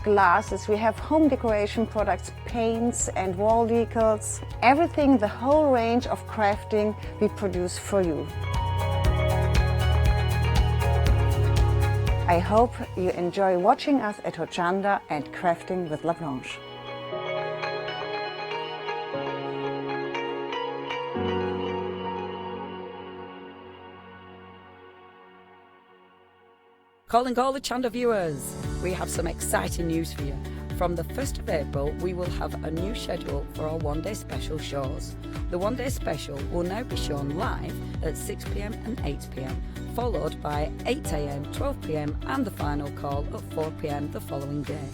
glasses, we have home decoration products, paints and wall decals. Everything, the whole range of crafting we produce for you. I hope you enjoy watching us at Hochanda and crafting with La Blanche. Calling all the Hochanda viewers, we have some exciting news for you. From the 1st of April, we will have a new schedule for our one-day special shows. The one-day special will now be shown live at 6 p.m. and 8 p.m, followed by 8 a.m, 12 p.m, and the final call at 4 p.m. the following day.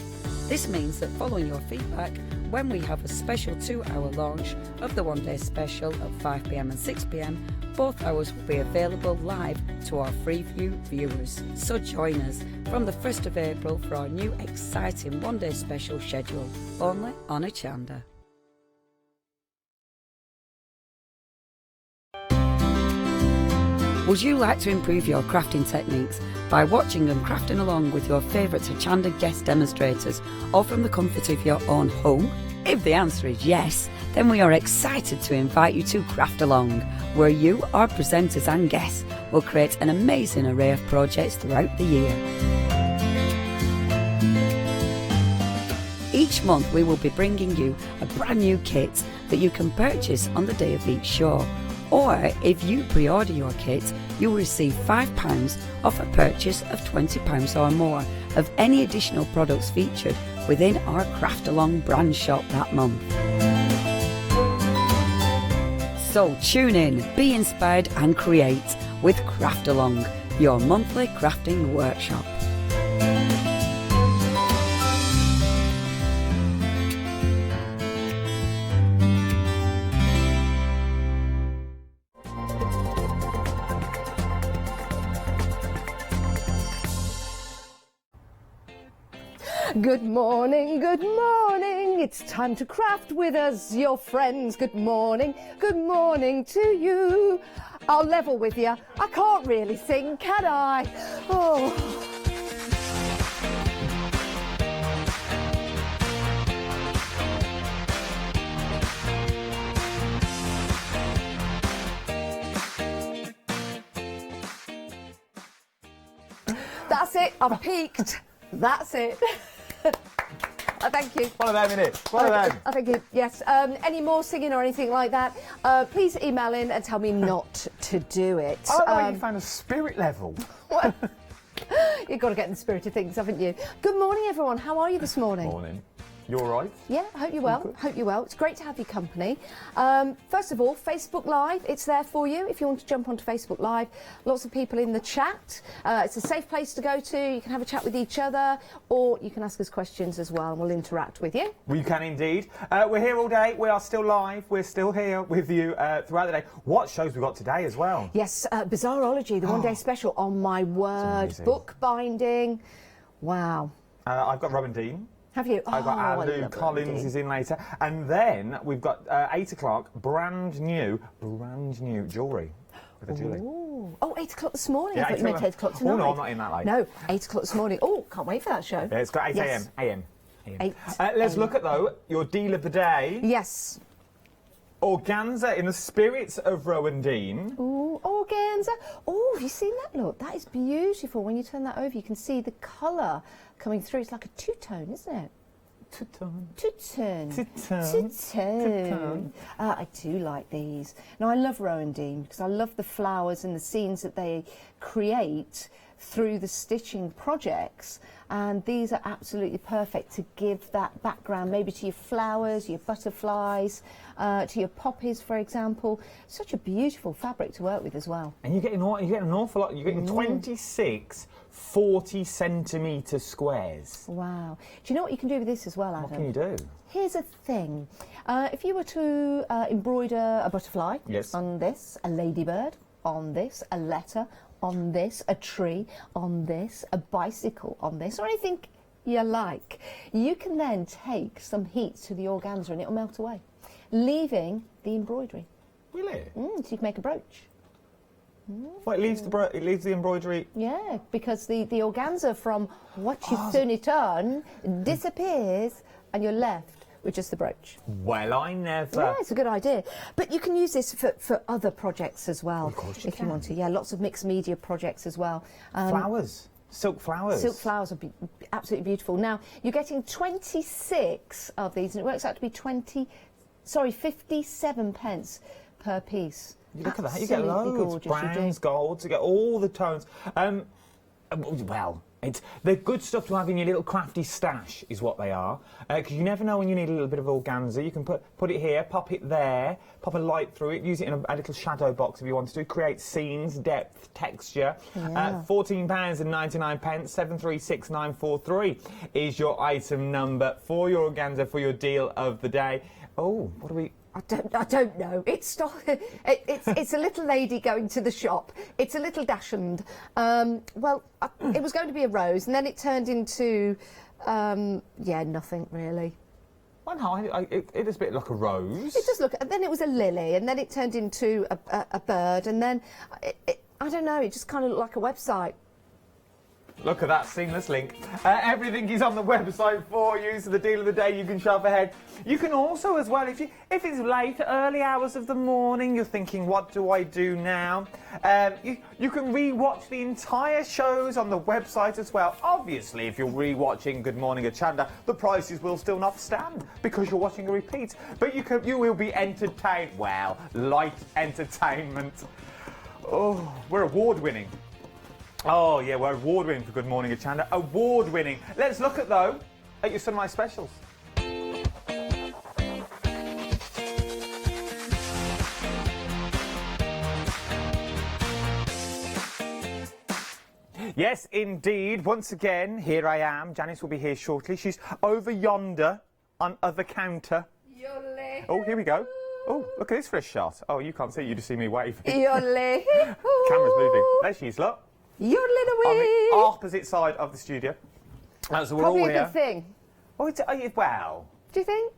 This means that following your feedback, when we have a special 2-hour launch of the one-day special at 5 p.m. and 6 p.m, both hours will be available live to our Freeview viewers. So join us from the 1st of April for our new exciting one-day special schedule, only on Hochanda. Would you like to improve your crafting techniques by watching and crafting along with your favourite Hochanda guest demonstrators, or from the comfort of your own home? If the answer is yes, then we are excited to invite you to Craft Along, where you, our presenters and guests, will create an amazing array of projects throughout the year. Each month we will be bringing you a brand new kit that you can purchase on the day of each show. Or if you pre-order your kit, you will receive £5 off a purchase of £20 or more of any additional products featured within our Craft Along brand shop that month. So tune in, be inspired and create with Craft Along, your monthly crafting workshop. Good morning, it's time to craft with us, your friends. Good morning to you. I'll level with you, I can't really sing, can I? Oh. That's it, I've peaked. That's it. Thank you. One of them, innit? One of them. Thank you. Yes. Any more singing or anything like that, please email in and tell me not to do it. I like the way you found a spirit level. What? You've got to get in the spirit of things, haven't you? Good morning, everyone. How are you this morning? Morning. You all right? Yeah, I hope you're well. Hope you're well. It's great to have your company. First of all, Facebook Live, it's there for you if you want to jump onto Facebook Live. Lots of people in the chat. It's a safe place to go to. You can have a chat with each other, or you can ask us questions as well, and we'll interact with you. Well, you can indeed. We're here all day. We are still live. We're still here with you throughout the day. What shows we got today as well? Yes, Bizarreology, the one-day special. Oh, my word. Bookbinding. Wow. I've got Rowan Dean. Have you? I've got Lou Collins is in later. And then we've got 8 o'clock, brand new jewellery with a Julie. Oh, 8 o'clock this morning. Yeah, I thought you meant 8 o'clock tonight. Oh, no, I'm not in that late. No, 8 o'clock this morning. Oh, can't wait for that show. Yeah, it's got 8 a.m. AM. 8 let's look at, though, your deal of the day. Yes. Organza in the spirits of Rowan Dean. Ooh, organza. Oh, have you seen that? Look, that is beautiful. When you turn that over, you can see the colour coming through. It's like a two-tone, isn't it? Two-tone. Two-tone. Two-tone. Two-tone. I do like these. Now, I love Rowan Dean because I love the flowers and the scenes that they create through the stitching projects, and these are absolutely perfect to give that background maybe to your flowers, your butterflies, to your poppies, for example. Such a beautiful fabric to work with as well. And you get an awful lot. You're getting 26 40-centimetre squares. Wow. Do you know what you can do with this as well, Adam? What can you do? Here's a thing. If you were to embroider a butterfly on this, a ladybird on this, a letter on this, a tree on this, a bicycle on this, or anything you like, you can then take some heat to the organza and it'll melt away, leaving the embroidery. Really? So you can make a brooch. Well, it leaves the embroidery. Yeah, because the organza from what you've sewn it on disappears and you're left with just the brooch. Well, I never. Yeah, it's a good idea. But you can use this for other projects as well. Of course if you want to. Yeah, lots of mixed media projects as well. Flowers. Silk flowers. Silk flowers would be absolutely beautiful. Now, you're getting 26 of these, and it works out to be 57 pence per piece. You look at that, you get loads. Browns, golds, you get all the tones. Well, they're good stuff to have in your little crafty stash, is what they are. Because you never know when you need a little bit of organza. You can put it here, pop it there, pop a light through it, use it in a little shadow box if you want to. Create scenes, depth, texture. Yeah. £14.99, 736943 is your item number for your organza for your deal of the day. Oh, what do we... I don't know. It's a little lady going to the shop. It's a little dachshund. Well, it was going to be a rose, and then it turned into, nothing really. Well, no, it is a bit like a rose. It does look. And then it was a lily, and then it turned into a bird, and then I don't know. It just kind of looked like a website. Look at that seamless link. Everything is on the website for you, so the deal of the day you can shop ahead. You can also, as well, if it's late, early hours of the morning, you're thinking, what do I do now? You can re-watch the entire shows on the website as well. Obviously, if you're re-watching Good Morning Hochanda, the prices will still not stand because you're watching a repeat. But you will be entertained. Well, light entertainment. Oh, we're award-winning. Oh, yeah, we're award-winning for Good Morning Hochanda. Award-winning. Let's look at, though, at your Sunrise specials. Yes, indeed. Once again, here I am. Janice will be here shortly. She's over yonder on other counter. Yodeling. Oh, here we go. Oh, look at this for a shot. Oh, you can't see. You just see me waving. Yodeling. Camera's moving. There she is, look. Yodeling away. On the opposite side of the studio. So we're Probably all here. a good thing. Oh, well. Do you think?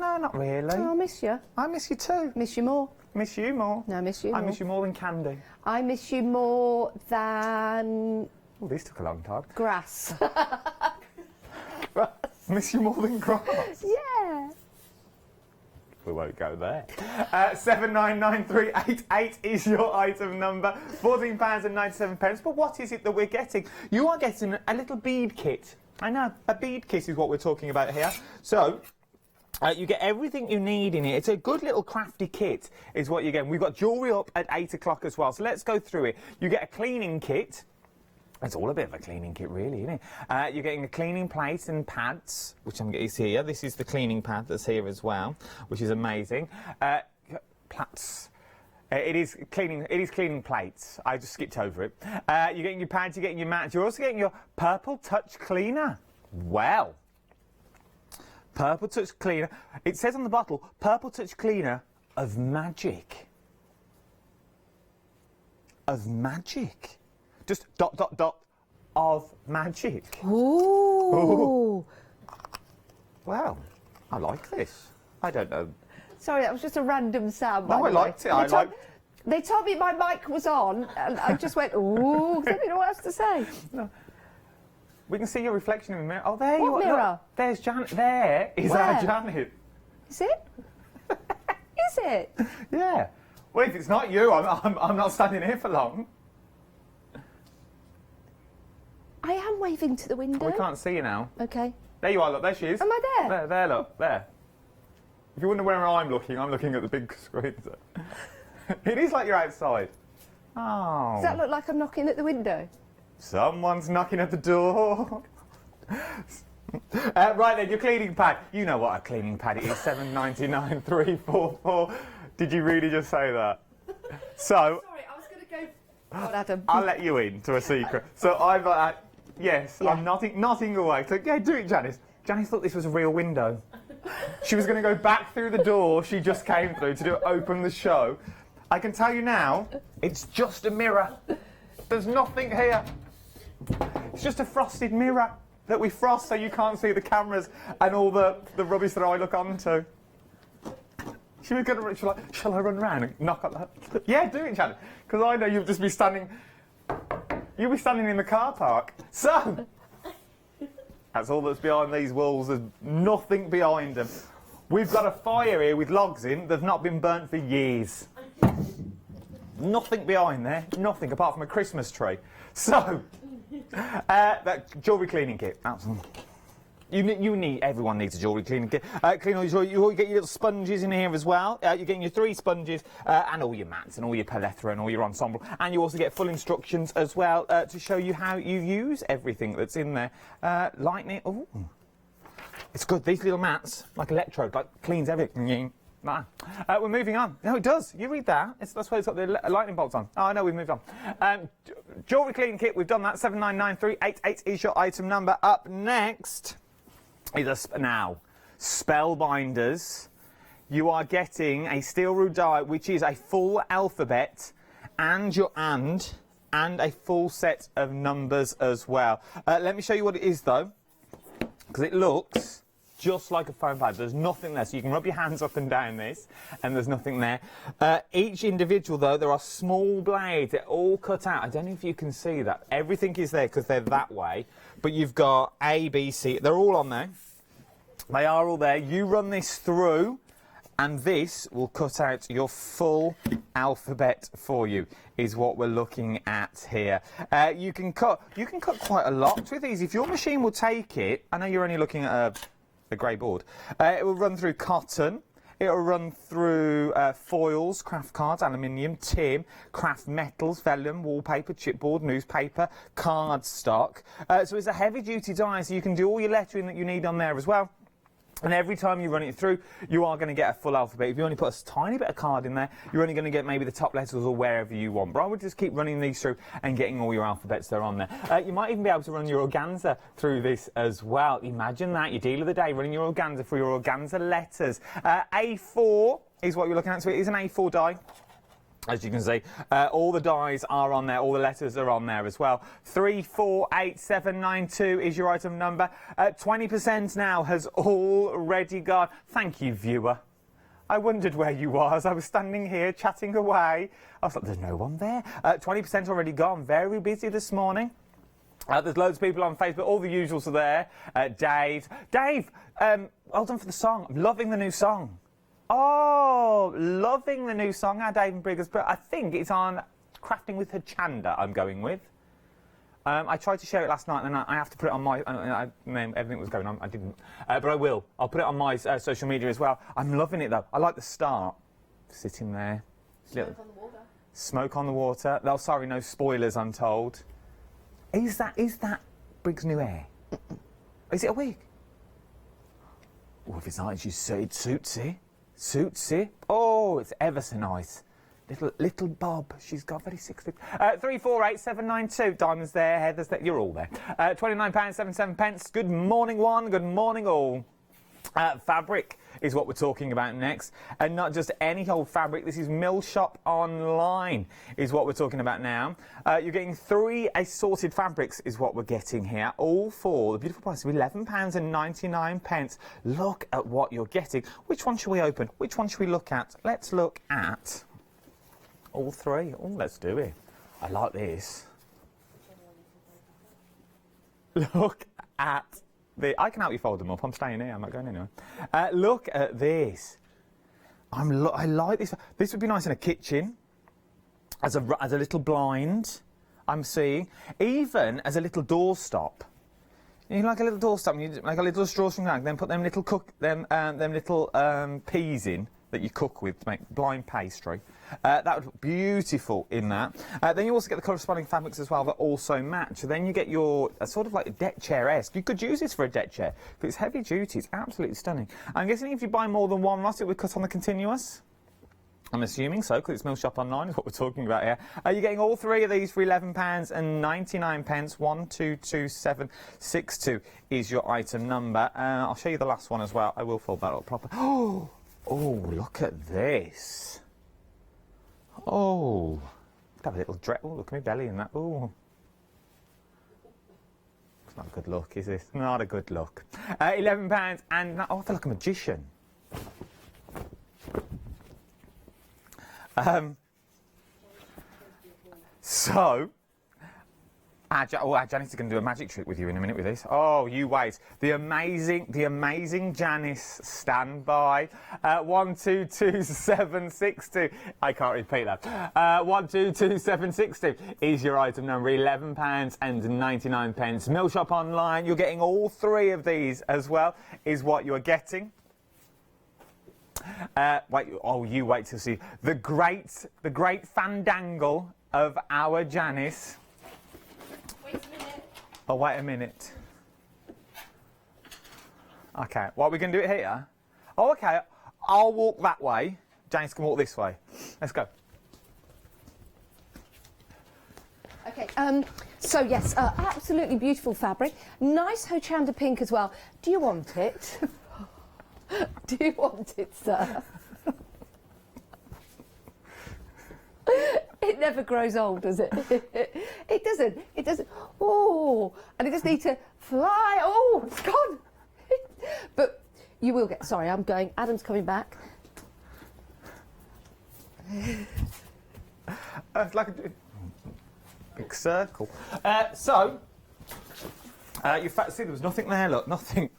No, not really. Oh, I miss you. I miss you too. Miss you more. Miss you more. No, I miss you I more. miss you more than candy. I miss you more than Oh, this took a long time. grass. Miss you more than grass. Yeah. We won't go there. 799388 is your item number. £14.97. But what is it that we're getting? You are getting a little bead kit. I know, a bead kit is what we're talking about here. So, you get everything you need in it. It's a good little crafty kit is what you get. We've got jewellery up at 8 o'clock as well. So let's go through it. You get a cleaning kit. It's all a bit of a cleaning kit, really, isn't it? You're getting a cleaning plate and pads, which is here. This is the cleaning pad that's here as well, which is amazing. Plats. It is cleaning plates. I just skipped over it. You're getting your pads, you're getting your mats. You're also getting your Purple Touch Cleaner. Well, Purple Touch Cleaner. It says on the bottle, Purple Touch Cleaner of magic. Of magic. Just ... of magic. Ooh. Ooh. Well, I like this. I don't know. Sorry, that was just a random sound. No, I liked it. They told me my mic was on, and I just went, ooh, because I didn't know what else to say. No. We can see your reflection in the mirror. Oh, there you are. What mirror? Look, there's Janet. There is Where? our Janet. Is it? Is it? Yeah. Well, if it's not you, I'm not standing here for long. I am waving to the window. We can't see you now. Okay. There you are, look, there she is. Am I there? There, look, there. If you wonder where I'm looking at the big screen. It is like you're outside. Oh. Does that look like I'm knocking at the window? Someone's knocking at the door. Right then, your cleaning pad. You know what a cleaning pad is, £7.99 Did you really just say that? So... Sorry, I was going to go... God, Adam. I'll let you in to a secret. So I've yes, yeah. I'm nodding away. So yeah, do it, Janice. Janice thought this was a real window. She was going to go back through the door she just came through to open the show. I can tell you now, it's just a mirror. There's nothing here. It's just a frosted mirror that we frost so you can't see the cameras and all the rubbish that I look onto. She was going to run. She's like, shall I run around and knock on that? Yeah, do it, Shannon. Because I know you'll just be standing. You'll be standing in the car park. So that's all that's behind these walls. There's nothing behind them. We've got a fire here with logs in that's not been burnt for years. Nothing behind there. Nothing apart from a Christmas tree. So that jewellery cleaning kit. Everyone needs a jewellery cleaning kit. Clean all your jewellery. You get your little sponges in here as well. You're getting your 3 sponges and all your mats and all your plethora and all your ensemble. And you also get full instructions as well to show you how you use everything that's in there. Lightning. Oh, it's good. These little mats, like electrode, like cleans everything. We're moving on. No, it does. You read that. That's why it's got the lightning bolts on. Oh, no, we've moved on. Jewellery cleaning kit. We've done that. 799388 is your item number. Up next is now Spellbinders. You are getting a steel rule die, which is a full alphabet and a full set of numbers as well. Let me show you what it is though, because it looks just like a foam pad. There's nothing there, so you can rub your hands up and down this, and there's nothing there. Each individual though, there are small blades. They're all cut out. I don't know if you can see that. Everything is there because they're that way. But you've got A, B, C. They're all on there. They are all there. You run this through, and this will cut out your full alphabet for you, is what we're looking at here. You can cut quite a lot with these. If your machine will take it, I know you're only looking at a grey board. It will run through cotton. It will run through foils, craft cards, aluminium, tin, craft metals, vellum, wallpaper, chipboard, newspaper, cardstock. So it's a heavy-duty die, so you can do all your lettering that you need on there as well. And every time you run it through, you are going to get a full alphabet. If you only put a tiny bit of card in there, you're only going to get maybe the top letters or wherever you want. But I would just keep running these through and getting all your alphabets that are on there. You might even be able to run your organza through this as well. Imagine that, your deal of the day, running your organza through your organza letters. A4 is what you're looking at, so it is an A4 die. As you can see, all the dies are on there, all the letters are on there as well. 348792 is your item number. 20% now has already gone. Thank you, viewer. I wondered where you was. I was standing here chatting away. I was like, there's no one there. 20% already gone. Very busy this morning. There's loads of people on Facebook. All the usuals are there. Dave, well done for the song. I'm loving the new song. Oh, loving the new song, our Dave and Briggers, but I think it's on Crafting with Hochanda I'm going with. I tried to share it last night and I have to put it on my... everything was going on, I didn't. But I will. I'll put it on my social media as well. I'm loving it though. I like the start. Sitting there. Smoke on the water. Smoke on the water. Oh, sorry, no spoilers, I'm told. Is that Briggs' new hair? Is it a wig? Oh, if it's not, it suits it. Suits it. Oh, it's ever so nice. Little bob. She's got very 6'. 348792. Diamonds there, Heather's there. You're all there. £29.77. Good morning, one. Good morning, all. Fabric is what we're talking about next, and not just any old fabric. This is Mill Shop Online is what we're talking about now. You're getting 3 assorted fabrics is what we're getting here, all for the beautiful price of £11.99. Look at what you're getting. Which one should we open? Which one should we look at? Let's look at all 3. Oh, let's do it. I like this. Look at I can help you fold them up. I'm staying here. I'm not going anywhere. Look at this. I like this. This would be nice in a kitchen, as a little blind. I'm seeing, even as a little doorstop. You like a little doorstop. You make a little drawstring rag. Then put them little peas in that you cook with to make blind pastry. That would look beautiful in that. Then you also get the corresponding fabrics as well that also match. So then you get your sort of like a deck chair-esque. You could use this for a deck chair, but it's heavy duty. It's absolutely stunning. I'm guessing if you buy more than one, Ross, it would cut on the continuous. I'm assuming so, because it's Mill Shop Online is what we're talking about here. You're getting all 3 of these for £11.99. 122762 is your item number. I'll show you the last one as well. I will fold that up proper. Oh, look at this. Oh, have a little dress. Oh, look at my belly in that. Oh, it's not a good look, is it? Not a good look. £11 and I feel like a magician. So, our Janice is going to do a magic trick with you in a minute with this. Oh, you wait. The amazing Janice, stand by. 122762. I can't repeat that. 122762 is your item number, £11.99. Mill Shop Online, you're getting all three of these as well, is what you're getting. You wait till see the great fandangle of our Janice. Wait a minute. Oh, wait a minute. Okay, what, we going to do it here? Oh, okay, I'll walk that way. Janice can walk this way. Let's go. Okay, so yes, absolutely beautiful fabric. Nice Hochanda pink as well. Do you want it? Do you want it, sir? It never grows old, does it? It doesn't. It doesn't. Oh, and it just needs to fly. Oh, it's gone. But you will get. Sorry, I'm going. Adam's coming back. It's like a big circle. You see, there was nothing there. Look, nothing.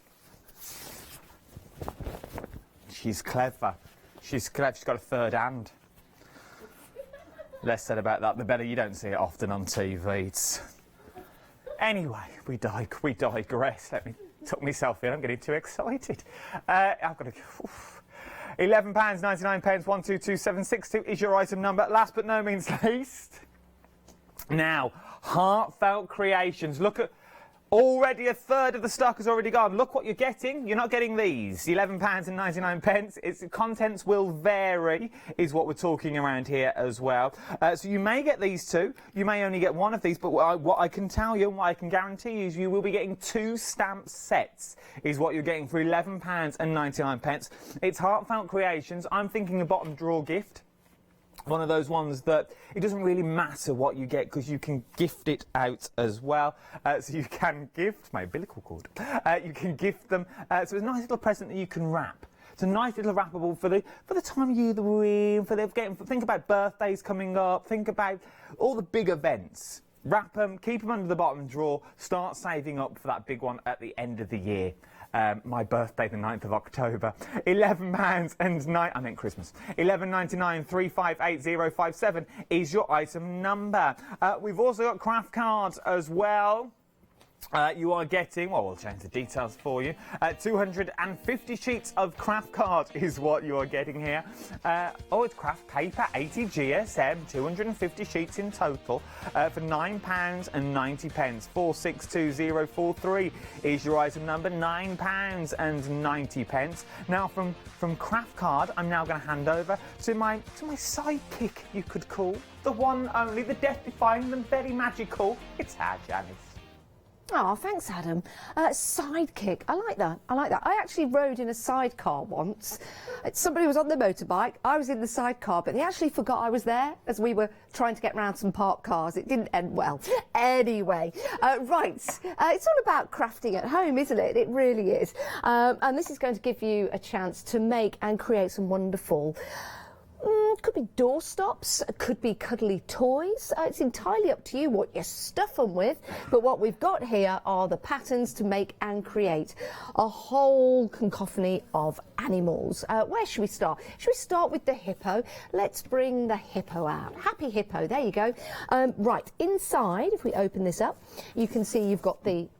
She's clever. She's clever. She's got a third hand. Less said about that, the better. You don't see it often on TV. Anyway, we digress. Let me tuck myself in. I'm getting too excited. I've got to. £11.99. 122762 is your item number. Last but no means least. Now, Heartfelt Creations. Look at. Already a third of the stock has already gone. Look what you're getting. You're not getting these. £11.99. Its contents will vary, is what we're talking around here as well. So you may get these two. You may only get one of these. But what I can tell you and what I can guarantee is you will be getting 2 stamp sets, is what you're getting for £11.99. It's Heartfelt Creations. I'm thinking a bottom drawer gift. One of those ones that it doesn't really matter what you get because you can gift it out as well. So you can gift my umbilical cord. You can gift them. So it's a nice little present that you can wrap. It's a nice little wrappable for the time of year that we're in. Think about birthdays coming up. Think about all the big events. Wrap them, keep them under the bottom drawer. Start saving up for that big one at the end of the year. My birthday, the 9th of October. I meant Christmas. £11.99 358057 is your item number. We've also got craft cards as well. You are getting, well, we'll change the details for you. 250 sheets of craft card is what you are getting here. It's craft paper, 80 GSM, 250 sheets in total for £9.90. 462043 is your item number, £9.90. Now, from craft card, I'm now going to hand over to my sidekick, you could call, the one only, the death-defying, the very magical. It's our Janice. Oh, thanks, Adam. Sidekick. I like that. I actually rode in a sidecar once. Somebody was on the motorbike. I was in the sidecar, but they actually forgot I was there as we were trying to get round some parked cars. It didn't end well. Anyway, right. It's all about crafting at home, isn't it? It really is. And this is going to give you a chance to make and create some wonderful... could be doorstops, could be cuddly toys. It's entirely up to you what you stuff them with. But what we've got here are the patterns to make and create a whole cacophony of animals. Where should we start? Should we start with the hippo? Let's bring the hippo out. Happy hippo, there you go. Right, inside, if we open this up, you can see you've got the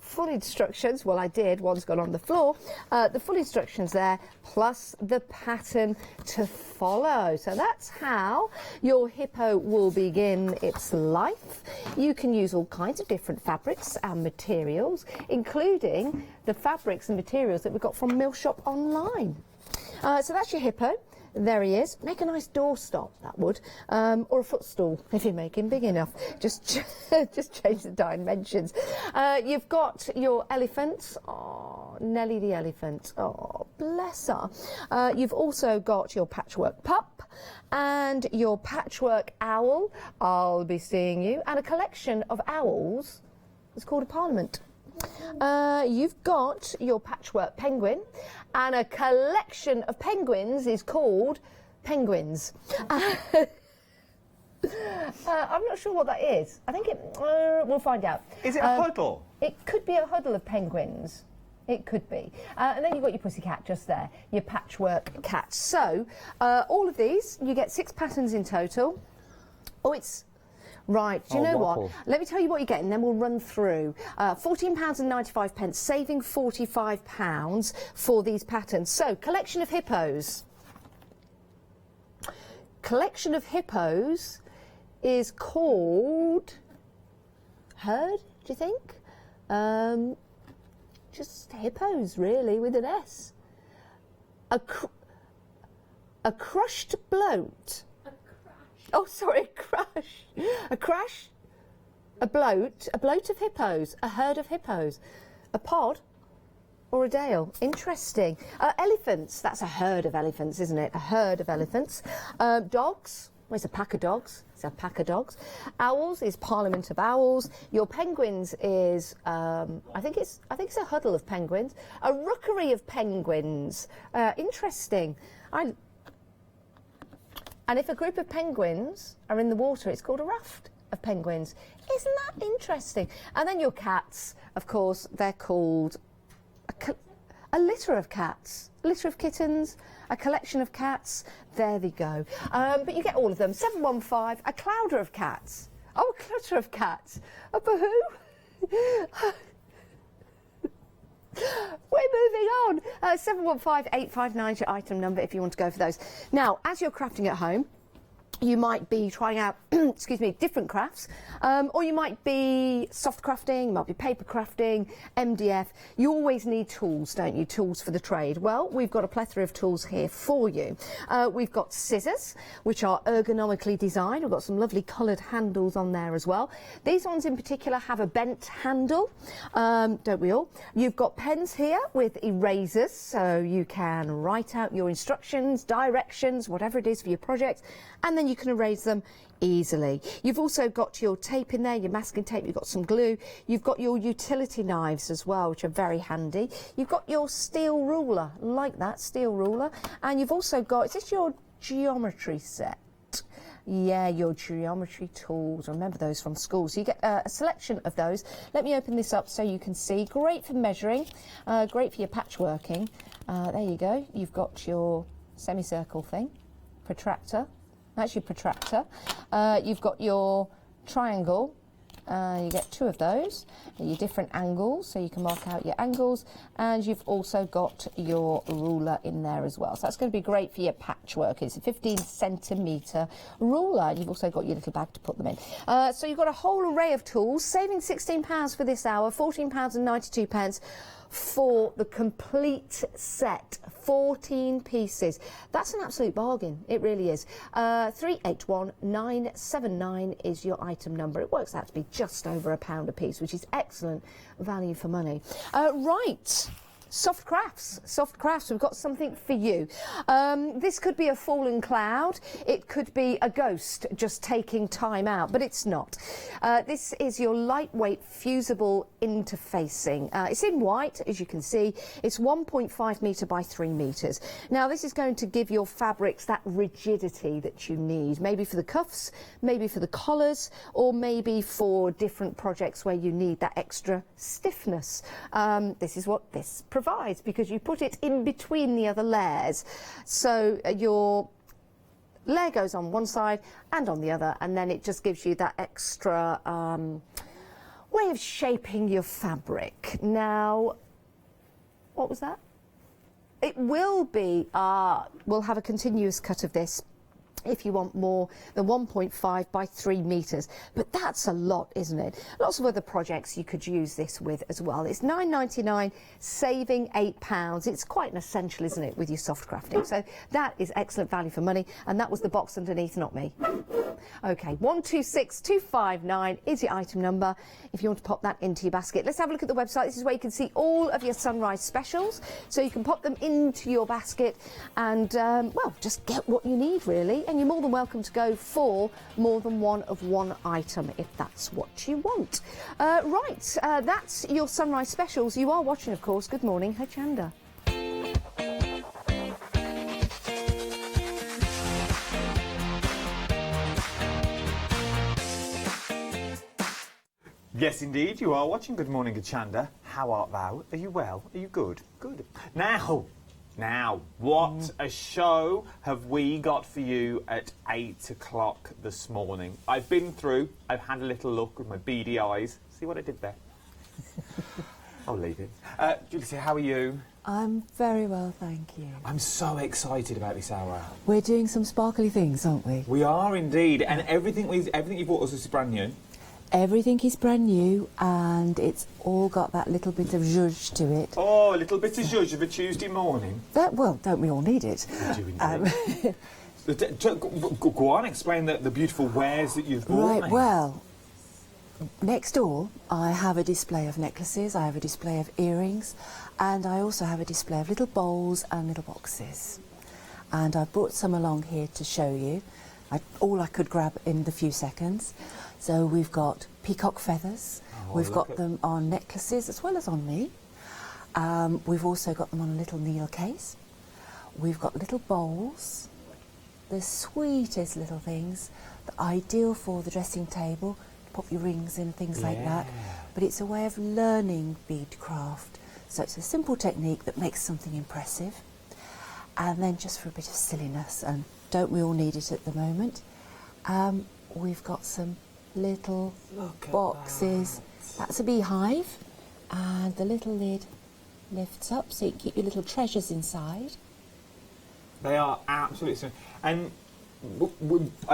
full instructions. Well, I did. One's gone on the floor. The full instructions there, plus the pattern to follow. So that's how your hippo will begin its life. You can use all kinds of different fabrics and materials, including the fabrics and materials that we've got from Mill Shop Online. So that's your hippo. There he is. Make a nice doorstop, that would, or a footstool if you make him big enough. Just change the dimensions. You've got your elephant. Oh, Nellie the elephant. Oh, bless her. You've also got your patchwork pup and your patchwork owl. I'll be seeing you. And a collection of owls. It's called a parliament. You've got your patchwork penguin, and a collection of penguins is called penguins. I'm not sure what that is. I think we'll find out. Is it a huddle? It could be a huddle of penguins. It could be. And then you've got your pussycat just there, your patchwork cat. So, all of these, you get 6 patterns in total. Oh, it's... Right, do you know what? Let me tell you what you get and then we'll run through. £14.95, saving £45 for these patterns. So, collection of hippos. Collection of hippos is called... Herd, do you think? Just hippos, really, with an S. A crushed bloat. Oh, sorry, a crash. A crash, a bloat of hippos, a herd of hippos, a pod or a dale. Interesting. Elephants, that's a herd of elephants, isn't it? A herd of elephants. Dogs, well, it's a pack of dogs. It's a pack of dogs. Owls is parliament of owls. Your penguins is, I think it's a huddle of penguins. A rookery of penguins. Interesting. And if a group of penguins are in the water, it's called a raft of penguins. Isn't that interesting? And then your cats, of course, they're called a litter of cats, a litter of kittens, a collection of cats. There they go. But you get all of them. 715, a clouder of cats. Oh, a clutter of cats. A boohoo. We're moving on. 715-859 is your item number if you want to go for those. Now, as you're crafting at home, you might be trying out, excuse me, different crafts, or you might be soft crafting, you might be paper crafting, MDF. You always need tools, don't you? Tools for the trade. Well, we've got a plethora of tools here for you. We've got scissors, which are ergonomically designed. We've got some lovely coloured handles on there as well. These ones in particular have a bent handle, don't we all? You've got pens here with erasers, so you can write out your instructions, directions, whatever it is for your project, and then you can erase them easily. You've also got your tape in there, your masking tape, you've got some glue, you've got your utility knives as well, which are very handy. You've got your steel ruler, like that, steel ruler, and you've also got, is this your geometry set? Yeah, your geometry tools. Remember those from school. So you get a selection of those. Let me open this up so you can see. Great for measuring, great for your patchworking. There you go. You've got your semicircle thing, protractor. That's your protractor. You've got your triangle. You get 2 of those. Your different angles, so you can mark out your angles. And you've also got your ruler in there as well. So that's going to be great for your patchwork. It's a 15cm ruler. You've also got your little bag to put them in. So you've got a whole array of tools, saving £16 for this hour, £14.92. For the complete set, 14 pieces. That's an absolute bargain, it really is. 381979 is your item number. It works out to be just over £1 a piece, which is excellent value for money. Right. Soft crafts, we've got something for you. This could be a fallen cloud, it could be a ghost just taking time out, but it's not. This is your lightweight fusible interfacing. It's in white, as you can see. It's 1.5 metre by 3 metres. Now this is going to give your fabrics that rigidity that you need, maybe for the cuffs, maybe for the collars, or maybe for different projects where you need that extra stiffness. This is what this provides, because you put it in between the other layers, so your layer goes on one side and on the other, and then it just gives you that extra way of shaping your fabric. Now, what was that? It will be, we'll have a continuous cut of this if you want more than 1.5 by 3 metres. But that's a lot, isn't it? Lots of other projects you could use this with as well. It's £9.99, saving £8. It's quite an essential, isn't it, with your soft crafting. So that is excellent value for money. And that was the box underneath, not me. OK, 126259 is your item number if you want to pop that into your basket. Let's have a look at the website. This is where you can see all of your sunrise specials. So you can pop them into your basket and, well, just get what you need, really. And you're more than welcome to go for more than one of one item if that's what you want. Right, that's your sunrise specials. You are watching, of course. Good morning, Hochanda. Yes, indeed, you are watching Good Morning Hochanda. How art thou? Are you well? Are you good? Good. Now, what a show have we got for you at 8 o'clock this morning. I've been through, I've had a little look with my beady eyes. See what I did there? I'll leave it. Julie, how are you? I'm very well, thank you. I'm so excited about this hour. We're doing some sparkly things, aren't we? We are indeed, and everything you bought us is brand new. Everything is brand new, and it's all got that little bit of zhuzh to it. Oh, a little bit of zhuzh of a Tuesday morning. Well, don't we all need it? We do indeed. Go on, explain the beautiful wares that you've bought. Right, well, next door I have a display of necklaces, I have a display of earrings, and I also have a display of little bowls and little boxes. And I brought some along here to show you, all I could grab in the few seconds. So we've got peacock feathers, we've got them on necklaces as well as on me. We've also got them on a little needle case. We've got little bowls, the sweetest little things, ideal for the dressing table, to pop your rings in, things like that. But it's a way of learning beadcraft. So it's a simple technique that makes something impressive. And then just for a bit of silliness, and don't we all need it at the moment, we've got some little boxes. That's a beehive, and the little lid lifts up so you can keep your little treasures inside. They are absolutely stunning. And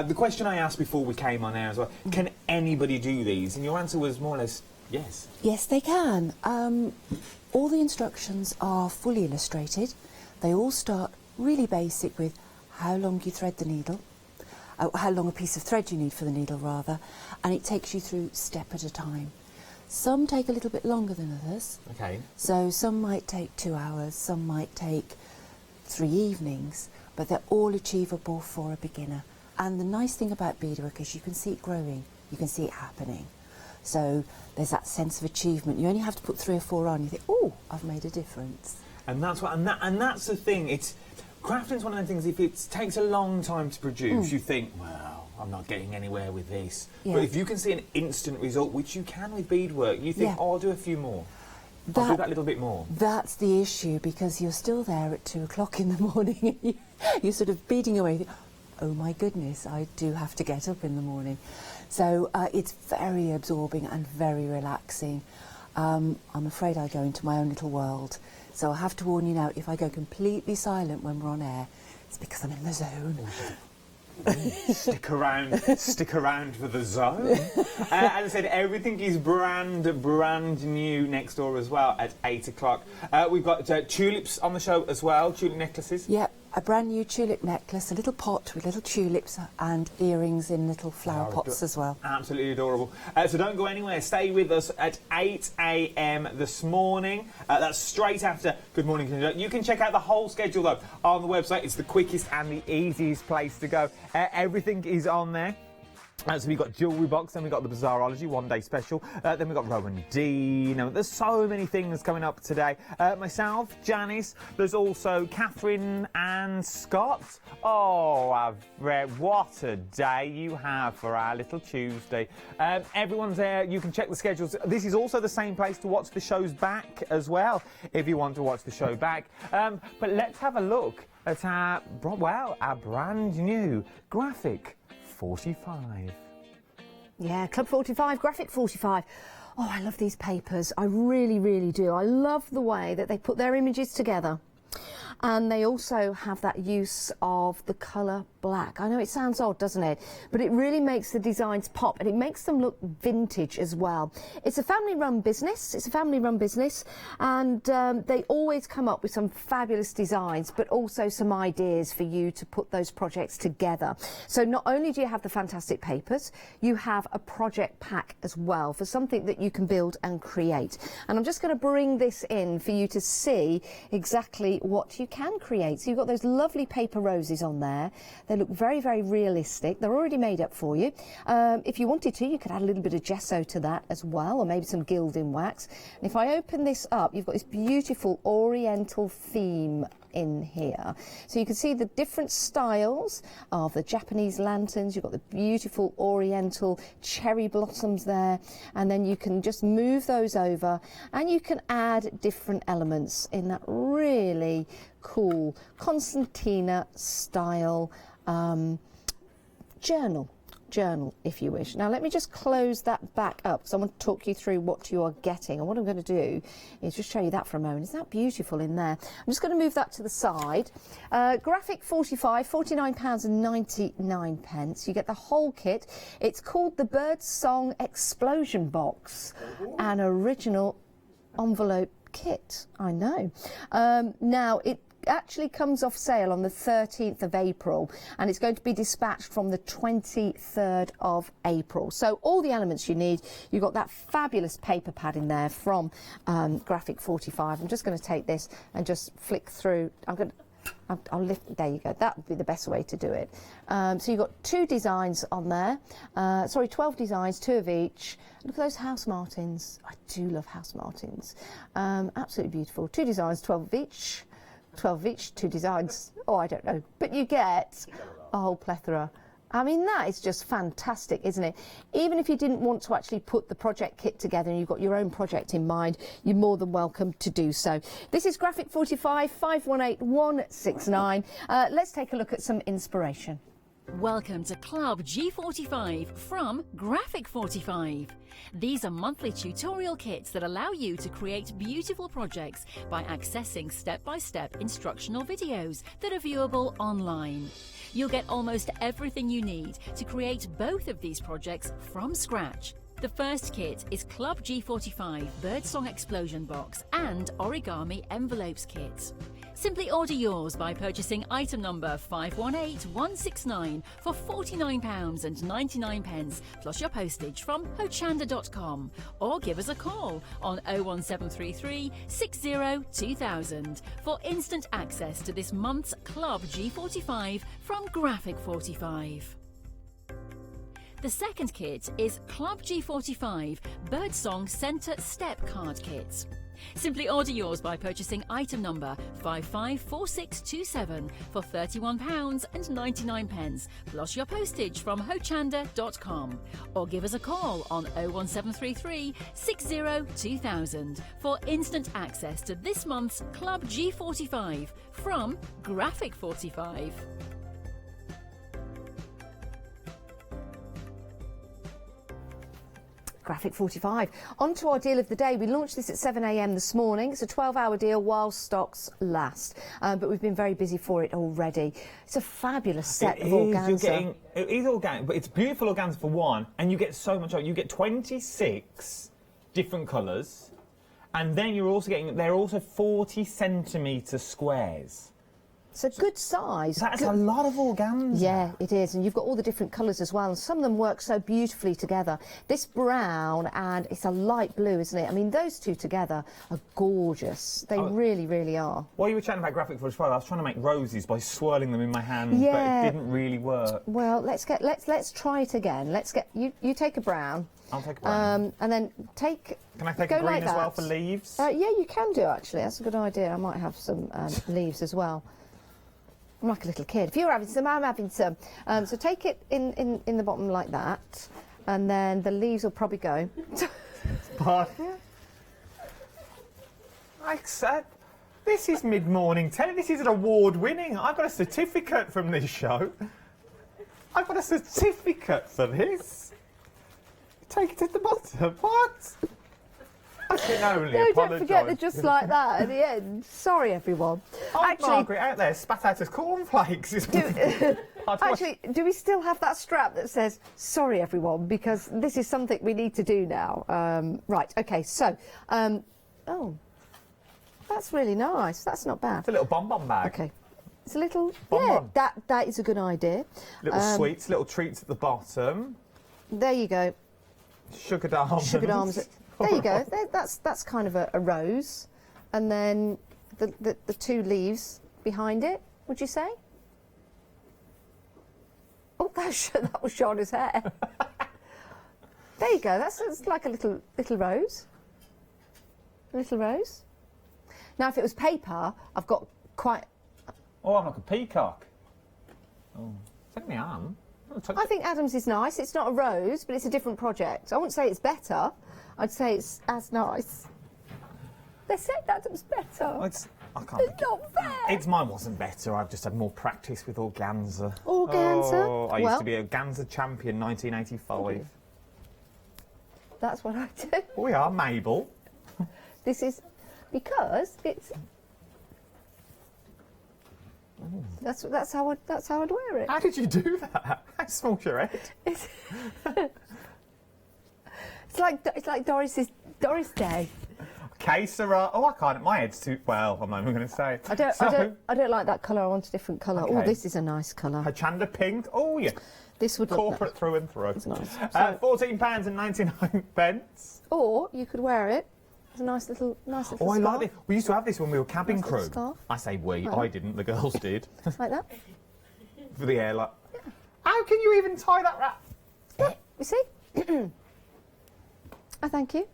the question I asked before we came on air as well, can anybody do these? And your answer was more or less yes. Yes, they can. All the instructions are fully illustrated. They all start really basic with how long you thread the needle, how long a piece of thread you need for the needle rather, and it takes you through step at a time. Some take a little bit longer than others. Okay. So some might take 2 hours, some might take 3 evenings, but they're all achievable for a beginner. And the nice thing about beadwork is you can see it growing, you can see it happening. So there's that sense of achievement. You only have to put 3 or 4 on, you think, oh, I've made a difference. And that's what, and that's the thing. It's crafting's one of the things. If it takes a long time to produce, you think, well, I'm not getting anywhere with this. But if you can see an instant result, which you can with beadwork, you think, oh, I'll do a few more. I'll do that little bit more. That's the issue, because you're still there at 2 o'clock in the morning and you're sort of beading away. You think, oh my goodness, I do have to get up in the morning. So it's very absorbing and very relaxing. I'm afraid I go into my own little world. So I have to warn you now, if I go completely silent when we're on air, it's because I'm in the zone. Stick around for the zone. As I said, everything is brand new next door as well at 8 o'clock. We've got tulips on the show as well, tulip necklaces. Yep, a brand new tulip necklace, a little pot with little tulips and earrings in little flower pots as well. Absolutely adorable. So don't go anywhere. Stay with us at 8 a.m. this morning. That's straight after Good Morning Hochanda. You can check out the whole schedule though on the website. It's the quickest and the easiest place to go. Everything is on there. So we've got Jewellery Box, then we've got the Bazaarology one-day special, then we've got Rowan D. Now, there's so many things coming up today. Myself, Janice, there's also Catherine and Scott. Oh, what a day you have for our little Tuesday. Everyone's there. You can check the schedules. This is also the same place to watch the shows back as well, if you want to watch the show back. But let's have a look at our brand new graphic 45. Yeah, Club 45, Graphic 45. Oh, I love these papers. I really, really do. I love the way that they put their images together. And they also have that use of the colour black. I know it sounds odd, doesn't it? But it really makes the designs pop, and it makes them look vintage as well. It's a family-run business. It's a family-run business, and they always come up with some fabulous designs, but also some ideas for you to put those projects together. So not only do you have the fantastic papers, you have a project pack as well for something that you can build and create. And I'm just going to bring this in for you to see exactly what you can create. So you've got those lovely paper roses on there. They look very, very realistic. They're already made up for you. If you wanted to, you could add a little bit of gesso to that as well, or maybe some gilding wax. And if I open this up, you've got this beautiful oriental theme in here. So you can see the different styles of the Japanese lanterns. You've got the beautiful oriental cherry blossoms there, and then you can just move those over and you can add different elements in that really cool concertina style journal, if you wish. Now let me just close that back up because I want to talk you through what you are getting, and what I'm going to do is just show you that for a moment. Isn't that beautiful in there? I'm just going to move that to the side. Graphic 45, £49.99. You get the whole kit. It's called the Bird Song Explosion Box, an original envelope kit. I know. Now it actually comes off sale on the 13th of April, and it's going to be dispatched from the 23rd of April. So all the elements you need. You've got that fabulous paper pad in there from Graphic 45. I'm just going to take this and just flick through. I'll lift, there you go, that would be the best way to do it. So you've got 2 designs on there, 12 designs, 2 of each. Look at those house martins. I do love house martins. Absolutely beautiful. 2 designs, 12 of each. 12 of each, 2 designs. Oh, I don't know. But you get a whole plethora. I mean, that is just fantastic, isn't it? Even if you didn't want to actually put the project kit together and you've got your own project in mind, you're more than welcome to do so. This is Graphic 45, 518169. Let's take a look at some inspiration. Welcome to Club G45 from Graphic 45. These are monthly tutorial kits that allow you to create beautiful projects by accessing step-by-step instructional videos that are viewable online. You'll get almost everything you need to create both of these projects from scratch. The first kit is Club G45 Birdsong Explosion Box and Origami Envelopes Kit. Simply order yours by purchasing item number 518169 for £49.99 plus your postage from Hochanda.com, or give us a call on 01733 60 2000 for instant access to this month's Club G45 from Graphic 45. The second kit is Club G45 Birdsong Centre Step Card Kit. Simply order yours by purchasing item number 554627 for £31.99 plus your postage from Hochanda.com, or give us a call on 01733 60 2000 for instant access to this month's Club G45 from Graphic 45. Graphic 45. On to our deal of the day. We launched this at 7 a.m. this morning. It's a 12-hour deal while stocks last, but we've been very busy for it already. It's a fabulous set of organza. It is organic, but it's beautiful organza for one, and you get so much. You get 26 different colours, and then you're also getting. They're also 40 centimetre squares. It's a good size. That's a lot of organza. Yeah, it is. And you've got all the different colours as well. And some of them work so beautifully together. This brown, and it's a light blue, isn't it? I mean, those two together are gorgeous. They really, really are. While you were chatting about Graphic 45, I was trying to make roses by swirling them in my hand, but it didn't really work. Well, let's try it again. Let's get you take a brown. I'll take a brown. And then take. Can I take a green as well for leaves? Yeah, you can do actually. That's a good idea. I might have some leaves as well. I'm like a little kid. If you're having some, I'm having some. So take it in the bottom like that, and then the leaves will probably go. Pardon? This is mid-morning telly. This is an award-winning. I've got a certificate from this show. I've got a certificate for this. Take it at the bottom. What? I can only apologise. Don't forget the just like that at the end. Sorry, everyone. Oh, actually, Margaret out there spat out his cornflakes. Actually, do we still have that strap that says, sorry, everyone, because this is something we need to do now? Right, OK, so, oh, that's really nice. That's not bad. It's a little bonbon bag. OK. It's a little, bonbon. Yeah, that is a good idea. Little sweets, little treats at the bottom. There you go. Sugared almonds. Sugared almonds. There you go. That's kind of a rose, and then the 2 leaves behind it. Would you say? Oh, that was Shauna's hair. There you go. That's like a little rose. A little rose. Now, if it was paper, I've got quite Oh, I'm like a peacock. Oh, is that my arm? I think Adam's is nice. It's not a rose, but it's a different project. I wouldn't say it's better. I'd say it's as nice. They said Adam's better. I can't. It's not fair. Mine wasn't better. I've just had more practice with organza. Organza? Oh, I used to be a organza champion, 1985. That's what I do. We are, Mabel. This is because it's. That's how I'd wear it. How did you do that? How small's your head? It's like Doris Day. Okay, Sarah. Oh, I can't. My head's too. Well, I'm not even going to say. I don't like that colour. I want a different colour. Okay. Oh, this is a nice colour. Hochanda pink. Oh, yeah. This would look corporate nice. through and through. It's nice. £14.99. Or you could wear it. It's a nice little Oh, scarf. I like this. We used to have this when we were cabin Nice little crew. scarf. I say we. Right. I didn't. The girls did. Like that. For the air, like. Yeah. How can you even tie that wrap? Yeah, you see? I thank you.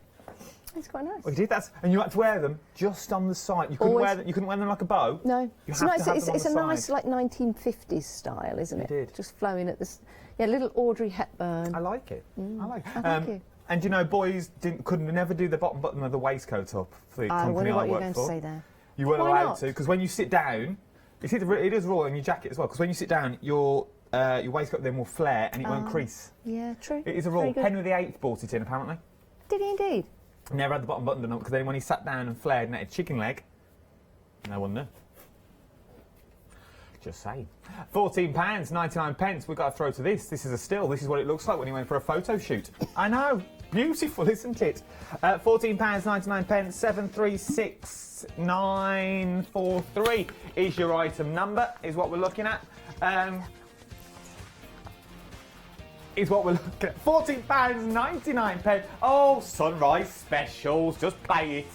It's quite nice. We did that, and you had to wear them just on the side. You couldn't Always. wear them. You couldn't wear them like a bow. No, You it's have nice. to have them on It's the a nice, side. like 1950s style, isn't it? It did. Just flowing at this. Yeah, little Audrey Hepburn. I like it. I like it. Oh, thank you. And you know, boys couldn't never do the bottom button of the waistcoat up for the I company wonder I what you're worked going for. to say there. You weren't Why allowed not? to, because when you sit down, it is raw in your jacket as well. Because when you sit down, your waistcoat then will flare and it won't crease. Yeah, true. It is a Very rule. good. Henry VIII bought it in, apparently. Did he indeed? Never had the bottom button done up, because then when he sat down and flared and ate a chicken leg, no one knew. Just saying. £14.99. We've got to throw to this. This is a still. This is what it looks like when you went for a photo shoot. I know. Beautiful, isn't it? £14.99. 736943 is your item number, is what we're looking at. Is what we're looking at. £14.99. Oh, sunrise specials. Just play it.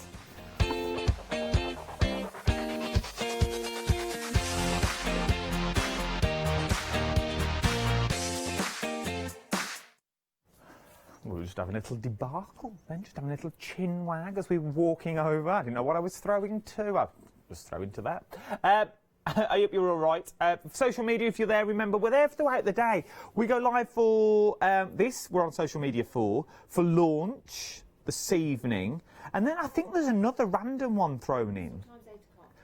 We were just having a little debacle then, just having a little chin wag as we were walking over. I didn't know what I was throwing to. I was throwing to that. I hope you're all right. Social media, if you're there, remember, we're there throughout the day. We go live for this, we're on social media for launch this evening. And then I think there's another random one thrown in.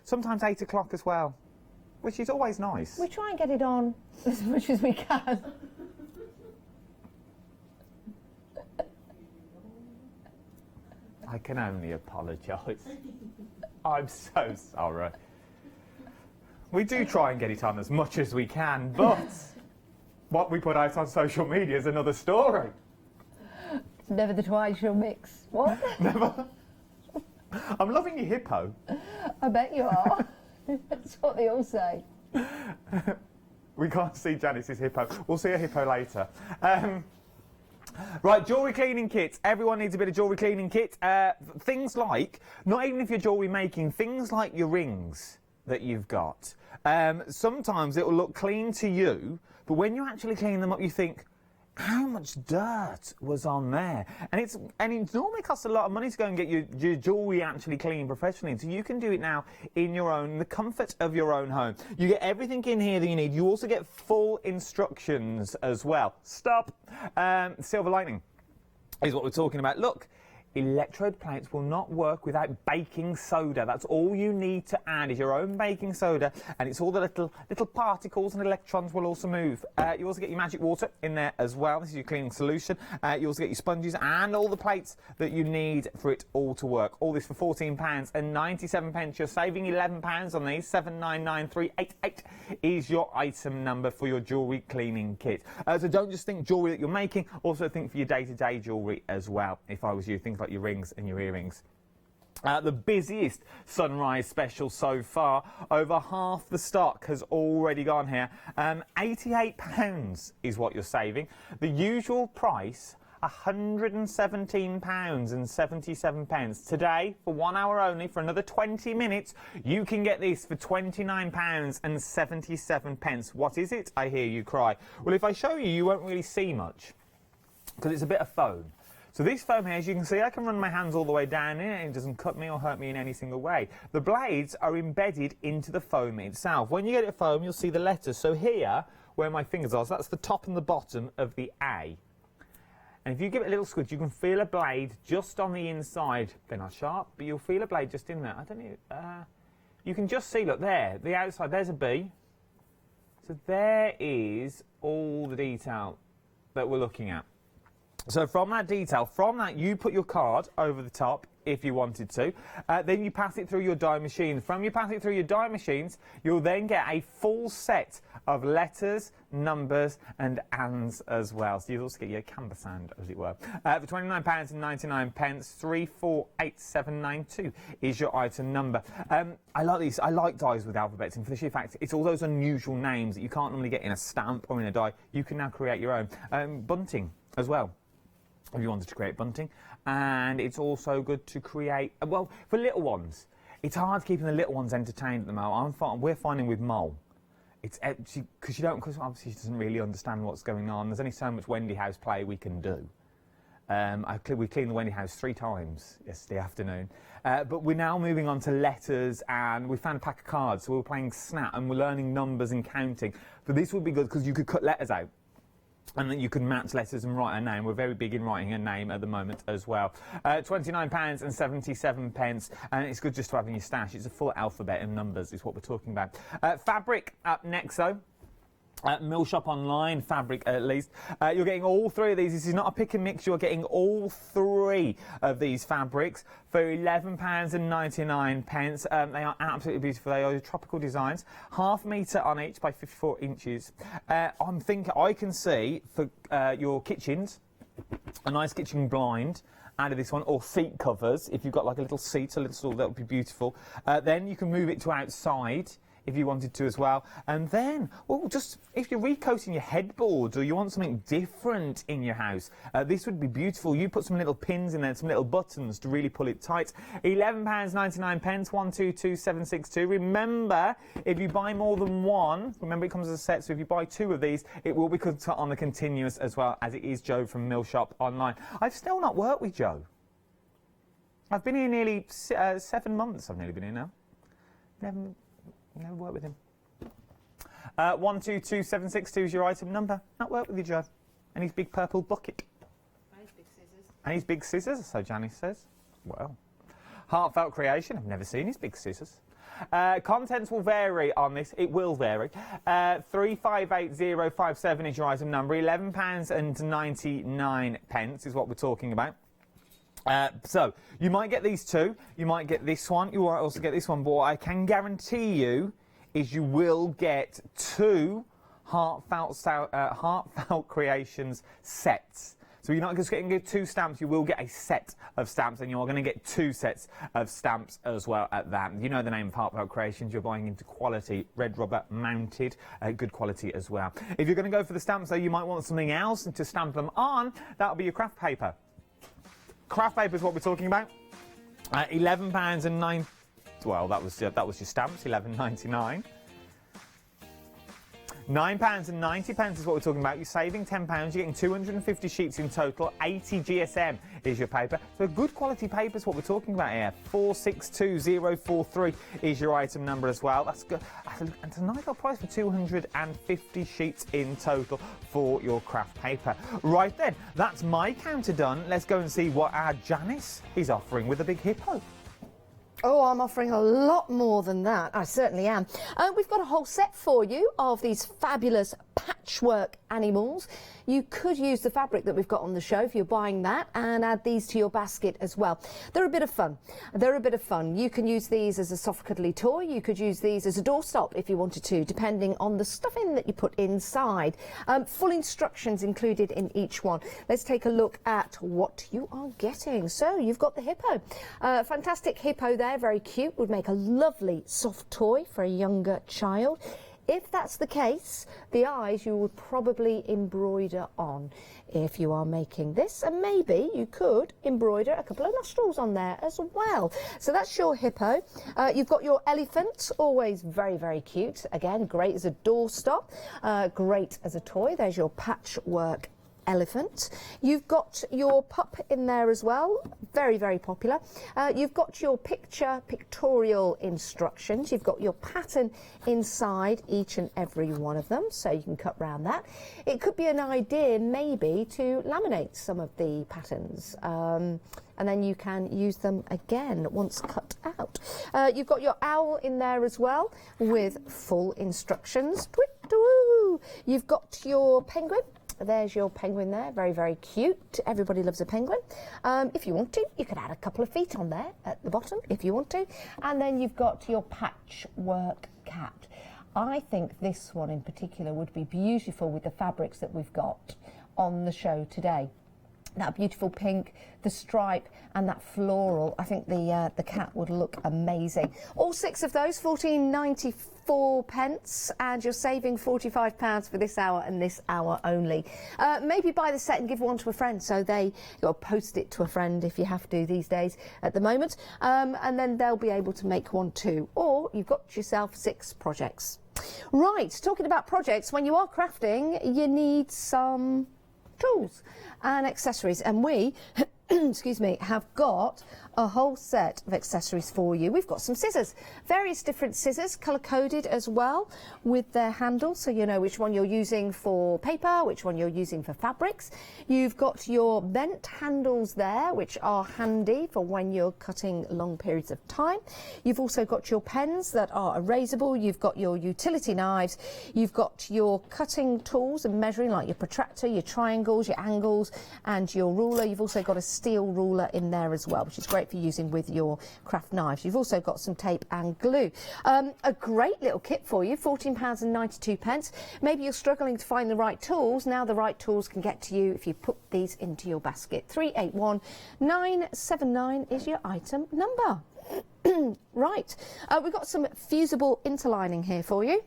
Sometimes 8 o'clock as well, which is always nice. We try and get it on as much as we can. I can only apologise. I'm so sorry. We do try and get it on as much as we can, but what we put out on social media is another story. Never the twain shall mix. What? Never. I'm loving your hippo. I bet you are. That's what they all say. We can't see Janice's hippo. We'll see a hippo later. Right, jewellery cleaning kits. Everyone needs a bit of jewellery cleaning kit. Things like, not even if you're jewellery making, things like your rings that you've got. Sometimes it will look clean to you, but when you actually clean them up, you think, how much dirt was on there? And it normally costs a lot of money to go and get your jewellery actually cleaned professionally. So you can do it now in the comfort of your own home. You get everything in here that you need. You also get full instructions as well. Stop. Silver lining is what we're talking about. Look. Electrode plates will not work without baking soda. That's all you need to add is your own baking soda, and it's all the little particles and electrons will also move. You also get your magic water in there as well. This is your cleaning solution. You also get your sponges and all the plates that you need for it all to work. All this for £14.97. You're saving £11 on these. 799388 is your item number for your jewellery cleaning kit. So don't just think jewellery that you're making, also think for your day-to-day jewellery as well. If I was you, think like your rings and your earrings. The busiest sunrise special so far. Over half the stock has already gone here. £88 is what you're saving. The usual price, £117.77. Today, for 1 hour only, for another 20 minutes, you can get this for £29.77. What is it? I hear you cry. Well, if I show you, you won't really see much, because it's a bit of foam. So this foam here, as you can see, I can run my hands all the way down here and it doesn't cut me or hurt me in any single way. The blades are embedded into the foam itself. When you get it foam, you'll see the letters. So here, where my fingers are, so that's the top and the bottom of the A. And if you give it a little squidge, you can feel a blade just on the inside. They're not sharp, but you'll feel a blade just in there. I don't know. You can just see, look, there, the outside, there's a B. So there is all the detail that we're looking at. So from that detail, from that you put your card over the top if you wanted to. Then you pass it through your die machine. From you passing it through your die machines, you'll then get a full set of letters, numbers and ands as well. So you'll also get your canvas hand, as it were. For £29.99, 348792 is your item number. I like these. I like dies with alphabets, and for the sheer fact, it's all those unusual names that you can't normally get in a stamp or in a die. You can now create your own. Bunting as well, if you wanted to create bunting. And it's also good to create, well, for little ones. It's hard keeping the little ones entertained at the moment. We're finding with Mole, it's because obviously she doesn't really understand what's going on. There's only so much Wendy House play we can do. We cleaned the Wendy House 3 times yesterday afternoon. But we're now moving on to letters, and we found a pack of cards. So we're playing Snap, and we're learning numbers and counting. But this would be good because you could cut letters out. And then you can match letters and write a name. We're very big in writing a name at the moment as well. £29.77, and it's good just to have in your stash. It's a full alphabet and numbers is what we're talking about. Fabric up next, though. Mill Shop Online, fabric at least. You're getting all 3 of these. This is not a pick and mix. You're getting all 3 of these fabrics for £11.99. They are absolutely beautiful. They are tropical designs. ½ metre on each by 54 inches. I'm thinking I can see for your kitchens a nice kitchen blind out of this one, or seat covers. If you've got like a little seat, that would be beautiful. Then you can move it to outside if you wanted to as well. And then, well, just if you're recoating your headboards or you want something different in your house, this would be beautiful. You put some little pins in there, some little buttons to really pull it tight. £11.99, 122762. Remember, if you buy more than one, remember it comes as a set, so if you buy 2 of these, it will be cut on the continuous as well, as it is Joe from Mill Shop Online. I've still not worked with Joe. I've been here nearly 7 months. I've nearly been here now. Never worked with him. 122762 is your item number. Not worked with you, Joe. And his big purple bucket. And his big scissors. And his big scissors, so Janice says. Well. Heartfelt Creation. I've never seen his big scissors. Contents will vary on this. It will vary. 358057 is your item number. £11.99 is what we're talking about. So, you might get these 2, you might get this one, you might also get this one, but what I can guarantee you is you will get 2 Heartfelt Creations sets. So you're not just getting 2 stamps, you will get a set of stamps, and you're going to get 2 sets of stamps as well at that. You know the name of Heartfelt Creations, you're buying into quality, red rubber mounted, good quality as well. If you're going to go for the stamps, though, you might want something else to stamp them on. That'll be your craft paper. Craft paper is what we're talking about. £11.09. Well, that was your stamps. £11.99. £9.90 is what we're talking about. You're saving £10. You're getting 250 sheets in total. 80 GSM is your paper. So good quality paper is what we're talking about here. 462043 is your item number as well. That's good. And it's a nice little price for 250 sheets in total for your craft paper. Right then, that's my counter done. Let's go and see what our Janice is offering with a big hippo. Oh, I'm offering a lot more than that. I certainly am. We've got a whole set for you of these fabulous patchwork animals. You could use the fabric that we've got on the show if you're buying that, and add these to your basket as well. They're a bit of fun. They're a bit of fun. You can use these as a soft cuddly toy. You could use these as a doorstop if you wanted to, depending on the stuffing that you put inside. Full instructions included in each one. Let's take a look at what you are getting. So you've got the hippo. Fantastic hippo there, very cute. Would make a lovely soft toy for a younger child. If that's the case, the eyes you would probably embroider on if you are making this, and maybe you could embroider a couple of nostrils on there as well. So that's your hippo. You've got your elephant, always very, very cute. Again, great as a doorstop, great as a toy. There's your patchwork elephant. You've got your pup in there as well, very, very popular. You've got your pictorial instructions. You've got your pattern inside each and every one of them, so you can cut round that. It could be an idea maybe to laminate some of the patterns, and then you can use them again once cut out. You've got your owl in there as well with full instructions. You've got your penguin. There's your penguin there, very, very cute. Everybody loves a penguin. If you want to, you could add a couple of feet on there at the bottom if you want to. And then you've got your patchwork cat. I think this one in particular would be beautiful with the fabrics that we've got on the show today. That beautiful pink, the stripe and that floral. I think the cat would look amazing. All 6 of those, £14.94, and you're saving £45 for this hour and this hour only. Maybe buy the set and give one to a friend, so you'll post it to a friend if you have to these days at the moment, and then they'll be able to make one too. Or you've got yourself 6 projects. Right, talking about projects, when you are crafting, you need some tools and accessories, and we excuse me, have got a whole set of accessories for you. We've got some scissors, various different scissors, colour-coded as well with their handles, so you know which one you're using for paper, which one you're using for fabrics. You've got your bent handles there, which are handy for when you're cutting long periods of time. You've also got your pens that are erasable. You've got your utility knives. You've got your cutting tools and measuring, like your protractor, your triangles, your angles, and your ruler. You've also got a steel ruler in there as well, which is great for using with your craft knives. You've also got some tape and glue. A great little kit for you, £14.92. Maybe you're struggling to find the right tools. Now the right tools can get to you if you put these into your basket. 381979 is your item number. Right, we've got some fusible interlining here for you.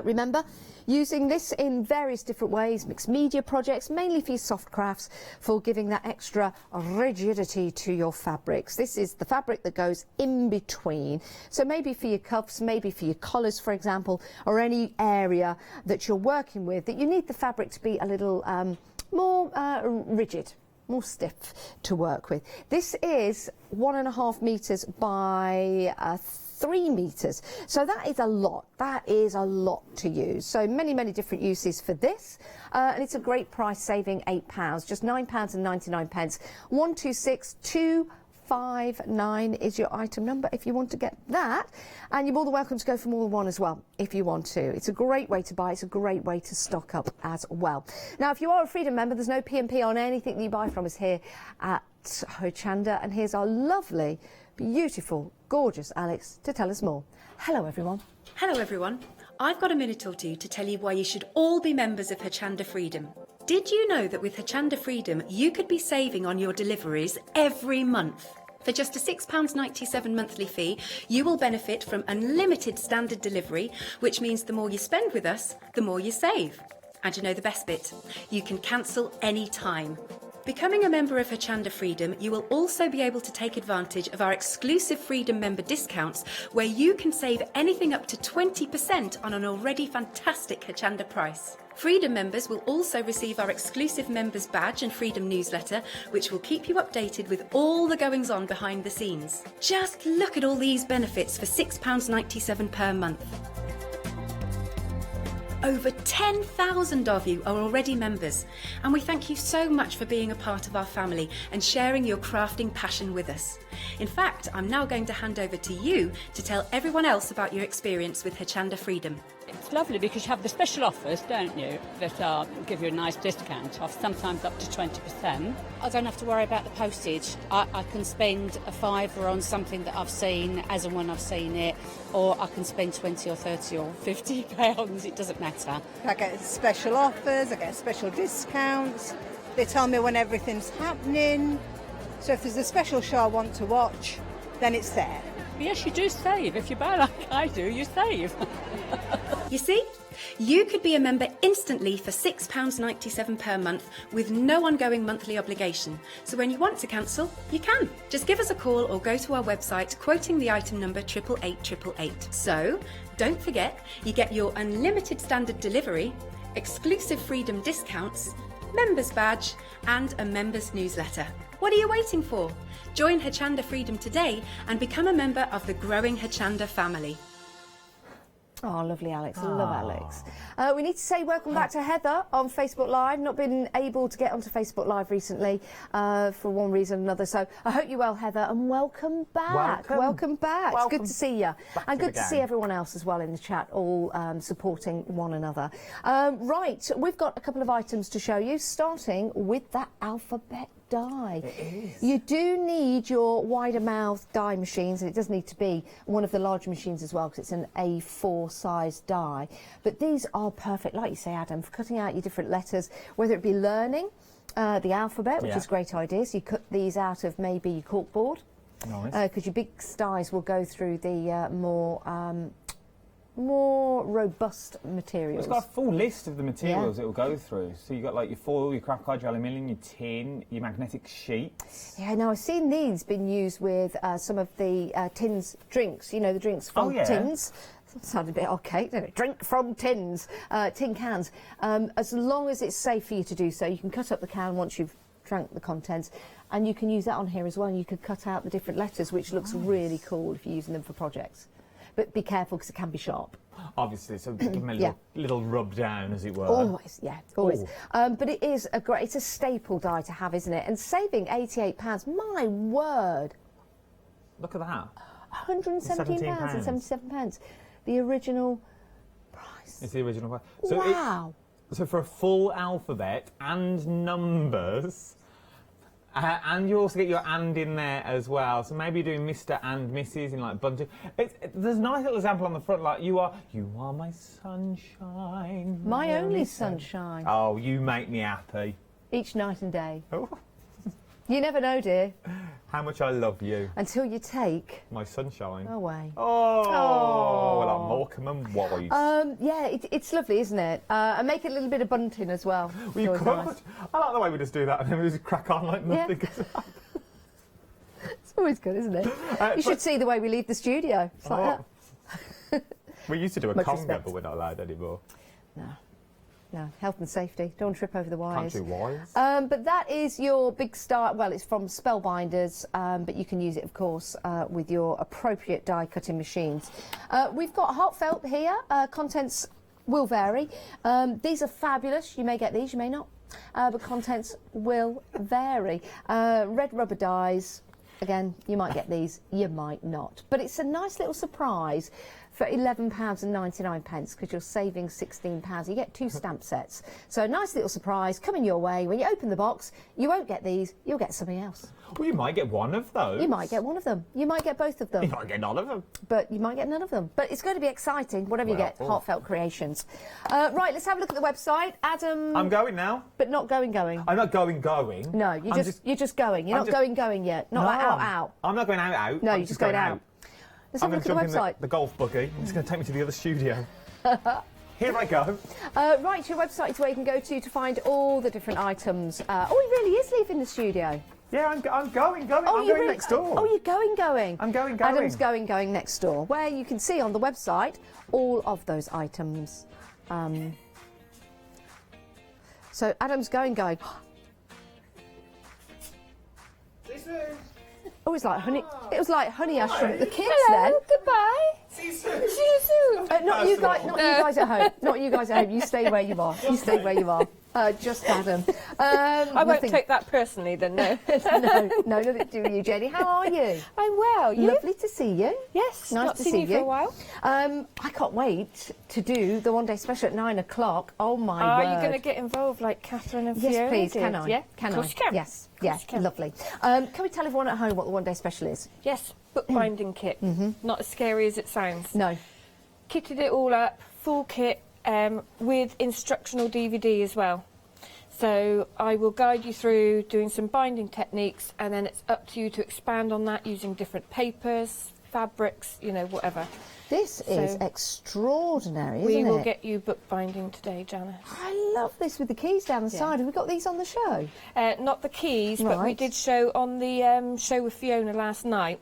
Remember, using this in various different ways, mixed media projects, mainly for your soft crafts, for giving that extra rigidity to your fabrics. This is the fabric that goes in between. So maybe for your cuffs, maybe for your collars, for example, or any area that you're working with that you need the fabric to be a little more rigid, more stiff to work with. This is 1.5 meters by 3 meters, so that is a lot. That is a lot to use. So many, many different uses for this, and it's a great price, saving £8, just £9.99. 126259 is your item number if you want to get that, and you're more than welcome to go for more than one as well if you want to. It's a great way to buy. It's a great way to stock up as well. Now, if you are a Freedom member, there's no P&P on anything that you buy from us here at Hochanda, and here's our lovely, beautiful, gorgeous Alex to tell us more. Hello everyone. Hello everyone. I've got a minute or two to tell you why you should all be members of Hochanda Freedom. Did you know that with Hochanda Freedom you could be saving on your deliveries every month? For just a £6.97 monthly fee, you will benefit from unlimited standard delivery, which means the more you spend with us, the more you save. And you know the best bit? You can cancel any time. Becoming a member of Hochanda Freedom, you will also be able to take advantage of our exclusive Freedom member discounts, where you can save anything up to 20% on an already fantastic Hochanda price. Freedom members will also receive our exclusive members badge and Freedom newsletter, which will keep you updated with all the goings on behind the scenes. Just look at all these benefits for £6.97 per month. Over 10,000 of you are already members, and we thank you so much for being a part of our family and sharing your crafting passion with us. In fact, I'm now going to hand over to you to tell everyone else about your experience with Hochanda Freedom. It's lovely because you have the special offers, don't you, that give you a nice discount off, sometimes up to 20%. I don't have to worry about the postage. I can spend a £5 on something that I've seen as and when I've seen it, or I can spend 20 or 30 or 50 pounds, it doesn't matter. I get special offers, I get special discounts, they tell me when everything's happening, so if there's a special show I want to watch, then it's there. Yes, you do save. If you buy like I do, you save. You see? You could be a member instantly for £6.97 per month with no ongoing monthly obligation. So when you want to cancel, you can. Just give us a call or go to our website quoting the item number 88888. So don't forget, you get your unlimited standard delivery, exclusive Freedom discounts, members badge and a members newsletter. What are you waiting for? Join Hochanda Freedom today and become a member of the growing Hochanda family. Oh, lovely, Alex. I love Alex. We need to say welcome back to Heather on Facebook Live. Not been able to get onto Facebook Live recently for one reason or another. So I hope you're well, Heather, and welcome back. Welcome back. It's good to see you. And good to see everyone else as well in the chat, all supporting one another. Right, we've got a couple of items to show you, starting with that alphabet die. You do need your wider mouth die machines, and it does need to be one of the larger machines as well, because it's an A4 size die. But these are perfect, like you say, Adam, for cutting out your different letters, whether it be learning the alphabet, which is a great idea. So you cut these out of maybe your corkboard, because your big dies will go through the more robust materials. Well, it's got a full list of the materials it will go through. So you've got like your foil, your craft card, your aluminium, your tin, your magnetic sheets. Yeah, now I've seen these been used with some of the tins drinks, you know, the drinks from tins. Sounded a bit archaic, didn't it? Drink from tins, tin cans. As long as it's safe for you to do so, you can cut up the can once you've drank the contents, and you can use that on here as well. You could cut out the different letters, which looks really cool if you're using them for projects. But be careful, because it can be sharp. Obviously, so give them a little rub down, as it were. Always, always. But it is it's a staple die to have, isn't it? And saving £88, my word. Look at that. £117 and 77p. The original price. It's the original price. So wow. So for a full alphabet and numbers, and you also get your and in there as well. So maybe you're doing Mr. and Mrs. in like bunches. There's a nice little example on the front, like you are my sunshine. My only sunshine. Oh, you make me happy. Each night and day. Oh. You never know, dear. How much I love you. Until you take... my sunshine. Away. Oh, like Morecambe and Wise. Yeah, it's lovely, isn't it? And make it a little bit of bunting as well. Well, you could. Nice. I like the way we just do that and then we just crack on like nothing. Yeah. It's always good, isn't it? You should see the way we leave the studio. It's like that. We used to do a conga, but we're not allowed anymore. No, health and safety. Don't trip over the wires. Can't do wires. But that is your big start. Well, it's from Spellbinders, but you can use it, of course, with your appropriate die cutting machines. We've got Heartfelt here. Contents will vary. These are fabulous. You may get these, you may not. But contents will vary. Red rubber dies. Again, you might get these, you might not. But it's a nice little surprise for £11.99, because you're saving £16. You get 2 stamp sets. So a nice little surprise coming your way. When you open the box, you won't get these, you'll get something else. Well, you might get one of those. You might get one of them. You might get both of them. You might get none of them. But you might get none of them. But it's going to be exciting, whatever you get. Heartfelt Creations. Right, let's have a look at the website. Adam... I'm going now. But not going. I'm not going. No, you're just going. You're not going yet. Not like out. I'm not going out. No, you're just going out. Let's have a look at the website. The golf buggy. It's going to take me to the other studio. Here I go. Right, your website is where you can go to find all the different items. Oh, he really is leaving the studio. Yeah, I'm going. Oh, I'm going next door. Oh, you're going. I'm going. Adam's going next door, where you can see on the website all of those items. So Adam's going. See you soon. Oh, it was like honey. It was like honey ushering at the kids. Hello, then. goodbye. See you soon. See you soon. Not you guys. Not you guys at home. Not you guys at home. You stay where you are. You stay where you are. Just Adam. I won't take that personally then, no. no, nothing to do with you, Jenny. How are you? I'm well. You? Lovely to see you. Yes, nice not to seen see you for a while. I can't wait to do the one-day special at 9 o'clock. Oh, my word. Are you going to get involved like Catherine and Fiona? Yes, please. Can I? Yeah? Can of course I? You can. Yes. Lovely. Can we tell everyone at home what the one-day special is? Yes, bookbinding kit. Not as scary as it sounds. No. Kitted it all up, full kit, with instructional DVD as well. So I will guide you through doing some binding techniques, and then it's up to you to expand on that using different papers, fabrics, you know, whatever. This is extraordinary, isn't it? We will get you bookbinding today, Janice. I love this with the keys down the side. Have we got these on the show? Not the keys, but we did show on the show with Fiona last night.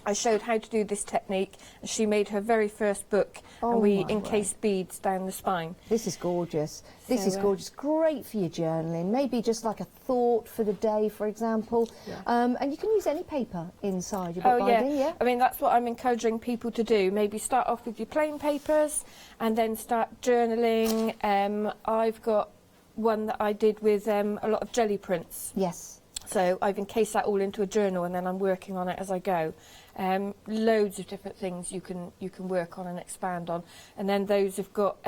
I showed how to do this technique, and she made her very first book, and we encased beads down the spine. This is gorgeous. This is gorgeous. Great for your journaling. Maybe just like a thought for the day, for example. Yeah. And you can use any paper inside your bookbinding, yeah? I mean, that's what I'm encouraging people to do. Maybe start off with your plain papers and then start journaling. I've got one that I did with a lot of jelly prints. Yes. So I've encased that all into a journal, and then I'm working on it as I go. Loads of different things you can work on and expand on, and then those have got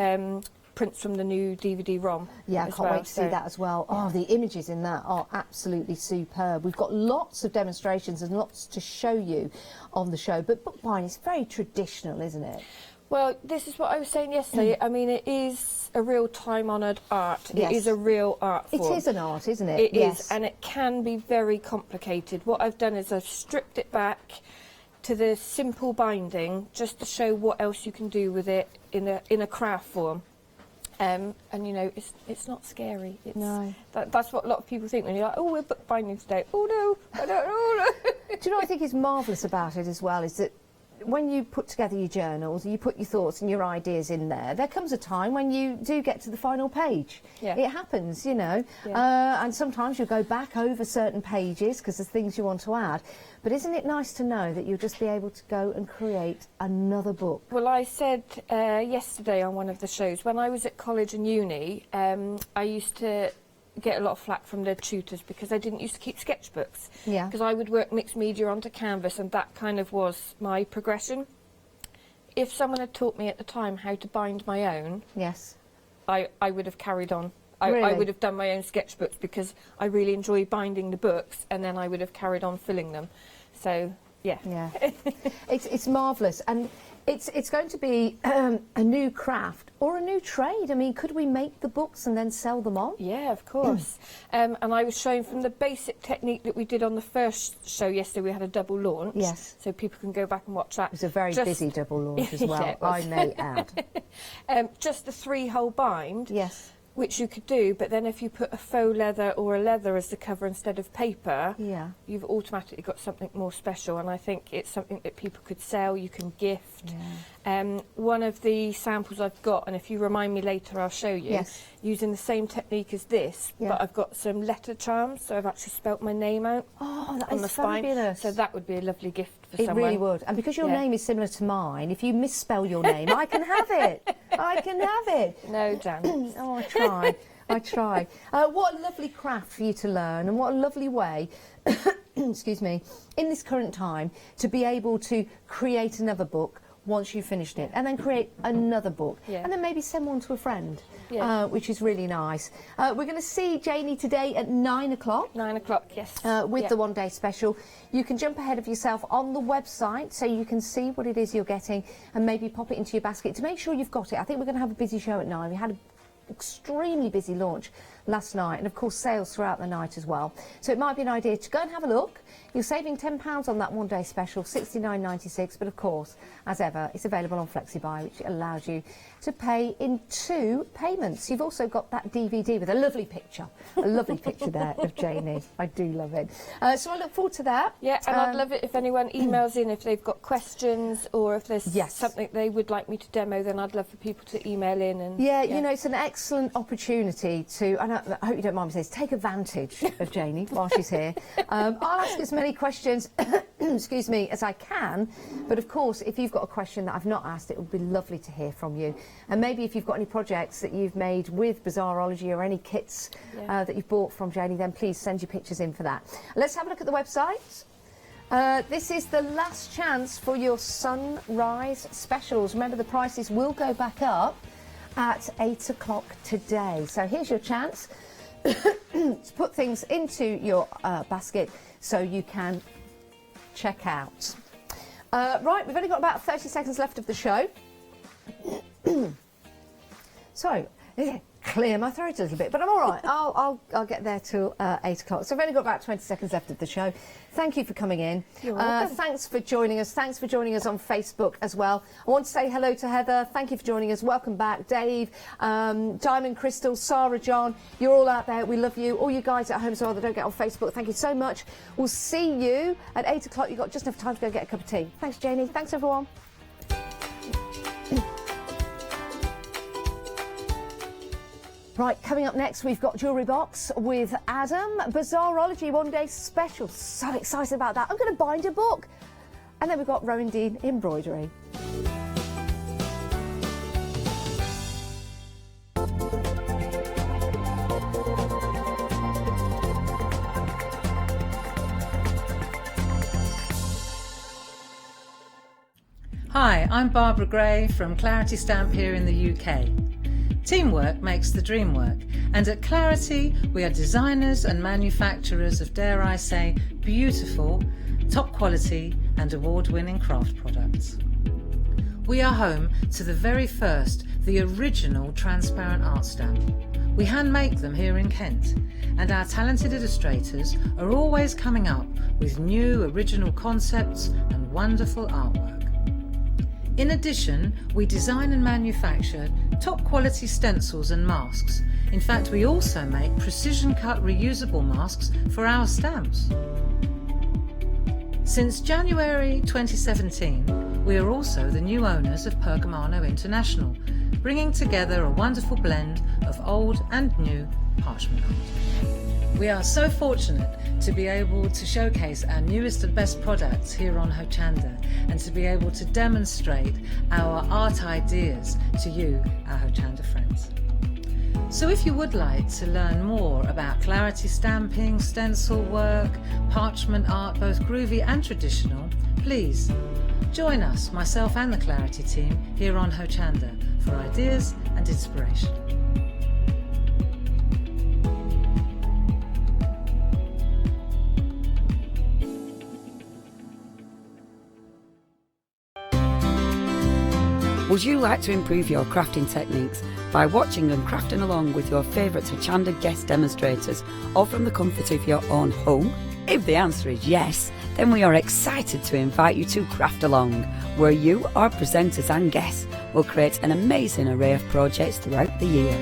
prints from the new DVD-ROM. Yeah, I can't wait to see that as well. Oh, the images in that are absolutely superb. We've got lots of demonstrations and lots to show you on the show, but bookbinding is very traditional, isn't it? Well, this is what I was saying yesterday. I mean, it is a real time-honoured art. Yes. It is a real art form. It is an art, isn't it? It is, and it can be very complicated. What I've done is I've stripped it back to the simple binding, just to show what else you can do with it in a craft form. And you know, it's not scary. No. That's what a lot of people think when you're like, oh, we're bookbinding today. Oh no, I don't know. Do you know what I think is marvellous about it as well is that when you put together your journals, you put your thoughts and your ideas in there comes a time when you do get to the final page. Yeah. It happens, you know. Yeah. And sometimes you'll go back over certain pages because there's things you want to add. But isn't it nice to know that you'll just be able to go and create another book? Well, I said yesterday on one of the shows, when I was at college and uni, I used to get a lot of flack from the tutors because I didn't used to keep sketchbooks. Yeah. Because I would work mixed media onto canvas, and that kind of was my progression. If someone had taught me at the time how to bind my own, yes, I would have carried on. I would have done my own sketchbooks because I really enjoy binding the books, and then I would have carried on filling them. So yeah, yeah, it's marvellous, and it's going to be a new craft or a new trade. I mean, could we make the books and then sell them on? Yeah, of course. And I was showing from the basic technique that we did on the first show yesterday. We had a double launch. Yes. So people can go back and watch that. It was a very busy double launch as well, yeah, I may add. Just the 3-hole bind. Yes. Which you could do, but then if you put a faux leather or a leather as the cover instead of paper, yeah, you've automatically got something more special, and I think it's something that people could sell, you can gift. Yeah. One of the samples I've got, and if you remind me later I'll show you, yes, using the same technique as this, yeah, but I've got some letter charms, so I've actually spelt my name out on the spine, fabulous. So that would be a lovely gift for someone. It really would, and because your yeah, name is similar to mine, if you misspell your name, I can have it. I can have it. No, Jan. Oh, I try. I try. What a lovely craft for you to learn, and what a lovely way, excuse me, in this current time to be able to create another book once you've finished it, and then create another book, yeah, and then maybe send one to a friend, yeah, which is really nice. We're going to see Janie today at 9 o'clock. 9 o'clock, yes. With yeah, the one-day special. You can jump ahead of yourself on the website so you can see what it is you're getting and maybe pop it into your basket to make sure you've got it. I think we're going to have a busy show at 9. We had an extremely busy launch last night, and of course sales throughout the night as well. So it might be an idea to go and have a look. You're saving £10 on that one-day special, $69.96, but of course, as ever, it's available on FlexiBuy, which allows you to pay in 2 payments. You've also got that DVD with a lovely picture there of Janie. I do love it. So I look forward to that. Yeah, and I'd love it if anyone emails in if they've got questions or if there's something they would like me to demo, then I'd love for people to email in. And yeah, you know, it's an excellent opportunity to, and I hope you don't mind me saying, take advantage of Janie while she's here. I'll ask as many questions, excuse me, as I can, but of course, if you've got a question that I've not asked, it would be lovely to hear from you. And maybe if you've got any projects that you've made with Bizarrology or any kits that you've bought from Janie, then please send your pictures in for that. Let's have a look at the website. This is the last chance for your sunrise specials. Remember, the prices will go back up at 8 o'clock today. So here's your chance to put things into your basket so you can check out. Right, we've only got about 30 seconds left of the show. So, clear my throat a little bit, but I'm all right. I'll get there till 8 o'clock. So I've only got about 20 seconds left of the show. Thank you for coming in. You're welcome. Thanks for joining us. Thanks for joining us on Facebook as well. I want to say hello to Heather. Thank you for joining us. Welcome back, Dave, Diamond Crystal, Sarah, John. You're all out there. We love you. All you guys at home as well that don't get on Facebook, thank you so much. We'll see you at 8 o'clock. You've got just enough time to go get a cup of tea. Thanks, Janie. Thanks, everyone. Right, coming up next, we've got Jewellery Box with Adam. Bizarrology One Day Special. So excited about that. I'm going to bind a book. And then we've got Rowan Dean Embroidery. Hi, I'm Barbara Gray from Claritystamp here in the UK. Teamwork makes the dream work, and at Clarity we are designers and manufacturers of, dare I say, beautiful, top quality and award-winning craft products. We are home to the very first, the original transparent art stamp. We hand make them here in Kent, and our talented illustrators are always coming up with new original concepts and wonderful artwork. In addition, we design and manufacture top quality stencils and masks. In fact, we also make precision cut reusable masks for our stamps. Since January 2017, we are also the new owners of Pergamano International, bringing together a wonderful blend of old and new parchment art. We are so fortunate to be able to showcase our newest and best products here on Hochanda, and to be able to demonstrate our art ideas to you, our Hochanda friends. So if you would like to learn more about clarity stamping, stencil work, parchment art, both groovy and traditional, please join us, myself and the Clarity team, here on Hochanda for ideas and inspiration. Would you like to improve your crafting techniques by watching and crafting along with your favourite Hochanda guest demonstrators, or from the comfort of your own home? If the answer is yes, then we are excited to invite you to Craft Along, where you, our presenters and guests, will create an amazing array of projects throughout the year.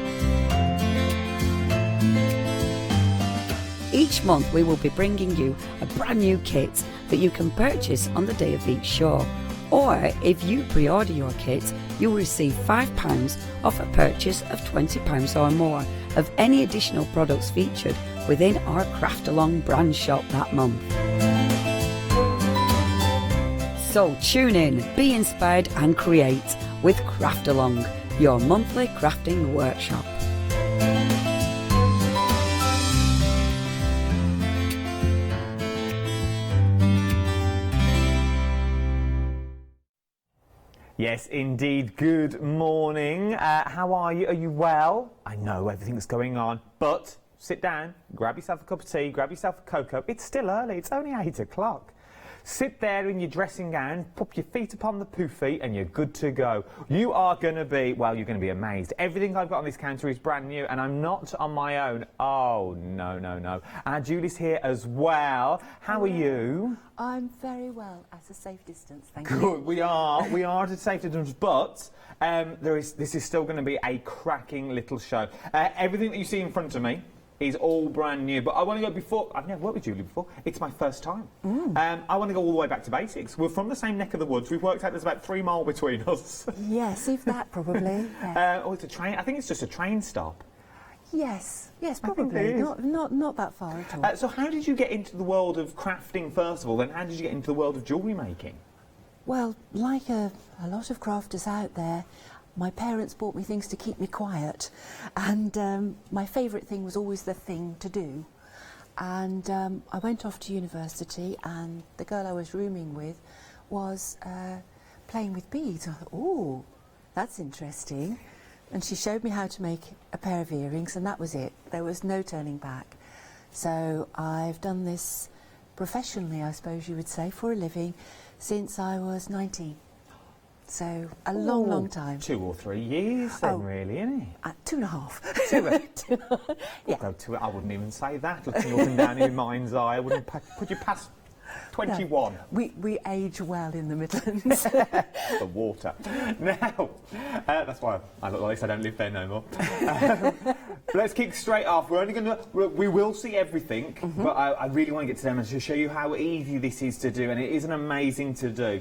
Each month we will be bringing you a brand new kit that you can purchase on the day of each show. Or if you pre-order your kit, you will receive £5 off a purchase of £20 or more of any additional products featured within our Craft Along brand shop that month. So tune in, be inspired and create with Craft Along, your monthly crafting workshop. Yes, indeed. Good morning. How are you? Are you well? I know everything's going on, but sit down, grab yourself a cup of tea, grab yourself a cocoa. It's still early. It's only 8 o'clock. Sit there in your dressing gown, pop your feet upon the poofy, and you're good to go. You are going to be, well, you're going to be amazed. Everything I've got on this counter is brand new, and I'm not on my own. Oh, no, no, no. And Julie's here as well. How are you? I'm very well, at a safe distance, thank you. Good, we are at a safe distance, but this is still going to be a cracking little show. Everything that you see in front of me is all brand new, but I want to go before. I've never worked with Julie before. It's my first time. I want to go all the way back to basics. We're from the same neck of the woods. We've worked out there's about 3 miles between us. Yes, if that, probably. Yeah. Oh, it's a train. I think it's just a train stop. Yes, probably. Not that far at all. So how did you get into the world of crafting, first of all, then how did you get into the world of jewellery making? Well, like a lot of crafters out there, my parents bought me things to keep me quiet, and my favourite thing was always the thing to do. And I went off to university, and the girl I was rooming with was playing with beads. I thought, oh, that's interesting. And she showed me how to make a pair of earrings, and that was it. There was no turning back. So I've done this professionally, I suppose you would say, for a living, since I was 19. So a long, long time. 2 or 3 years then, really, isn't it? 2.5. Yeah. Go to it. I wouldn't even say that. Looking up and down in your mind's eye, I wouldn't put you past 21. No, we age well in the Midlands. The water. Now, that's why I look like this. I don't live there no more. Let's kick straight off. We're only going to. We will see everything, but I really want to get to them and to show you how easy this is to do, and it is an amazing to do.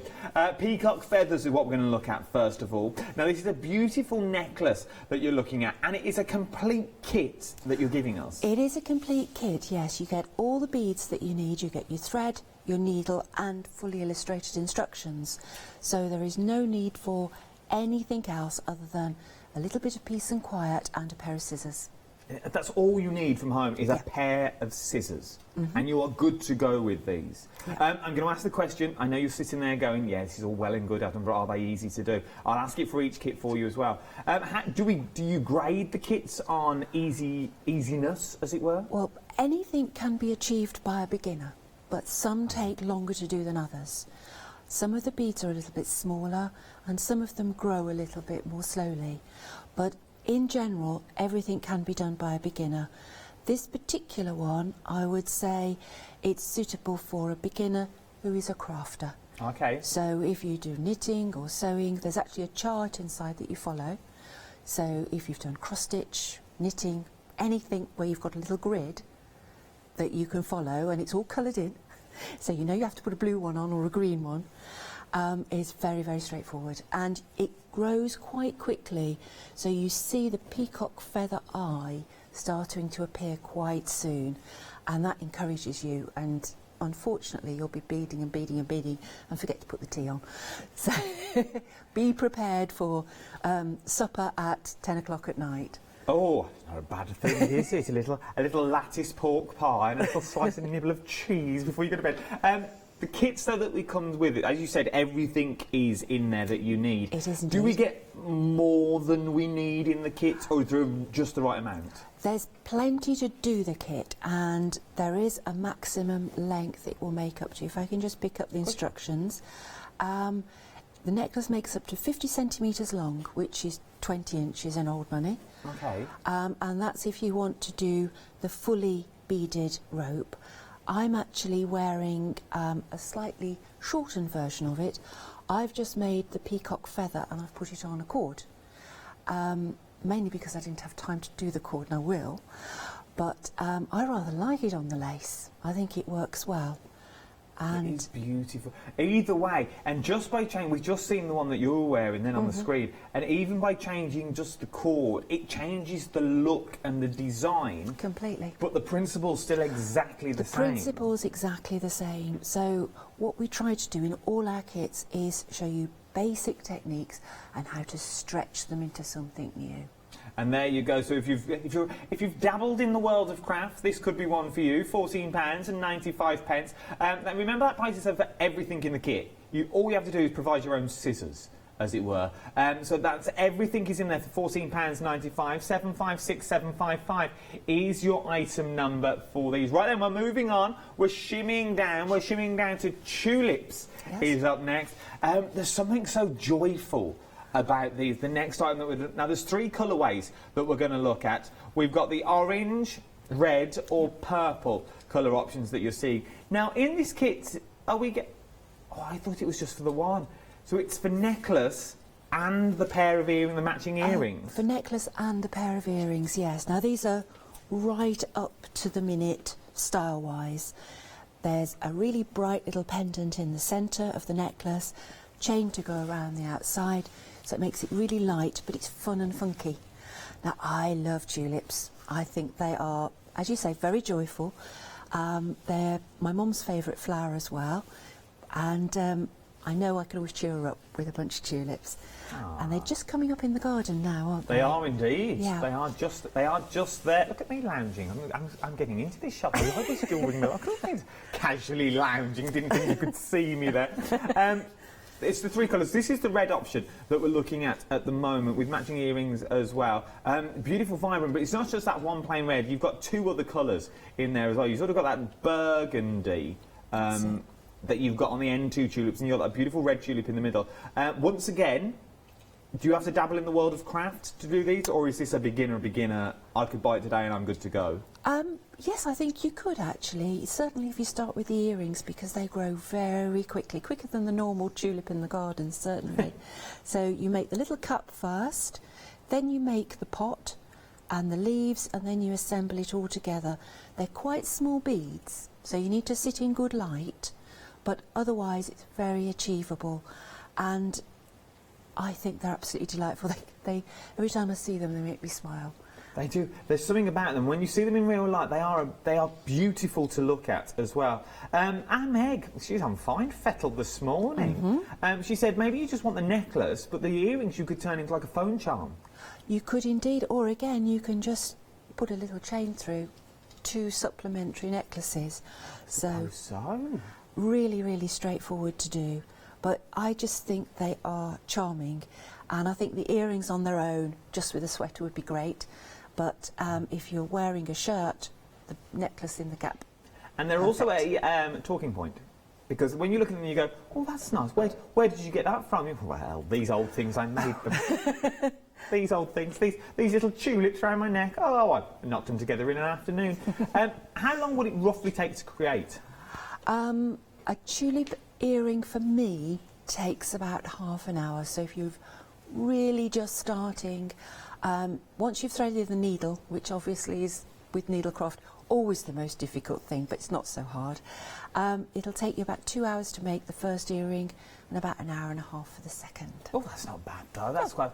Peacock feathers is what we're going to look at first of all. Now, this is a beautiful necklace that you're looking at, and it is a complete kit that you're giving us. It is a complete kit. Yes, you get all the beads that you need. You get your thread, your needle and fully illustrated instructions. So there is no need for anything else other than a little bit of peace and quiet and a pair of scissors. That's all you need from home is a pair of scissors, and you are good to go with these. I'm going to ask the question. I know you're sitting there going, yeah, this is all well and good, Adam, but are they easy to do? I'll ask it for each kit for you as well. Do you grade the kits on easiness, as it were? Well, anything can be achieved by a beginner, but some take longer to do than others. Some of the beads are a little bit smaller and some of them grow a little bit more slowly. But in general, everything can be done by a beginner. This particular one, I would say it's suitable for a beginner who is a crafter. Okay. So if you do knitting or sewing, there's actually a chart inside that you follow. So if you've done cross stitch, knitting, anything where you've got a little grid that you can follow and it's all coloured in, so you know you have to put a blue one on or a green one, is very, very straightforward, and it grows quite quickly, so you see the peacock feather eye starting to appear quite soon, and that encourages you. And unfortunately you'll be beading and beading and beading and forget to put the tea on, so be prepared for supper at 10 o'clock at night. Oh, it's not a bad thing, is it? A little lattice pork pie and a little slice and nibble of cheese before you go to bed. The kits, though, that we come with it, as you said, everything is in there that you need. It is indeed. Do we get more than we need in the kit, or is there just the right amount? There's plenty to do the kit, and there is a maximum length it will make up to. If I can just pick up the instructions. The necklace makes up to 50 centimetres long, which is 20 inches in old money. Okay. And that's if you want to do the fully beaded rope. I'm actually wearing a slightly shortened version of it. I've just made the peacock feather and I've put it on a cord. Mainly because I didn't have time to do the cord, and I will. But I rather like it on the lace. I think it works well. And it is beautiful. Either way, and just by changing, we've just seen the one that you're wearing then on the screen, and even by changing just the cord, it changes the look and the design. Completely. But the principle's still exactly the same. The principle's exactly the same. So what we try to do in all our kits is show you basic techniques and how to stretch them into something new. And there you go. So if you've dabbled in the world of craft, this could be one for you. £14.95. Now remember that price is for everything in the kit. All you have to do is provide your own scissors, as it were. So that's everything is in there for £14.95. 756755 is your item number for these. Right then, we're moving on. We're shimmying down. We're shimmying down to tulips. Yes. Is up next. There's something so joyful about these. The next item that we're now, there's 3 colourways that we're going to look at. We've got the orange, red or purple colour options that you're seeing. Now in this kit, I thought it was just for the one. So it's for necklace and the pair of the matching earrings. For necklace and a pair of earrings, yes. Now these are right up to the minute style-wise. There's a really bright little pendant in the centre of the necklace, chain to go around the outside, so it makes it really light, but it's fun and funky. Now, I love tulips. I think they are, as you say, very joyful. They're my mum's favourite flower as well, and I know I can always cheer her up with a bunch of tulips. Aww. And they're just coming up in the garden now, aren't they? They are indeed. Yeah. They are just there. Look at me lounging. I'm getting into this shop. I hope it's still ringing. I couldn't think casually lounging. Didn't think you could see me there. It's the 3 colours. This is the red option that we're looking at the moment, with matching earrings as well. Beautiful, vibrant, but it's not just that one plain red. You've got 2 other colours in there as well. You've sort of got that burgundy. that you've got on the end two tulips, and you've got a beautiful red tulip in the middle. Once again, do you have to dabble in the world of craft to do these, or is this a beginner, I could buy it today and I'm good to go? Yes, I think you could actually. Certainly if you start with the earrings, because they grow very quickly, quicker than the normal tulip in the garden, certainly. So you make the little cup first, then you make the pot and the leaves, and then you assemble it all together. They're quite small beads, so you need to sit in good light, but otherwise it's very achievable. And I think they're absolutely delightful. They every time I see them, they make me smile. They do. There's something about them. When you see them in real life, they are beautiful to look at as well. And Meg, she's on fine fettle this morning. She said maybe you just want the necklace, but the earrings you could turn into like a phone charm. You could indeed, or again, you can just put a little chain through 2 supplementary necklaces. So really, really straightforward to do. But I just think they are charming, and I think the earrings on their own, just with a sweater, would be great. But if you're wearing a shirt, the necklace in the gap. And they're also a talking point, because when you look at them, you go, "Oh, that's nice. Where did you get that from?" Well, these old things, I made them. These old things, these little tulips around my neck. Oh, I knocked them together in an afternoon. How long would it roughly take to create? A tulip earring for me takes about half an hour. So if you've really just starting, once you've threaded the needle, which obviously is with needlecraft always the most difficult thing, but it's not so hard, it'll take you about 2 hours to make the first earring and about an hour and a half for the second. Oh, that's not bad though. That's quite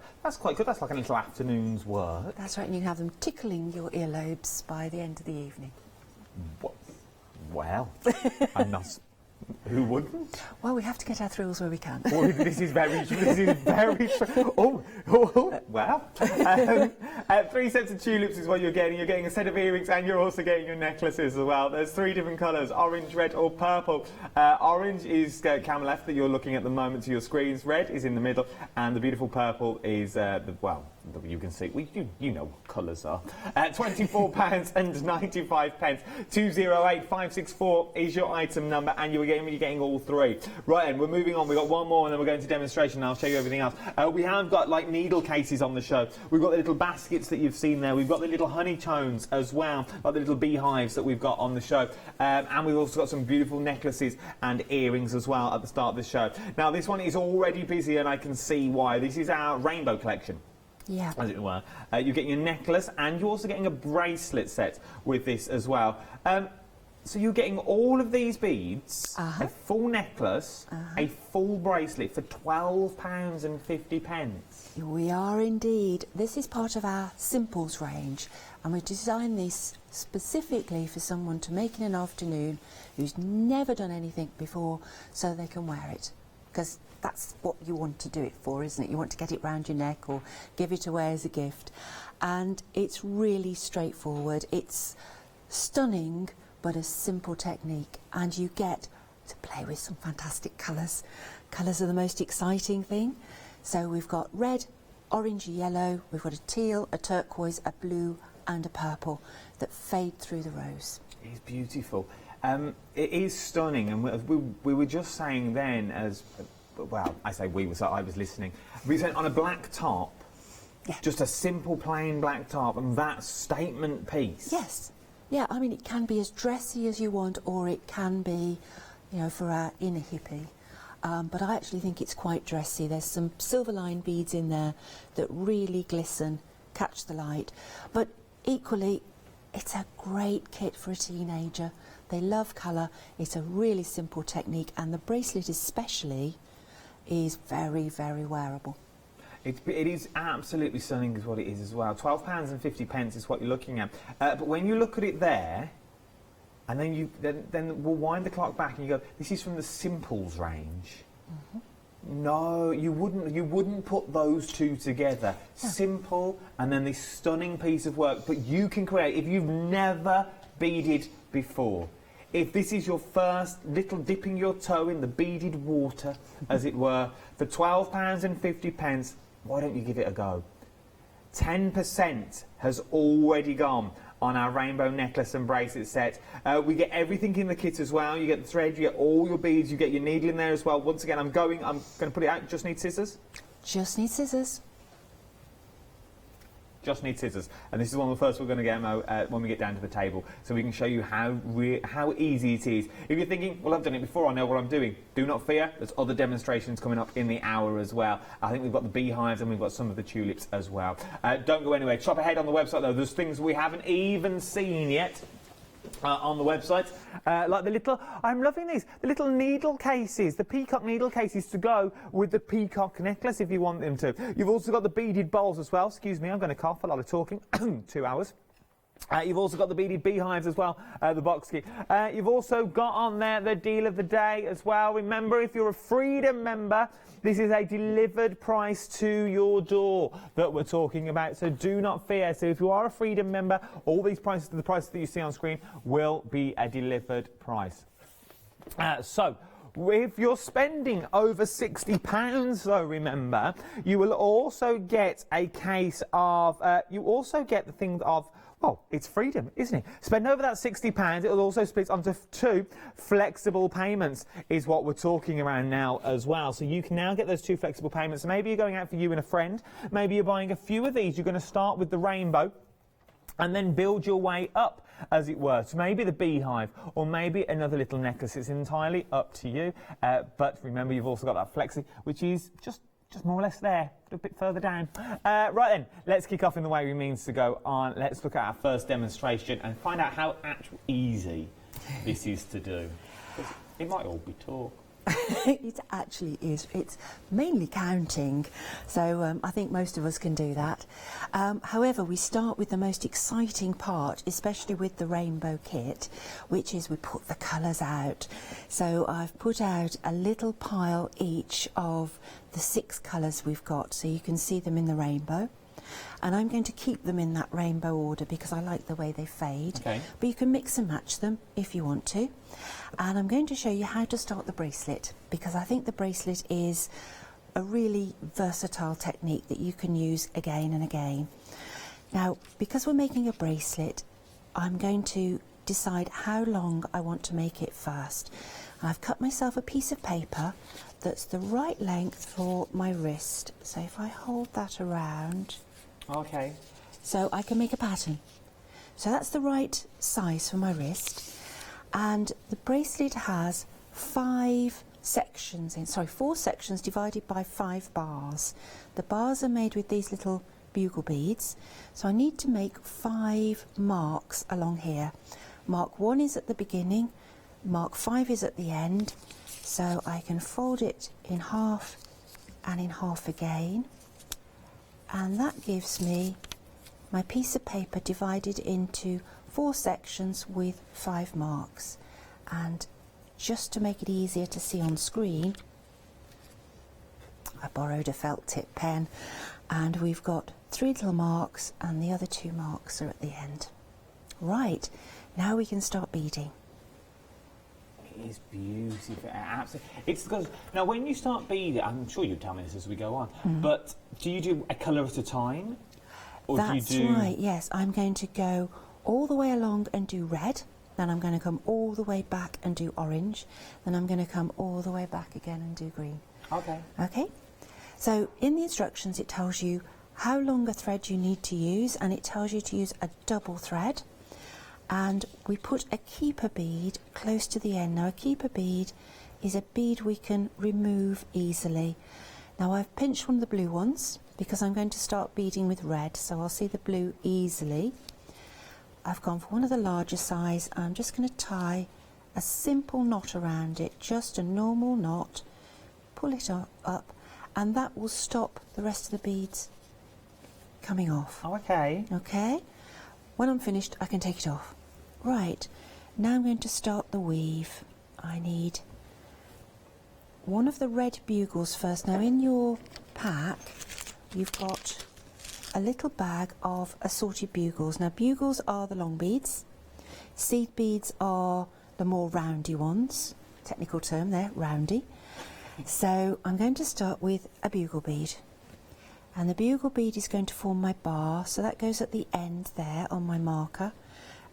good. That's like a little afternoon's work. That's right, and you can have them tickling your earlobes by the end of the evening. Well, I'm not. Who wouldn't? Well, we have to get our thrills where we can. Oh, this is very true. Oh, wow. 3 sets of tulips is what you're getting. You're getting a set of earrings, and you're also getting your necklaces as well. There's 3 different colours: orange, red, or purple. Orange is camel F that you're looking at the moment to your screens. Red is in the middle, and the beautiful purple is you can see. You know what colours are. £24.95. 208564 is your item number, and you're getting all 3. Right, then we're moving on. We've got one more, and then we're going to demonstration. And I'll show you everything else. We have got like needle cases on the show. We've got the little baskets that you've seen there. We've got the little honeycombs as well, like the little beehives that we've got on the show. And we've also got some beautiful necklaces and earrings as well at the start of the show. Now, this one is already busy, and I can see why. This is our rainbow collection. Yeah. As it were. You're getting a necklace, and you're also getting a bracelet set with this as well. So you're getting all of these beads, a full necklace, a full bracelet for £12.50. We are indeed. This is part of our Simples range, and we designed this specifically for someone to make in an afternoon who's never done anything before, so they can wear it. Because that's what you want to do it for, isn't it? You want to get it round your neck or give it away as a gift. And it's really straightforward. It's stunning, but a simple technique. And you get to play with some fantastic colours. Colours are the most exciting thing. So we've got red, orange, yellow. We've got a teal, a turquoise, a blue and a purple that fade through the rose. It's beautiful. It is stunning, and we were just saying then, I was listening. We said on a black top, just a simple plain black top, and that statement piece. Yes, yeah. I mean, it can be as dressy as you want, or it can be, for our inner hippie. But I actually think it's quite dressy. There's some silver line beads in there that really glisten, catch the light. But equally, it's a great kit for a teenager. They love colour. It's a really simple technique, and the bracelet especially is very, very wearable. It is absolutely stunning is what it is as well. £12.50 is what you're looking at. But when you look at it there, and then we'll wind the clock back and you go, this is from the Simples range. No, you wouldn't put those two together. No. Simple and then this stunning piece of work. But you can create, if you've never beaded before, if this is your first little dipping your toe in the beaded water, as it were, for £12.50, why don't you give it a go? 10% has already gone on our rainbow necklace and bracelet set. We get everything in the kit as well. You get the thread, you get all your beads, you get your needle in there as well. Once again, I'm going to put it out. Just need scissors. Just need scissors. Just need scissors, and this is one of the first we're going to get when we get down to the table, so we can show you how easy it is. If you're thinking, well, I've done it before, I know what I'm doing, do not fear, there's other demonstrations coming up in the hour as well. I think we've got the beehives and we've got some of the tulips as well. Don't go anywhere, shop ahead on the website though, there's things we haven't even seen yet. On the website, like the little, I'm loving these, the little needle cases, the peacock needle cases to go with the peacock necklace if you want them to. You've also got the beaded bowls as well. Excuse me, I'm going to cough, a lot of talking. 2 hours. You've also got the beaded beehives as well, the box kit. You've also got on there the deal of the day as well. Remember, if you're a Freedom member, this is a delivered price to your door that we're talking about, so do not fear. So if you are a Freedom member, all these prices, the prices that you see on screen, will be a delivered price. So if you're spending over £60, though, remember, you will also get a case of, you also get the thing of, well, it's Freedom, isn't it? Spend over that £60, it will also split onto 2 flexible payments, is what we're talking around now as well. So you can now get those 2 flexible payments. Maybe you're going out for you and a friend. Maybe you're buying a few of these. You're going to start with the rainbow and then build your way up, as it were, to maybe the beehive or maybe another little necklace. It's entirely up to you. But remember, you've also got that flexi, which is just more or less there, a bit further down. Right then, let's kick off in the way we means to go on. Let's look at our first demonstration and find out how easy this is to do. It might all be talk. It actually is. It's mainly counting, so I think most of us can do that. However, we start with the most exciting part, especially with the rainbow kit, which is we put the colours out. So I've put out a little pile each of the 6 colours we've got, so you can see them in the rainbow. And I'm going to keep them in that rainbow order because I like the way they fade. Okay. But you can mix and match them if you want to. And I'm going to show you how to start the bracelet, because I think the bracelet is a really versatile technique that you can use again and again. Now, because we're making a bracelet, I'm going to decide how long I want to make it first. I've cut myself a piece of paper that's the right length for my wrist. So if I hold that around, okay, so I can make a pattern. So that's the right size for my wrist. And the bracelet has 4 sections divided by 5 bars. The bars are made with these little bugle beads. So I need to make 5 marks along here. Mark 1 is at the beginning, mark 5 is at the end. So I can fold it in half and in half again. And that gives me my piece of paper divided into 4 sections with 5 marks. And just to make it easier to see on screen, I borrowed a felt tip pen, and we've got 3 little marks and the other 2 marks are at the end. Right, now we can start beading. It is beautiful, absolutely. It's because now when you start beading, I'm sure you'll tell me this as we go on, but do you do a colour at a time? Or That's do you do... right, yes. I'm going to go all the way along and do red, then I'm going to come all the way back and do orange, then I'm going to come all the way back again and do green. Okay. Okay, so in the instructions it tells you how long a thread you need to use, and it tells you to use a double thread. And we put a keeper bead close to the end. Now a keeper bead is a bead we can remove easily. Now I've pinched one of the blue ones because I'm going to start beading with red, so I'll see the blue easily. I've gone for one of the larger size. I'm just going to tie a simple knot around it, just a normal knot, pull it up, and that will stop the rest of the beads coming off. Oh, okay. Okay, when I'm finished I can take it off. Right, now I'm going to start the weave. I need one of the red bugles first. Now in your pack you've got a little bag of assorted bugles. Now bugles are the long beads, seed beads are the more roundy ones, technical term there, roundy. So I'm going to start with a bugle bead, and the bugle bead is going to form my bar, so that goes at the end there on my marker.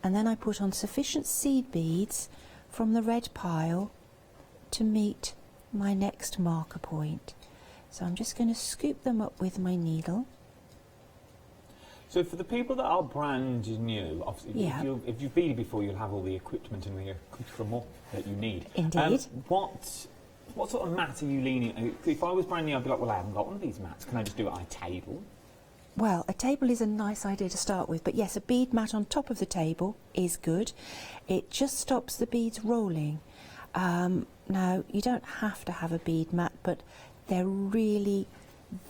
and then I put on sufficient seed beads from the red pile to meet my next marker point. So I'm just going to scoop them up with my needle. So for the people that are brand new, obviously, Yeah. if you've beaded before, you'll have all the equipment and the accoutrement that you need. Indeed. What sort of mat are you leaning? If I was brand new, I'd be like, well, I haven't got one of these mats. Can I just do it on a table? Well, a table is a nice idea to start with, but yes, a bead mat on top of the table is good. It just stops the beads rolling. Now, you don't have to have a bead mat, but they're really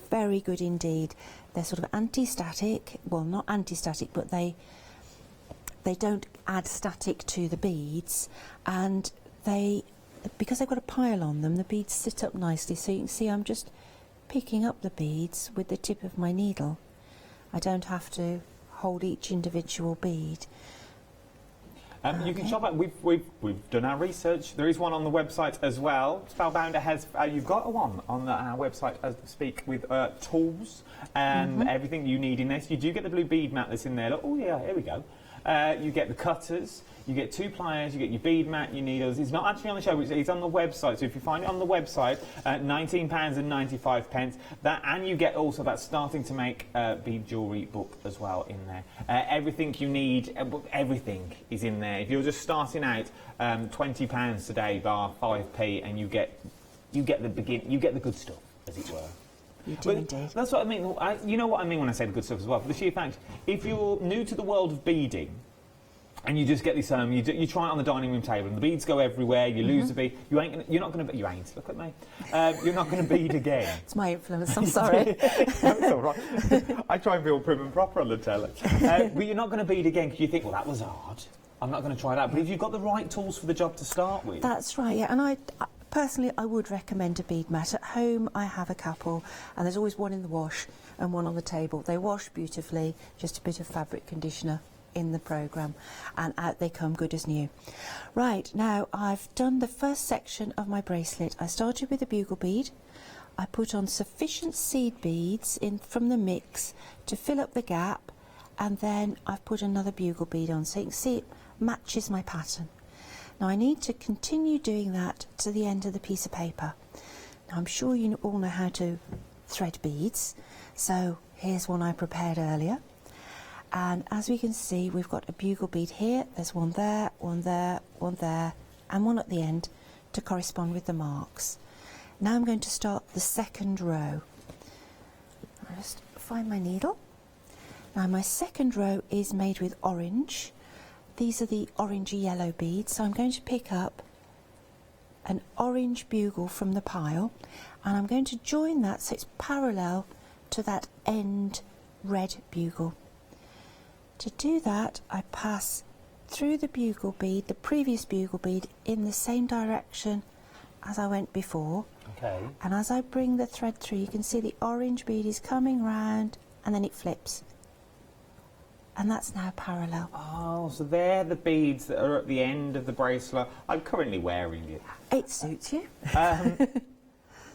very good indeed. They're sort of anti-static, well, not anti-static, but they don't add static to the beads, and because they've got a pile on them, the beads sit up nicely. So you can see I'm just picking up the beads with the tip of my needle. I don't have to hold each individual bead. You can shop at. We've done our research. There is one on the website as well. Spellbounder has. You've got one on our website as we speak with tools and everything you need in this. You do get the blue bead mat that's in there. Look, oh yeah, here we go. You get the cutters. You get 2 pliers, you get your bead mat, your needles. It's not actually on the show, it's on the website. So if you find it on the website, £19.95. That, and you get also that starting to make bead jewellery book as well in there. Everything you need, everything is in there. If you're just starting out, £20 today, bar 5p, and you get the good stuff, as it were. You do indeed. That's what I mean. You know what I mean when I say the good stuff as well. For the sheer fact, if you're new to the world of beading, and you just get this, you try it on the dining room table, and the beads go everywhere. You lose the bead. You're not going to. You ain't. Look at me. You're not going to bead again. It's my influence. I'm sorry. That's all right. I try and be all prim and proper on the telly. But you're not going to bead again because you think, well, that was hard. I'm not going to try that. But if you've got the right tools for the job to start with, that's right. Yeah, and personally, I would recommend a bead mat. At home, I have a couple, and there's always one in the wash and one on the table. They wash beautifully. Just a bit of fabric conditioner in the programme, and out they come good as new. Right, now I've done the first section of my bracelet. I started with a bugle bead. I put on sufficient seed beads in from the mix to fill up the gap, and then I've put another bugle bead on, so you can see it matches my pattern. Now I need to continue doing that to the end of the piece of paper. Now I'm sure you all know how to thread beads, so here's one I prepared earlier. And as we can see, we've got a bugle bead here, there's one there, one there, one there, and one at the end to correspond with the marks. Now I'm going to start the second row. I'll just find my needle. Now my second row is made with orange. These are the orangey yellow beads, so I'm going to pick up an orange bugle from the pile, and I'm going to join that so it's parallel to that end red bugle. To do that, I pass through the bugle bead, the previous bugle bead, in the same direction as I went before. Okay. And as I bring the thread through, you can see the orange bead is coming round, and then it flips. And that's now parallel. Oh, so they're the beads that are at the end of the bracelet. I'm currently wearing it. It suits you.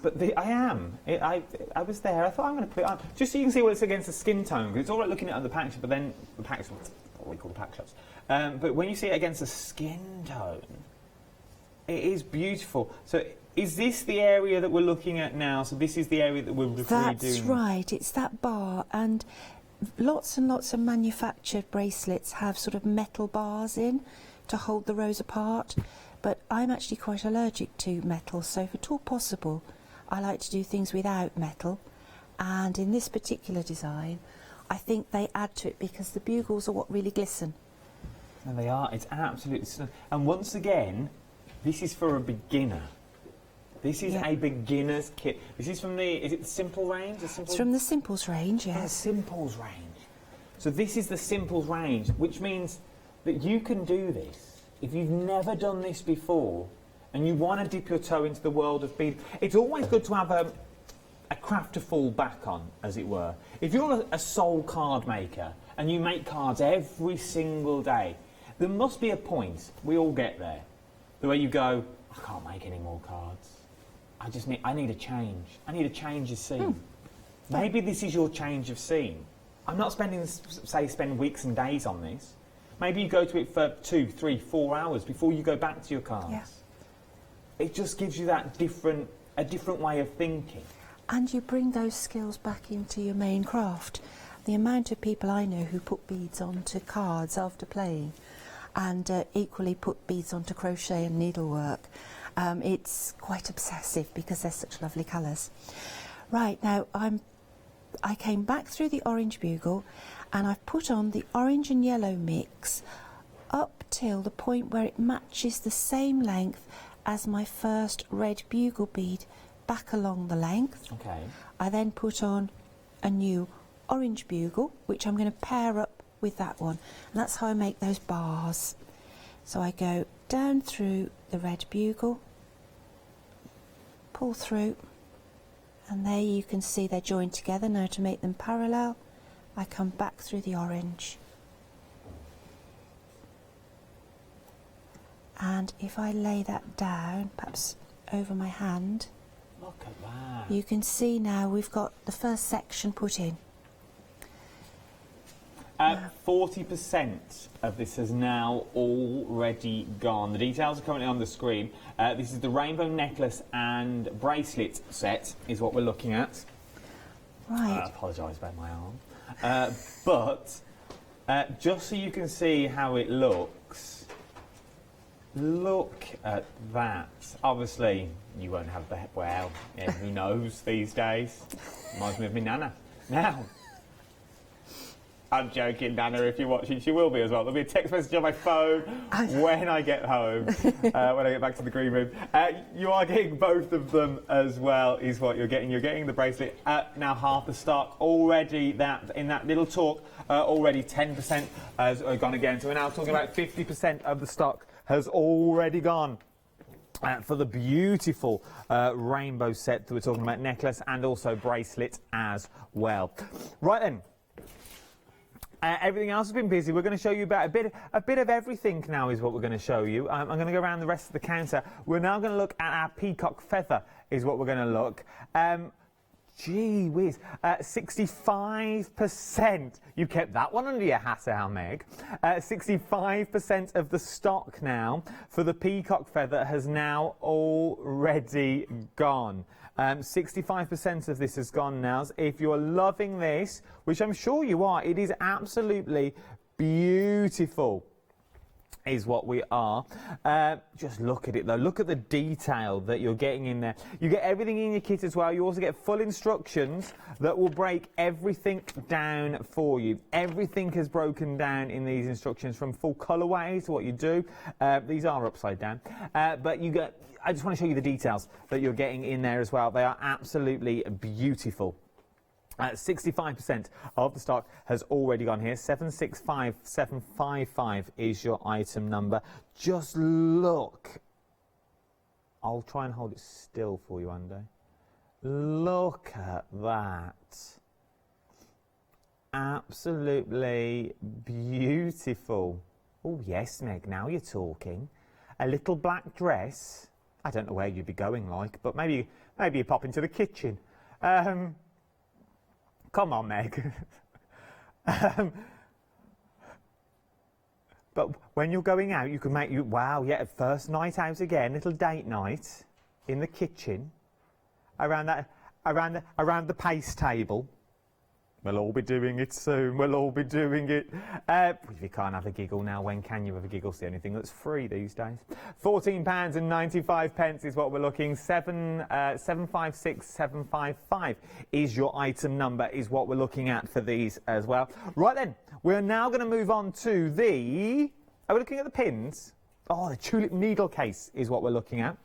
But I am. I was there. I thought I'm going to put it on just so you can see what it's against the skin tone. Because it's all right looking at it on the pack, but then the packs, what we call the pack shots. But when you see it against the skin tone, it is beautiful. So is this the area that we're looking at now? So this is the area that we're redoing. That's right. It's that bar, and lots and lots of manufactured bracelets have sort of metal bars in to hold the rows apart. But I'm actually quite allergic to metal, so if at all possible, I like to do things without metal, and in this particular design I think they add to it because the bugles are what really glisten. And they are, it's absolutely stunning. And once again, this is for a beginner. This is a beginner's kit. This is from the, is it the Simple range? It's from the Simples range, yes. The Simples range. So this is the Simples range, which means that you can do this. If you've never done this before, and you want to dip your toe into the world of beading, it's always good to have a craft to fall back on, as it were. If you're a sole card maker and you make cards every single day, there must be a point, we all get there, the way you go, I can't make any more cards. I need a change. I need a change of scene. Maybe this is your change of scene. I'm not spend weeks and days on this. Maybe you go to it for 2, 3, 4 hours before you go back to your cards. Yeah. It just gives you that a different way of thinking. And you bring those skills back into your main craft. The amount of people I know who put beads onto cards after playing, and equally put beads onto crochet and needlework. It's quite obsessive because they're such lovely colours. Right, now I came back through the orange bugle and I've put on the orange and yellow mix up till the point where it matches the same length as my first red bugle bead back along the length. Okay. I then put on a new orange bugle, which I'm going to pair up with that one, and that's how I make those bars. So I go down through the red bugle, pull through, and there you can see they're joined together. Now to make them parallel, I come back through the orange. And if I lay that down, perhaps over my hand, look at that. You can see now we've got the first section put in. 40% of this has now already gone. The details are currently on the screen. This is the rainbow necklace and bracelet set is what we're looking at. Right. I apologise about my arm. But just so you can see how it looks, look at that. Obviously, you won't have the... Well, yeah, who knows these days? Reminds me of me Nana. Now... I'm joking, Nana, if you're watching, she will be as well. There'll be a text message on my phone when I get home, when I get back to the green room. You are getting both of them as well, is what you're getting. You're getting the bracelet. Now half the stock already, in that little talk, already 10% has gone again. So we're now talking about 50% of the stock has already gone. For the beautiful rainbow set that we're talking about, necklace and also bracelet as well. Right then. Everything else has been busy. We're going to show you about a bit of everything now is what we're going to show you. I'm going to go around the rest of the counter. We're now going to look at our peacock feather is what we're going to look. Gee whiz, 65%. You kept that one under your hat, Al Meg. 65% of the stock now for the peacock feather has now already gone. 65% of this has gone now. If you're loving this, which I'm sure you are, it is absolutely beautiful. Is what we are. Just look at it though. Look at the detail that you're getting in there. You get everything in your kit as well. You also get full instructions that will break everything down for you. Everything is broken down in these instructions, from full colourways to what you do. These are upside down, but you get. I just want to show you the details that you're getting in there as well. They are absolutely beautiful. 65% of the stock has already gone here. 765755 is your item number. Just look. I'll try and hold it still for you, Andy. Look at that. Absolutely beautiful. Oh yes, Meg, now you're talking. A little black dress. I don't know where you'd be going like, but maybe you pop into the kitchen. Come on, Meg. But when you're going out, you can make wow, yeah, first night out again, little date night in the kitchen, around the paste table. We'll all be doing it soon. We'll all be doing it. If you can't have a giggle now, when can you have a giggle? It's the only thing that's free these days. £14.95 is what we're looking. 756755 is your item number, is what we're looking at for these as well. Right then, we're now going to move on to the... Are we looking at the pins? Oh, the tulip needle case is what we're looking at.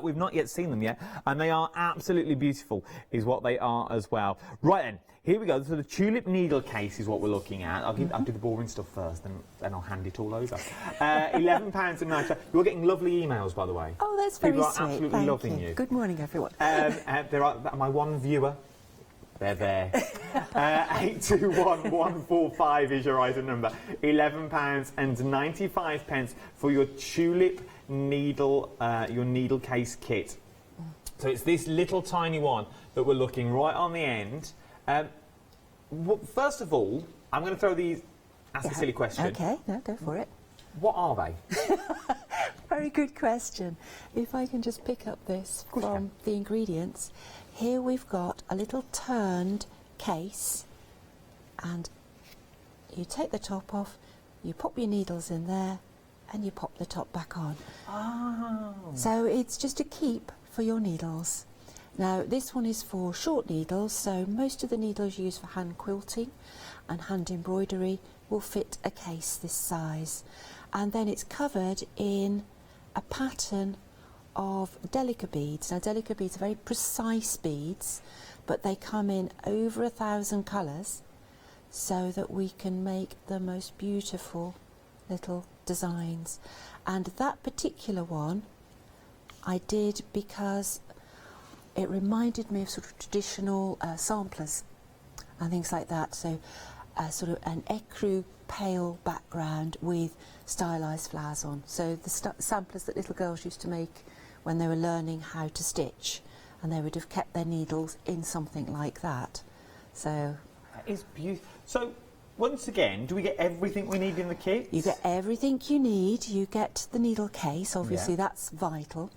We've not yet seen them yet, and they are absolutely beautiful, is what they are as well. Right then, here we go. So the tulip needle case is what we're looking at. I'll do the boring stuff first, then I'll hand it all over. £11.95. You're getting lovely emails, by the way. Oh, that's very sweet. People are absolutely loving you. Good morning, everyone. There are my one viewer. They're there. 821145 is your item number. £11.95 for your tulip needle, your needle case kit. So it's this little tiny one that we're looking right on the end. First of all, I'm going to throw these ask a silly question. Okay, no, go for it. What are they? Very good question. If I can just pick up this from the ingredients. Here we've got a little turned case, and you take the top off, you pop your needles in there, and you pop the top back on. Oh. So it's just a keep for your needles. Now this one is for short needles, so most of the needles used for hand quilting and hand embroidery will fit a case this size. And then it's covered in a pattern of delica beads. Now delica beads are very precise beads, but they come in over 1,000 colours so that we can make the most beautiful little designs. And that particular one I did because it reminded me of sort of traditional samplers and things like that. So sort of an ecru pale background with stylised flowers on. So the samplers that little girls used to make when they were learning how to stitch, and they would have kept their needles in something like that. So that is beautiful. So once again, do we get everything we need in the kit? You get everything you need. You get the needle case, obviously that's vital.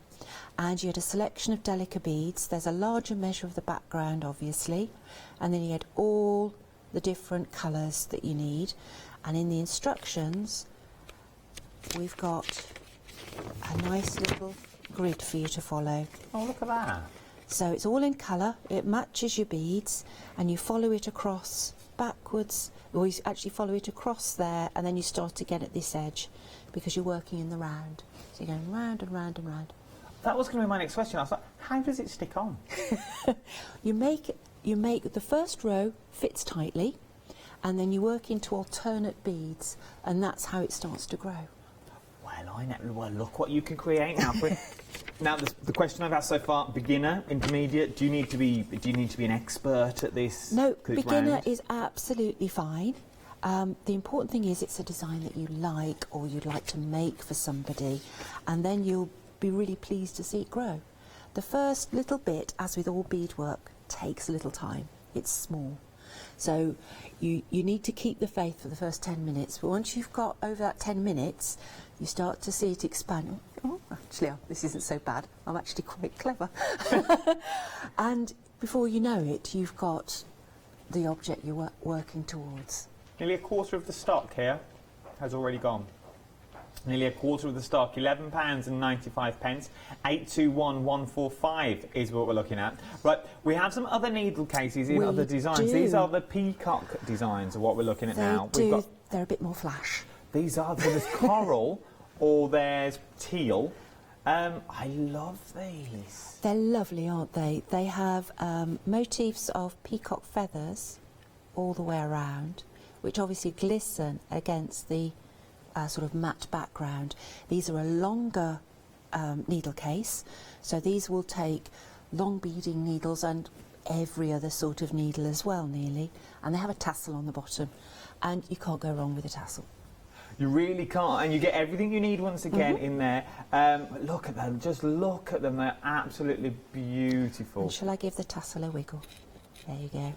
And you had a selection of delica beads. There's a larger measure of the background, obviously. And then you had all the different colours that you need. And in the instructions, we've got a nice little grid for you to follow. Oh, look at that. So it's all in colour, it matches your beads, and you follow it across backwards, or you actually follow it across there, and then you start again at this edge, because you're working in the round. So you're going round and round and round. That was going to be my next question. I was like, how does it stick on? You make the first row fits tightly, and then you work into alternate beads, and that's how it starts to grow. Well, I know. Well, look what you can create now. Now, the question I've asked so far: beginner, intermediate. Do you need to be an expert at this? No, beginner is absolutely fine. The important thing is it's a design that you like or you'd like to make for somebody, and then you'll be really pleased to see it grow. The first little bit, as with all beadwork, takes a little time. It's small. So you need to keep the faith for the first 10 minutes, but once you've got over that 10 minutes, you start to see it expand. Oh, actually, this isn't so bad. I'm actually quite clever. And before you know it, you've got the object you're working towards. Nearly a quarter of the stock here has already gone. Nearly a quarter of the stock, £11.95. 821145 is what we're looking at. Right, we have some other needle cases in other designs. These are the Peacock designs of what we're looking at now. They're a bit more flash. These are, there's coral or there's teal. I love these. They're lovely, aren't they? They have motifs of peacock feathers all the way around, which obviously glisten against the sort of matte background. These are a longer needle case, so these will take long beading needles and every other sort of needle as well, nearly. And they have a tassel on the bottom, and you can't go wrong with a tassel. You really can't, and you get everything you need once again in there. Look at them, just look at them, they're absolutely beautiful. And shall I give the tassel a wiggle? There you go.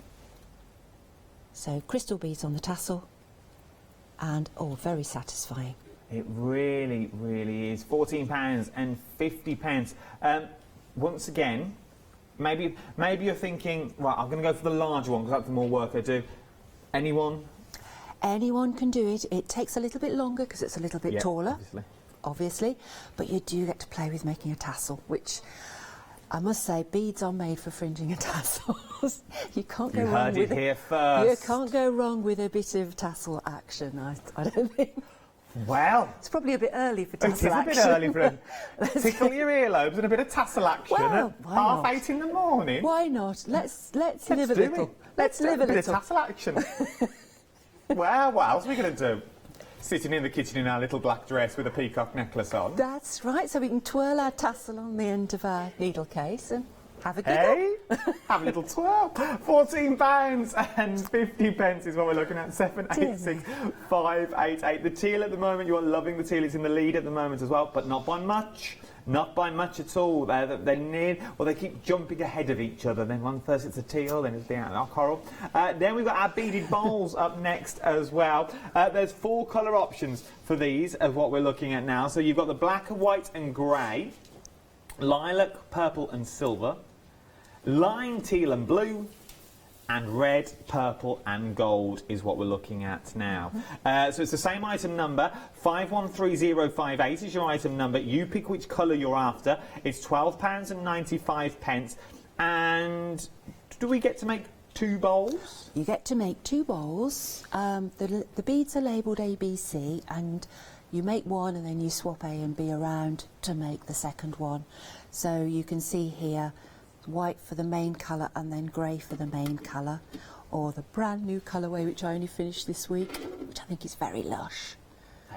So crystal beads on the tassel, and very satisfying. It really, really is. £14.50. Once again, maybe you're thinking, right, I'm going to go for the larger one because that's the more work I do. Anyone? Anyone can do it. It takes a little bit longer because it's a little bit taller, obviously, but you do get to play with making a tassel, which I must say, beads are made for fringing and tassels. You can't go wrong with it. You heard it here first. You can't go wrong with a bit of tassel action, I don't think. Well, it's probably a bit early for tassel action. It is a bit early for tickle your earlobes and a bit of tassel action at 8:30 in the morning. Why not? Let's live a little. Let's live a little. Bit of tassel action. Well, what else are we going to do? Sitting in the kitchen in our little black dress with a peacock necklace on. That's right, so we can twirl our tassel on the end of our needle case and have a giggle. Hey? Have a little twirl. £14.50 is what we're looking at. 786588. The teal at the moment, you are loving the teal. It's in the lead at the moment as well, but not by much. Not by much at all. They're near, well, they keep jumping ahead of each other. Then one first it's the teal, then it's the coral. Then we've got our beaded bowls up next as well. There's 4 colour options for these of what we're looking at now. So you've got the black, white and grey, lilac, purple and silver, lime, teal and blue, and red, purple and gold is what we're looking at now. So it's the same item number. 513058 is your item number. You pick which colour you're after. It's £12.95. And do we get to make 2 bowls? You get to make 2 bowls. The beads are labelled ABC, and you make one and then you swap A and B around to make the second one. So you can see here, white for the main colour and then grey for the main colour, or the brand new colourway which I only finished this week, which I think is very lush.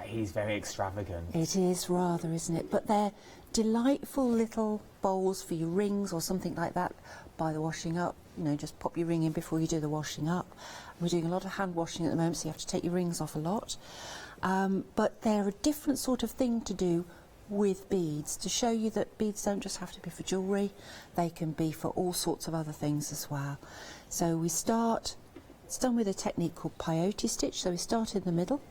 He's very extravagant. It is rather, isn't it? But they're delightful little bowls for your rings or something like that by the washing up. You know, just pop your ring in before you do the washing up. We're doing a lot of hand washing at the moment, so you have to take your rings off a lot. But they're a different sort of thing to do with beads, to show you that beads don't just have to be for jewellery, they can be for all sorts of other things as well. So we start, it's done with a technique called Peyote stitch, so we start in the middle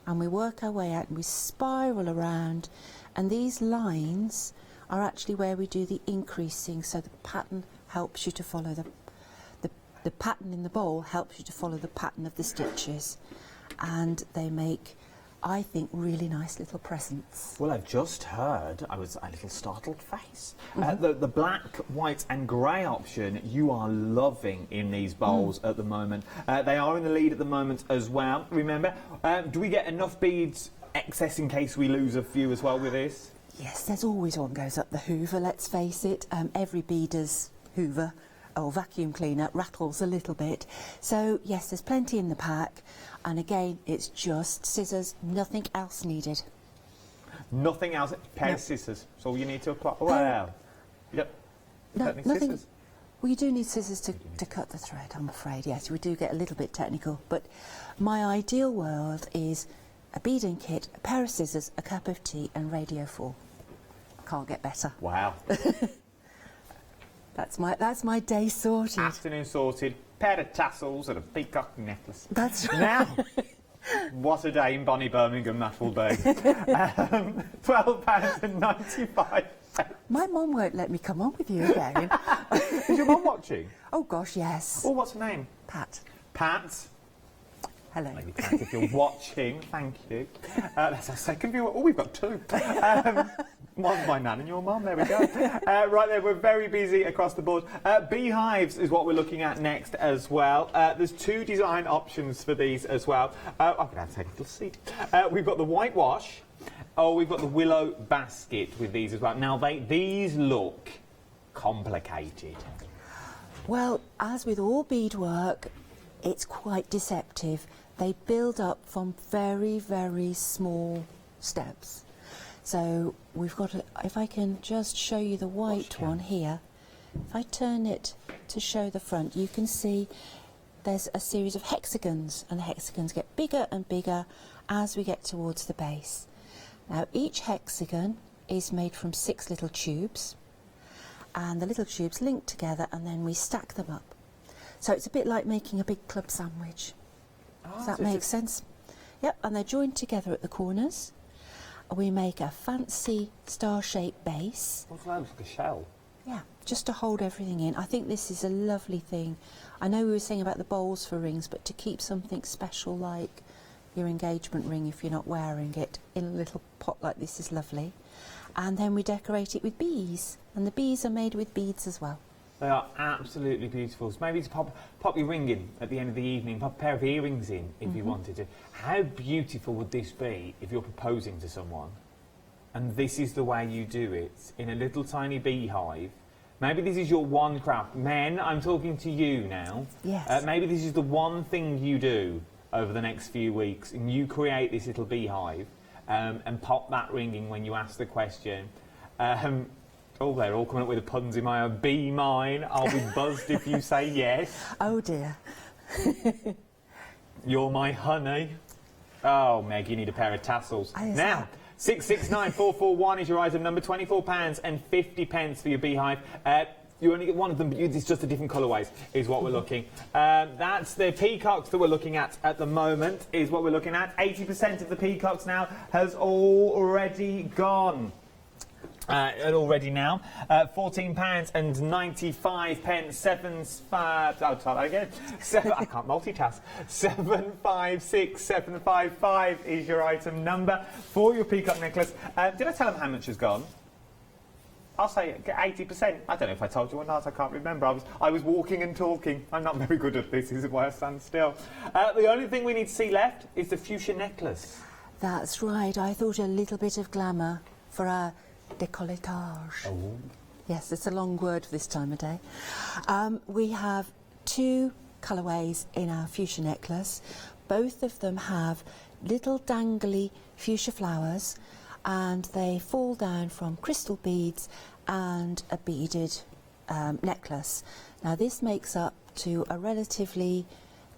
and we work our way out and we spiral around, and these lines are actually where we do the increasing, so the pattern helps you to follow the pattern in the bowl helps you to follow the pattern of the stitches, and they make, I think, really nice little presents. Well, I've just heard, I was a little startled face. The black, white and grey option you are loving in these bowls at the moment. They are in the lead at the moment as well. Remember, do we get enough beads excess in case we lose a few as well with this? Yes, there's always one goes up the hoover, let's face it. Every beader's hoover or vacuum cleaner rattles a little bit. So yes, there's plenty in the pack, and again it's just scissors, nothing else needed. Nothing else, pair of scissors, that's all you need to apply. Well, yep. Nothing. Scissors. Well, you do need scissors to cut the thread, I'm afraid. Yes, we do get a little bit technical, but my ideal world is a beading kit, a pair of scissors, a cup of tea and Radio 4. Can't get better. Wow. That's my day sorted. Afternoon sorted, pair of tassels and a peacock necklace. That's right. Now, what a day in Bonnie Birmingham that will be. £12.95. My mum won't let me come on with you again. Is your mum watching? Oh gosh, yes. Oh, what's her name? Pat. Pat. Hello. Maybe Pat, if you're watching, thank you. That's our second viewer. Oh, we've got 2. One's my nan and your mum, there we go. Right there, we're very busy across the board. Beehives is what we're looking at next as well. There's 2 design options for these as well. I'm going to have to take a little seat. We've got the whitewash. Oh, we've got the willow basket with these as well. Now, these look complicated. Well, as with all beadwork, it's quite deceptive. They build up from very, very small steps. So we've got if I can just show you the white one here. If I turn it to show the front, you can see there's a series of hexagons, and the hexagons get bigger and bigger as we get towards the base. Now each hexagon is made from 6 little tubes, and the little tubes link together and then we stack them up. So it's a bit like making a big club sandwich. Does that make sense? Yep, and they're joined together at the corners. We make a fancy star-shaped base. What's that, like a shell? Yeah, just to hold everything in. I think this is a lovely thing. I know we were saying about the bowls for rings, but to keep something special like your engagement ring, if you're not wearing it, in a little pot like this is lovely. And then we decorate it with bees, and the bees are made with beads as well. They are absolutely beautiful. So maybe to pop your ring in at the end of the evening, pop a pair of earrings in if you wanted to. How beautiful would this be if you're proposing to someone and this is the way you do it, in a little tiny beehive? Maybe this is your one craft. Men, I'm talking to you now. Yes. Maybe this is the one thing you do over the next few weeks, and you create this little beehive and pop that ring in when you ask the question. Oh, they're all coming up with the puns in my own. Be mine. I'll be buzzed if you say yes. Oh dear. You're my honey. Oh, Meg, you need a pair of tassels. Now, 669441 is your item number. £24.50 for your beehive. You only get one of them, but it's just a different colourways, is what we're looking. That's the peacocks that we're looking at the moment, is what we're looking at. 80% of the peacocks now has already gone. Already now, £14.95, I'll try that again. I can't multitask. 756755 is your item number for your peacock necklace. Did I tell them how much has gone? I'll say 80%. I don't know if I told you or not. I can't remember. I was walking and talking. I'm not very good at this. This is why I stand still. The only thing we need to see left is the fuchsia necklace. That's right. I thought a little bit of glamour for our décolletage. Oh. Yes, it's a long word for this time of day. We have 2 colourways in our fuchsia necklace. Both of them have little dangly fuchsia flowers, and they fall down from crystal beads and a beaded necklace. Now this makes up to a relatively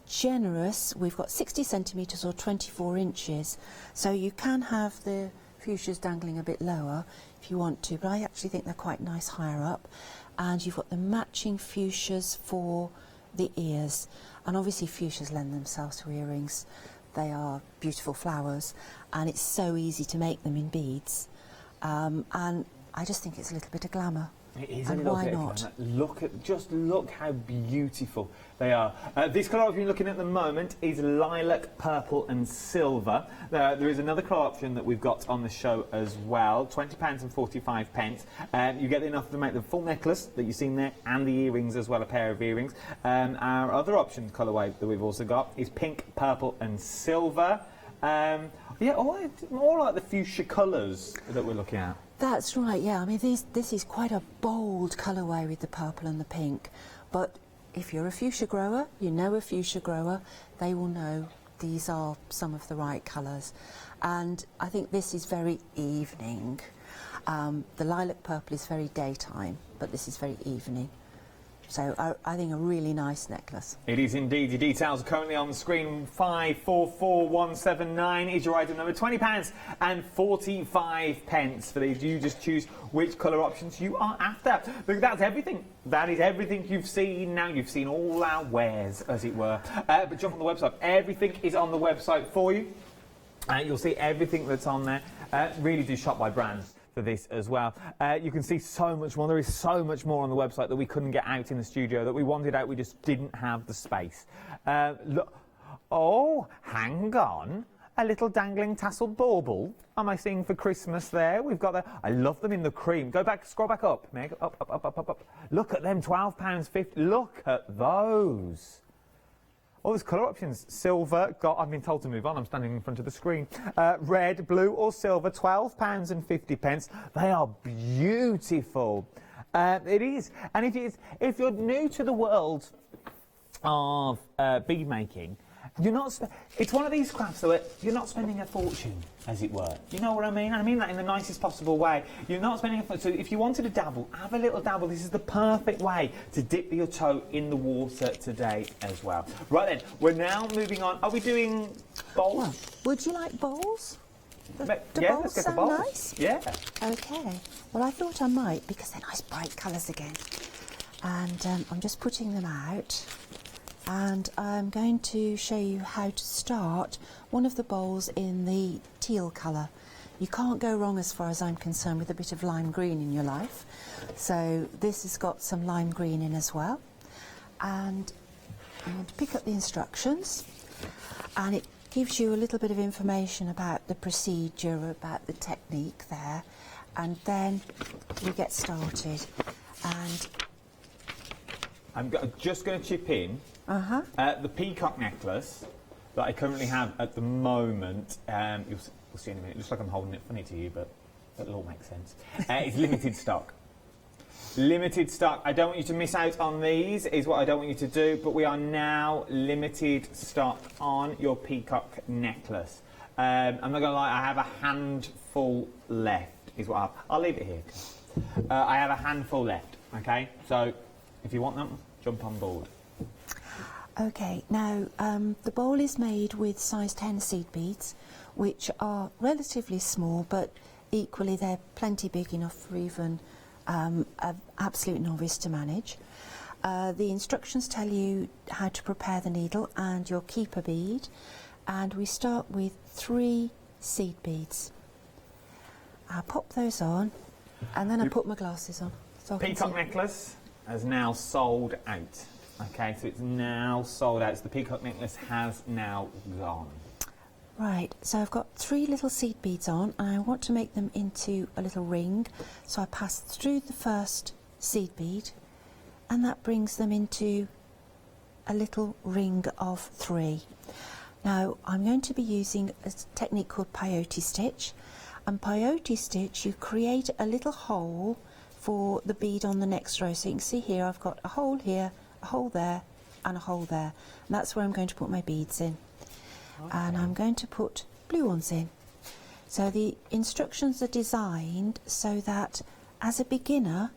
generous, we've got 60 centimetres or 24 inches, so you can have the fuchsias dangling a bit lower if you want to, but I actually think they're quite nice higher up. And you've got the matching fuchsias for the ears, and obviously fuchsias lend themselves to earrings. They are beautiful flowers, and it's so easy to make them in beads, and I just think it's a little bit of glamour. It is and a little why bit not? of just look how beautiful they are. This colour option you're looking at the moment is lilac, purple and silver. There is another colour option that we've got on the show as well, £20.45. You get enough to make the full necklace that you've seen there, and the earrings as well, a pair of earrings. Our other option colourway that we've also got is pink, purple and silver. Yeah, all like the fuchsia colours that we're looking at. That's right, yeah. I mean, this is quite a bold colourway with the purple and the pink. But if you're a fuchsia grower, you know a fuchsia grower, they will know these are some of the right colours. And I think this is very evening. The lilac purple is very daytime, but this is very evening. So I think a really nice necklace. It is indeed. Your details are currently on the screen. 544179 is your item number. £20.45 for these. You just choose which colour options you are after. Look, that's everything. That is everything you've seen. Now you've seen all our wares, as it were. But jump on the website. Everything is on the website for you. You'll see everything that's on there. Really do shop by brands for this as well. You can see so much more. There is so much more on the website that we couldn't get out in the studio, that we wanted out, we just didn't have the space. Look, oh, hang on. A little dangling tasseled bauble. Am I seeing for Christmas there? We've got that. I love them in the cream. Go back, scroll back up, Meg. Up. Look at them, £12.50. Look at those. All those colour options. Silver, I've been told to move on, I'm standing in front of the screen. Red, blue or silver, £12.50. They are beautiful. It is. And if you're new to the world of bead making, it's one of these crafts where you're not spending a fortune, as it were. You know what I mean? I mean that in the nicest possible way. You're not spending a fortune. So if you wanted to dabble, have a little dabble. This is the perfect way to dip your toe in the water today as well. Right then, we're now moving on. Are we doing bowls? Well, would you like bowls? Yeah, bowls let's get the sound bowls. nice? Yeah. Okay. Well, I thought I might, because they're nice bright colours again. And I'm just putting them out. And I'm going to show you how to start one of the bowls in the teal colour. You can't go wrong, as far as I'm concerned, with a bit of lime green in your life. So this has got some lime green in as well. And I'm going to pick up the instructions, and it gives you a little bit of information about the procedure, about the technique there, and then we get started. And I'm just going to chip in. The peacock necklace that I currently have at the moment, you'll see in a minute. It looks like I'm holding it funny to you, but it'll all make sense. It's limited stock. Limited stock. I don't want you to miss out on these, is what I don't want you to do, but we are now limited stock on your peacock necklace. I'm not going to lie, I have a handful left, is what I'll leave it here. I have a handful left, okay? So if you want them, jump on board. Okay, now the bowl is made with size 10 seed beads, which are relatively small, but equally they're plenty big enough for even an absolute novice to manage. The instructions tell you how to prepare the needle and your keeper bead, and we start with 3 seed beads. I'll pop those on, and then I put my glasses on. So Peacock necklace has now sold out. Okay, so it's now sold out. So the peacock necklace has now gone. Right, so I've got 3 little seed beads on, and I want to make them into a little ring. So I pass through the first seed bead, and that brings them into a little ring of 3. Now I'm going to be using a technique called peyote stitch, and peyote stitch, you create a little hole for the bead on the next row. So you can see here I've got a hole here, a hole there and a hole there, and that's where I'm going to put my beads in. Okay. And I'm going to put blue ones in. So the instructions are designed so that as a beginner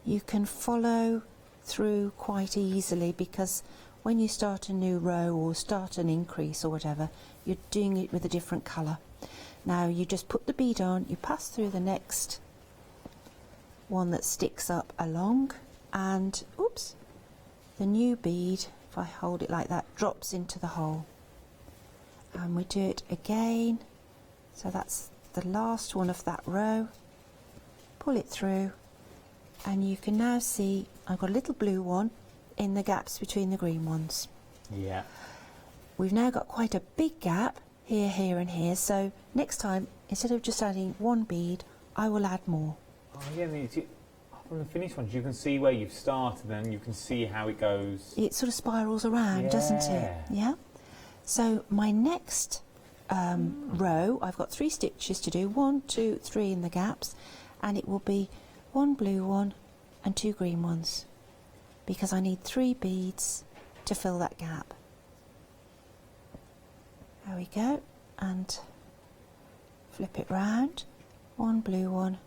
you can follow through quite easily, because when you start a new row or start an increase or whatever, you're doing it with a different colour. Now you just put the bead on, you pass through the next one that sticks up along, and oops, the new bead, if I hold it like that, drops into the hole. And we do it again, so that's the last one of that row. Pull it through, and you can now see I've got a little blue one in the gaps between the green ones. Yeah. We've now got quite a big gap here, here and here, so next time, instead of just adding 1 bead, I will add more. Oh yeah, from the finished ones you can see where you've started and you can see how it goes. It sort of spirals around, doesn't it? Yeah. So my next row, I've got 3 stitches to do, 1, 2, 3 in the gaps, and it will be 1 blue one and 2 green ones, because I need 3 beads to fill that gap. There we go, and flip it round, 1 blue one,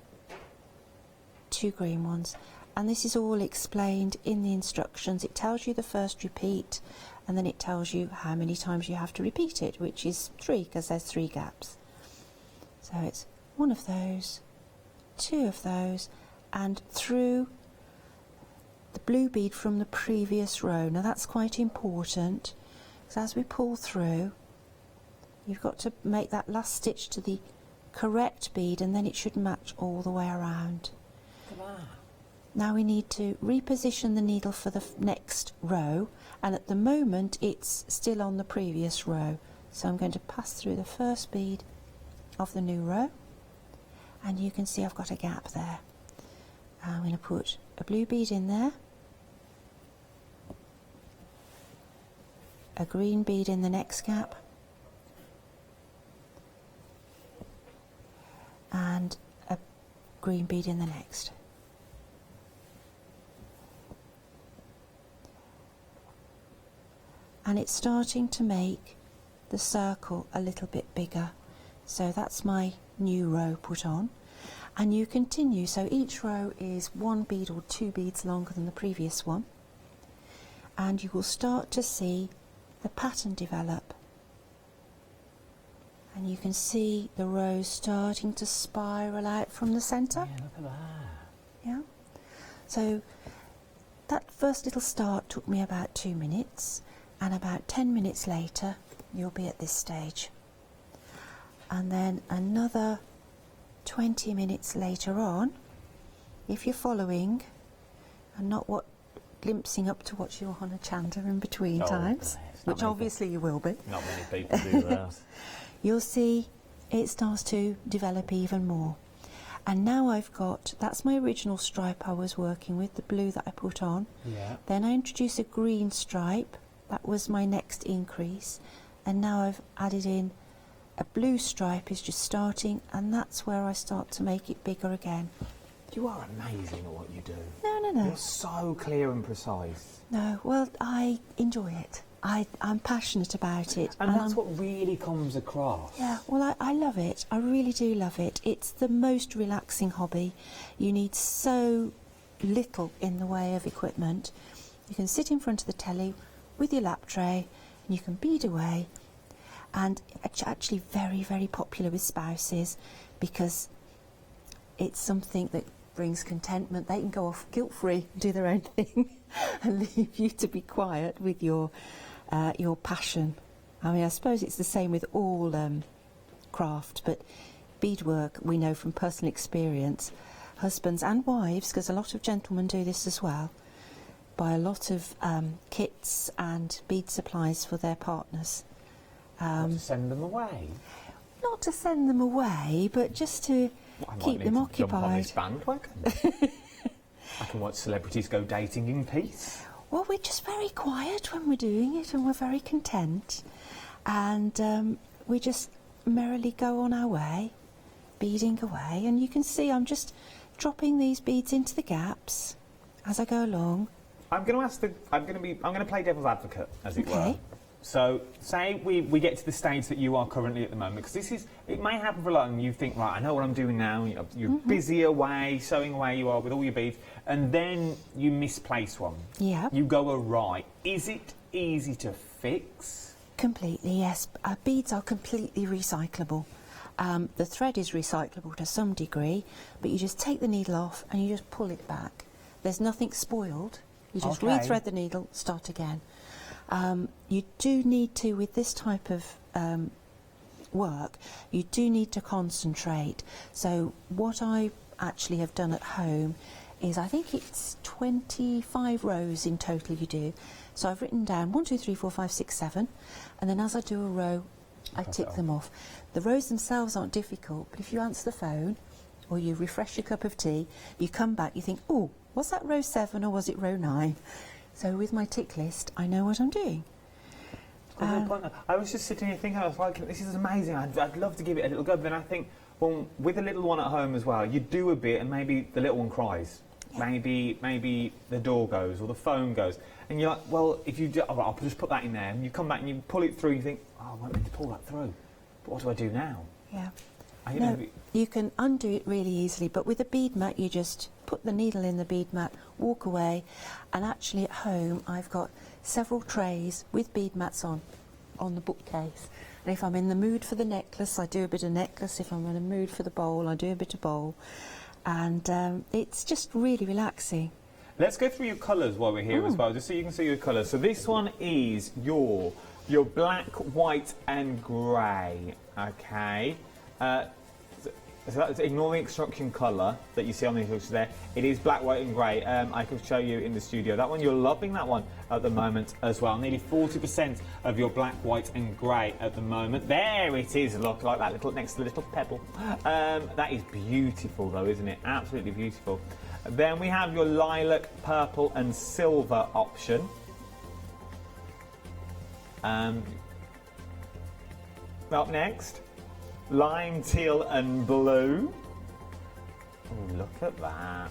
2 green ones, and this is all explained in the instructions. It tells you the first repeat, and then it tells you how many times you have to repeat it, which is 3, because there's 3 gaps. So it's 1 of those, 2 of those, and through the blue bead from the previous row. Now that's quite important, because as we pull through, you've got to make that last stitch to the correct bead, and then it should match all the way around. Now we need to reposition the needle for the next row, and at the moment it's still on the previous row. So I'm going to pass through the first bead of the new row, and you can see I've got a gap there. I'm going to put a blue bead in there, a green bead in the next gap, and a green bead in the next. And it's starting to make the circle a little bit bigger. So that's my new row put on. And you continue, so each row is 1 bead or 2 beads longer than the previous one. And you will start to see the pattern develop. And you can see the rows starting to spiral out from the centre. Yeah, look at that. Yeah. So that first little start took me about 2 minutes. And about 10 minutes later, you'll be at this stage. And then another 20 minutes later on, if you're following, and not glimpsing up to watch your Hochanda in between times, which obviously you will be. Not many people do that. You'll see it starts to develop even more. And now I've got, that's my original stripe I was working with, the blue that I put on. Yeah. Then I introduced a green stripe. That was my next increase, and now I've added in a blue stripe is just starting, and that's where I start to make it bigger again. You are amazing at what you do. No. You're so clear and precise. No, well, I enjoy it. I'm passionate about it. And that's what really comes across. Yeah, well, I love it. I really do love it. It's the most relaxing hobby. You need so little in the way of equipment. You can sit in front of the telly with your lap tray and you can bead away. And it's actually very, very popular with spouses because it's something that brings contentment. They can go off guilt-free, do their own thing and leave you to be quiet with your passion. I mean, I suppose it's the same with all craft, but beadwork, we know from personal experience, husbands and wives, because a lot of gentlemen do this as well, buy a lot of kits and bead supplies for their partners. Not to send them away? Not to send them away, but just to keep them occupied. Jump on this bandwagon. I can watch celebrities go dating in peace. Well, we're just very quiet when we're doing it and we're very content. And we just merrily go on our way, beading away. And you can see I'm just dropping these beads into the gaps as I go along. I'm going to play devil's advocate, as it were. So, say we get to the stage that you are currently at the moment, because it may happen for a lot, and you think, right, I know what I'm doing now, you're busy away, sewing away you are with all your beads, and then you misplace one. Yeah. You go awry. Is it easy to fix? Completely, yes. Our beads are completely recyclable. The thread is recyclable to some degree, but you just take the needle off and you just pull it back. There's nothing spoiled. You just rethread the needle, start again. You do need to, with this type of work, you do need to concentrate. So what I actually have done at home is, I think it's 25 rows in total you do. So I've written down 1, 2, 3, 4, 5, 6, 7, and then as I do a row, I tick them off. The rows themselves aren't difficult, but if you answer the phone or you refresh your cup of tea, you come back, you think, oh, was that row 7 or was it row 9? So with my tick list, I know what I'm doing. I was just sitting here thinking, I was like, this is amazing, I'd love to give it a little go, but then I think, well, with a little one at home as well, you do a bit and maybe the little one cries. Yeah. Maybe the door goes or the phone goes. And you're like, well, if you do, I'll just put that in there, and you come back and you pull it through, you think, oh, I meant to pull that through. But what do I do now? Yeah. You can undo it really easily, but with a bead mat you just put the needle in the bead mat, walk away, and actually at home I've got several trays with bead mats on the bookcase. And if I'm in the mood for the necklace, I do a bit of necklace. If I'm in the mood for the bowl, I do a bit of bowl. And it's just really relaxing. Let's go through your colours while we're here as well, just so you can see your colours. So this one is your black, white and grey, okay? So that's, ignore the instruction colour that you see on the instructions there. It is black, white and grey. I can show you in the studio. That one, you're loving that one at the moment as well. Nearly 40% of your black, white and grey at the moment. There it is, look, like that little, next to the little pebble. That is beautiful though, isn't it? Absolutely beautiful. Then we have your lilac, purple and silver option. Up next, lime, teal and blue. Oh, look at that.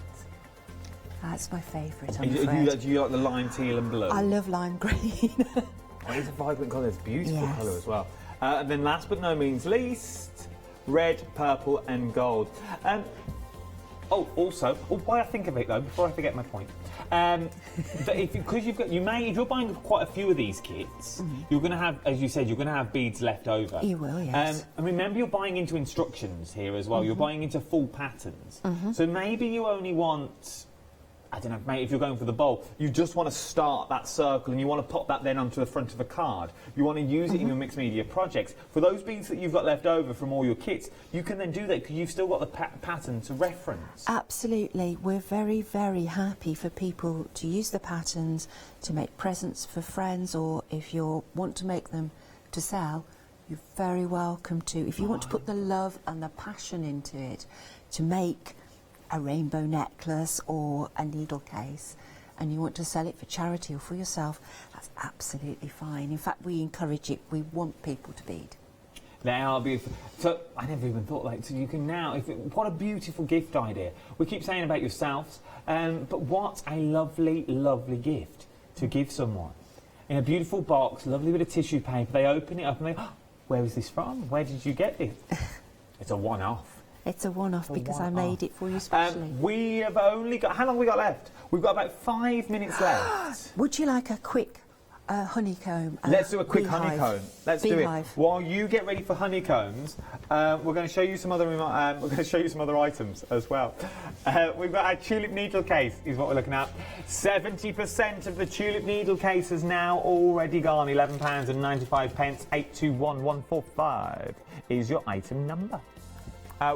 That's my favourite, Do you like the lime, teal and blue? I love lime green. Oh, it's a vibrant colour, it's a beautiful colour as well. And then last but no means least, red, purple and gold. While I think of it though, before I forget my point, if you're buying quite a few of these kits, you're going to have, as you said, you're going to have beads left over. You will, yes. And remember, you're buying into instructions here as well. You're buying into full patterns. So maybe you only want, I don't know, maybe if you're going for the bowl, you just want to start that circle and you want to pop that then onto the front of a card. You want to use it in your mixed media projects. For those beads that you've got left over from all your kits, you can then do that because you've still got the pattern to reference. Absolutely. We're very, very happy for people to use the patterns to make presents for friends, or if you want to make them to sell, you're very welcome to. If you want to put the love and the passion into it, to make a rainbow necklace or a needle case, and you want to sell it for charity or for yourself, that's absolutely fine. In fact, we encourage it. We want people to bead. They are beautiful. So I never even thought like, so you can now, what a beautiful gift idea. We keep saying about yourselves, but what a lovely, lovely gift to give someone. in a beautiful box, lovely bit of tissue paper. They open it up and they, oh, where is this from? Where did you get this? It's a one-off. It's a one-off because I made it for you specially. We have only got, how long have we got left? We've got about 5 minutes left. Would you like a quick honeycomb? Let's do a quick beehive. honeycomb. Let's Beehive. do it. While you get ready for honeycombs, we're going to show you some other items as well. We've got our tulip needle case, is what we're looking at. 70% of the tulip needle case has now already gone. £11.95. 821145 is your item number.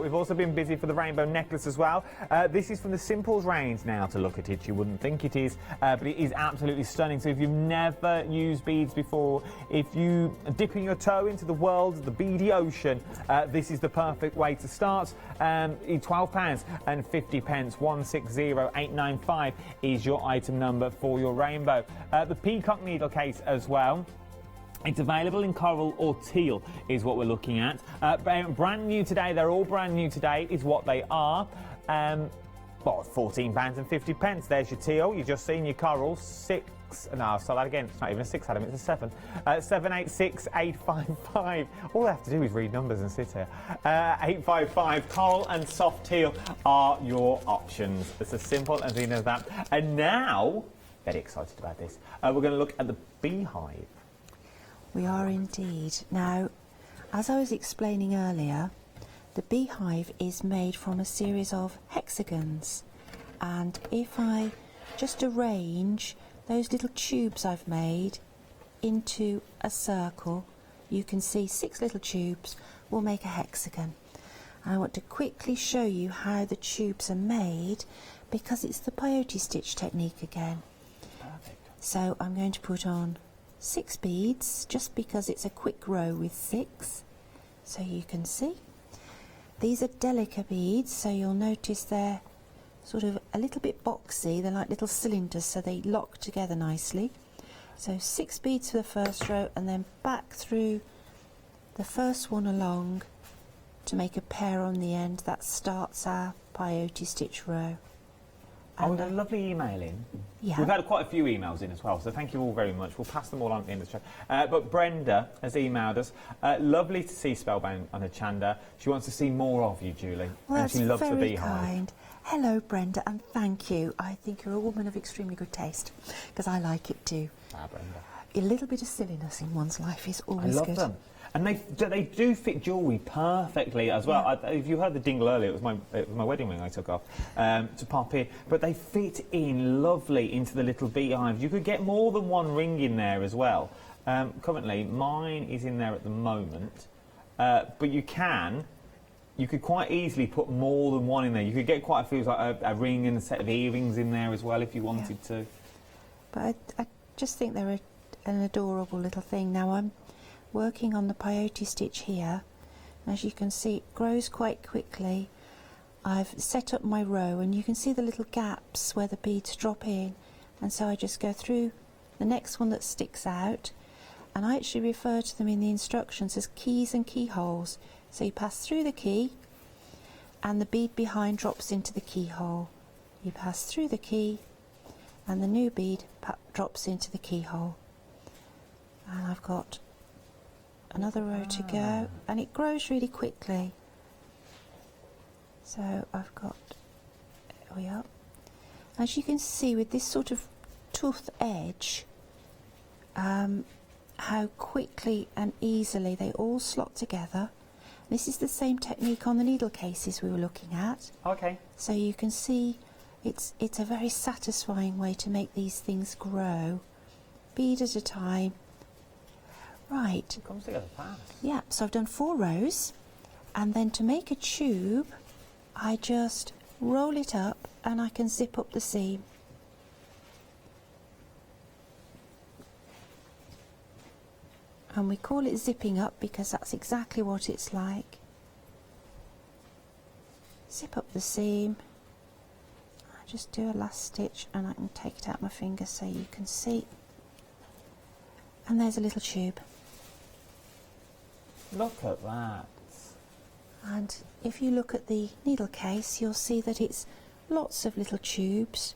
We've also been busy for the rainbow necklace as well. This is from the Simples range now. To look at it, you wouldn't think it is, but it is absolutely stunning. So if you've never used beads before, if you are dipping your toe into the world of the beady ocean, this is the perfect way to start. £12.50. 160895 is your item number for your rainbow. The Peacock needle case as well. It's available in coral or teal is what we're looking at. Brand new today, they're all brand new today is what they are. Well, £14.50. There's your teal, you've just seen your coral. No, I'll start that again. It's not even a 6, Adam, it's a 7. 786855. All I have to do is read numbers and sit here. 855. Coral and soft teal are your options. It's as simple and easy as that. And now, very excited about this, we're going to look at the beehive. We are indeed. Now, as I was explaining earlier, the beehive is made from a series of hexagons, and if I just arrange those little tubes I've made into a circle, you can see 6 little tubes will make a hexagon. And I want to quickly show you how the tubes are made because it's the peyote stitch technique again. Perfect. So I'm going to put on 6 beads just because it's a quick row with 6, so you can see. These are delicate beads, so you'll notice they're sort of a little bit boxy. They're like little cylinders, so they lock together nicely. So 6 beads for the first row, and then back through the first one along to make a pair on the end. That starts our peyote stitch row. Oh, we've had a lovely email in. Yeah. We've had quite a few emails in as well, so thank you all very much. We'll pass them all on at the end of the show. But Brenda has emailed us. Lovely to see Spellbound on Hochanda. She wants to see more of you, Julie. Well, and she loves the very beehive. kind. Hello, Brenda, and thank you. I think you're a woman of extremely good taste, because I like it too. Ah, Brenda. A little bit of silliness in one's life is always good. I love them. And they do fit jewellery perfectly as well. Yeah. If you heard the dingle earlier, it was my wedding ring I took off to pop in. But they fit in lovely into the little beehives. You could get more than one ring in there as well. Currently, mine is in there at the moment. But you could quite easily put more than one in there. You could get quite a few, like a ring and a set of earrings in there as well if you wanted to. But I just think they're an adorable little thing. Now I'm working on the peyote stitch here. As you can see, it grows quite quickly. I've set up my row and you can see the little gaps where the beads drop in, and so I just go through the next one that sticks out, and I actually refer to them in the instructions as keys and keyholes. So you pass through the key and the bead behind drops into the keyhole. You pass through the key and the new bead drops into the keyhole. And I've got another row to go, and it grows really quickly. So I've got, there we are. As you can see with this sort of toothed edge, how quickly and easily they all slot together. This is the same technique on the needle cases we were looking at. Okay. So you can see it's a very satisfying way to make these things grow, bead at a time. Right. It comes together fast. Yeah, so I've done 4 rows, and then to make a tube, I just roll it up and I can zip up the seam. And we call it zipping up because that's exactly what it's like. Zip up the seam. I just do a last stitch and I can take it out my finger so you can see. And there's a little tube. Look at that. And if you look at the needle case, you'll see that it's lots of little tubes,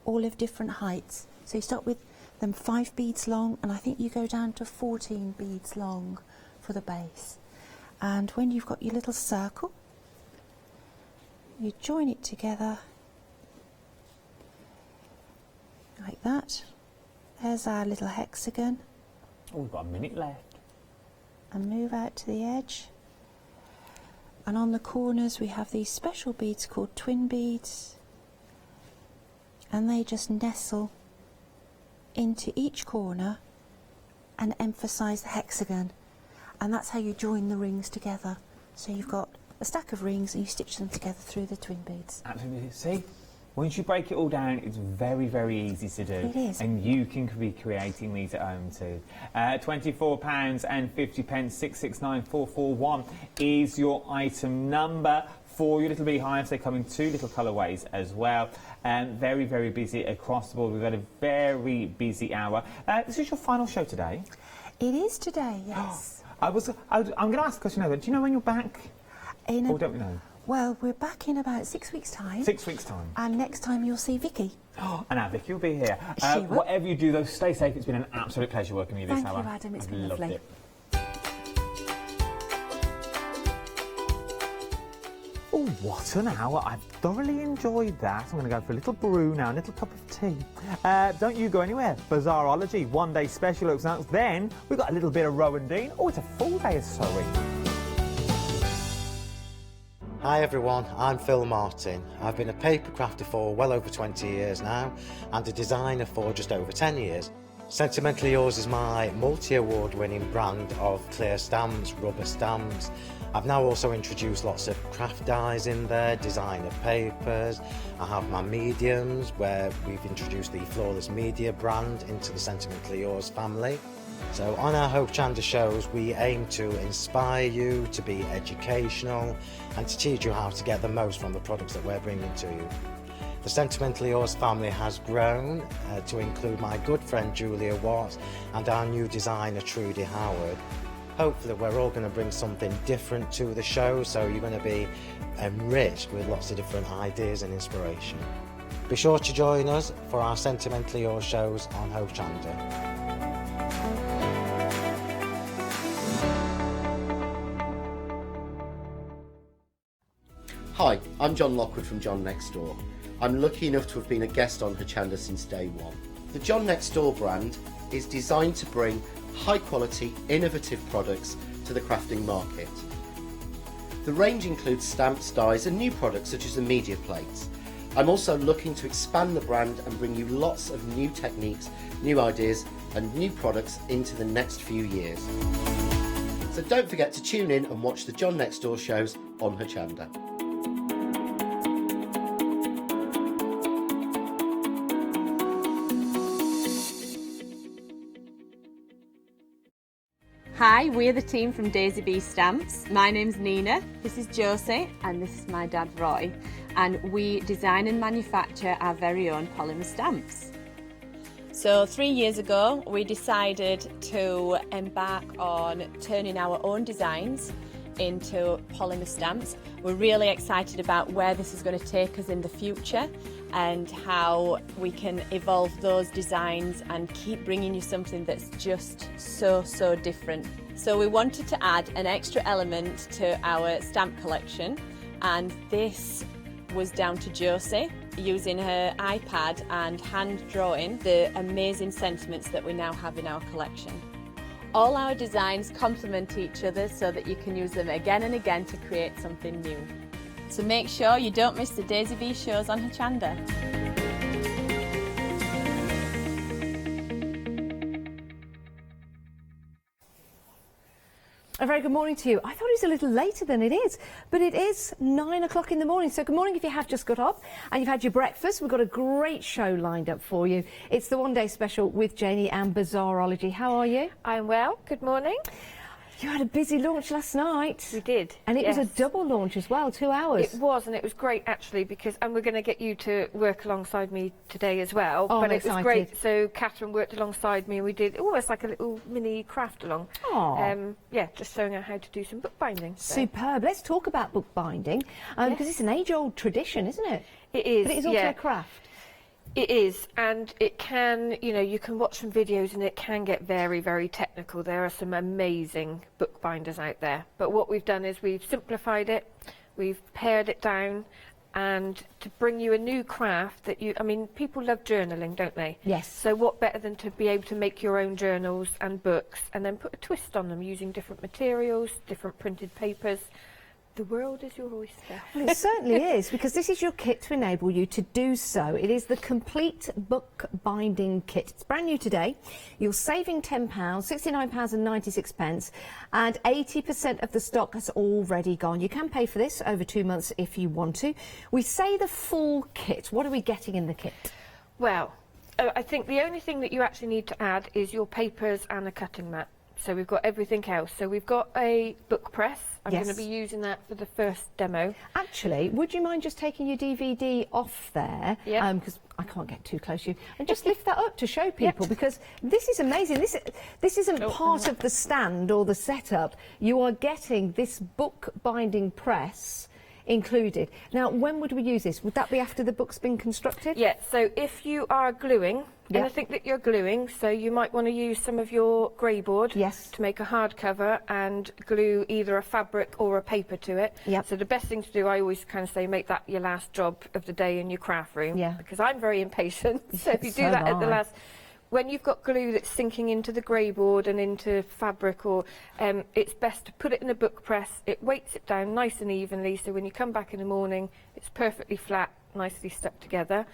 all of different heights. So you start with them 5 beads long, and I think you go down to 14 beads long for the base. And when you've got your little circle, you join it together like that. There's our little hexagon. Oh, we've got a minute left. And move out to the edge. And on the corners we have these special beads called twin beads, and they just nestle into each corner and emphasize the hexagon, and that's how you join the rings together. So you've got a stack of rings and you stitch them together through the twin beads. Absolutely. See, once you break it all down, it's very, very easy to do. It is. And you can be creating these at home too. £24.50, 669441 is your item number for your little beehives. They come in 2 little colourways as well. Very, very busy across the board. We've had a very busy hour. This is your final show today? It is today, yes. I'm going to ask a question over. Do you know when you're back? Or don't we know? Well, we're back in about 6 weeks' time. 6 weeks' time. And next time you'll see Vicky. And now Vicky will be here. She will. Whatever you do, though, stay safe. It's been an absolute pleasure working with you this hour. Thank you, Adam. It's been Loved lovely. it. Oh, what an hour. I've thoroughly enjoyed that. I'm going to go for a little brew now, a little cup of tea. Don't you go anywhere. Bazaarology, 1 day special looks out. Then we've got a little bit of Rowan Dean. Oh, it's a full day of sewing. Hi everyone, I'm Phil Martin. I've been a paper crafter for well over 20 years now and a designer for just over 10 years. Sentimentally Yours is my multi-award winning brand of clear stamps, rubber stamps. I've now also introduced lots of craft dyes in there, designer papers. I have my mediums where we've introduced the Flawless Media brand into the Sentimentally Yours family. So on our Hochanda shows we aim to inspire you, to be educational and to teach you how to get the most from the products that we're bringing to you. The Sentimentally Yours family has grown to include my good friend Julia Watts and our new designer Trudy Howard. Hopefully we're all going to bring something different to the show, so you're going to be enriched with lots of different ideas and inspiration. Be sure to join us for our Sentimentally Yours shows on Hochanda. Hi, I'm John Lockwood from John Next Door. I'm lucky enough to have been a guest on Hochanda since day one. The John Next Door brand is designed to bring high quality, innovative products to the crafting market. The range includes stamps, dyes and new products such as the media plates. I'm also looking to expand the brand and bring you lots of new techniques, new ideas and new products into the next few years. So don't forget to tune in and watch the John Next Door shows on Hochanda. Hi, we're the team from Daisy Bee Stamps. My name's Nina, this is Josie, and this is my dad Roy. And we design and manufacture our very own polymer stamps. So 3 years ago, we decided to embark on turning our own designs into polymer stamps. We're really excited about where this is going to take us in the future and how we can evolve those designs and keep bringing you something that's just so different. So we wanted to add an extra element to our stamp collection, and this was down to Josie using her iPad and hand drawing the amazing sentiments that we now have in our collection. All our designs complement each other so that you can use them again and again to create something new. So make sure you don't miss the Daisy Bee shows on Hochanda. A very good morning to you. I thought it was a little later than it is, but it is 9 o'clock in the morning. So good morning if you have just got up and you've had your breakfast. We've got a great show lined up for you. It's the one day special with Janie and Bazaarology. How are you? I'm well. Good morning. You had a busy launch last night. We did. And it was a double launch as well, 2 hours. It was, and it was great actually, because, and we're going to get you to work alongside me today as well. Oh, but I'm it was great. So Catherine worked alongside me and we did almost like a little mini craft along. Oh. Yeah, just showing her how to do some bookbinding. So. Superb. Let's talk about bookbinding, because it's an age-old tradition, isn't it? It is. But it is also a craft. It is, and it can, you know, you can watch some videos and it can get very, very technical. There are some amazing bookbinders out there. But what we've done is we've simplified it, we've pared it down, and to bring you a new craft that you, I mean, people love journaling, don't they? Yes. So what better than to be able to make your own journals and books and then put a twist on them using different materials, different printed papers. The world is your oyster. Well, it certainly is, because this is your kit to enable you to do so. It is the complete book binding kit. It's brand new today. You're saving £10, £69.96, and 80% of the stock has already gone. You can pay for this over 2 months if you want to. We say the full kit. What are we getting in the kit? Well, I think the only thing that you actually need to add is your papers and a cutting mat. So we've got everything else. So we've got a book press. I'm going to be using that for the first demo. Actually, would you mind just taking your DVD off there? Yeah. Because I can't get too close to you. And just lift that up to show people, because this is amazing. This isn't part of the stand or the setup. You are getting this book binding press included. Now, when would we use this? Would that be after the book's been constructed? Yeah, so if you are gluing, anything that you're gluing, so you might want to use some of your grey board to make a hardcover and glue either a fabric or a paper to it. So the best thing to do, I always kind of say, make that your last job of the day in your craft room, because I'm very impatient. So if you do that at the last... When you've got glue that's sinking into the grey board and into fabric, or it's best to put it in a book press. It weights it down nice and evenly, so when you come back in the morning, it's perfectly flat, nicely stuck together.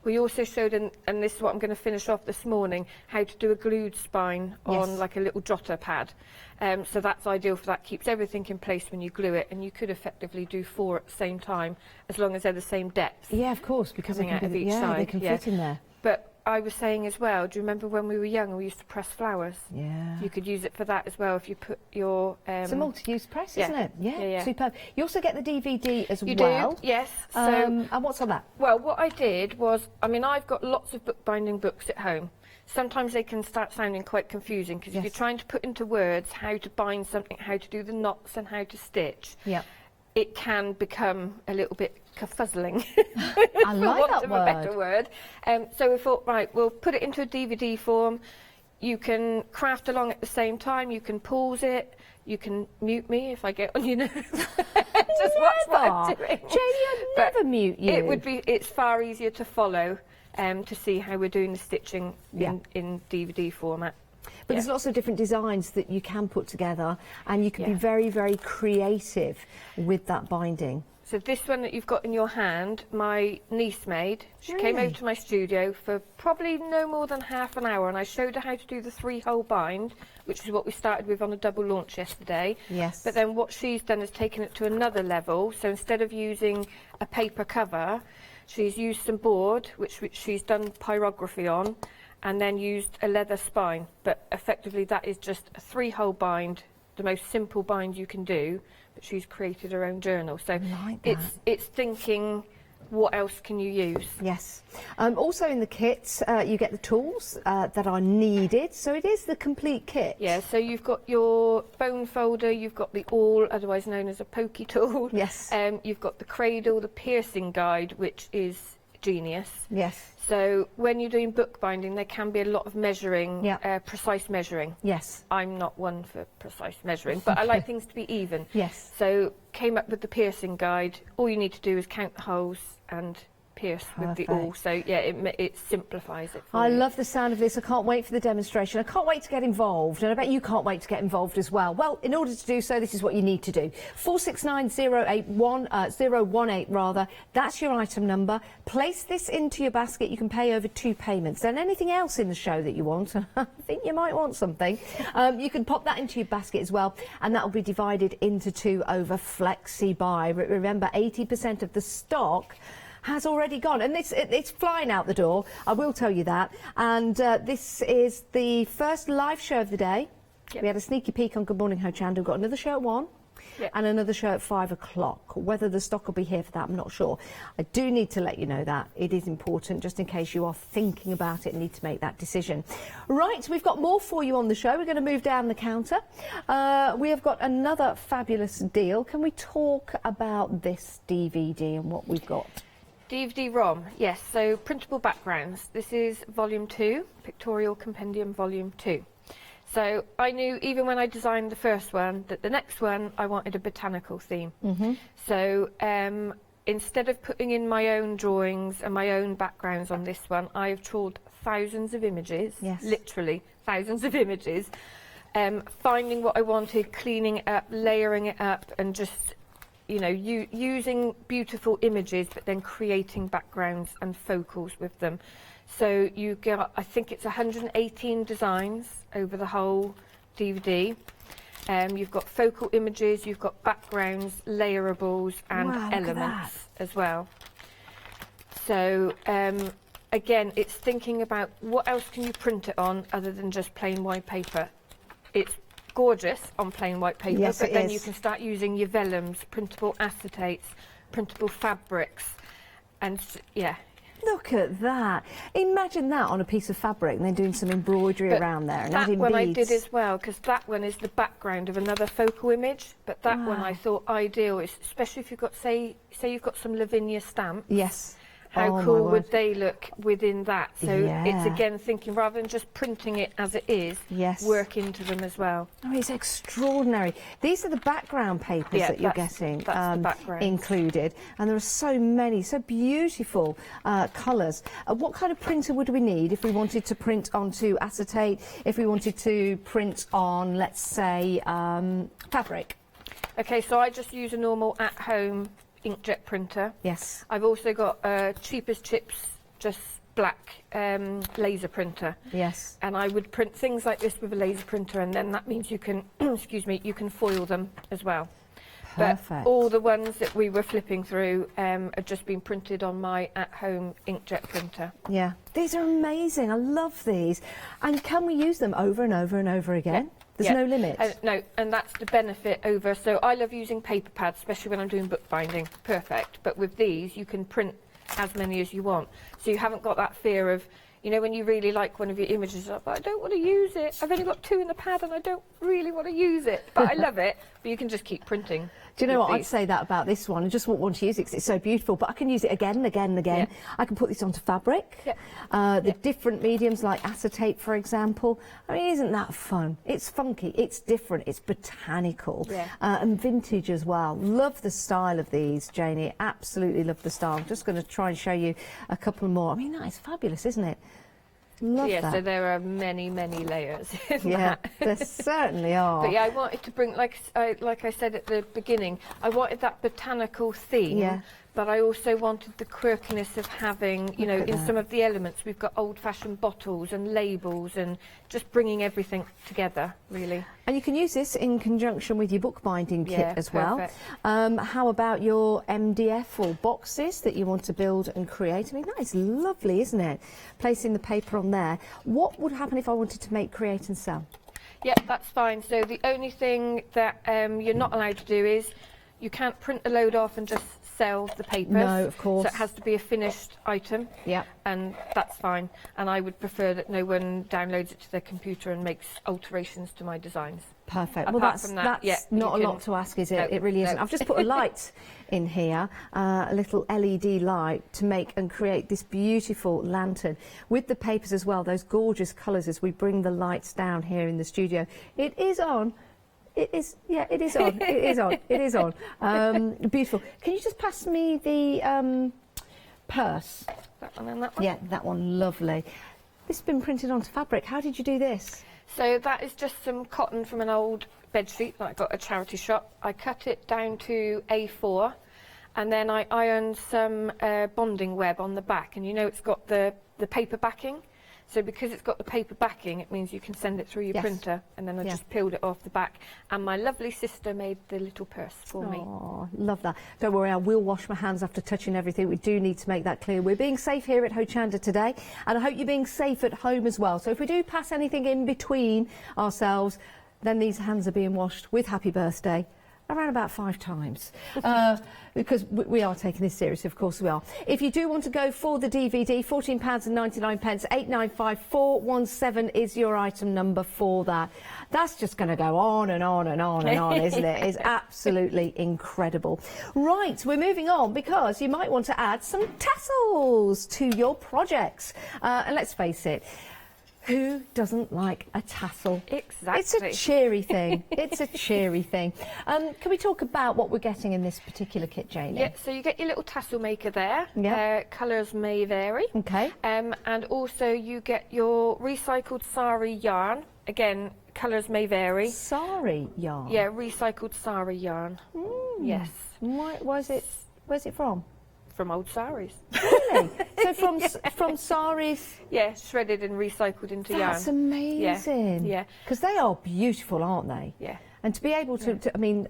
We also showed, and this is what I'm going to finish off this morning, how to do a glued spine on like a little jotter pad. So that's ideal for that, keeps everything in place when you glue it, and you could effectively do 4 at the same time, as long as they're the same depth. Yeah, of course, because coming out of each side. They can fit in there. But I was saying as well, do you remember when we were young and we used to press flowers? Yeah. You could use it for that as well if you put your... it's a multi-use press, isn't it? Yeah. Superb. You also get the DVD as you well. You do, yes. And what's on that? Well, what I did was, I mean, I've got lots of bookbinding books at home. Sometimes they can start sounding quite confusing, because if you're trying to put into words how to bind something, how to do the knots and how to stitch, it can become a little bit kerfuzzling, I like that for want of a better word. So we thought, right, we'll put it into a DVD form. You can craft along at the same time. You can pause it. You can mute me if I get on your nerves. Just watch what I'm doing. Janie, I'd never mute you. It would be. It's far easier to follow to see how we're doing the stitching in DVD format. But there's lots of different designs that you can put together, and you can be very, very creative with that binding. So this one that you've got in your hand, my niece made. She came over to my studio for probably no more than half an hour, and I showed her how to do the 3-hole bind, which is what we started with on a double launch yesterday. Yes. But then what she's done is taken it to another level. So instead of using a paper cover, she's used some board, which she's done pyrography on, and then used a leather spine. But effectively that is just a 3-hole bind, the most simple bind you can do, but she's created her own journal. So it's thinking, what else can you use? Yes. Also in the kit, you get the tools that are needed. So it is the complete kit. Yeah, so you've got your bone folder, you've got the awl, otherwise known as a pokey tool. Yes. You've got the cradle, the piercing guide, which is genius. Yes. So when you're doing bookbinding, there can be a lot of measuring, precise measuring. Yes. I'm not one for precise measuring, but I like things to be even. Yes. So came up with the piercing guide. All you need to do is count the holes and pierce with the awl. So yeah, it simplifies it for you. I love the sound of this. I can't wait for the demonstration. I can't wait to get involved, and I bet you can't wait to get involved as well. Well, in order to do so, this is what you need to do. 469018 rather. That's your item number. Place this into your basket. You can pay over 2 payments. And anything else in the show that you want, I think you might want something, you can pop that into your basket as well, and that will be divided into 2 over Flexi Buy. Remember, 80% of the stock has already gone, and it's flying out the door, I will tell you that. And this is the first live show of the day. We had a sneaky peek on Good Morning Hochanda. We've got another show at 1 and another show at 5 o'clock. Whether the stock will be here for that, I'm not sure. I do need to let you know that. It is important, just in case you are thinking about it and need to make that decision. Right, we've got more for you on the show. We're going to move down the counter. We have got another fabulous deal. Can we talk about this DVD and what we've got? DVD-ROM, yes, so printable backgrounds. This is volume 2, Pictorial Compendium volume 2. So I knew even when I designed the first one that the next one I wanted a botanical theme. So instead of putting in my own drawings and my own backgrounds on this one, I've trawled thousands of images, literally thousands of images, finding what I wanted, cleaning it up, layering it up, and just, you know, using beautiful images but then creating backgrounds and focals with them. So you get, I think it's 118 designs over the whole DVD. You've got focal images, you've got backgrounds, layerables and elements as well. So again, it's thinking about what else can you print it on other than just plain white paper. It's gorgeous on plain white paper, but then you can start using your vellums, printable acetates, printable fabrics, and yeah. Look at that. Imagine that on a piece of fabric and then doing some embroidery around there and adding beads. That one I did as well, because that one is the background of another focal image, but that one I thought ideal, especially if you've got, say you've got some Lavinia stamps. Yes. How cool would they look within that? So it's again thinking, rather than just printing it as it is, work into them as well. Oh, it's extraordinary. These are the background papers that you're getting included, and there are so many, so beautiful colours. What kind of printer would we need if we wanted to print onto acetate, if we wanted to print on, let's say, fabric? Okay, so I just use a normal at-home inkjet printer. Yes. I've also got a cheap as chips, just black laser printer. Yes. And I would print things like this with a laser printer, and then that means you can, excuse me, you can foil them as well. Perfect. But all the ones that we were flipping through have just been printed on my at-home inkjet printer. Yeah. These are amazing. I love these. And can we use them over and over and over again? There's no limit? No, and that's the benefit over. So I love using paper pads, especially when I'm doing bookbinding. Perfect. But with these, you can print as many as you want. So you haven't got that fear of, you know, when you really like one of your images, but I don't want to use it. I've only got 2 in the pad and I don't really want to use it. But I love it. But you can just keep printing. Do you know what? I'd say that about this one. I just won't want to use it because it's so beautiful, but I can use it again and again and again. I can put this onto fabric. The different mediums like acetate, for example. I mean, isn't that fun? It's funky, it's different, it's botanical, and vintage as well. Love the style of these, Janie. Absolutely love the style. I'm just going to try and show you a couple more. I mean, that is fabulous, isn't it? Love that. So there are many, many layers in that. There certainly are. But yeah, I wanted to bring, like I said at the beginning, I wanted that botanical theme, but I also wanted the quirkiness of having, you know, in some of the elements, we've got old-fashioned bottles and labels and just bringing everything together, really. And you can use this in conjunction with your bookbinding kit as well. How about your MDF or boxes that you want to build and create? I mean, that is lovely, isn't it? Placing the paper on there. What would happen if I wanted to make, create and sell? Yeah, that's fine. So the only thing that you're not allowed to do is you can't print a load off and just sell the papers. No, of course. So it has to be a finished item. Yeah. And that's fine. And I would prefer that no one downloads it to their computer and makes alterations to my designs. Perfect. Apart Well, that's from that, not a lot to ask, is it? No, it really isn't. no. I've just put a light in here, a little LED light to make and create this beautiful lantern with the papers as well, those gorgeous colours as we bring the lights down here in the studio. It is on. It is, yeah, it is on. It is on. It is on. Beautiful. Can you just pass me the purse? That one and that one? Yeah, that one. Lovely. This has been printed onto fabric. How did you do this? So that is just some cotton from an old bedsheet that I got at a charity shop. I cut it down to A4 and then I ironed some bonding web on the back, and you know it's got the paper backing. So because it's got the paper backing, it means you can send it through your printer, and then I just peeled it off the back. And my lovely sister made the little purse for me. Oh, love that. Don't worry, I will wash my hands after touching everything. We do need to make that clear. We're being safe here at Hochanda today, and I hope you're being safe at home as well. So if we do pass anything in between ourselves, then these hands are being washed with happy birthday around about 5 times. Because we are taking this seriously, of course we are. If you do want to go for the DVD, £14.99, 895417 is your item number for that. That's just going to go on and on and on and on, isn't it? It's absolutely incredible. Right, we're moving on because you might want to add some tassels to your projects. And let's face it, who doesn't like a tassel? Exactly. It's a cheery thing. It's a cheery thing. Can we talk about what we're getting in this particular kit, Janie? Yeah, so you get your little tassel maker there. Yeah. Colours may vary. Okay. And also you get your recycled sari yarn. Again, colours may vary. Sari yarn? Yeah, recycled sari yarn. Yes. Where's it from? From old saris. Really? So from saris? Yeah, shredded and recycled into yarn. That's amazing. Yeah. Because they are beautiful, aren't they? Yeah. And to be able to I mean,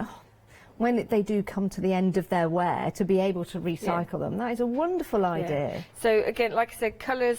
when they do come to the end of their wear, to be able to recycle them, that is a wonderful idea. Yeah. So again, like I said, colours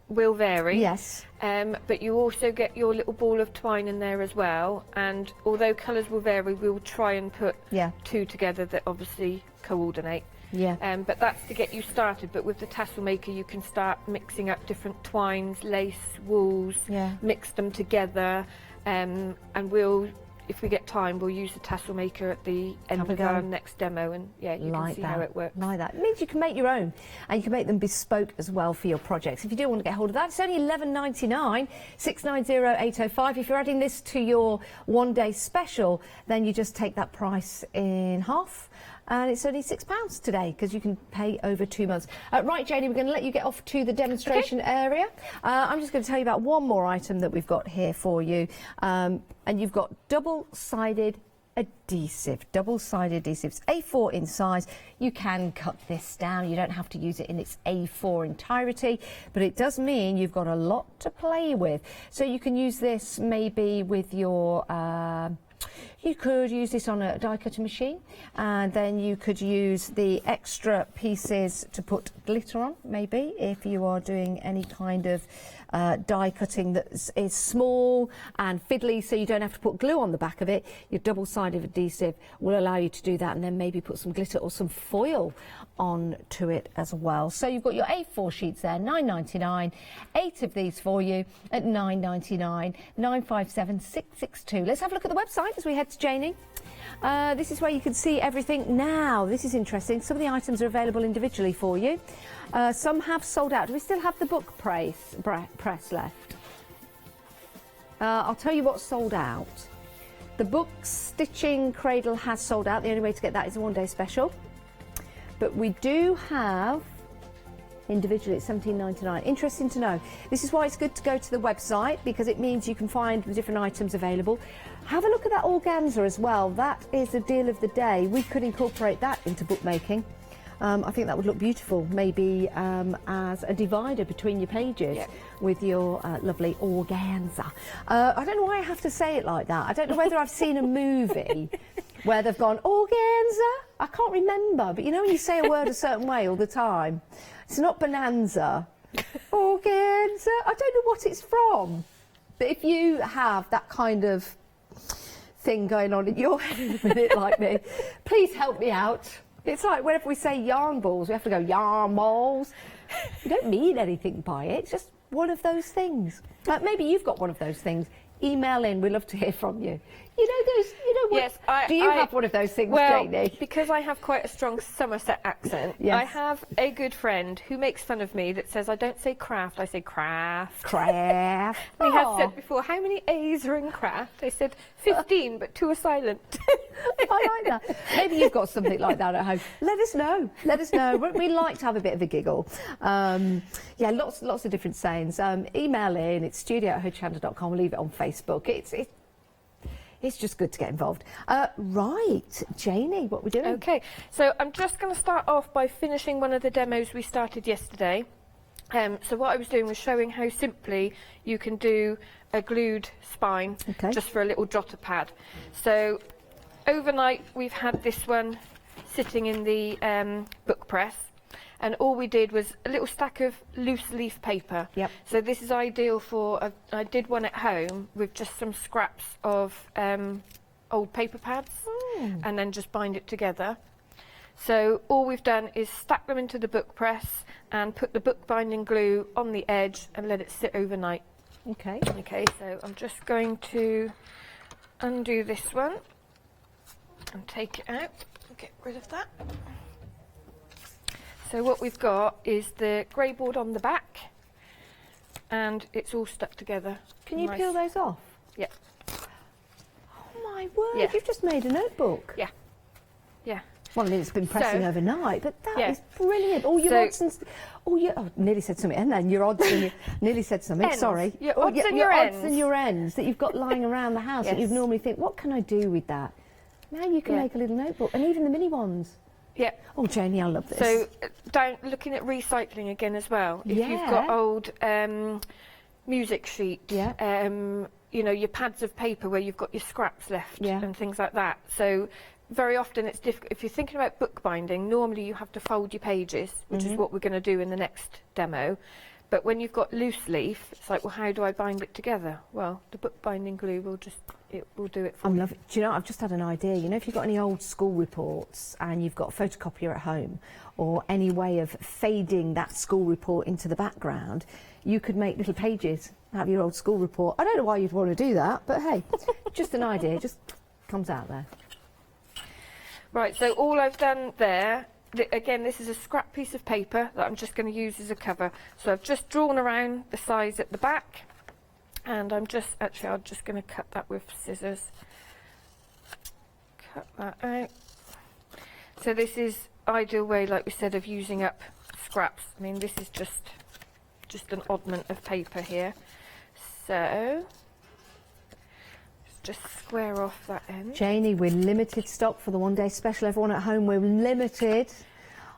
will vary. Yes. But you also get your little ball of twine in there as well. And although colours will vary, we'll try and put 2 together that obviously coordinate. Yeah. But that's to get you started. But with the tassel maker, you can start mixing up different twines, lace, wools, mix them together. And we'll, if we get time, we'll use the tassel maker at the end of our next demo. And you can see how it works. Like that. It means you can make your own, and you can make them bespoke as well for your projects. If you do want to get hold of that, it's only £11.99, 690-805. If you're adding this to your one-day special, then you just take that price in half. And it's only £6 today because you can pay over 2 months. Right, Janie, we're going to let you get off to the demonstration area. I'm just going to tell you about one more item that we've got here for you. And you've got double-sided adhesive, double-sided adhesives, A4 in size. You can cut this down. You don't have to use it in its A4 entirety, but it does mean you've got a lot to play with. So you can use this maybe with your... you could use this on a die cutting machine, and then you could use the extra pieces to put glitter on, maybe, if you are doing any kind of die cutting that is small and fiddly, so you don't have to put glue on the back of it. Your double-sided adhesive will allow you to do that, and then maybe put some glitter or some foil onto it as well. So you've got your A4 sheets there, £9.99, 8 of these for you at £9.99, 957 662. Let's have a look at the website as we head to Janie. This is where you can see everything now. This is interesting. Some of the items are available individually for you. Some have sold out. Do we still have the book press left? I'll tell you what's sold out. The book stitching cradle has sold out. The only way to get that is a one-day special. But we do have individually at £17.99. Interesting to know. This is why it's good to go to the website, because it means you can find the different items available. Have a look at that organza as well. That is the deal of the day. We could incorporate that into bookmaking. I think that would look beautiful, maybe as a divider between your pages with your lovely organza. I don't know why I have to say it like that. I don't know whether I've seen a movie where they've gone, organza? I can't remember, but you know when you say a word a certain way all the time? It's not bonanza. Organza? I don't know what it's from. But if you have that kind of thing going on in your head in a minute like me, please help me out. It's like whenever we say yarn balls, we have to go yarn balls. We don't mean anything by it. It's just one of those things. Maybe you've got one of those things. Email in. We'd love to hear from you. You know those. You know what? Yes, do you have one of those things, Janie? Because I have quite a strong Somerset accent. Yes. I have a good friend who makes fun of me that says I don't say craft, I say craft. Craft. We have said before, how many A's are in craft? I said 15, but 2 are silent. I like that. Maybe you've got something like that at home. Let us know. Let us know. We like to have a bit of a giggle. Yeah, lots of different sayings. Email in. It's studio@hochanda.com. We'll leave it on Facebook. It's just good to get involved. Right, Janie, what we're doing? Okay, so I'm just going to start off by finishing one of the demos we started yesterday. So what I was doing was showing how simply you can do a glued spine just for a little jotter pad. So overnight we've had this one sitting in the book press, and all we did was a little stack of loose leaf paper. So this is ideal for, I did one at home with just some scraps of old paper pads and then just bind it together. So all we've done is stack them into the book press and put the bookbinding glue on the edge and let it sit overnight. Okay. Okay, so I'm just going to undo this one and take it out and get rid of that. So what we've got is the grey board on the back and it's all stuck together. Can you peel those off? Yeah. Oh my word, Yeah. you've just made a notebook. Yeah. Yeah. Well, I mean, it's been pressing So- overnight, but that Yeah. is brilliant. All your So- odds and... nearly said something, and then your odds and your... Nearly said something, Ends. sorry. Your odds and your odds ends. and your ends that you've got lying around the house that Yes. you'd normally think, what can I do with that? Now you can Yeah. make a little notebook, and even the mini ones. Yeah. Oh, Janie, I love this. So looking at recycling again as well. If you've got Yeah. old music sheet, you know, your pads of paper where you've got your scraps left and things like that. So very often it's difficult. If you're thinking about bookbinding, normally you have to fold your pages, which is what we're going to do in the next demo. But when you've got loose leaf, it's like, well, how do I bind it together? Well, the bookbinding glue will do it for I'm you. loving. Do you know? I've just had an idea. You know, if you've got any old school reports and you've got a photocopier at home, or any way of fading that school report into the background, you could make little pages out of your old school report. I don't know why you'd want to do that, but hey, just an idea. Just comes out there. Right. So all I've done there. Again, this is a scrap piece of paper that I'm just going to use as a cover. So I've just drawn around the size at the back, and I'm just going to cut that with scissors. Cut that out. So this is ideal way, like we said, of using up scraps. I mean, this is just an oddment of paper here. So just square off that end. Janie, we're limited stock for the one-day special. Everyone at home, we're limited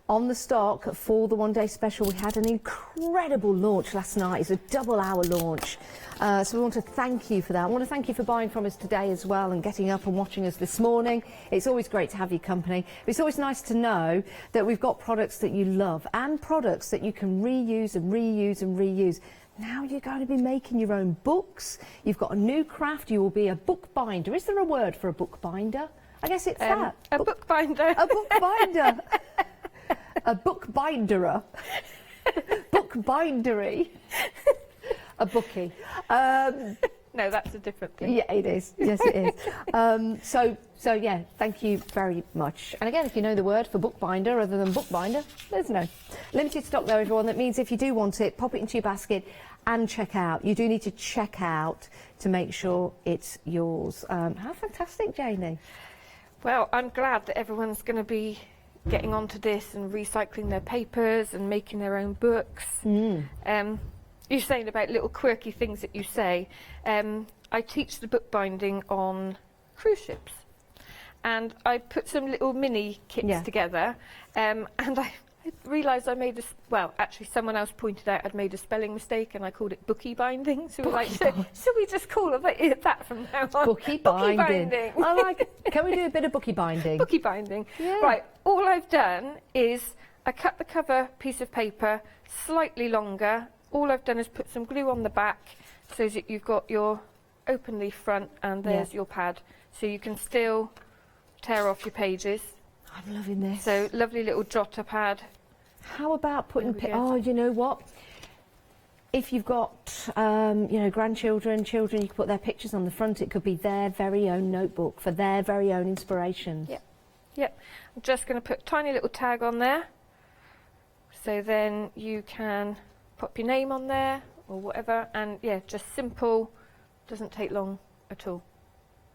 on the stock for the one-day special. We had an incredible launch last night. It's a double-hour launch. So we want to thank you for that. I want to thank you for buying from us today as well and getting up and watching us this morning. It's always great to have your company. It's always nice to know that we've got products that you love and products that you can reuse and reuse and reuse. Now you're going to be making your own books. You've got a new craft. You will be a bookbinder. Is there a word for a bookbinder? I guess it's that. A bookbinder. A bookbinder. A bookbinderer. Bookbindery. A bookie. No, that's a different thing. Yeah, it is. Yes, it is. So yeah, thank you very much. And again, if you know the word for bookbinder other than bookbinder, let us know. Limited stock though, everyone. That means if you do want it, pop it into your basket and check out. You do need to check out to make sure it's yours. How fantastic, Janie. Well, I'm glad that everyone's going to be getting onto this and recycling their papers and making their own books. You're saying about little quirky things that you say. I teach the bookbinding on cruise ships, and I put some little mini kits together, and I realised I made actually someone else pointed out I'd made a spelling mistake and I called it bookie binding. So we're like, should we just call it that from now on? Bookie binding. I like it. Can we do a bit of bookie binding? Bookie binding. Yeah. Right, all I've done is I cut the cover piece of paper slightly longer. All I've done is put some glue on the back so that you've got your open leaf front and there's your pad. So you can still tear off your pages. I'm loving this. So lovely little jotter pad. How about putting... Oh, you know what? If you've got, you know, grandchildren, children, you can put their pictures on the front. It could be their very own notebook for their very own inspirations. Yep. I'm just going to put a tiny little tag on there. So then you can pop your name on there or whatever. And yeah, just simple. Doesn't take long at all.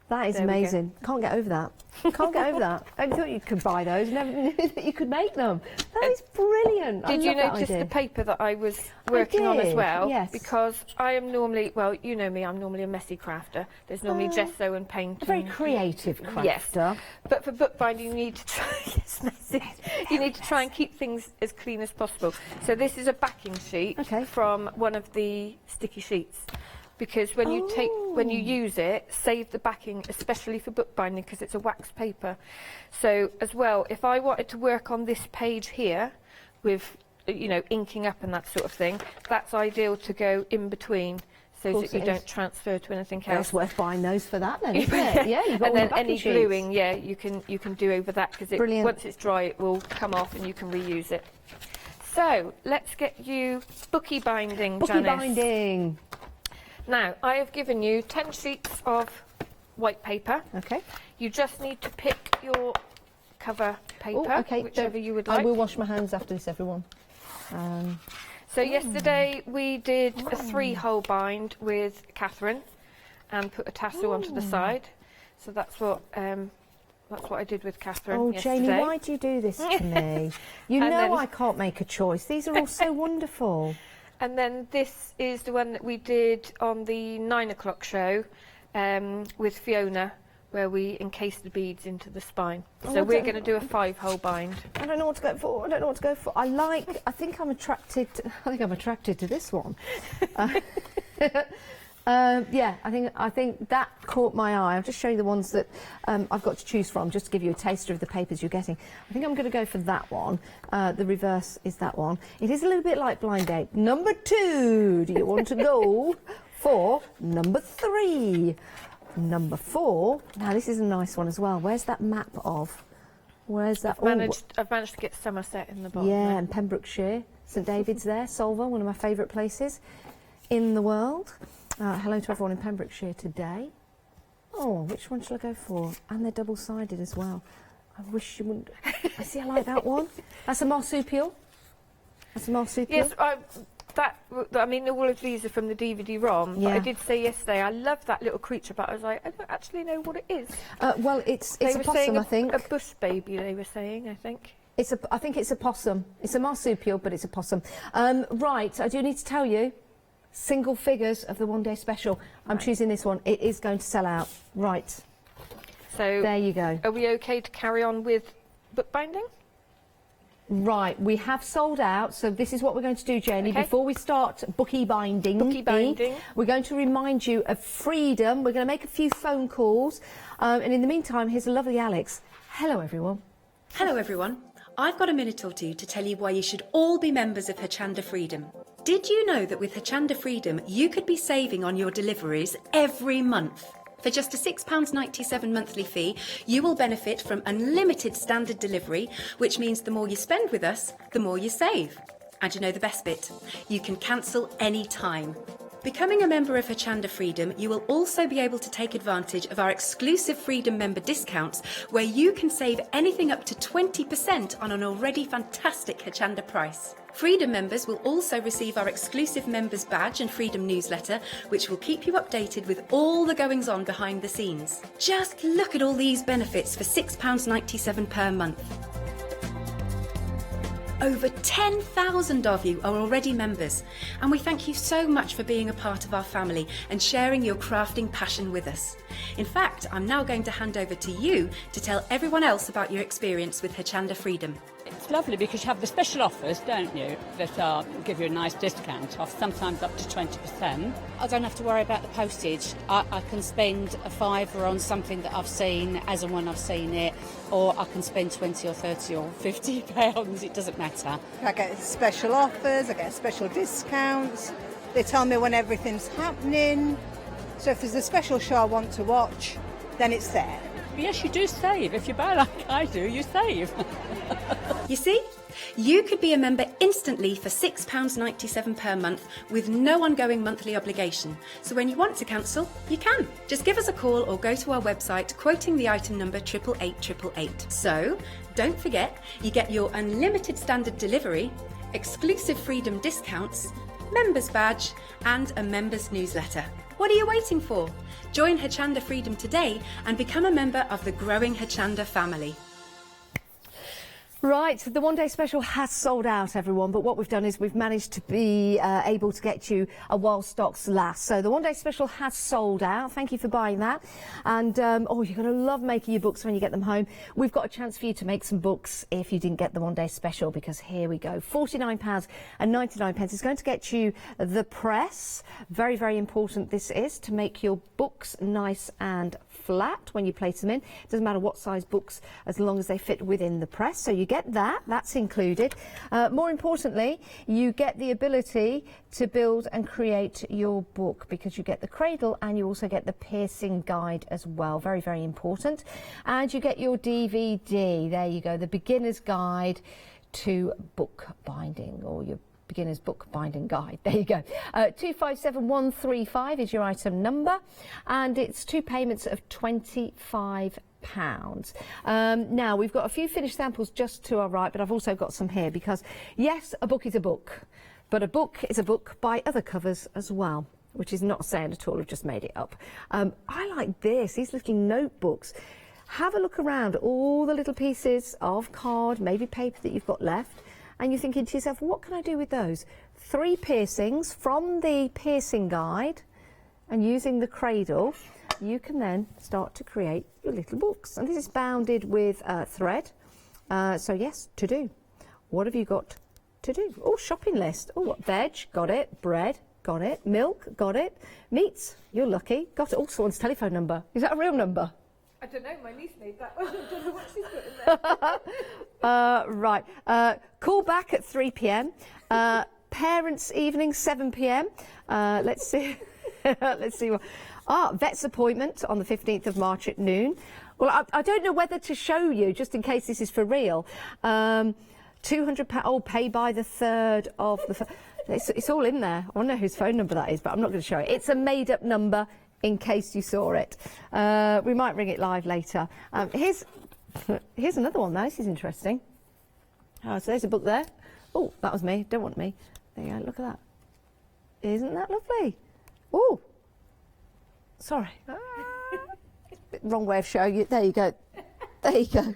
That is amazing. Can't get over that. Can't get over that. I thought you could buy those. Never knew that you could make them. That is brilliant. Did you notice the paper that I was working on as well? Yes. Because I am normally, well, you know me, I'm normally a messy crafter. There's normally gesso and paint. A very creative crafter. Yes. But for bookbinding, you need to try. Yes, messy. You need to try and keep things as clean as possible. So this is a backing sheet from one of the sticky sheets. Because when you use it, save the backing, especially for bookbinding, because it's a wax paper. So as well, if I wanted to work on this page here with, you know, inking up and that sort of thing, that's ideal to go in between. so that you don't transfer to anything else. It's worth buying those for that then, isn't it? Yeah, you've got and all then the any sheets. gluing, yeah, you can do over that, because once it's dry it will come off and you can reuse it. So let's get you bookie binding, Bookie Janice. binding. Now I have given you 10 sheets of white paper. Okay. You just need to pick your cover paper, okay. whichever you would like. I will wash my hands after this, everyone. So yesterday we did a 3-hole bind with Catherine and put a tassel onto the side. So that's what I did with Catherine yesterday. Janie, why do you do this to me? You know then, I can't make a choice. These are all so wonderful. And then this is the one that we did on the 9 o'clock show with Fiona, where we encased the beads into the spine. So we're going to do a 5-hole bind. I don't know what to go for. I don't know what to go for. I think I'm attracted to this one. Yeah, I think that caught my eye. I'll just show you the ones that I've got to choose from, just to give you a taster of the papers you're getting. I think I'm going to go for that one. The reverse is that one. It is a little bit like Blind Date. Number 2. Do you want to go for number 3? Number 4. Now this is a nice one as well. Where's that map of? Where's that? I've managed to get Somerset in the bottom. Yeah, there. and Pembrokeshire. St David's there. Solva, one of my favourite places in the world. Hello to everyone in Pembrokeshire today. Oh, which one should I go for? And they're double-sided as well. I wish you wouldn't. I see, I like that one. That's a marsupial. That's a marsupial. Yes, I mean, all of these are from the DVD-ROM. Yeah. But I did say yesterday I love that little creature, but I was like, I don't actually know what it is. Well, it's a possum, I think. A bush baby, they were saying, I think. I think it's a possum. It's a marsupial, but it's a possum. Right, I do need to tell you, single figures of the one-day special. I'm choosing this one. It is going to sell out. Right. So there you go. Are we okay to carry on with bookbinding? Right, we have sold out, so this is what we're going to do, Jenny. Okay. Before we start bookie binding, we're going to remind you of freedom. We're going to make a few phone calls, and in the meantime, here's a lovely Alex. Hello, everyone. Hello, everyone. I've got a minute or two to tell you why you should all be members of Hochanda Freedom. Did you know that with Hochanda Freedom, you could be saving on your deliveries every month? For just a £6.97 monthly fee, you will benefit from unlimited standard delivery, which means the more you spend with us, the more you save. And you know the best bit? You can cancel any time. Becoming a member of Hochanda Freedom, you will also be able to take advantage of our exclusive Freedom member discounts, where you can save anything up to 20% on an already fantastic Hochanda price. Freedom members will also receive our exclusive members badge and Freedom newsletter, which will keep you updated with all the goings on behind the scenes. Just look at all these benefits for £6.97 per month. Over 10,000 of you are already members, and we thank you so much for being a part of our family and sharing your crafting passion with us. In fact, I'm now going to hand over to you to tell everyone else about your experience with Hochanda Freedom. It's lovely because you have the special offers, don't you, that give you a nice discount off, sometimes up to 20%. I don't have to worry about the postage. I can spend a £5 on something that I've seen as and when I've seen it, or I can spend 20 or 30 or 50 pounds, it doesn't matter. I get special offers, I get special discounts. They tell me when everything's happening. So if there's a special show I want to watch, then it's there. Yes, you do save. If you buy like I do, you save. You see? You could be a member instantly for £6.97 per month with no ongoing monthly obligation. So when you want to cancel, you can. Just give us a call or go to our website quoting the item number 88888. So don't forget, you get your unlimited standard delivery, exclusive Freedom discounts, members badge and a members newsletter. What are you waiting for? Join Hochanda Freedom today and become a member of the growing Hochanda family. Right, the one-day special has sold out, everyone, but what we've done is we've managed to be able to get you a while stocks last. So the one-day special has sold out. Thank you for buying that. And, oh, you're going to love making your books when you get them home. We've got a chance for you to make some books if you didn't get the one-day special, because here we go. £49.99. It's going to get you the press. Very, very important this is, to make your books nice and flat when you place them in. It doesn't matter what size books, as long as they fit within the press. So you get that, that's included. More importantly, you get the ability to build and create your book, because you get the cradle and you also get the piercing guide as well. Very, very important. And you get your DVD. There you go, the beginner's guide to bookbinding, or your beginner's bookbinding guide. There you go. 257135 is your item number, and it's 2 payments of £25. Now we've got a few finished samples just to our right, but I've also got some here, because yes, a book is a book, but a book is a book by other covers as well, which is not saying at all, I've just made it up. I like this, these little notebooks. Have a look around all the little pieces of card, maybe paper that you've got left, and you're thinking to yourself, what can I do with those? 3 piercings from the piercing guide, and using the cradle, you can then start to create your little books. And this is bounded with thread. So yes, to do. What have you got to do? Oh, shopping list. Oh, what? Veg, got it. Bread, got it. Milk, got it. Meats, you're lucky. Got it. Oh, someone's telephone number. Is that a real number? I don't know, my niece made that one. I don't know what she's put in there. Right. Call back at 3 p.m. Parents' evening, 7 p.m. Let's see. Let's see what. Vet's appointment on the 15th of March at noon. Well, I don't know whether to show you, just in case this is for real. £200. Oh, pay by the 3rd of the. It's all in there. I don't know whose phone number that is, but I'm not going to show it. It's a made-up number, in case you saw it. We might ring it live later. Here's another one. This is interesting. So there's a book there. Oh, that was me. Don't want me. There you go. Look at that. Isn't that lovely? Oh, sorry. Wrong way of showing you. There you go. There you go.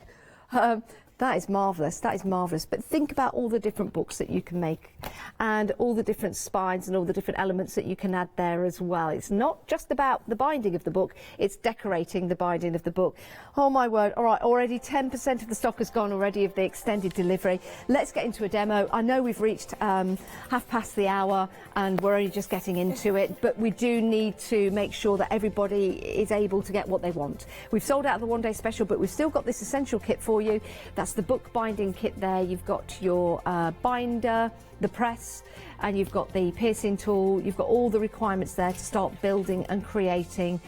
That is marvellous. That is marvellous. But think about all the different books that you can make, and all the different spines and all the different elements that you can add there as well. It's not just about the binding of the book, it's decorating the binding of the book. Oh my word. All right, already 10% of the stock has gone already of the extended delivery. Let's get into a demo. I know we've reached half past the hour and we're only just getting into it, but we do need to make sure that everybody is able to get what they want. We've sold out of the one-day special, but we've still got this essential kit for you. That's the bookbinding kit there. You've got your binder, the press, and you've got the piercing tool. You've got all the requirements there to start building and creating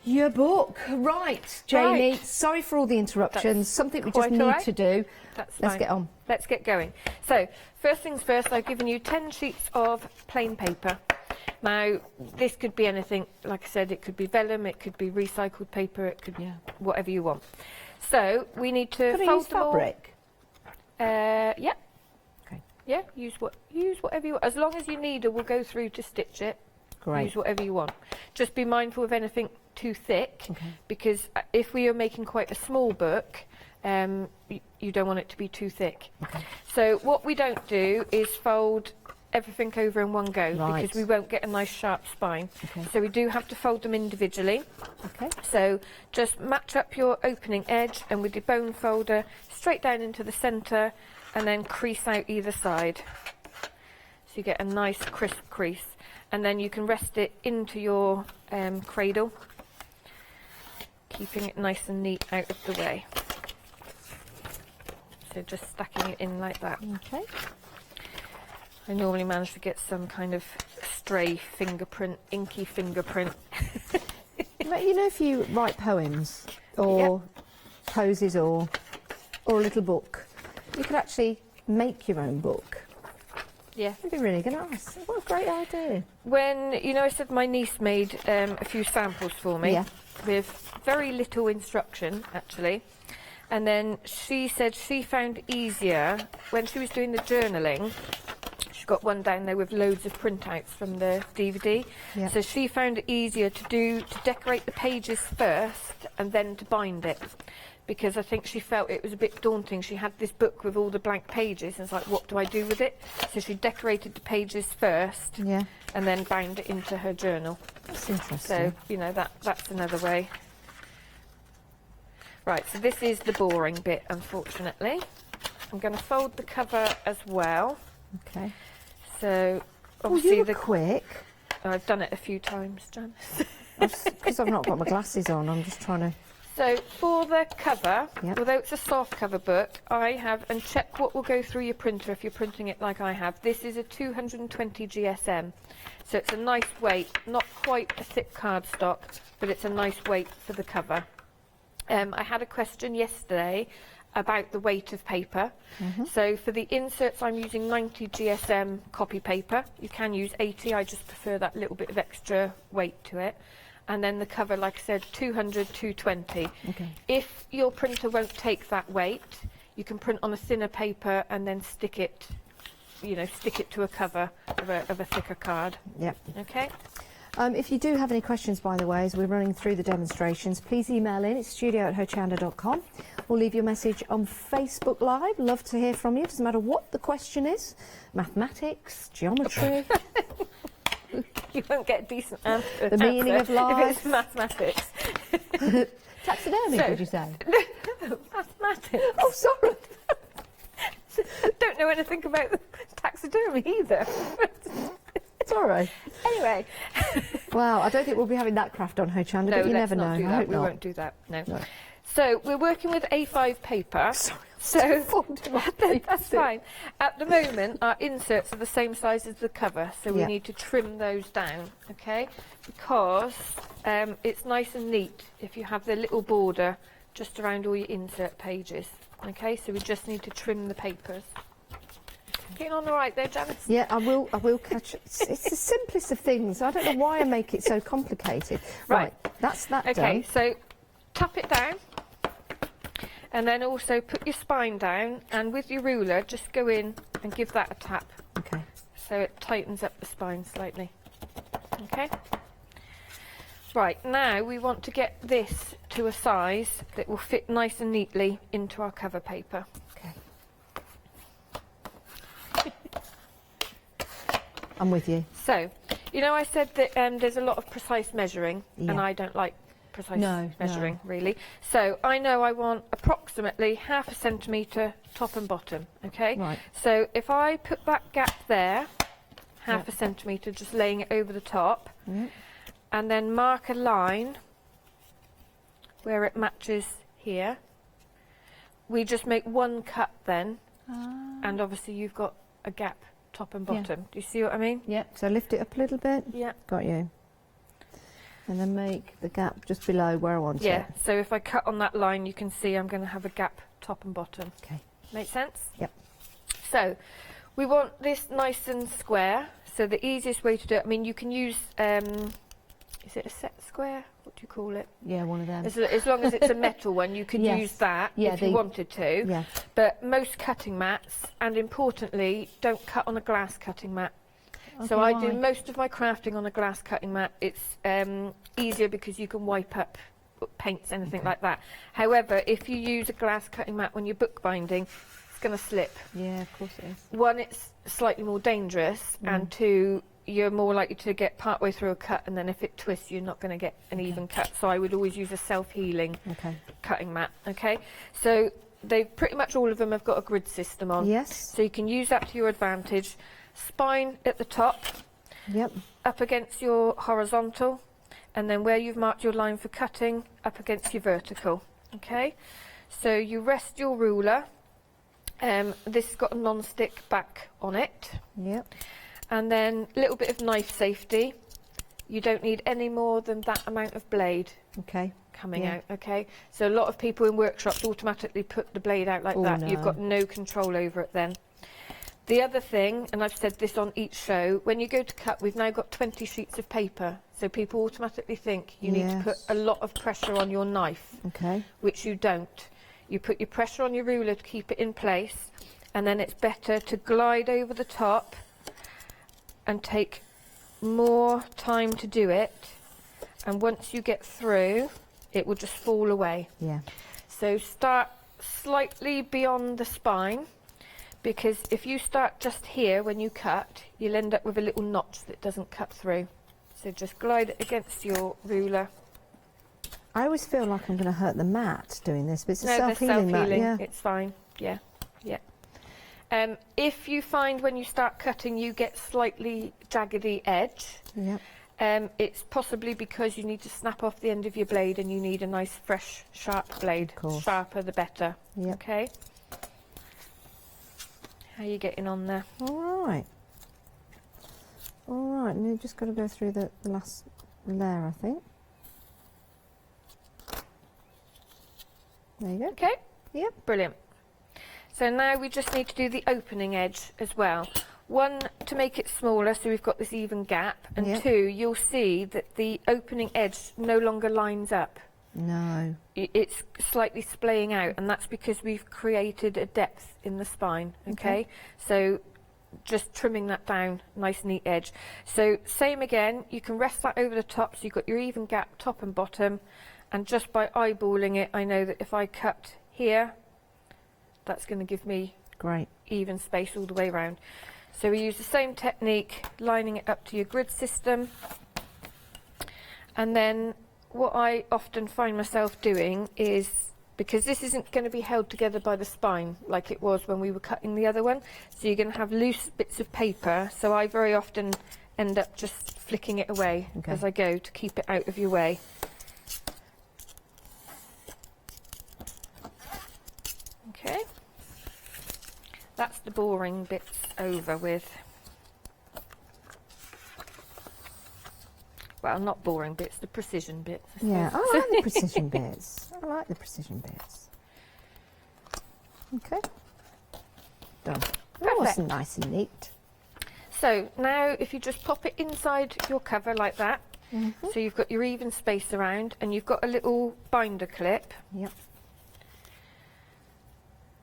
your book. Right, Jamie, sorry for all the interruptions. That's something we just need to do. Let's get on. Let's get going. So, first things first, I've given you 10 sheets of plain paper. Now, this could be anything. Like I said, it could be vellum, it could be recycled paper, it could be whatever you want. So we need to fold them all. Fabric? Yeah. Okay. Yeah, use whatever you want. As long as your needle will go through to stitch it, Great. Use whatever you want. Just be mindful of anything too thick, because if we are making quite a small book, you don't want it to be too thick. So what we don't do is fold everything over in one go, because we won't get a nice sharp spine. So we do have to fold them individually. So just match up your opening edge, and with your bone folder straight down into the centre, and then crease out either side, so you get a nice crisp crease, and then you can rest it into your cradle, keeping it nice and neat out of the way. So just stacking it in like that. I normally manage to get some kind of stray fingerprint, inky fingerprint. You know, if you write poems or poses or a little book, you could actually make your own book. Yeah. It'd be really nice. What a great idea. When, you know, I said my niece made a few samples for me with very little instruction, actually. And then she said she found easier when she was doing the journaling. She got one down there with loads of printouts from the DVD. So she found it easier to decorate the pages first and then to bind it, because I think she felt it was a bit daunting. She had this book with all the blank pages, and it's like, what do I do with it? So she decorated the pages first and then bound it into her journal. That's interesting. So, you know, that's another way. Right, so this is the boring bit, unfortunately. I'm going to fold the cover as well. Okay. So, obviously, you were quick. I've done it a few times, Jan. Because I've not got my glasses on, I'm just trying to... So for the cover, although it's a soft cover book, I have, and check what will go through your printer if you're printing it like I have. This is a 220 GSM. So it's a nice weight, not quite a thick cardstock, but it's a nice weight for the cover. I had a question yesterday about the weight of paper. So for the inserts, I'm using 90 GSM copy paper. You can use 80, I just prefer that little bit of extra weight to it. And then the cover, like I said, 200, 220. Okay. If your printer won't take that weight, you can print on a thinner paper and then stick it, you know, stick it to a cover of a thicker card. Yep. Okay. If you do have any questions, by the way, as we're running through the demonstrations, please email in. It's studio@hochanda.com. Or leave your message on Facebook Live. Love to hear from you. Doesn't matter what the question is. Mathematics, geometry. You won't get a decent answer. The meaning of life. If it's mathematics. Taxidermy, did you say? No, mathematics. Oh, sorry. Don't know anything about taxidermy either. Sorry. Anyway. Wow, I don't think we'll be having that craft on Hochanda, but you never know. Do I that. hope we not. won't do that. No. So we're working with A5 paper. Sorry, so that's fine. At the moment, our inserts are the same size as the cover, so we need to trim those down, okay? Because it's nice and neat if you have the little border just around all your insert pages. Okay, so we just need to trim the papers. Getting on all right there, Janice? Yeah, I will catch it. It's the simplest of things. I don't know why I make it so complicated. Right, that's that done. Okay, so tap it down. And then also put your spine down, and with your ruler, just go in and give that a tap. Okay. So it tightens up the spine slightly. Okay. Right, now we want to get this to a size that will fit nice and neatly into our cover paper. Okay. I'm with you. So, you know I said that there's a lot of precise measuring, and I don't like precise measuring, really. So I know I want approximately 0.5 centimetre top and bottom, okay? Right. So if I put that gap there, 0.5 centimetre, just laying it over the top, and then mark a line where it matches here, we just make one cut then, and obviously you've got a gap top and bottom. Do you see what I mean? Yeah, so lift it up a little bit. Yeah. Got you. And then make the gap just below where I want it. Yeah, so if I cut on that line, you can see I'm going to have a gap top and bottom. Okay. Make sense? Yep. So we want this nice and square. So the easiest way to do it, I mean, you can use, is it a set square? What do you call it? Yeah, one of them. As long as it's a metal one, you can use that if you wanted to. Yeah. But most cutting mats, and importantly, don't cut on a glass cutting mat. Okay, so I do most of my crafting on a glass cutting mat. It's easier because you can wipe up paints, anything like that. However, if you use a glass cutting mat when you're bookbinding, it's going to slip. Yeah, of course it is. One, it's slightly more dangerous, and two, you're more likely to get part way through a cut, and then if it twists, you're not going to get an even cut. So I would always use a self-healing cutting mat. Okay, so they pretty much all of them have got a grid system on. Yes. So you can use that to your advantage. Spine at the top, up against your horizontal, and then where you've marked your line for cutting, up against your vertical. Okay, so you rest your ruler. This has got a non-stick back on it. Yep. And then a little bit of knife safety. You don't need any more than that amount of blade coming out. Okay, so a lot of people in workshops automatically put the blade out like that. No. You've got no control over it then. The other thing, and I've said this on each show, when you go to cut, we've now got 20 sheets of paper. So people automatically think you need to put a lot of pressure on your knife, which you don't. You put your pressure on your ruler to keep it in place, and then it's better to glide over the top and take more time to do it. And once you get through, it will just fall away. Yeah. So start slightly beyond the spine, because if you start just here when you cut, you'll end up with a little notch that doesn't cut through. So just glide it against your ruler. I always feel like I'm going to hurt the mat doing this, but it's a No, self-healing mat. Yeah. It's fine. Yeah, yeah. If you find when you start cutting you get slightly jaggedy edge, It's possibly because you need to snap off the end of your blade and you need a nice fresh sharp blade. Sharper the better. Yep. Okay. How are you getting on there? All right. All right, and you've just got to go through the last layer, I think. There you go. Okay. Yep. Brilliant. So now we just need to do the opening edge as well. One, to make it smaller so we've got this even gap, and Yep. two, you'll see that the opening edge no longer lines up. No. It's slightly splaying out, and that's because we've created a depth in the spine, okay? So just trimming that down, nice neat edge. So same again, you can rest that over the top so you've got your even gap top and bottom, and just by eyeballing it, I know that if I cut here, that's going to give me great even space all the way around. So we use the same technique, lining it up to your grid system, and then what I often find myself doing is, because this isn't going to be held together by the spine like it was when we were cutting the other one, so you're going to have loose bits of paper, so I very often end up just flicking it away as I go to keep it out of your way. Okay, that's the boring bits over with. Well, not boring bits, the precision bits. Yeah, I like the precision bits. I like the precision bits. Okay. Done. That was nice and neat. So now if you just pop it inside your cover like that, so you've got your even space around, and you've got a little binder clip. Yep.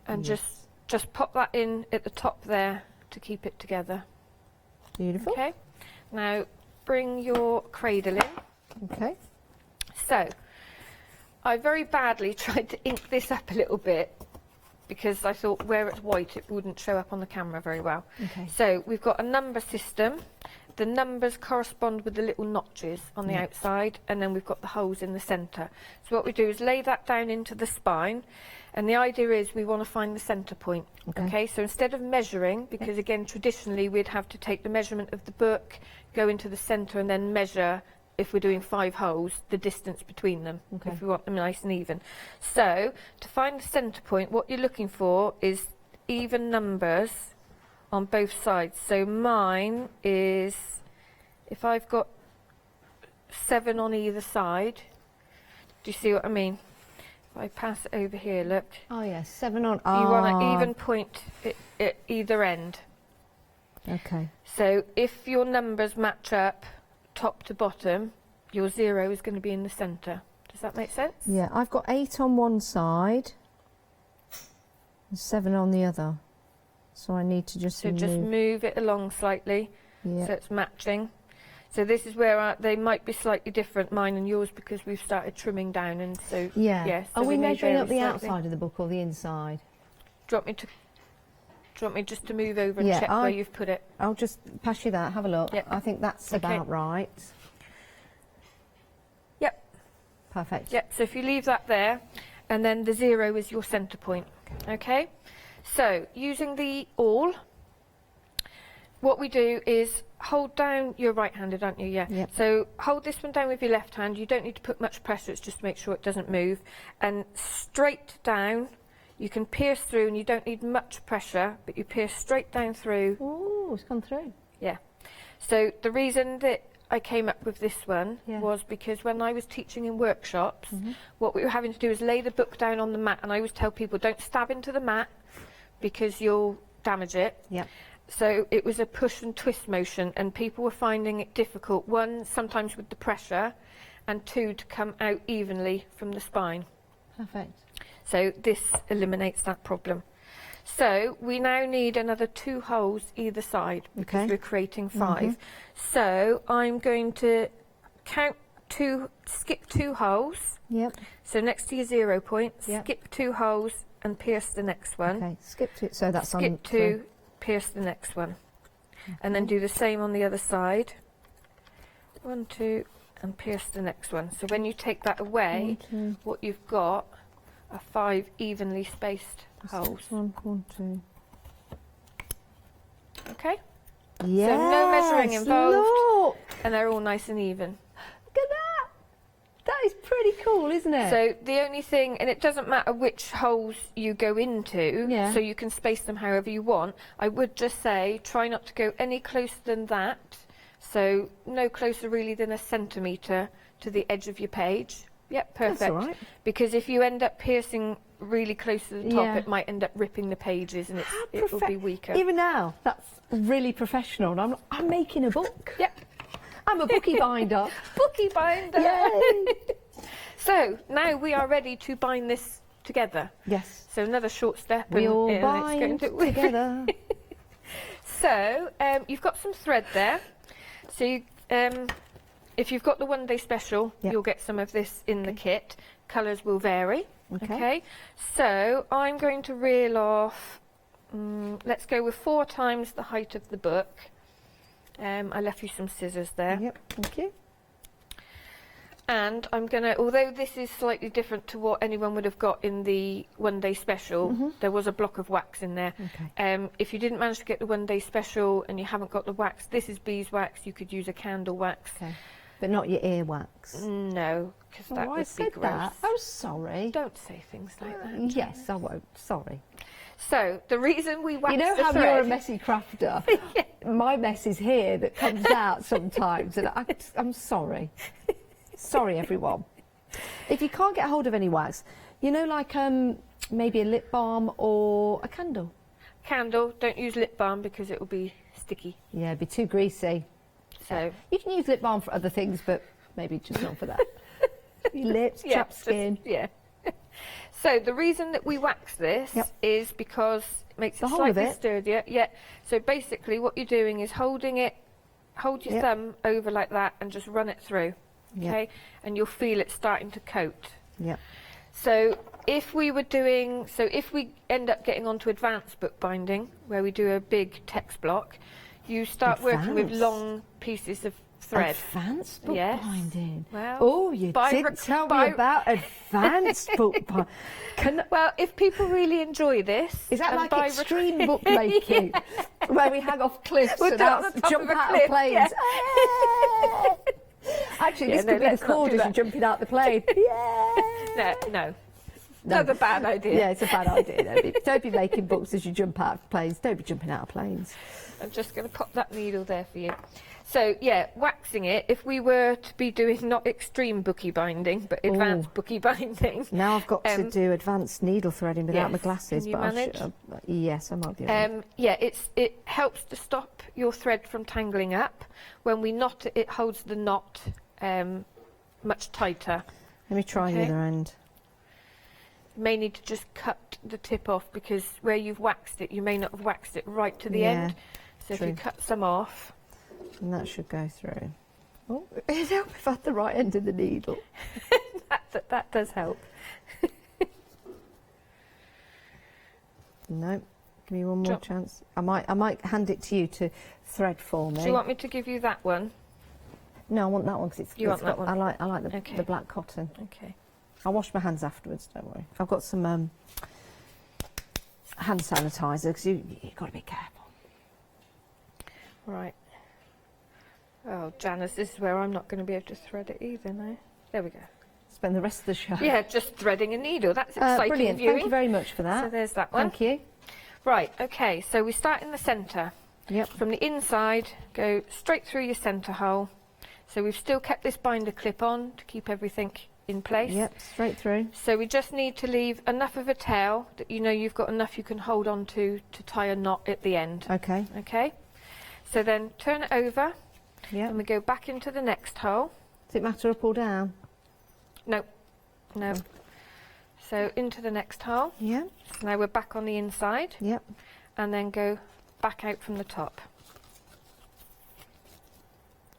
And just pop that in at the top there to keep it together. Beautiful. Okay. Now bring your cradle in. Okay. So I very badly tried to ink this up a little bit because I thought where it's white it wouldn't show up on the camera very well. Okay. So we've got a number system. The numbers correspond with the little notches on the outside, and then we've got the holes in the centre. So what we do is lay that down into the spine, and the idea is we want to find the centre point. Okay, so instead of measuring, because again traditionally we'd have to take the measurement of the book, go into the centre and then measure, if we're doing 5 holes, the distance between them, if we want them nice and even. So to find the centre point, what you're looking for is even numbers on both sides. So mine is, if I've got 7 on either side, do you see what I mean? If I pass it over here, look. Oh yes, 7 on. You want an even point at either end. Okay. So if your numbers match up top to bottom, your 0 is going to be in the centre. Does that make sense? Yeah, I've got 8 on one side and 7 on the other. So I need to just move it along slightly so it's matching. So this is where they might be slightly different, mine and yours, because we've started trimming down, and so so are we measuring up the outside of the book or the inside? Do you want me just to move over and check where you've put it? I'll just pass you that, have a look. Yep. I think that's about right. Yep. Perfect. Yep, so if you leave that there, and then the 0 is your centre point. Okay? So, using the awl, what we do is hold down, you're right-handed, aren't you? Yeah. Yep. So, hold this one down with your left hand. You don't need to put much pressure, it's just to make sure it doesn't move. And straight down, you can pierce through, and you don't need much pressure, but you pierce straight down through. Oh, it's gone through. Yeah. So, the reason that I came up with this one was because when I was teaching in workshops, what we were having to do is lay the book down on the mat, and I always tell people, don't stab into the mat because you'll damage it. Yeah. So it was a push and twist motion, and people were finding it difficult, 1, sometimes with the pressure, and 2, to come out evenly from the spine. Perfect. So this eliminates that problem. So we now need another 2 holes either side, because we're creating 5. So I'm going to skip 2 holes. Yep. So next to your 0 point, skip 2 holes and pierce the next one. Okay, skip 2, so that's skip 2, pierce the next one. And then do the same on the other side. 1, 2, and pierce the next one. So when you take that away, 1, 2. what you've got are 5 evenly spaced holes. 1, 2. Okay? Yes, so no measuring involved. Look. and they're all nice and even. Look at that! That is pretty cool, isn't it? So the only thing, and it doesn't matter which holes you go into, so you can space them however you want. I would just say try not to go any closer than that. So no closer really than 1 centimetre to the edge of your page. Yep, perfect. That's all right. Because if you end up piercing really close to the top, it might end up ripping the pages and it will be weaker. Even now, that's really professional. And I'm making a book. Yep. I'm a bookie binder. Bookie binder. Yay! So now we are ready to bind this together. Yes. So another short step. We all it's bind together. So you've got some thread there. So you, if you've got the one-day special, you'll get some of this in the kit. Colours will vary. Okay. So I'm going to reel off. Let's go with 4 times the height of the book. I left you some scissors there. Yep, thank you. And I'm going to, although this is slightly different to what anyone would have got in the one-day special, there was a block of wax in there. Okay. If you didn't manage to get the one-day special and you haven't got the wax, this is beeswax. You could use a candle wax. Okay. But not your earwax. No, because that would be gross. That. Oh, sorry. Don't say things like that. Yes, I won't. Sorry. So the reason we wax you know the how thread, you're a messy crafter. My mess is here that comes out sometimes, and I'm sorry. Sorry, everyone. If you can't get hold of any wax, you know, like maybe a lip balm or a candle. Candle. Don't use lip balm because it will be sticky. Yeah, it'd be too greasy. So you can use lip balm for other things, but maybe just not for that. Your lips, chapped skin. Yeah. So the reason that we wax this is because it makes it slightly sturdier. Yeah. So basically what you're doing is hold your thumb over like that and just run it through. Okay. And you'll feel it starting to coat. Yeah. So if we end up getting onto advanced bookbinding, where we do a big text block, you start working with long pieces of thread. Advanced bookbinding? Well, oh, you didn't tell me about advanced bookbinding. Well, if people really enjoy this... Is that like extreme bookmaking, where we hang off cliffs and jump out of planes? Yeah. Actually, this could be the chord as you're jumping out the plane. No. Another bad idea. Yeah, it's a bad idea. Don't be making books as you jump out of planes. Don't be jumping out of planes. I'm just going to pop that needle there for you. So, yeah, waxing it, if we were to be doing not extreme bookie binding, but advanced bookie binding. Now I've got to do advanced needle threading without my glasses. Can you manage? Yes, I might be able to. Yeah, it helps to stop your thread from tangling up. When we knot it, it holds the knot much tighter. Let me try the other end. You may need to just cut the tip off because where you've waxed it, you may not have waxed it right to the end. So if you cut some off. And that should go through. Oh, it'd help if I had the right end of the needle. that does help. No, give me one more chance. I might hand it to you to thread for me. Do you want me to give you that one? No, I want that one because want that one? I like the black cotton. Okay. I'll wash my hands afterwards. Don't worry. I've got some hand sanitizer because you've got to be careful. Right. Oh, Janice, this is where I'm not going to be able to thread it either now. There we go. Spend the rest of the show. Yeah, just threading a needle. That's exciting brilliant. viewing. Thank you very much for that. So there's that one. Thank you. Right, okay, so we start in the centre. Yep. From the inside, go straight through your centre hole. So we've still kept this binder clip on to keep everything in place. Yep, straight through. So we just need to leave enough of a tail that you know you've got enough you can hold on to tie a knot at the end. Okay. Okay. So then turn it over. Yeah. And we go back into the next hole. Does it matter up or down? No. No. So into the next hole. Yeah. So now we're back on the inside. Yep. And then go back out from the top.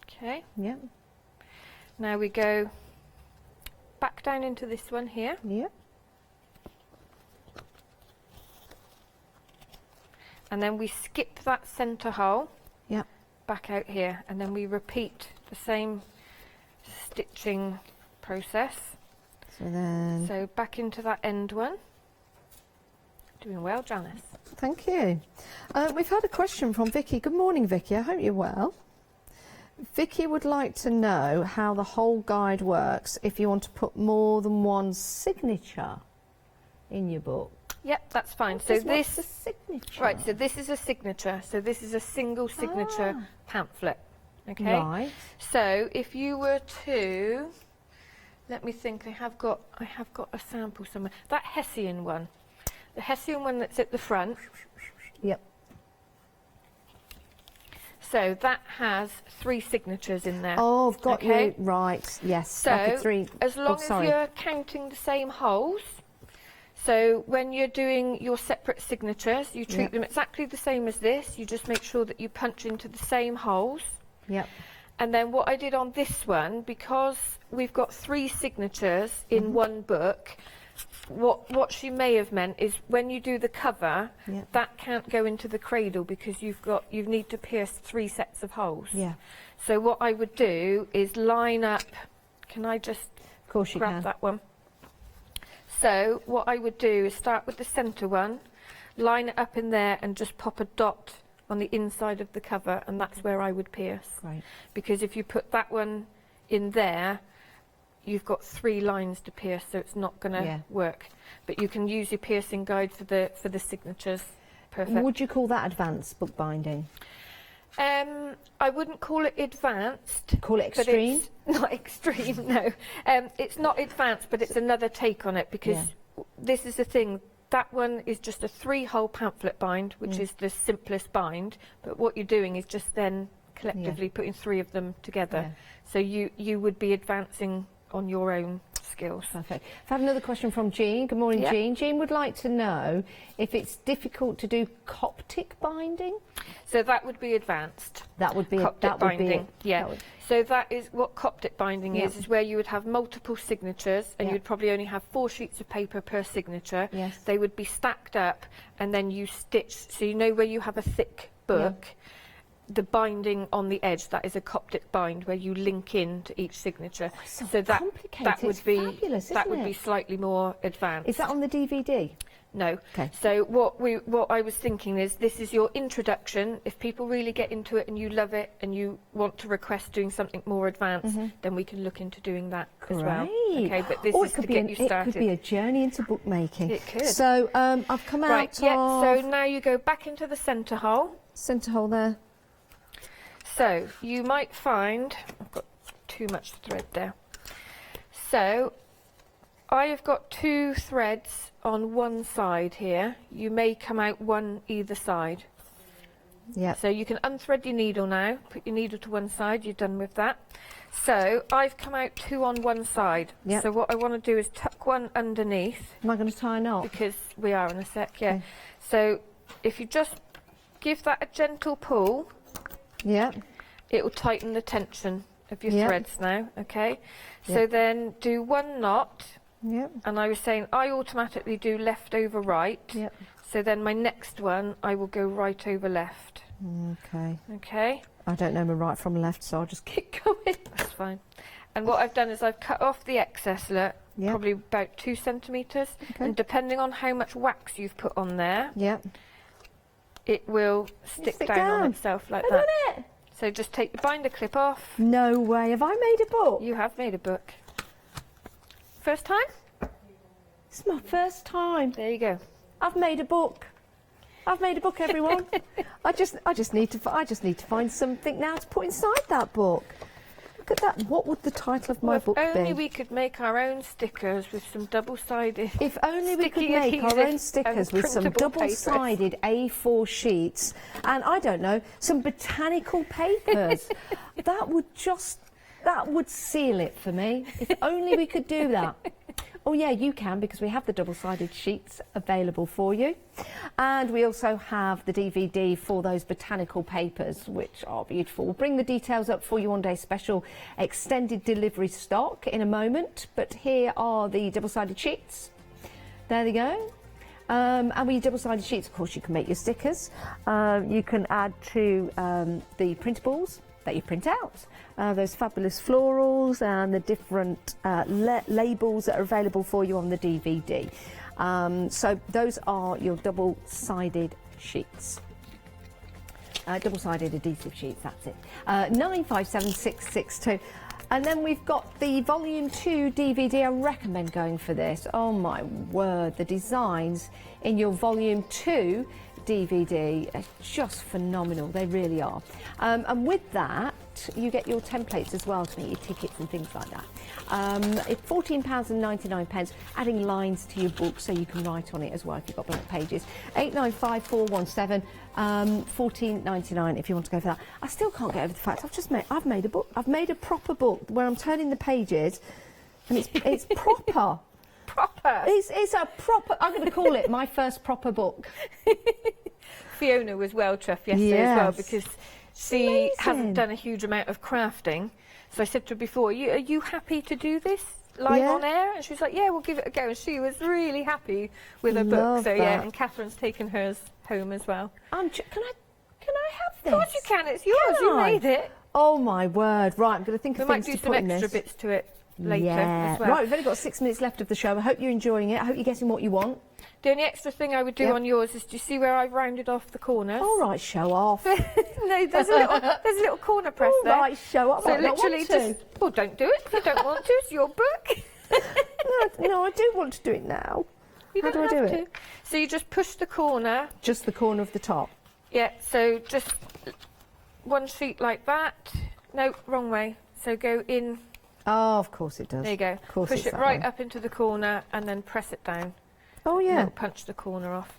Okay. Yep. Now we go back down into this one here. Yep. And then we skip that centre hole. Yep. Back out here, and then we repeat the same stitching process. So back into that end one. Doing well, Janice. Thank you. We've had a question from Vicky. Good morning, Vicky. I hope you're well. Vicky would like to know how the whole guide works if you want to put more than one signature in your book. Yep, that's fine. So this is a signature. Right, so this is a signature. So this is a single signature pamphlet. Okay. Right. So if you were to, let me think. I have got a sample somewhere. That Hessian one, the Hessian one that's at the front. Yep. So that has 3 signatures in there. Oh, I've got okay. you. Right, yes. So like as long as you're counting the same holes, so when you're doing your separate signatures, you treat them exactly the same as this. You just make sure that you punch into the same holes. Yep. And then what I did on this one, because we've got 3 signatures in one book, what she may have meant is when you do the cover, that can't go into the cradle because you need to pierce 3 sets of holes. Yeah. So what I would do is line up. Can I just grab that one? So what I would do is start with the centre one, line it up in there, and just pop a dot on the inside of the cover, and that's where I would pierce. Right. Because if you put that one in there, you've got 3 lines to pierce, so it's not going to work. But you can use your piercing guide for the signatures. Perfect. Would you call that advanced bookbinding? I wouldn't call it advanced. Call it extreme? But it's not extreme, no. It's not advanced, but it's another take on it, because this is the thing. That one is just a 3-hole pamphlet bind, which is the simplest bind. But what you're doing is just then collectively putting 3 of them together. So you would be advancing on your own skills. Perfect. I've had another question from Jean. Good morning, Jean. Jean would like to know if it's difficult to do Coptic binding. So that would be advanced. That would be Coptic binding. So that is what Coptic binding is where you would have multiple signatures, and you'd probably only have 4 sheets of paper per signature. Yes. They would be stacked up, and then you stitch. So you know where you have a thick book. The binding on the edge, that is a Coptic bind where you link in to each signature. So that would be fabulous, that would isn't be it? slightly more advanced. Is that on the DVD? No. Okay. So what I was thinking is this is your introduction. If people really get into it and you love it and you want to request doing something more advanced, then we can look into doing that as well. Okay, but this is to get you started. It could be a journey into bookmaking. It could. So I've come out Right, so now you go back into the centre hole. Centre hole there. So you might find, I've got too much thread there. So I have got 2 threads on one side here. You may come out one either side. Yeah. So you can unthread your needle now, put your needle to one side, you're done with that. So I've come out 2 on one side. Yep. So what I want to do is tuck one underneath. Am I going to tie a knot? Because we are in a sec, So if you just give that a gentle pull, it will tighten the tension of your threads now, okay? So then do 1 knot, and I was saying I automatically do left over right, so then my next one I will go right over left. Okay. Okay? I don't know my right from left, so I'll just keep going. That's fine. And what I've done is I've cut off the excess, look, probably about 2 centimetres, and depending on how much wax you've put on there, it will stick down on itself like that. It? So just take the binder clip off. No way. Have I made a book? You have made a book. First time? It's my first time. There you go. I've made a book. I've made a book, everyone. I just need to find something now to put inside that book. Look at that. What would the title of my book be? If only we could make our own stickers with some double-sided. If only we could make our own stickers with some double-sided A4 sheets and, I don't know, some botanical papers. that would seal it for me. If only we could do that. Oh yeah, you can, because we have the double-sided sheets available for you. And we also have the DVD for those botanical papers, which are beautiful. We'll bring the details up for you on Day Special extended delivery stock in a moment. But here are the double-sided sheets. There they go. And with double-sided sheets, of course, you can make your stickers. You can add to the printables that you print out. Those fabulous florals and the different labels that are available for you on the DVD. So those are your double-sided sheets. double-sided adhesive sheets, that's it. 957662. And then we've got the Volume 2 DVD. I recommend going for this. Oh my word, the designs in your Volume 2 DVD are just phenomenal, they really are. And with that, you get your templates as well to make your tickets and things like that. It's £14.99, adding lines to your book so you can write on it as well if you've got blank pages. 895417, £14.99 if you want to go for that. I still can't get over the fact I've made a book. I've made a proper book where I'm turning the pages and it's proper. Proper. It's a proper. I'm going to call it my first proper book. Fiona was well chuffed yesterday as well because she hasn't done a huge amount of crafting. So I said to her before, are you happy to do this live on air? And she was like, yeah, we'll give it a go. And she was really happy with her book. So yeah, and Catherine's taken hers home as well. Can I have this? Of course you can. It's yours. You made it. Oh my word! Right, I'm going to think of things to put in this. We might do some extra bits to it later as well. Right, we've only got 6 minutes left of the show. I hope you're enjoying it. I hope you're getting what you want. The only extra thing I would do on yours is, do you see where I've rounded off the corners? All right, show off. No, there's a little corner press there. All right, show off. So literally well, don't do it if you don't want to. It's your book. no, I do want to do it now. How do I do it? So you just push the corner. Just the corner of the top? Yeah, so just one sheet like that. No, wrong way. So go in. Oh, of course it does. There you go. Of course Push it right up into the corner and then press it down. Oh, yeah. And then punch the corner off.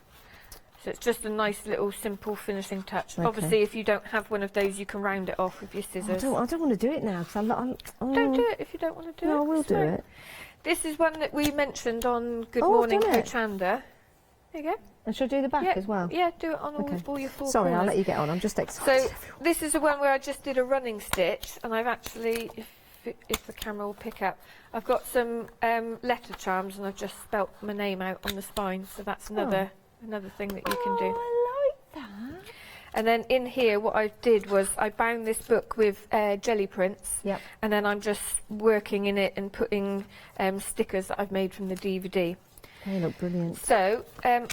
So it's just a nice little simple finishing touch. Okay. Obviously, if you don't have one of those, you can round it off with your scissors. I don't want to do it now. Don't do it if you don't want to do it. No, I will do it. This is one that we mentioned on Good Morning Hochanda. There you go. And should I do the back as well? Yeah, do it on all your four Sorry, corners. I'll let you get on. I'm just excited. So this is the one where I just did a running stitch, and I've actually, if the camera will pick up, I've got some letter charms, and I've just spelt my name out on the spine. So that's another thing that you can do. I like that. And then in here, what I did was I bound this book with jelly prints, and then I'm just working in it and putting stickers that I've made from the DVD. They look brilliant. So,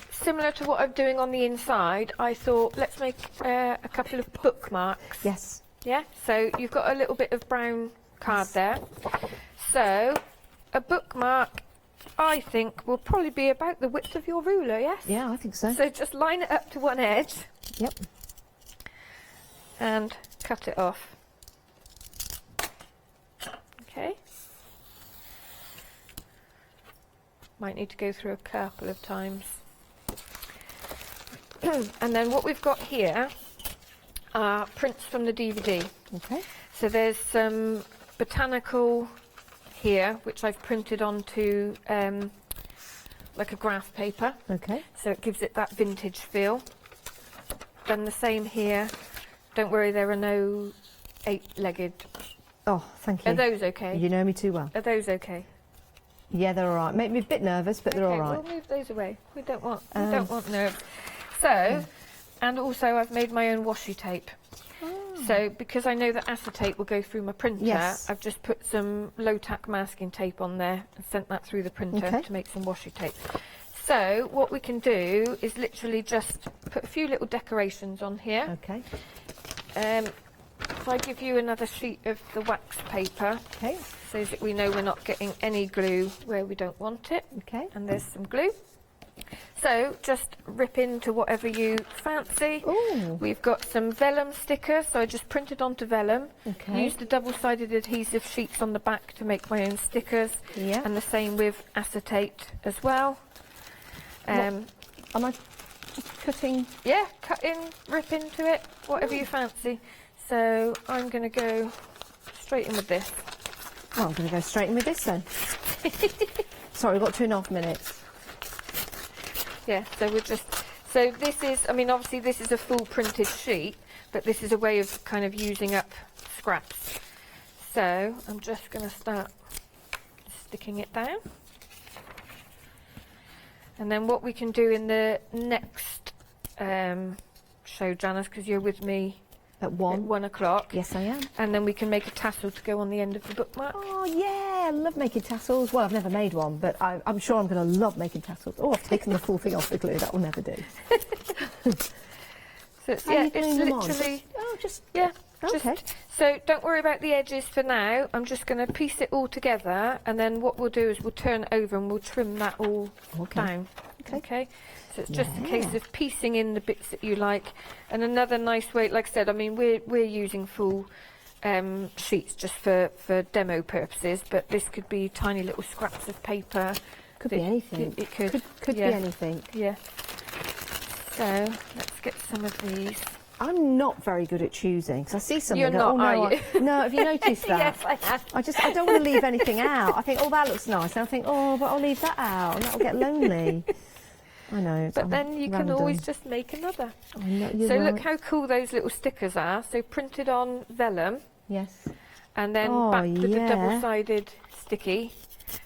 similar to what I'm doing on the inside, I thought, let's make a couple of bookmarks. Yes. Yeah, so you've got a little bit of brown card there. So, a bookmark, I think, will probably be about the width of your ruler, yes? Yeah, I think so. So just line it up to one edge. Yep. And cut it off. Okay. Might need to go through a couple of times. And then what we've got here are prints from the DVD. Okay. So there's some botanical here, which I've printed onto like a graph paper. Okay. So it gives it that vintage feel. Then the same here. Don't worry, there are no 8-legged. Oh, thank you. Are those okay? You know me too well. Are those okay? Yeah, they're all right. Make me a bit nervous, but they're all right. We'll move those away. We don't want nerves. So, and also I've made my own washi tape. So because I know that acetate will go through my printer, I've just put some low-tack masking tape on there and sent that through the printer to make some washi tape. So what we can do is literally just put a few little decorations on here. Okay. If I give you another sheet of the wax paper, so that we know we're not getting any glue where we don't want it. Okay. And there's some glue. So just rip into whatever you fancy. Ooh. We've got some vellum stickers, so I just printed onto vellum. Okay. Used the double-sided adhesive sheets on the back to make my own stickers. Yeah. And the same with acetate as well. Am I just cutting? Yeah, cut in, rip into it, whatever you fancy. So I'm going to go straight in with this. Well, I'm going to go straight in with this then. Sorry, we've got 2.5 minutes. Yeah, so we're just... So this is, I mean, obviously this is a full printed sheet, but this is a way of kind of using up scraps. So I'm just going to start sticking it down. And then what we can do in the next show, Janice, because you're with me at 1 o'clock. Yes, I am. And then we can make a tassel to go on the end of the bookmark. Oh, yeah, I love making tassels. Well, I've never made one, but I'm sure I'm going to love making tassels. Oh, I've taken the full thing off the glue. That will never do. So it's, How yeah, are you gluing them on? literally. Oh, just yeah. okay. So don't worry about the edges for now. I'm just going to piece it all together, and then what we'll do is we'll turn it over and we'll trim that all down. Okay. So it's just a case of piecing in the bits that you like. And another nice way, like I said, I mean, we're using full sheets just for demo purposes, but this could be tiny little scraps of paper. Could be anything. It could be anything. Yeah. So let's get some of these. I'm not very good at choosing, because I see something. You're not, are you? No, have you noticed that? Yes, I have. I don't want to leave anything out. I think, oh, that looks nice. And I think, oh, but I'll leave that out, and that'll get lonely. I know. But then you can always just make another. I know, you're so right. look how cool those little stickers are. So printed on vellum. Yes. And then back with a double-sided sticky.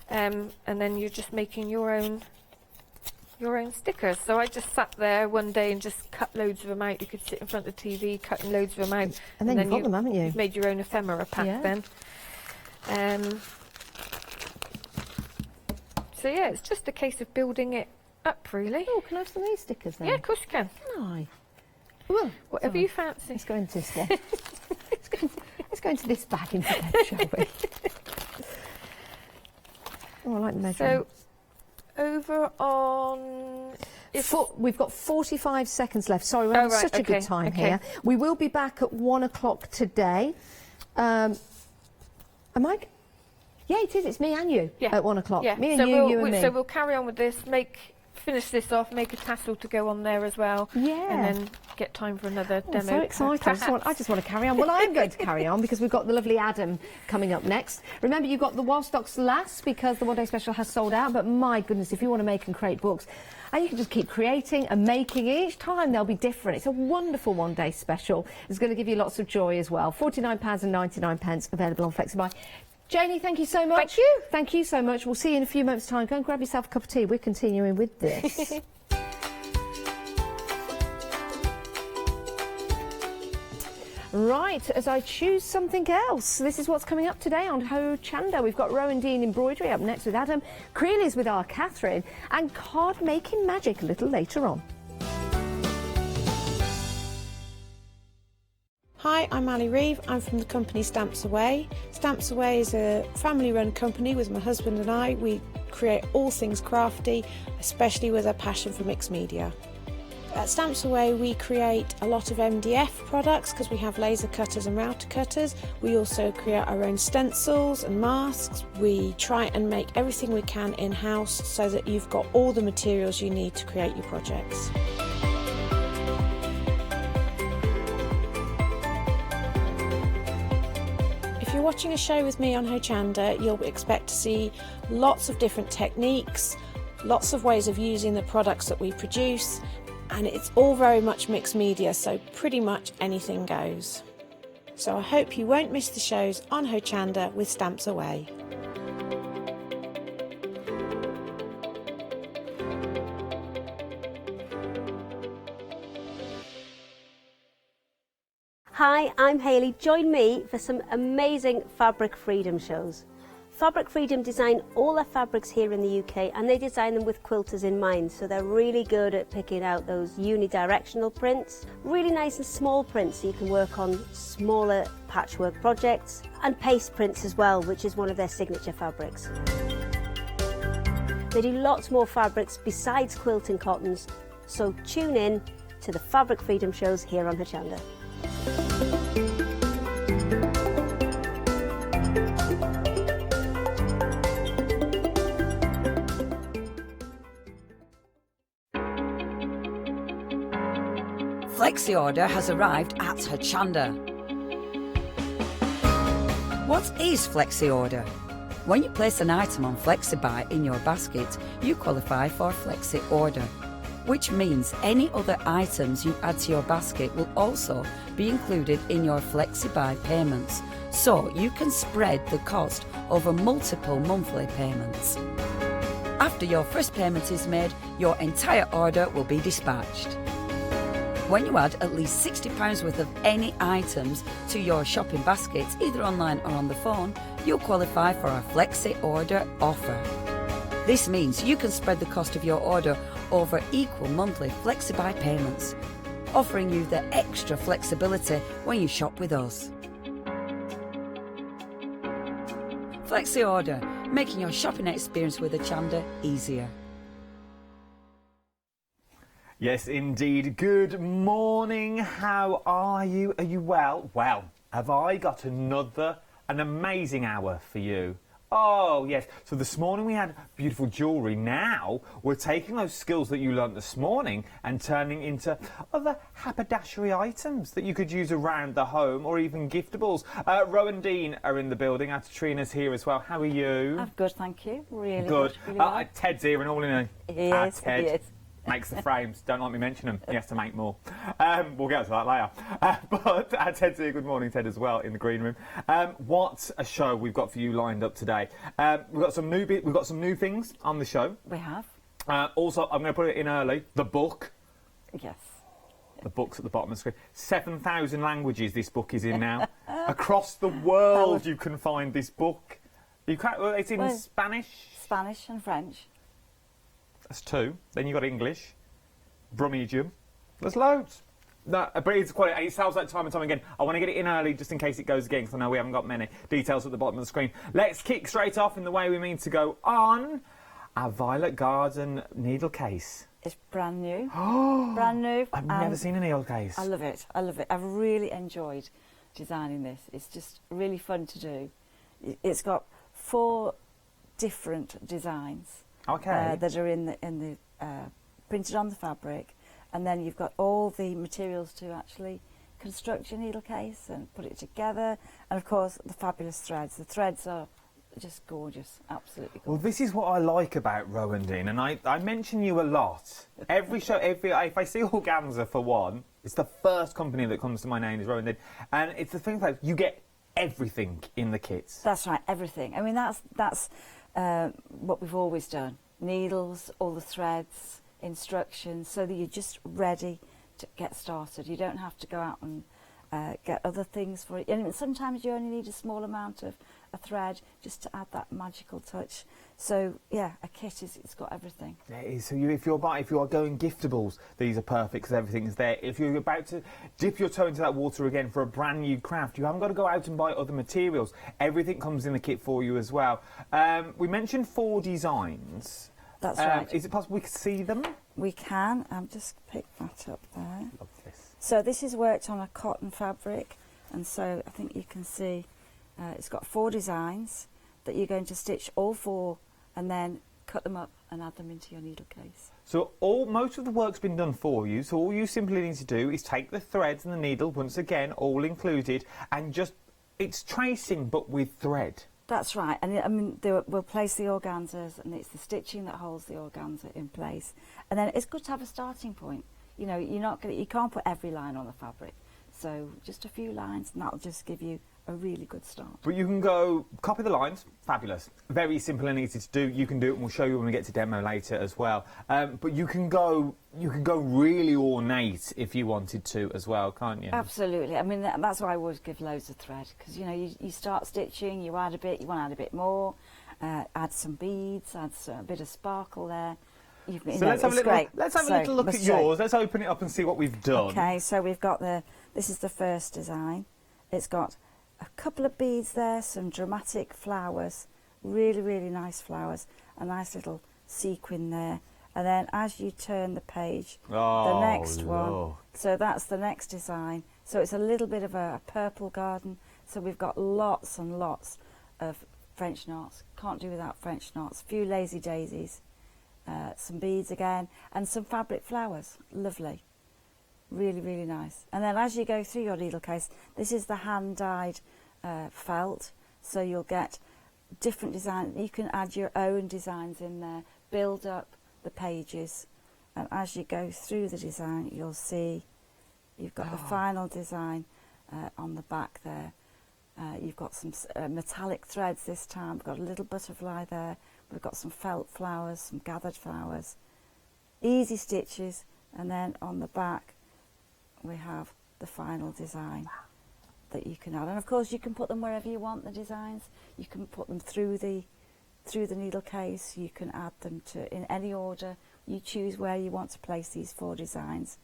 And then you're just making your own stickers. So I just sat there one day and just cut loads of them out. You could sit in front of the TV cutting loads of them out. And then you've got them, haven't you? You've made your own ephemera pack then. So yeah, it's just a case of building it up, really. Oh, can I have some of these stickers then? Yeah, of course you can. Can I? Well, whatever you fancy. Let's go into this one. let's go into this bag instead, shall we? Oh, I like the measuring. So, over on... We've got 45 seconds left. Sorry, we're having such a good time here. We will be back at 1 o'clock today. Am I? Yeah, it is. It's me and you at 1 o'clock. Yeah. Me and you and me. So we'll carry on with this, finish this off, make a tassel to go on there as well. Yeah. And then get time for another demo. So excited. I just want to carry on. Well, I'm going to carry on because we've got the lovely Adam coming up next. Remember, you've got the while stocks last because the one day special has sold out. But my goodness, if you want to make and create books, and you can just keep creating and making. Each time they'll be different. It's a wonderful one day special. It's going to give you lots of joy as well. £49.99 available on FlexiBuy. Janie, thank you so much. Thank you. Thank you so much. We'll see you in a few moments' time. Go and grab yourself a cup of tea. We're continuing with this. Right, as I choose something else, this is what's coming up today on Hochanda. We've got Rowan Embroidery up next with Adam, Creeley's with our Catherine, and card making magic a little later on. Hi, I'm Ali Reeve. I'm from the company Stamps Away. Stamps Away is a family-run company with my husband and I. We create all things crafty, especially with a passion for mixed media. At Stamps Away we create a lot of MDF products because we have laser cutters and router cutters. We also create our own stencils and masks. We try and make everything we can in-house so that you've got all the materials you need to create your projects. If you're watching a show with me on Hochanda, you'll expect to see lots of different techniques, lots of ways of using the products that we produce, and it's all very much mixed media, so pretty much anything goes. So I hope you won't miss the shows on Hochanda with Stamps Away. Hi, I'm Hayley. Join me for some amazing Fabric Freedom shows. Fabric Freedom design all their fabrics here in the UK, and they design them with quilters in mind, so they're really good at picking out those unidirectional prints, really nice and small prints so you can work on smaller patchwork projects, and paste prints as well, which is one of their signature fabrics. They do lots more fabrics besides quilting cottons, so tune in to the Fabric Freedom shows here on Hochanda. Flexi order has arrived at Hochanda. What is Flexi order? When you place an item on FlexiBuy in your basket, you qualify for Flexi order, which means any other items you add to your basket will also be included in your FlexiBuy payments, so you can spread the cost over multiple monthly payments. After your first payment is made, your entire order will be dispatched. When you add at least £60 worth of any items to your shopping baskets, either online or on the phone, you'll qualify for our Flexi order offer. This means you can spread the cost of your order over equal monthly FlexiBuy payments. offering you the extra flexibility when you shop with us. Flexi Order, making your shopping experience with Hochanda easier. Yes, indeed. Good morning. How are you? Are you well? Well, have I got an amazing hour for you? Oh, yes. So this morning we had beautiful jewellery. Now we're taking those skills that you learnt this morning and turning into other haberdashery items that you could use around the home or even giftables. Rowan and Dean are in the building. Our Trina's here as well. How are you? I'm good, thank you. Really good. Really well. Ted's here and all in a... He is, Ted. he is. Makes the frames. Don't like me mention them. He has to make more. We'll get to that later. But Ted's here. Good morning, Ted, as well in the green room. What a show we've got for you lined up today. We've got some new things on the show. We have. Also, I'm going to put it in early. The book. Yes. The book's at the bottom of the screen. 7,000 languages this book is in now. Across the world, you can find this book. It's in Spanish. Spanish and French. That's 2. Then you've got English, Brummedium. There's loads. No, but it sounds like time and time again. I want to get it in early just in case it goes again, because I know we haven't got many details at the bottom of the screen. Let's kick straight off in the way we mean to go on. Our Violet Garden needle case. It's brand new. Brand new. I've never seen a needle case. I love it. I love it. I've really enjoyed designing this. It's just really fun to do. It's got 4 different designs. Okay. That are in the printed on the fabric, and then you've got all the materials to actually construct your needle case and put it together, and of course the fabulous threads. The threads are just gorgeous, absolutely gorgeous. Well, this is what I like about Rowan, Dean, and I mention you a lot. Every show, if I see Organza for one, it's the first company that comes to my name is Rowan, Dean, and it's the thing that you get everything in the kits. That's right, everything. I mean, that's what we've always done. Needles, all the threads, instructions, so that you're just ready to get started. You don't have to go out and get other things for it. And sometimes you only need a small amount of a thread just to add that magical touch. So yeah, a kit it's got everything. It is. So if you are going giftables, these are perfect because everything is there. If you're about to dip your toe into that water again for a brand new craft, you haven't got to go out and buy other materials. Everything comes in the kit for you as well. We mentioned 4 designs. That's right. Is it possible we can see them? We can. Just pick that up there. Love this. So this is worked on a cotton fabric, and so I think you can see it's got 4 designs that you're going to stitch all 4 and then cut them up and add them into your needle case. So most of the work's been done for you, so all you simply need to do is take the threads and the needle, once again, all included, and it's tracing but with thread. That's right, and I mean we'll place the organzas, and it's the stitching that holds the organza in place. And then it's good to have a starting point. You know, you can't put every line on the fabric, so just a few lines, and that'll just give you a really good start. But you can go copy the lines, fabulous, very simple and easy to do. You can do it, and we'll show you when we get to demo later as well. But you can go really ornate if you wanted to as well, can't you? Absolutely. I mean that's why I always give loads of thread, because you start stitching, you add a bit, you want to add a bit more, add some beads, add a bit of sparkle there. Let's have a little look at yours. Let's open it up and see what we've done. Okay, so we've got this is the first design. It's got a couple of beads there, some dramatic flowers, really, really nice flowers, a nice little sequin there. And then as you turn the page, the next one, so that's the next design. So it's a little bit of a purple garden. So we've got lots and lots of French knots. Can't do without French knots. A few lazy daisies, some beads again, and some fabric flowers. Lovely. Really, really nice. And then as you go through your needle case, this is the hand-dyed felt, so you'll get different designs. You can add your own designs in there, build up the pages, and as you go through the design, you'll see you've got the final design on the back there. You've got some metallic threads this time. We've got a little butterfly there. We've got some felt flowers, some gathered flowers. Easy stitches, and then on the back we have the final design that you can add. And of course you can put them wherever you want, the designs. You can put them through the needle case. You can add them to in any order. You choose where you want to place these 4 designs.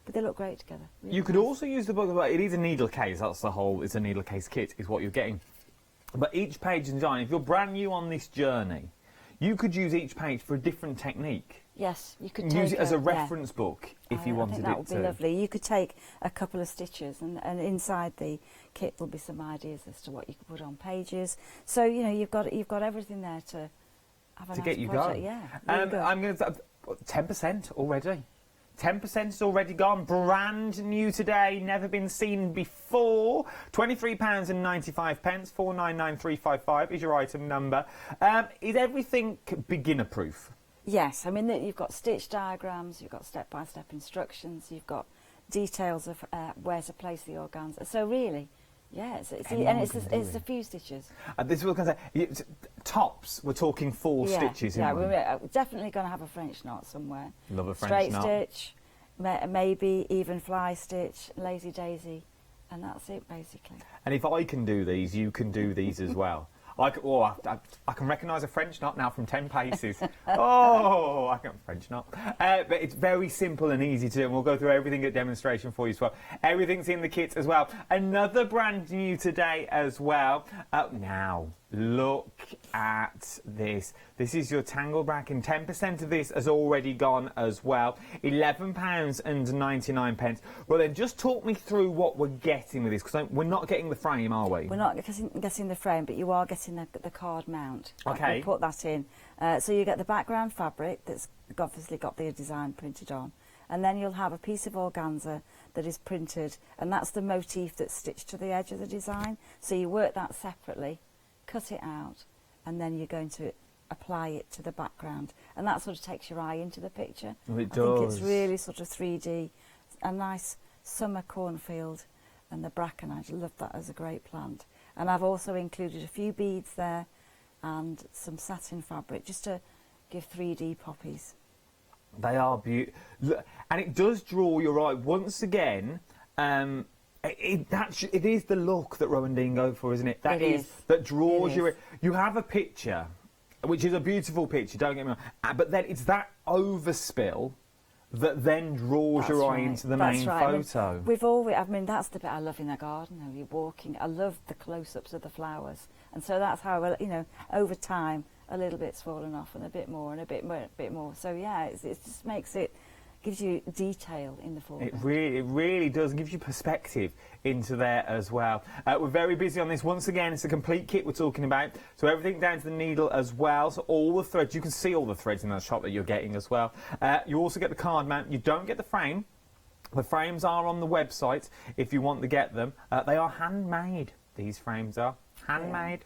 but they look great together. Really You could nice. also use the book, but it is a needle case, that's the whole, it's a needle case kit is what you're getting. But each page and design, if you're brand new on this journey, you could use each page for a different technique. Yes, you could use take it as a yeah. reference book if you wanted I think that it would to. be lovely. You could take a couple of stitches, and inside the kit will be some ideas as to what you could put on pages. So you know you've got everything there to have a To nice get you project. going. Yeah, really good. I'm going to 10% already. 10% is already gone. Brand new today, never been seen before. £23.95, 499355 is your item number. Is everything beginner proof? Yes, I mean you've got stitch diagrams, you've got step-by-step instructions, you've got details of where to place the organza. So really, yeah, it's a few stitches. This is what I was going to say. Tops, we're talking 4 stitches. Yeah, we're definitely going to have a French knot somewhere. Love a French Straight knot. stitch, maybe even fly stitch, lazy daisy, and that's it basically. And if I can do these, you can do these as well. I can recognise a French knot now from 10 paces. Oh, I can French knot. But it's very simple and easy to do, and we'll go through everything at demonstration for you as well. Everything's in the kit as well. Another brand new today as well. Now, look at this. This is your tangle bracken. 10% of this has already gone as well. £11.99. Well, then just talk me through what we're getting with this, because we're not getting the frame, are we? We're not getting the frame, but you are getting the card mount. Okay. We'll put that in. So you get the background fabric that's obviously got the design printed on, and then you'll have a piece of organza that is printed, and that's the motif that's stitched to the edge of the design. So you work that separately, cut it out, and then you're going to apply it to the background, and that sort of takes your eye into the picture. Well, it I think it's does. really sort of 3D, a nice summer cornfield, and the bracken, I love that as a great plant. And I've also included a few beads there and some satin fabric just to give 3D poppies. They are beautiful. And it does draw your eye. Once again, it is the look that Rowan Dean go for, isn't it? That that draws you. You have a picture, which is a beautiful picture, don't get me wrong, but then it's that overspill that then draws your eye into the main photo. I mean, that's the bit I love in the garden. You're walking. I love the close-ups of the flowers, and so that's how, you know, over time, a little bit's fallen off, and a bit more, and a bit more. So yeah, it just makes it, gives you detail in the foreground. It really does. It gives you perspective into there as well. We're very busy on this. Once again, it's a complete kit we're talking about. So everything down to the needle as well. So all the threads, you can see all the threads in that shop that you're getting as well. You also get the card mount. You don't get the frame. The frames are on the website if you want to get them. They are handmade. These frames are handmade.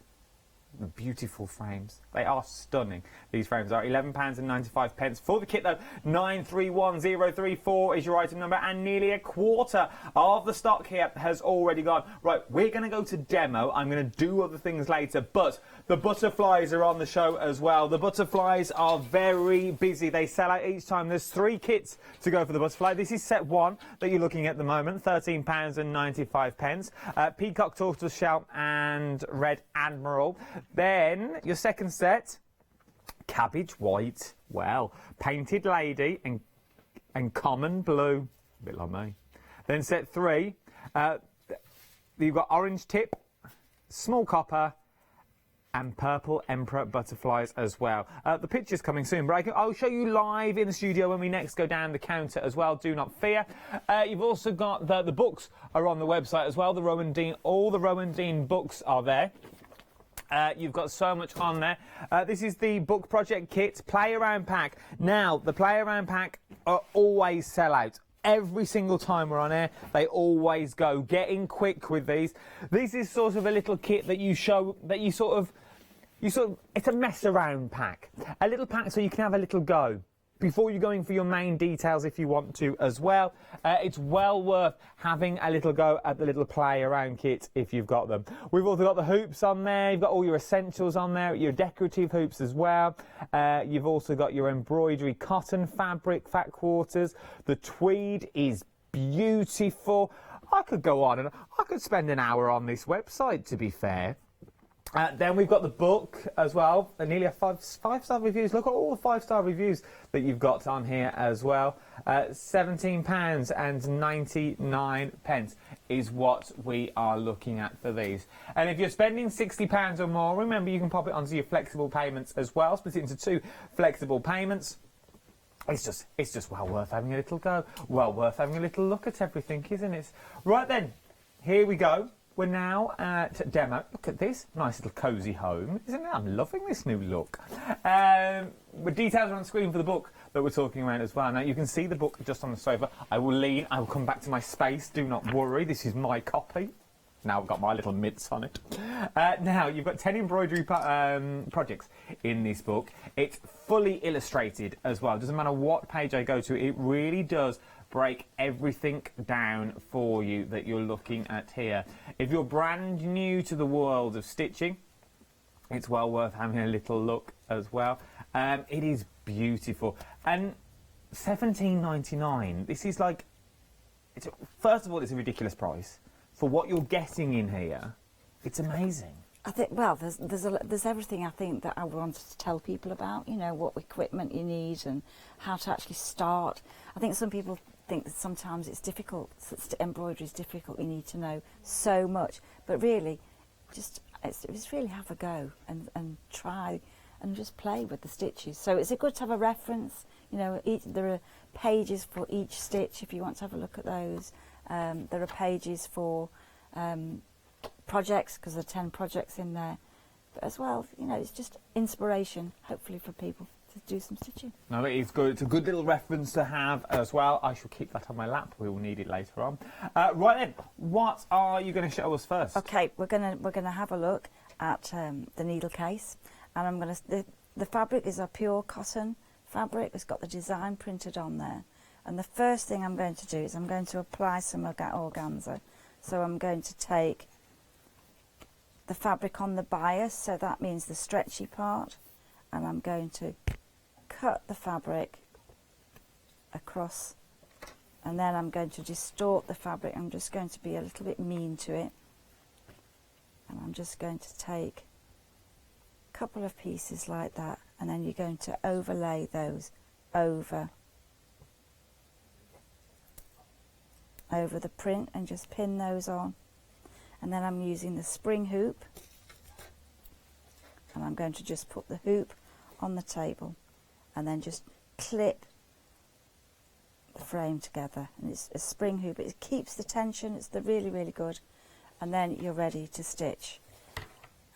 Beautiful frames. They are stunning. These frames are £11.95 for the kit though. 931034 is your item number, and nearly a quarter of the stock here has already gone. Right, we're going to go to demo. I'm going to do other things later, but the butterflies are on the show as well. The butterflies are very busy. They sell out each time. There's 3 kits to go for the butterfly. This is set 1 that you're looking at the moment, £13.95. Peacock, tortoise shell and red admiral. Then your second set, cabbage white, well, painted lady and common blue, a bit like me. Then set 3, you've got orange tip, small copper and purple emperor butterflies as well. The picture's coming soon, but I'll show you live in the studio when we next go down the counter as well, do not fear. You've also got the books are on the website as well, all the Rowan Dean books are there. You've got so much on there. This is the book project kit, play around pack. Now, the play around pack are always sell out. Every single time we're on air, they always go. Get in quick with these. This is sort of a little kit that you show, that you sort of, it's a mess around pack. A little pack so you can have a little go before you're going for your main details if you want to as well. It's well worth having a little go at the little play around kit if you've got them. We've also got the hoops on there, you've got all your essentials on there, your decorative hoops as well. You've also got your embroidery cotton fabric, fat quarters. The tweed is beautiful. I could go on and I could spend an hour on this website, to be fair. Then we've got the book as well, and nearly a five-star reviews. Look at all the 5-star reviews that you've got on here as well. £17.99 is what we are looking at for these. And if you're spending £60 or more, remember you can pop it onto your flexible payments as well. Split it into 2 flexible payments. It's just well worth having a little go. Well worth having a little look at everything, isn't it? Right then, here we go. We're now at demo. Look at this. Nice little cosy home, isn't it? I'm loving this new look. The details are on screen for the book that we're talking about as well. Now, you can see the book just on the sofa. I will lean. I will come back to my space. Do not worry. This is my copy. Now I've got my little mitts on it. Now, you've got 10 embroidery projects in this book. It's fully illustrated as well. Doesn't matter what page I go to. It really does break everything down for you that you're looking at here. If you're brand new to the world of stitching, it's well worth having a little look as well. It is beautiful. And £17.99, this is like, first of all, it's a ridiculous price. For what you're getting in here, it's amazing. I think, well, there's everything I think that I wanted to tell people about, you know, what equipment you need and how to actually start. I think some people think that sometimes it's difficult, embroidery is difficult, you need to know so much, but really, just really have a go and try and just play with the stitches. So it's good to have a reference, you know, there are pages for each stitch if you want to have a look at those. There are pages for projects, because there are 10 projects in there, but as well, you know, it's just inspiration, hopefully, for people to do some stitching. No, it is good. It's a good little reference to have as well. I shall keep that on my lap. We will need it later on. Right then, what are you going to show us first? Okay, we're gonna have a look at the needle case, and I'm gonna the fabric is a pure cotton fabric. It's got the design printed on there, and the first thing I'm going to do is I'm going to apply some organza. So I'm going to take the fabric on the bias, so that means the stretchy part, and I'm going to cut the fabric across, and then I'm going to distort the fabric. I'm just going to be a little bit mean to it, and I'm just going to take a couple of pieces like that, and then you're going to overlay those over the print and just pin those on. And then I'm using the spring hoop, and I'm going to just put the hoop on the table and then just clip the frame together. And it's a spring hoop, it keeps the tension, it's really, really good. And then you're ready to stitch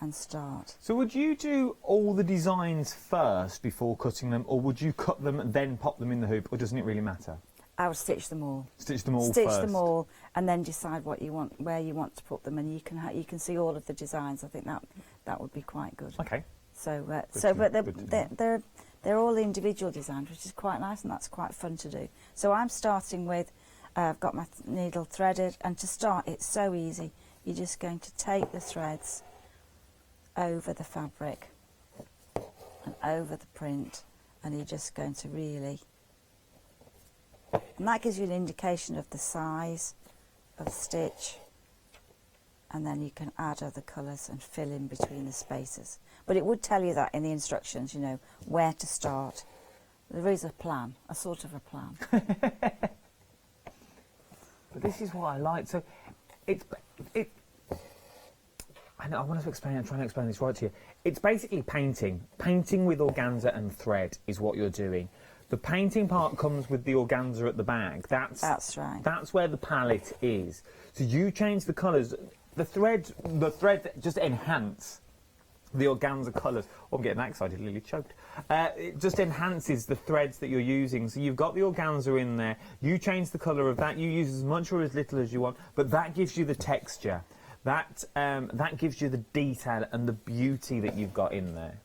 and start. So would you do all the designs first before cutting them, or would you cut them and then pop them in the hoop, or doesn't it really matter? I would stitch them all. Stitch them all Stitch first. them all, and then decide what you want, where you want to put them, and you can see all of the designs. I think that would be quite good. Okay. So but they're all individual designs, which is quite nice, and that's quite fun to do. So I'm starting with, I've got my needle threaded, and to start it's so easy. You're just going to take the threads over the fabric and over the print, and you're just going to really. And that gives you an indication of the size of the stitch, and then you can add other colours and fill in between the spaces. But it would tell you that in the instructions, you know, where to start. There is a plan, a sort of a plan. But this is what I like. So I know, I want to explain. I'm trying to explain this right to you. It's basically painting. Painting with organza and thread is what you're doing. The painting part comes with the organza at the back. That's right. That's where the palette is. So you change the colours. The thread just enhance the organza colours. Oh, I'm getting that excited, Lily choked. It just enhances the threads that you're using. So you've got the organza in there. You change the colour of that. You use as much or as little as you want, but that gives you the texture. That gives you the detail and the beauty that you've got in there.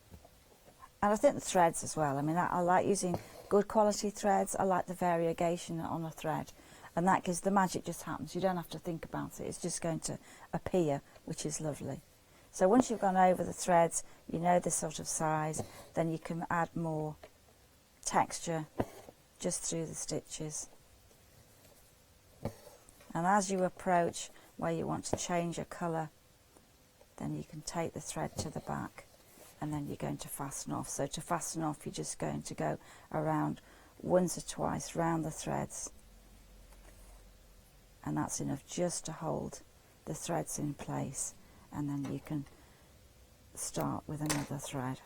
And I think the threads as well. I mean, I like using good quality threads. I like the variegation on a thread, and that gives the magic just happens. You don't have to think about it. It's just going to appear, which is lovely. So once you've gone over the threads, you know the sort of size, then you can add more texture just through the stitches. And as you approach where you want to change a colour, then you can take the thread to the back, and then you're going to fasten off. So to fasten off, you're just going to go around once or twice round the threads, and that's enough just to hold the threads in place, and then you can start with another thread.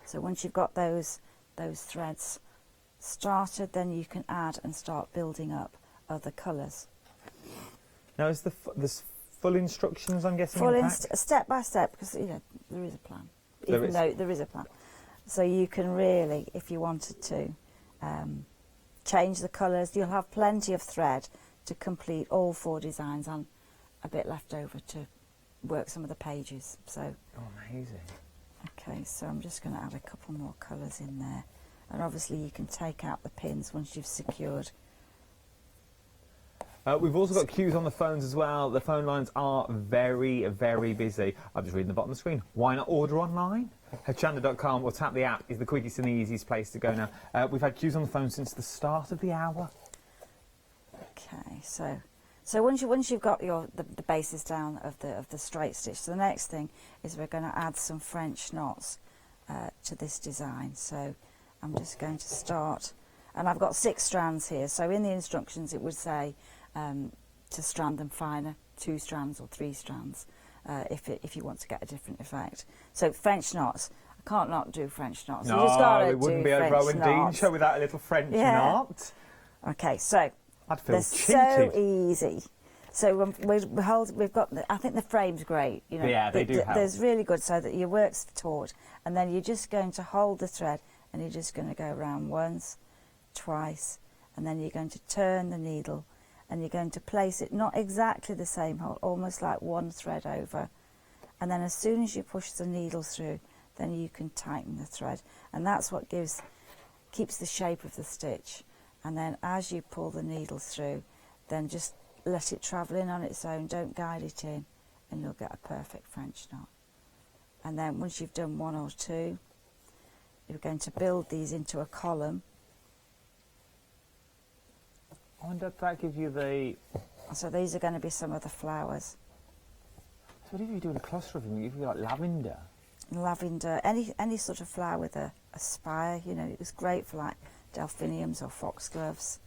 So once you've got those threads started, then you can add and start building up other colours. Now, is there's full instructions, I'm guessing? Full step by step, because there is a plan. Even though there is a plan, so you can really, if you wanted to, change the colours. You'll have plenty of thread to complete all 4 designs, and a bit left over to work some of the pages. So. Oh, amazing. Okay, so I'm just going to add a couple more colours in there, and obviously you can take out the pins once you've secured. We've also got queues on the phones as well. The phone lines are very, very busy. I'm just reading the bottom of the screen. Why not order online? Hochanda.com or tap the app is the quickest and the easiest place to go now. We've had queues on the phone since the start of the hour. Okay, so once you've got the bases down of the straight stitch, so the next thing is we're going to add some French knots to this design. So I'm just going to start, and I've got 6 strands here. So in the instructions it would say to strand them finer, 2 strands or 3 strands, if you want to get a different effect. So French knots, I can't not do French knots. No, you just gotta it wouldn't be a Rowan Dean show without a little French knot. Okay, so they're so easy. So we've got, I think the frame's great. You know, yeah, they do help. There's really good, so that your work's taut, and then you're just going to hold the thread, and you're just going to go around once, twice, and then you're going to turn the needle, and you're going to place it not exactly the same hole, almost like one thread over, and then as soon as you push the needle through, then you can tighten the thread, and that's what keeps the shape of the stitch. And then as you pull the needle through, then just let it travel in on its own, don't guide it in, and you'll get a perfect French knot. And then once you've done 1 or 2, you're going to build these into a column. I wonder if that gives you the... So these are going to be some of the flowers. So what if you're doing a cluster of them? If you like lavender? Lavender, any sort of flower with a spire, you know, it was great for like delphiniums or foxgloves.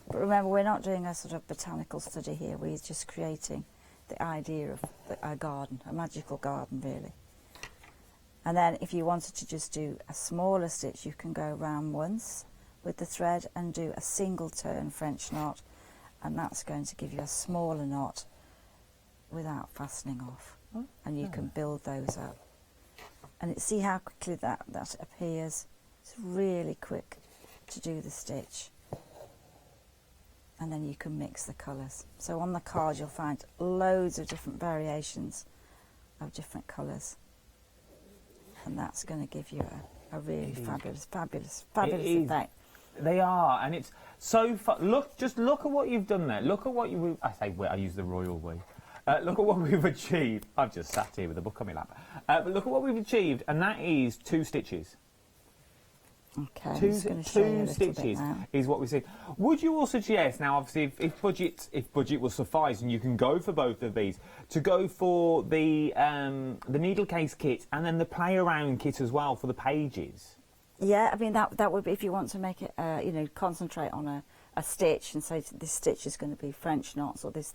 But remember, we're not doing a sort of botanical study here, we're just creating the idea of a garden, a magical garden really. And then if you wanted to just do a smaller stitch, you can go round once with the thread and do a single turn French knot, and that's going to give you a smaller knot without fastening off. And you can build those up. And see how quickly that appears. It's really quick to do the stitch. And then you can mix the colours. So on the card you'll find loads of different variations of different colours. And that's going to give you a really fabulous effect. They are, and it's so fun. Just look at what you've done there. Look at what I use the royal we. Look at what we've achieved. I've just sat here with a book on my lap. But look at what we've achieved, and that is 2 stitches. Okay, two stitches is what we see. Would you also suggest, now obviously if budget will suffice and you can go for both of these, to go for the needle case kit and then the play around kit as well for the pages? Yeah, I mean that would be if you want to make it, you know, concentrate on a stitch and say this stitch is going to be French knots, or this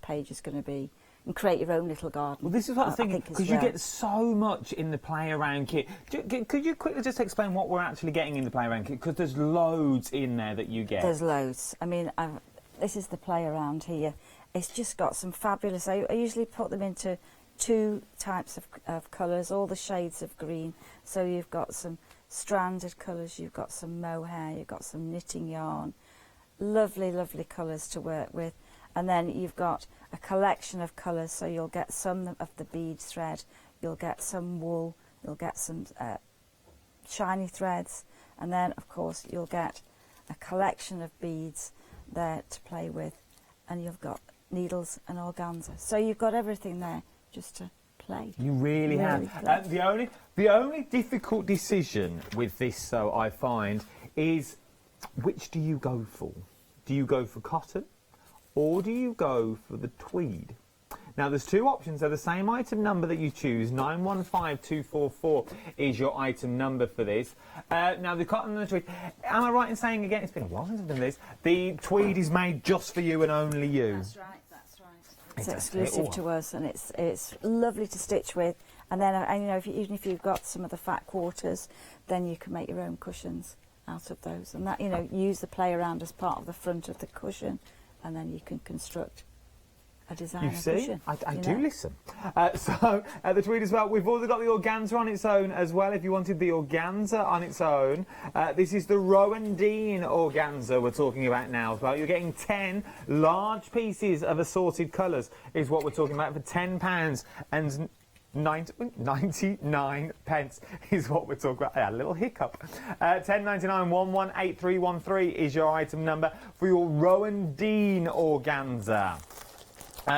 page is going to be, and create your own little garden. Well, this is what I was thinking, because you get so much in the play around kit. Could you quickly just explain what we're actually getting in the play around kit? Because there's loads in there that you get. There's loads. I mean, this is the play around here. It's just got some fabulous. I usually put them into 2 types of colours, all the shades of green. So you've got some stranded colours, you've got some mohair, you've got some knitting yarn, lovely colours to work with, and then you've got a collection of colours, so you'll get some of the bead thread, you'll get some wool, you'll get some shiny threads, and then of course you'll get a collection of beads there to play with, and you've got needles and organza, so you've got everything there just to play. You really have. The only difficult decision with this, though, I find, is which do you go for? Do you go for cotton, or do you go for the tweed? Now, there's two options. They're the same item number that you choose. 915244 is your item number for this. Now, the cotton and the tweed. Am I right in saying, again, it's been a while since I've done this, the tweed is made just for you and only you? That's right. It's exclusive to us, and it's lovely to stitch with. And then, you know, even if you've got some of the fat quarters, then you can make your own cushions out of those. And that, you know, use the play around as part of the front of the cushion, and then you can construct a designer cushion. I do listen. So the tweed as well. We've also got the organza on its own as well. If you wanted the organza on its own, this is the Rowan organza we're talking about now as well. You're getting 10 large pieces of assorted colours is what we're talking about for £10 and 99 pence is what we're talking about. A little hiccup. 10.99 118313 is your item number for your Rowan organza.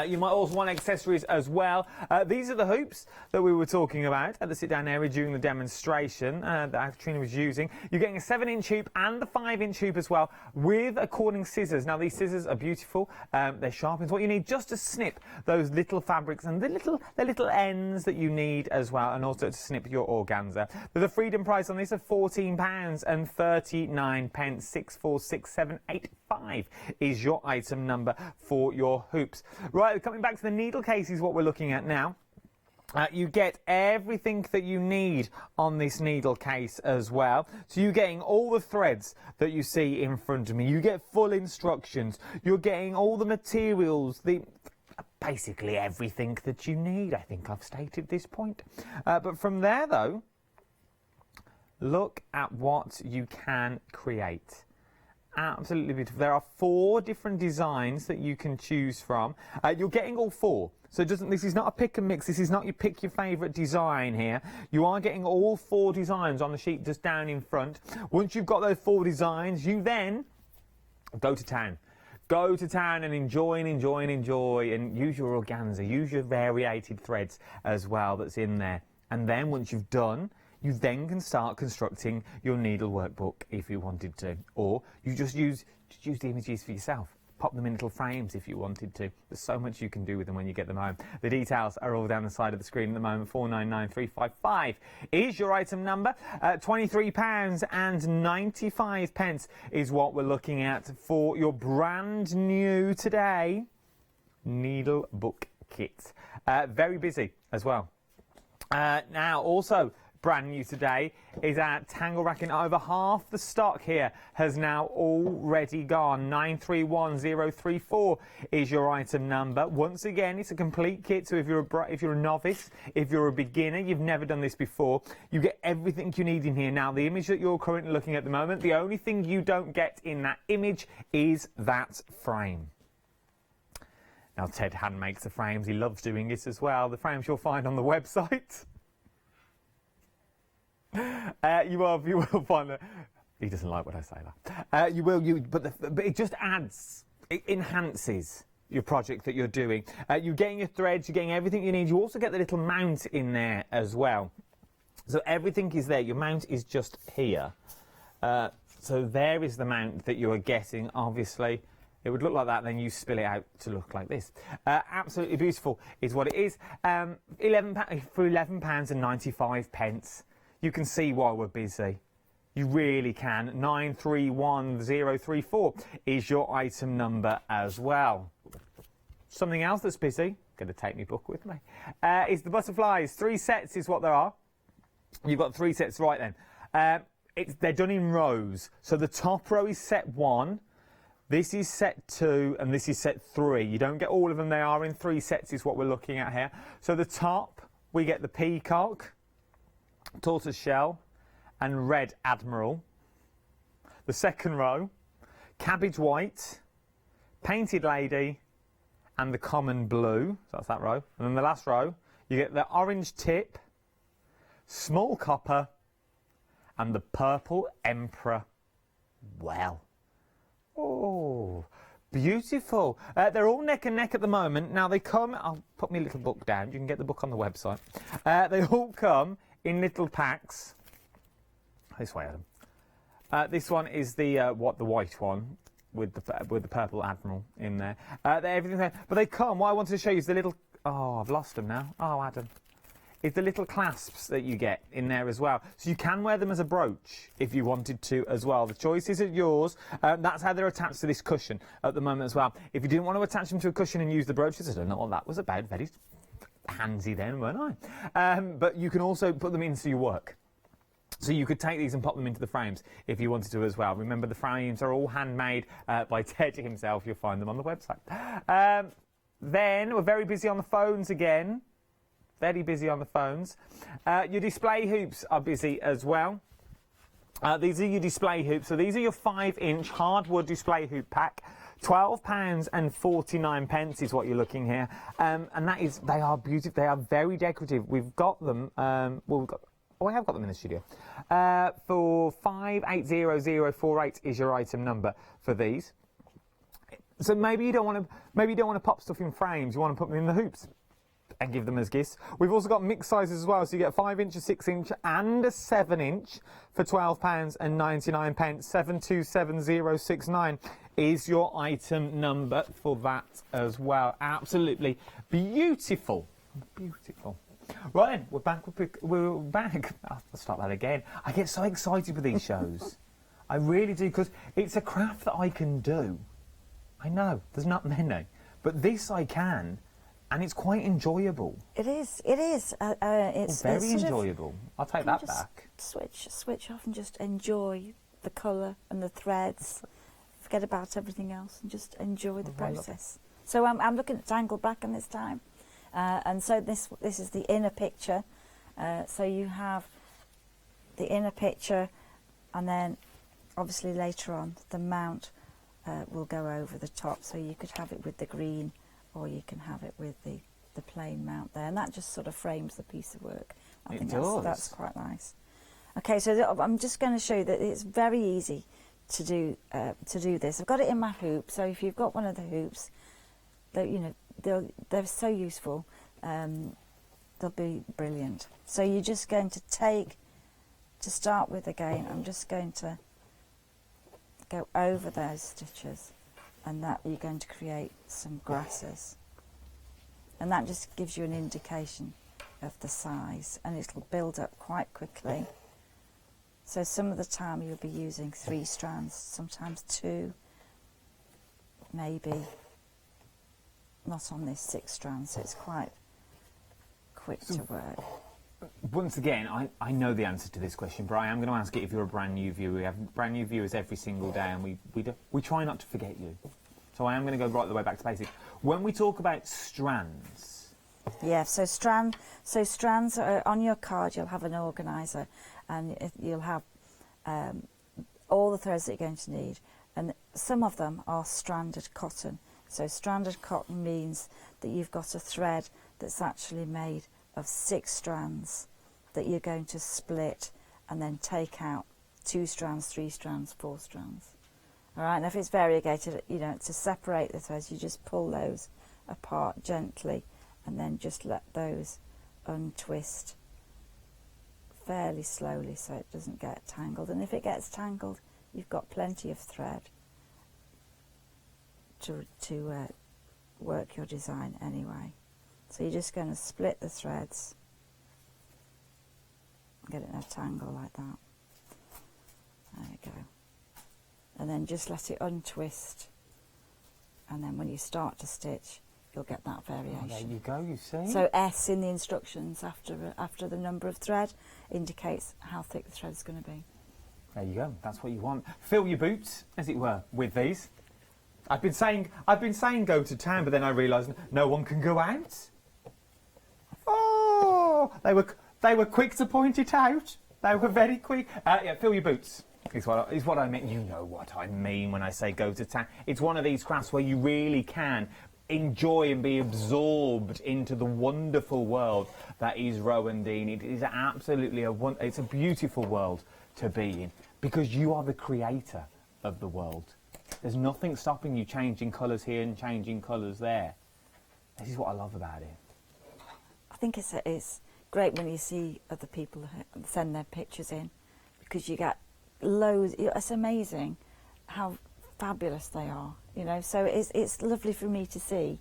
You might also want accessories as well. These are the hoops that we were talking about at the sit-down area during the demonstration that Katrina was using. You're getting a 7-inch hoop and the 5-inch hoop as well with according scissors. Now, these scissors are beautiful. They're sharp. It's what you need just to snip those little fabrics and the little ends that you need as well, and also to snip your organza. There's a freedom price on this of £14 and 39 pence. 646785 is your item number for your hoops. Right, coming back to the needle case is what we're looking at now. You get everything that you need on this needle case as well. So you're getting all the threads that you see in front of me. You get full instructions. You're getting all the materials, basically everything that you need. I think I've stated this point. But from there, though, look at what you can create. Absolutely beautiful. There are 4 different designs that you can choose from. You're getting all 4. So this is not a pick and mix. This is not you pick your favourite design here. You are getting all 4 designs on the sheet just down in front. Once you've got those 4 designs, you then go to town. Go to town and enjoy, and use your organza. Use your variated threads as well that's in there. And then once you've done, you then can start constructing your needle workbook if you wanted to, or you just use the images for yourself. Pop them in little frames if you wanted to. There's so much you can do with them when you get them home. The details are all down the side of the screen at the moment. 499355 is your item number. £23 and 95 pence is what we're looking at for your brand new today needle book kit. Very busy as well. Now also brand new today is our tangle racking. Over half the stock here has now already gone. 931034 is your item number. Once again, it's a complete kit, so if you're a novice, if you're a beginner, you've never done this before, you get everything you need in here. Now, the image that you're currently looking at the moment, the only thing you don't get in that image is that frame. Now, Ted hand makes the frames. He loves doing it as well. The frames you'll find on the website. You will find that he doesn't like when I say that. But it just adds, it enhances your project that you're doing. You're getting your threads, you're getting everything you need. You also get the little mount in there as well. So everything is there. Your mount is just here. So there is the mount that you are getting. Obviously, it would look like that, then you spill it out to look like this. Absolutely beautiful is what it is. £11 for £11 and 95 pence. You can see why we're busy. You really can. 931034 is your item number as well. Something else that's busy, going to take my book with me, is the butterflies. 3 sets is what there are. You've got 3 sets right then. They're done in rows. So the top row is set 1, this is set 2, and this is set 3. You don't get all of them. They are in 3 sets is what we're looking at here. So the top, we get the peacock, tortoise shell and red admiral. The second row, cabbage white, painted lady and the common blue. So that's that row. And then the last row, you get the orange tip, small copper and the purple emperor. Well, oh, beautiful. They're all neck and neck at the moment. Now they come, I'll put my little book down. You can get the book on the website. They all come in little packs. This way, Adam. This one is the white one with the purple admiral in there. Everything there, but they come. What I wanted to show you is the little oh, I've lost them now. Oh, Adam. Is the little clasps that you get in there as well. So you can wear them as a brooch if you wanted to as well. The choice is yours. That's how they're attached to this cushion at the moment as well. If you didn't want to attach them to a cushion and use the brooches, I don't know what that was about. Very handsy then, weren't I? But you can also put them into your work. So you could take these and pop them into the frames if you wanted to as well. Remember, the frames are all handmade by Ted himself. You'll find them on the website. Then we're very busy on the phones again. Very busy on the phones. Your display hoops are busy as well. These are your display hoops. So these are your 5-inch hardwood display hoop pack. £12.49 is what you're looking here. And that is, they are beautiful. They are very decorative. We've got them, well, I have got them in the studio. For 580048 is your item number for these. So maybe you don't want to pop stuff in frames. You want to put them in the hoops and give them as gifts. We've also got mixed sizes as well, so you get a 5-inch, a 6-inch and a 7-inch for £12.99. 727069 is your item number for that as well. Absolutely beautiful. Beautiful. Right then, we're back. We're back. I'll start that again. I get so excited with these shows. I really do, because it's a craft that I can do. I know, there's not many, but this I can. And it's quite enjoyable. It is. It is. It's very enjoyable. I'll take that back. Switch off and just enjoy the colour and the threads. Forget about everything else and just enjoy the process. So I'm looking at Tangled Bracken this time, and so this is the inner picture. So you have the inner picture, and then obviously later on the mount will go over the top. So you could have it with the green, or you can have it with the plain mount there, and that just sort of frames the piece of work. I think that's quite nice. Okay, so I'm just going to show you that it's very easy to do this. I've got it in my hoop, so if you've got one of the hoops, they're so useful. They'll be brilliant. So you're just going to to start with again, I'm just going to go over those stitches, and that you're going to create some grasses, and that just gives you an indication of the size, and it'll build up quite quickly. So some of the time you'll be using 3 strands, sometimes 2, maybe not on this 6 strands, so it's quite quick to work. Once again, I know the answer to this question, but I am going to ask it if you're a brand new viewer. We have brand new viewers every single day, and we try not to forget you. So I am going to go right the way back to basics. When we talk about strands... Yeah, so strands are on your card. You'll have an organiser, and you'll have all the threads that you're going to need. And some of them are stranded cotton. So stranded cotton means that you've got a thread that's actually made of 6 strands that you're going to split and then take out 2 strands, 3 strands, 4 strands. All right, and if it's variegated, you know, to separate the threads, you just pull those apart gently and then just let those untwist fairly slowly so it doesn't get tangled. And if it gets tangled, you've got plenty of thread to work your design anyway. So you're just going to split the threads, get it in a tangle like that. There you go. And then just let it untwist, and then when you start to stitch, you'll get that variation. Oh, there you go, you see. So S in the instructions after the number of thread indicates how thick the thread's going to be. There you go. That's what you want. Fill your boots, as it were, with these. I've been saying go to town, but then I realised no one can go out. Oh, they were quick to point it out. They were very quick. Yeah, fill your boots. Is what I mean. You know what I mean when I say go to town. It's one of these crafts where you really can enjoy and be absorbed into the wonderful world that is Rowan Dean. It is absolutely it's a beautiful world to be in, because you are the creator of the world. There's nothing stopping you changing colours here and changing colours there. This is what I love about it. I think it's great when you see other people send their pictures in, because you get loads. It's amazing how fabulous they are, you know. So it's lovely for me to see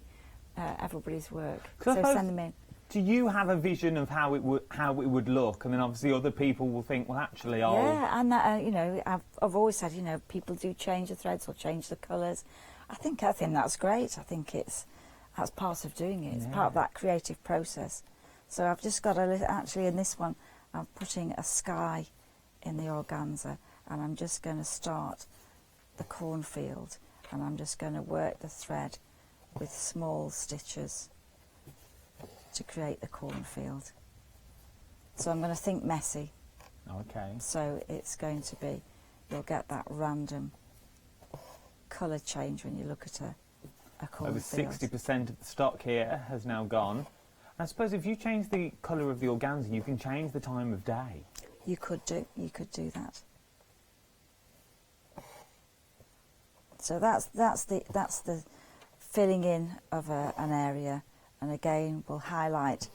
everybody's work. So So send them in. Do you have a vision of how it would look, and then obviously other people will think, well, actually, I'll... Yeah, and that, you know, I've always said, you know, people do change the threads or change the colours. I think that's great. I think that's part of doing it. It's part of that creative process. So I've just got actually in this one, I'm putting a sky in the organza, and I'm just going to start the cornfield, and I'm just going to work the thread with small stitches to create the cornfield. So I'm going to think messy. Okay. So it's going to be, you'll get that random colour change when you look at a cornfield. Over 60% of the stock here has now gone. I suppose if you change the colour of the organza, you can change the time of day. You could do that. So that's the filling in of an area. And again, we'll highlight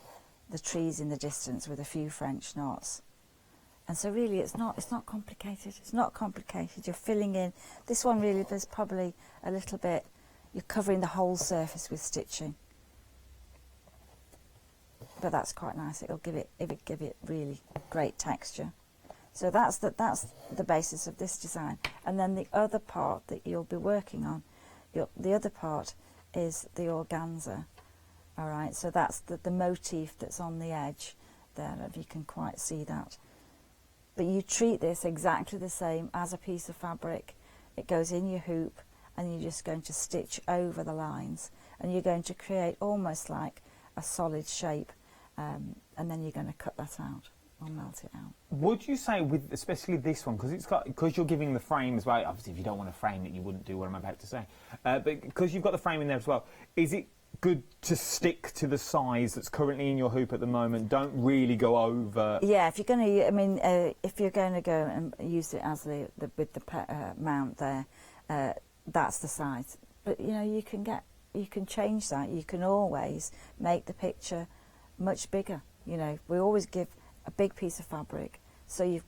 the trees in the distance with a few French knots. And so really it's not complicated. It's not complicated. You're filling in. This one really, there's probably a little bit, you're covering the whole surface with stitching. But that's quite nice. It'll give it really great texture. So that's the basis of this design. And then the other part that you'll be working on, the other part is the organza. All right, so that's the motif that's on the edge there, if you can quite see that. But you treat this exactly the same as a piece of fabric. It goes in your hoop, and you're just going to stitch over the lines, and you're going to create almost like a solid shape, and then you're going to cut that out or melt it out. Would you say, with especially this one, because you're giving the frame as well, obviously if you don't want to frame it, you wouldn't do what I'm about to say, but because you've got the frame in there as well, is it good to stick to the size that's currently in your hoop at the moment? Don't really go over. Yeah, if you're going to, I mean, if you're going to go and use it as with the mount there, that's the size. But you know, you can change that. You can always make the picture much bigger. You know, we always give a big piece of fabric, so you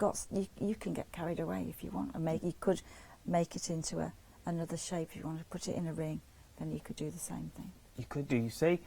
can get carried away if you want, and you could make it into another shape. If you want to put it in a ring, then you could do the same thing. You could do, you see.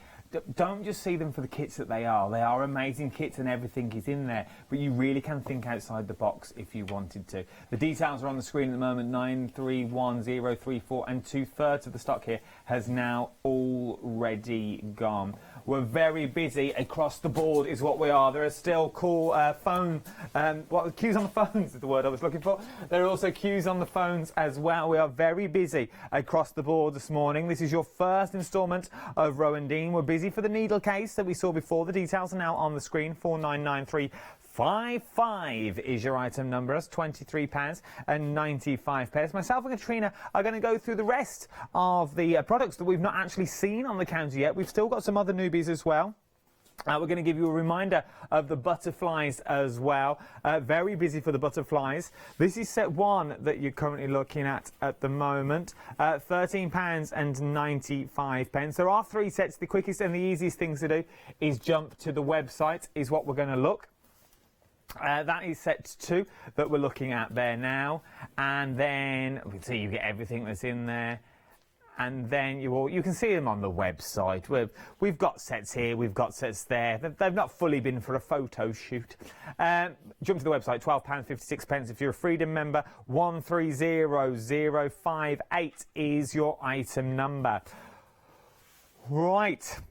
Don't just see them for the kits that they are. They are amazing kits and everything is in there, but you really can think outside the box if you wanted to. The details are on the screen at the moment, 931034, and 2/3 of the stock here has now already gone. We're very busy across the board is what we are. There are still cool queues on the phones is the word I was looking for. There are also queues on the phones as well. We are very busy across the board this morning. This is your first instalment of Rowan Dean. We're busy for the needle case that we saw before. The details are now on the screen. 499355 is your item number. That's £23.95. Myself and Katrina are going to go through the rest of the products that we've not actually seen on the counter yet. We've still got some other newbies as well. We're going to give you a reminder of the butterflies as well. Very busy for the butterflies. This is set one that you're currently looking at the moment. £13.95. There are three sets. The quickest and the easiest things to do is jump to the website, is what we're going to look. That is set 2 that we're looking at there now. And then we can see you get everything that's in there. And then you can see them on the website. We've got sets here, we've got sets there. They've not fully been for a photo shoot. Jump to the website, £12.56 if you're a Freedom member. 130058 is your item number. Right.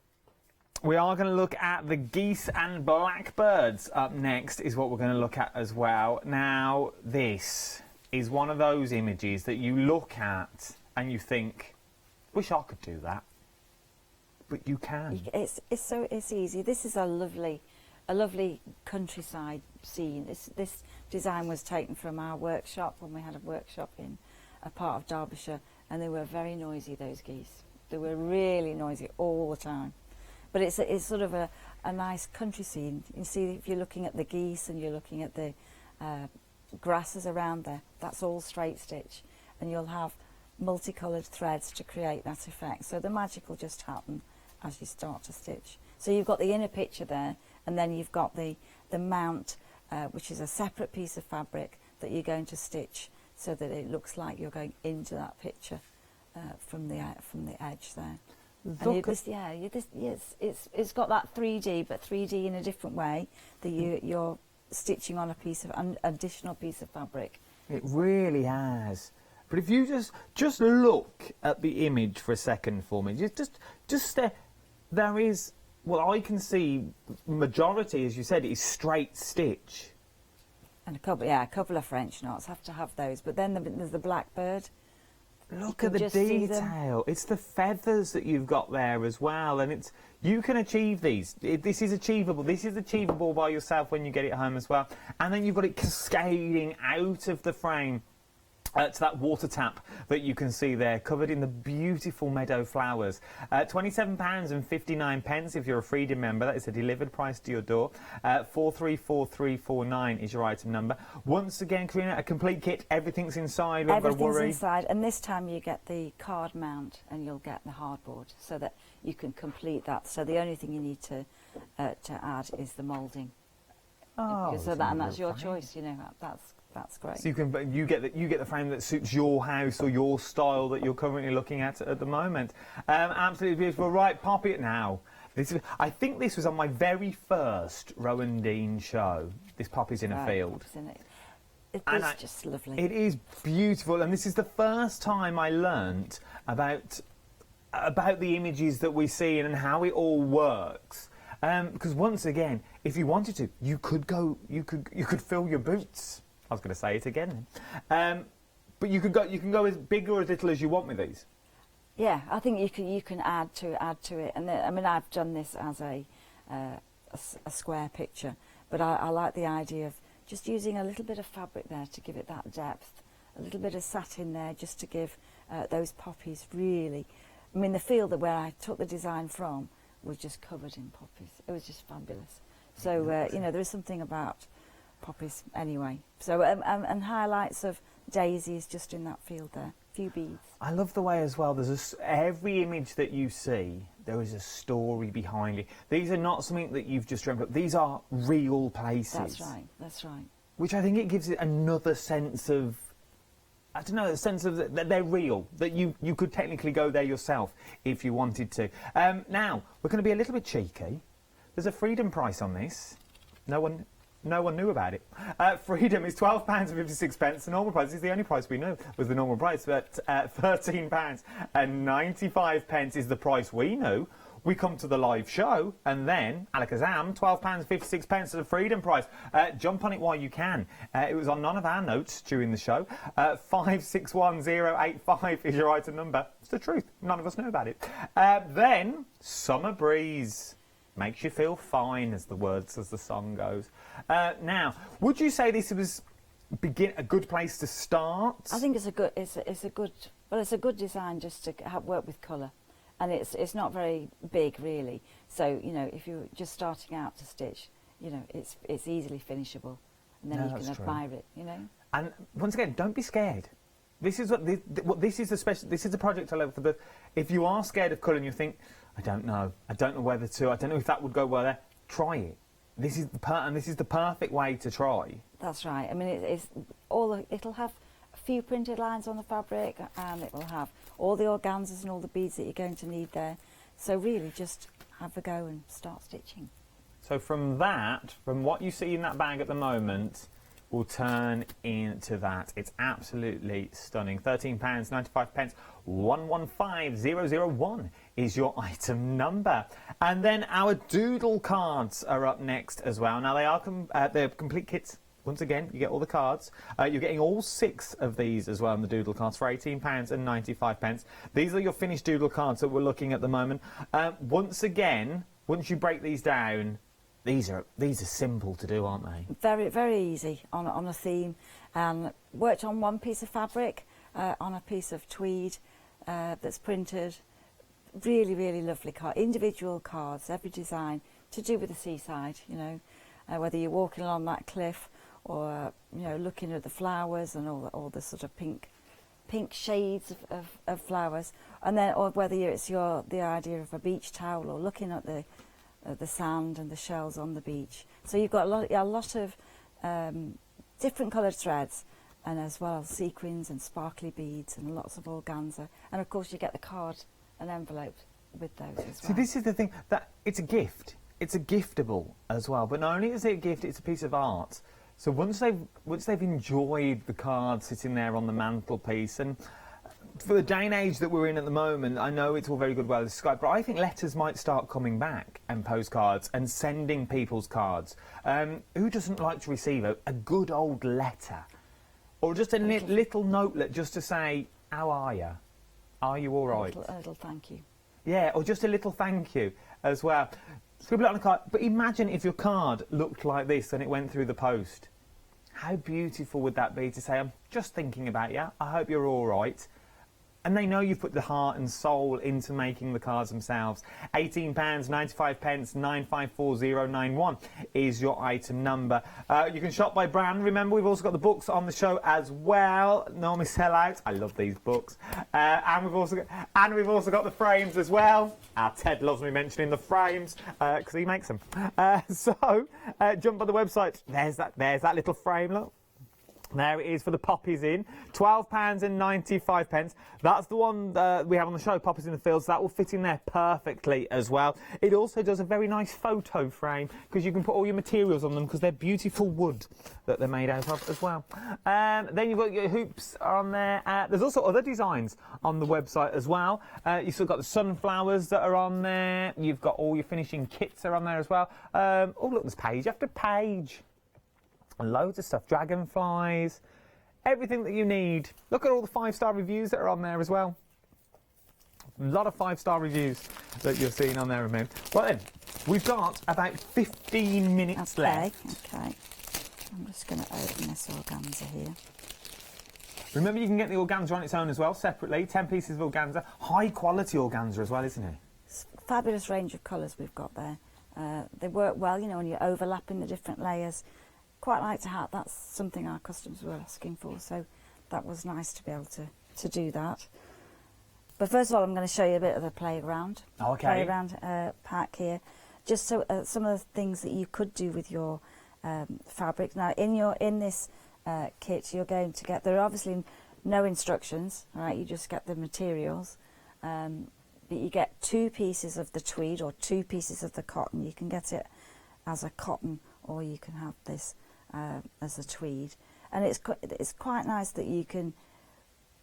We are going to look at the geese and blackbirds up next, is what we're going to look at as well. Now, this is one of those images that you look at and you think, wish I could do that, but you can. It's easy. This is a lovely countryside scene. This design was taken from our workshop when we had a workshop in a part of Derbyshire, and they were very noisy, those geese. They were really noisy all the time. But it's sort of a nice country scene. You see, if you're looking at the geese and you're looking at the grasses around there, that's all straight stitch, and you'll have multicoloured threads to create that effect. So the magic will just happen as you start to stitch. So you've got the inner picture there, and then you've got the mount, which is a separate piece of fabric that you're going to stitch so that it looks like you're going into that picture from the edge there. It's got that 3D, but 3D in a different way that you're stitching on a piece of an additional piece of fabric. It really has. But if you just look at the image for a second for me, just there is, well, I can see majority, as you said, is straight stitch. And a couple of French knots, have to have those. But then there's the blackbird. Look at the detail. It's the feathers that you've got there as well, and you can achieve these. This is achievable. This is achievable by yourself when you get it home as well. And then you've got it cascading out of the frame to that water tap that you can see there, covered in the beautiful meadow flowers. £27.59 if you're a Freedom member. That is a delivered price to your door. 434349 is your item number. Once again, Karina, a complete kit. Everything's inside. Everything's inside, and this time you get the card mount and you'll get the hardboard, so that you can complete that. So the only thing you need to add is the moulding. Oh, so that's your choice. You know, that's great. So you get the frame that suits your house or your style that you're currently looking at the moment. Absolutely beautiful. Right, pop it now. I think this was on my very first Rowan Dean show. This poppy's in a field. It is just lovely. It is beautiful, and this is the first time I learnt about the images that we see and how it all works. Because once again, if you wanted to, you could fill your boots. I was going to say it again. But you can go as big or as little as you want with these. Yeah, I think you can add to it. And I mean, I've done this as a square picture, but I like the idea of just using a little bit of fabric there to give it that depth, a little bit of satin there just to give those poppies really. I mean, the field where I took the design from was just covered in poppies. It was just fabulous. So you know, there is something about poppies anyway. So and highlights of daisies just in that field there. A few beads. I love the way as well. There's every image that you see, there is a story behind it. These are not something that you've just dreamt up. These are real places. That's right. That's right. Which I think it gives it another sense of, I don't know, a sense of that they're real, that you could technically go there yourself if you wanted to. Now, we're going to be a little bit cheeky. There's a Freedom price on this. No one knew about it. Freedom is £12.56. The normal price is the only price we knew was the normal price, but £13.95 is the price we knew. We come to the live show, and then, alakazam, £12.56 is the Freedom price. Jump on it while you can. It was on none of our notes during the show. 561085 is your item number. It's the truth. None of us knew about it. Then, Summer Breeze. Makes you feel fine, as the song goes. Now, would you say this was a good place to start? I think it's a good design just to work with colour, and it's not very big really. So you know, if you're just starting out to stitch, you know, it's easily finishable, and then you can admire it. You know. And once again, don't be scared. This is this is the project I love for the. If you are scared of colour and you think, I don't know whether to, I don't know if that would go well there, try it. This is the perfect way to try. That's right. I mean, it'll have a few printed lines on the fabric, and it will have all the organzas and all the beads that you're going to need there. So really, just have a go and start stitching. So from what you see in that bag at the moment, will turn into that. It's absolutely stunning. £13.95. 115001 is your item number. And then our doodle cards are up next as well. Now, they're complete kits. Once again, you get all the cards. You're getting all 6 of these as well in the doodle cards for £18.95. These are your finished doodle cards that we're looking at the moment. Once again, once you break these down, these are simple to do, aren't they? Very, very easy on a theme. Worked on one piece of fabric, on a piece of tweed that's printed. Really, really lovely card. Individual cards, every design to do with the seaside. You know, whether you're walking along that cliff or you know, looking at the flowers and all the sort of pink shades of flowers, and then or whether it's the idea of a beach towel or looking at the sand and the shells on the beach. So you've got a lot of different coloured threads, and as well sequins and sparkly beads and lots of organza. And of course you get the card and envelope with those as well. See, this is the thing, that it's a gift. It's a giftable as well. But not only is it a gift, it's a piece of art. So once they've enjoyed the card sitting there on the mantelpiece, and for the day and age that we're in at the moment, I know it's all very good well described, but I think letters might start coming back, and postcards, and sending people's cards. Who doesn't like to receive a good old letter? Or just a little notelet just to say, how are you? Are you all right? A little thank you. Yeah, or just a little thank you as well. Scribble it on a card. But imagine if your card looked like this and it went through the post. How beautiful would that be to say, I'm just thinking about you, I hope you're all right. And they know you've put the heart and soul into making the cards themselves. £18.95, 954091 is your item number. You can shop by brand. Remember, we've also got the books on the show as well. Normally sell out. I love these books. And we've also got the frames as well. Ted loves me mentioning the frames because he makes them. So jump on the website. There's that little frame. Look. There it is for the poppies in, £12.95. That's the one we have on the show, Poppies in the Fields. That will fit in there perfectly as well. It also does a very nice photo frame because you can put all your materials on them because they're beautiful wood that they're made out of as well. Then you've got your hoops on there. There's also other designs on the website as well. You've still got the sunflowers that are on there. You've got all your finishing kits are on there as well. Oh, look, there's page after page. And loads of stuff, dragonflies, everything that you need. Look at all the 5-star reviews that are on there as well. A lot of 5-star reviews that you're seeing on there, Ramon. Well then, we've got about 15 minutes left. Okay. I'm just going to open this organza here. Remember, you can get the organza on its own as well, separately. 10 pieces of organza. High quality organza as well, isn't it? It's a fabulous range of colours we've got there. They work well, you know, when you're overlapping the different layers. Quite like to have, that's something our customers were asking for, so that was nice to be able to do that. But first of all, I'm going to show you a bit of the playground. Okay. Playground pack here. Just so some of the things that you could do with your fabric. Now, in this kit, you're going to get, there are obviously no instructions, right? You just get the materials. But you get 2 pieces of the tweed or 2 pieces of the cotton. You can get it as a cotton, or you can have this as a tweed, and it's quite nice that you can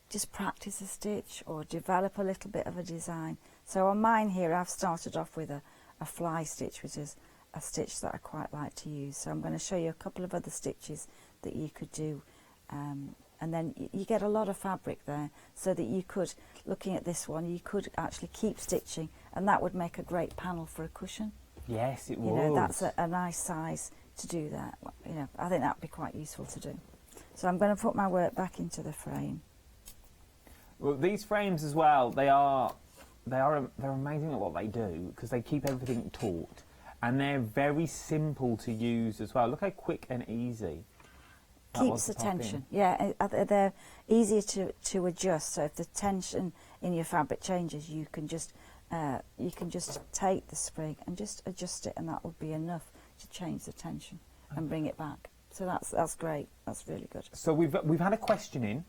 just practice a stitch or develop a little bit of a design. So on mine here, I've started off with a fly stitch, which is a stitch that I quite like to use. So I'm going to show you a couple of other stitches that you could do, and then you get a lot of fabric there, so that you could, looking at this one, you could actually keep stitching, and that would make a great panel for a cushion. Yes, it would. You know, that's a nice size to do that. You know, I think that would be quite useful to do. So I'm going to put my work back into the frame. Well, these frames as well, they're amazing at what they do because they keep everything taut, and they're very simple to use as well. Look how quick and easy. Keeps the tension. Yeah, they're easier to adjust. So if the tension in your fabric changes, you can just take the sprig and just adjust it, and that would be enough to change the tension and bring it back. So that's great. That's really good. So we've had a question in.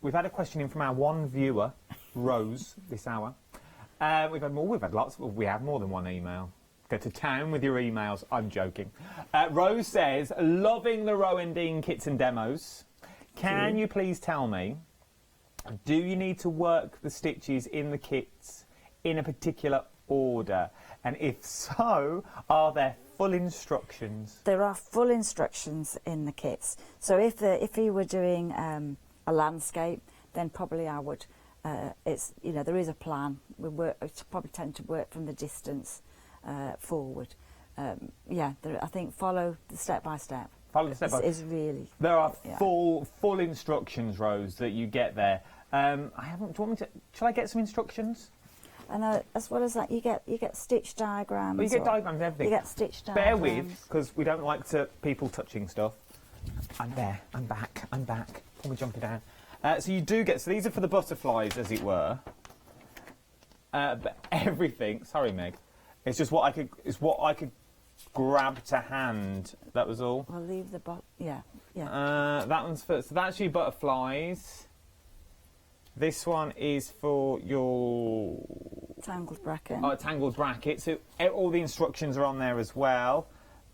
We've had a question in from our one viewer, Rose, this hour. We've had more. We've had lots. We have more than one email. Go to town with your emails. I'm joking. Rose says, loving the Rowan Dean kits and demos. Can you please tell me, do you need to work the stitches in the kits in a particular order? And if so, are there full instructions? There are full instructions in the kits. So if you were doing a landscape, then probably I would. It's, you know, there is a plan. We probably tend to work from the distance forward. Yeah, I think follow the step by step. Follow the step by step. Is really. There are full instructions, Rose, that you get there. I haven't. Do you want me to? Shall I get some instructions? And as well as that, you get stitch diagrams. Well, you get diagrams and everything. You get stitch diagrams. Bear with, because we don't like people touching stuff. I'm there. I'm back. Pull me jumping down. So you do get. So these are for the butterflies, as it were. But everything. Sorry, Meg. It's just what I could. It's what I could grab to hand. That was all. I'll leave the yeah. That one's for. So that's your butterflies. This one is for your... Tangled bracket. Oh, tangled bracket. So all the instructions are on there as well.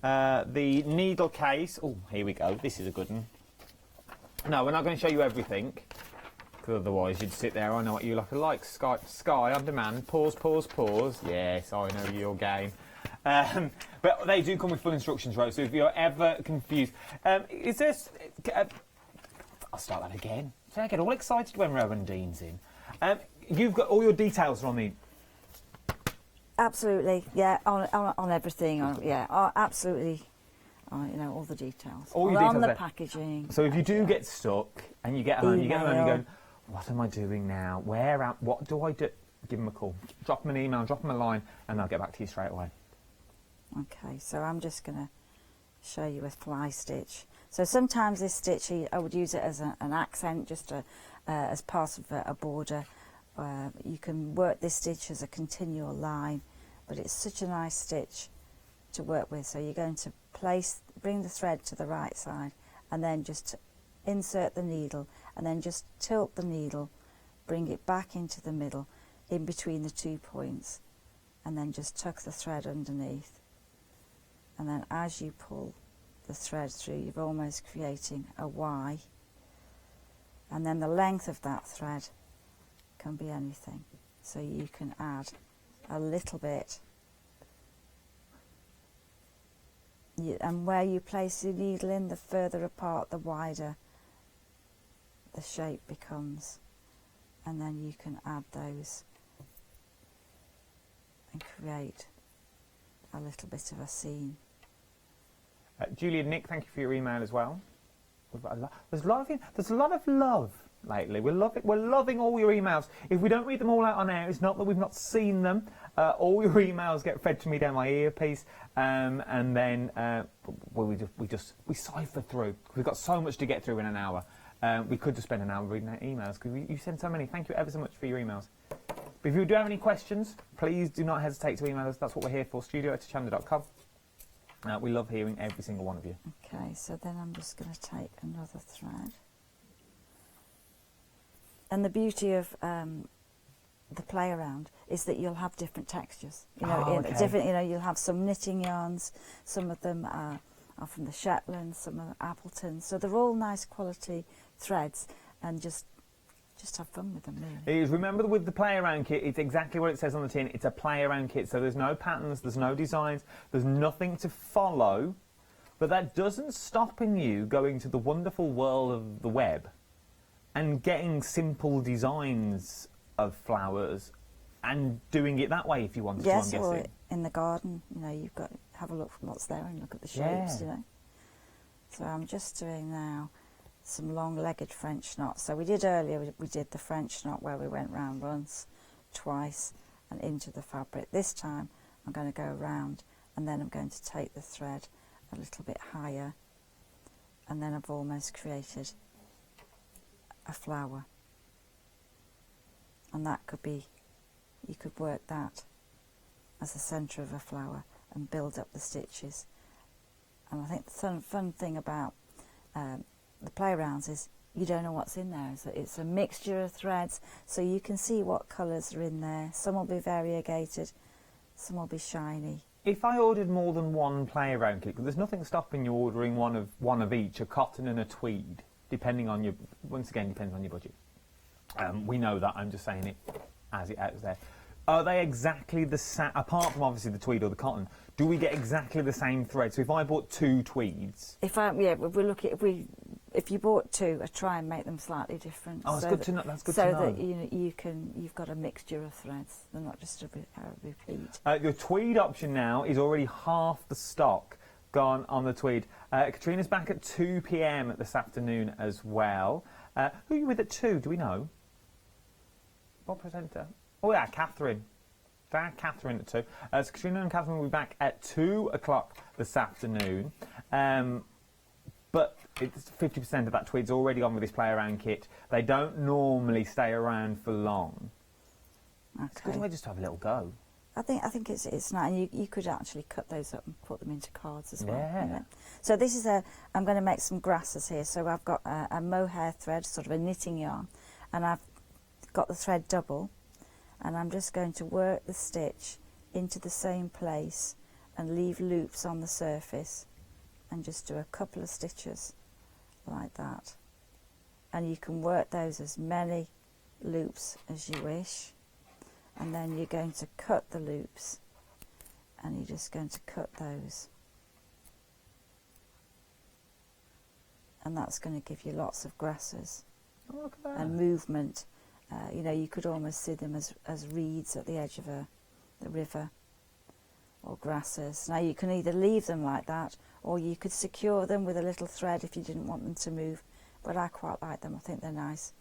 The needle case. Oh, here we go. This is a good one. No, we're not going to show you everything, because otherwise you'd sit there. I know what you like. Sky on demand. Pause, pause, pause. Yes, I know your game. But they do come with full instructions, right? So if you're ever confused, is this? I'll start that again. So I get all excited when Rowan Dean's in. You've got all your details on the. Absolutely, yeah, on everything, absolutely, you know, all the details. All your details on the there. Packaging. So if you do get stuck and you get home, you're going, what am I doing now? What do I do? Give them a call. Drop them an email, drop them a line, and they'll get back to you straight away. Okay, so I'm just going to show you a fly stitch. So sometimes this stitch, I would use it as an accent, just as part of a border. You can work this stitch as a continual line, but it's such a nice stitch to work with. So you're going to bring the thread to the right side, and then just insert the needle, and then just tilt the needle, bring it back into the middle, in between the 2 points, and then just tuck the thread underneath. And then as you pull the thread through, you're almost creating a Y, and then the length of that thread can be anything, so you can add a little bit, and where you place your needle in, the further apart, the wider the shape becomes, and then you can add those and create a little bit of a scene. Julie and Nick, thank you for your email as well. There's a lot of love lately. We're loving all your emails. If we don't read them all out on air, it's not that we've not seen them. All your emails get fed to me down my earpiece, and then we cipher through. We've got so much to get through in an hour. We could just spend an hour reading out emails, because you send so many. Thank you ever so much for your emails. But if you do have any questions, please do not hesitate to email us. That's what we're here for, studio@hochanda.com. We love hearing every single one of you. Okay, so then I'm just going to take another thread. And the beauty of the play around is that you'll have different textures. You know, different. You know, you'll have some knitting yarns. Some of them are from the Shetlands, some are Appleton. So they're all nice quality threads, and just have fun with them, really. Remember, with the play around kit, it's exactly what it says on the tin. It's a play around kit, so there's no patterns, there's no designs, there's nothing to follow. But that doesn't stop you going to the wonderful world of the web and getting simple designs of flowers and doing it that way if you want to. Yes, or in the garden, you know, you've got to have a look from what's there and look at the shapes, you know. So I'm just doing now some long-legged French knots. So we did earlier, we did the French knot where we went round once, twice, and into the fabric. This time I'm going to go round, and then I'm going to take the thread a little bit higher, and then I've almost created a flower. And that could be, you could work that as the centre of a flower and build up the stitches. And I think the fun thing about the play-arounds is you don't know what's in there. So it's a mixture of threads, so you can see what colours are in there. Some will be variegated, some will be shiny. If I ordered more than one play-around kit, because there's nothing stopping you ordering one of each, a cotton and a tweed, depending on your, once again, depends on your budget. We know that, I'm just saying it as it out there. Are they exactly the same, apart from obviously the tweed or the cotton, do we get exactly the same thread? So if I bought 2 tweeds... If you bought 2, I try and make them slightly different. Oh, that's good to know. That's good to know. So that you've got a mixture of threads. They're not just a repeat. Your tweed option now is already half the stock gone on the tweed. Katrina's back at 2 p.m. this afternoon as well. Who are you with at 2? Do we know? What presenter? Oh yeah, Catherine. Catherine at 2. So Katrina and Catherine will be back at 2 o'clock this afternoon. But it's 50% of that tweed's already on with this play-around kit. They don't normally stay around for long. Okay. It's a good way just to have a little go. I think it's nice. And you could actually cut those up and put them into cards as well. Yeah. You know? So this is I'm going to make some grasses here. So I've got a mohair thread, sort of a knitting yarn, and I've got the thread double, and I'm just going to work the stitch into the same place and leave loops on the surface, and just do a couple of stitches like that. And you can work those as many loops as you wish, and then you're going to cut the loops, and you're just going to cut those, and that's going to give you lots of grasses and movement. You know, you could almost see them as reeds at the edge of the river, or grasses. Now you can either leave them like that, or you could secure them with a little thread if you didn't want them to move, but I quite like them. I think they're nice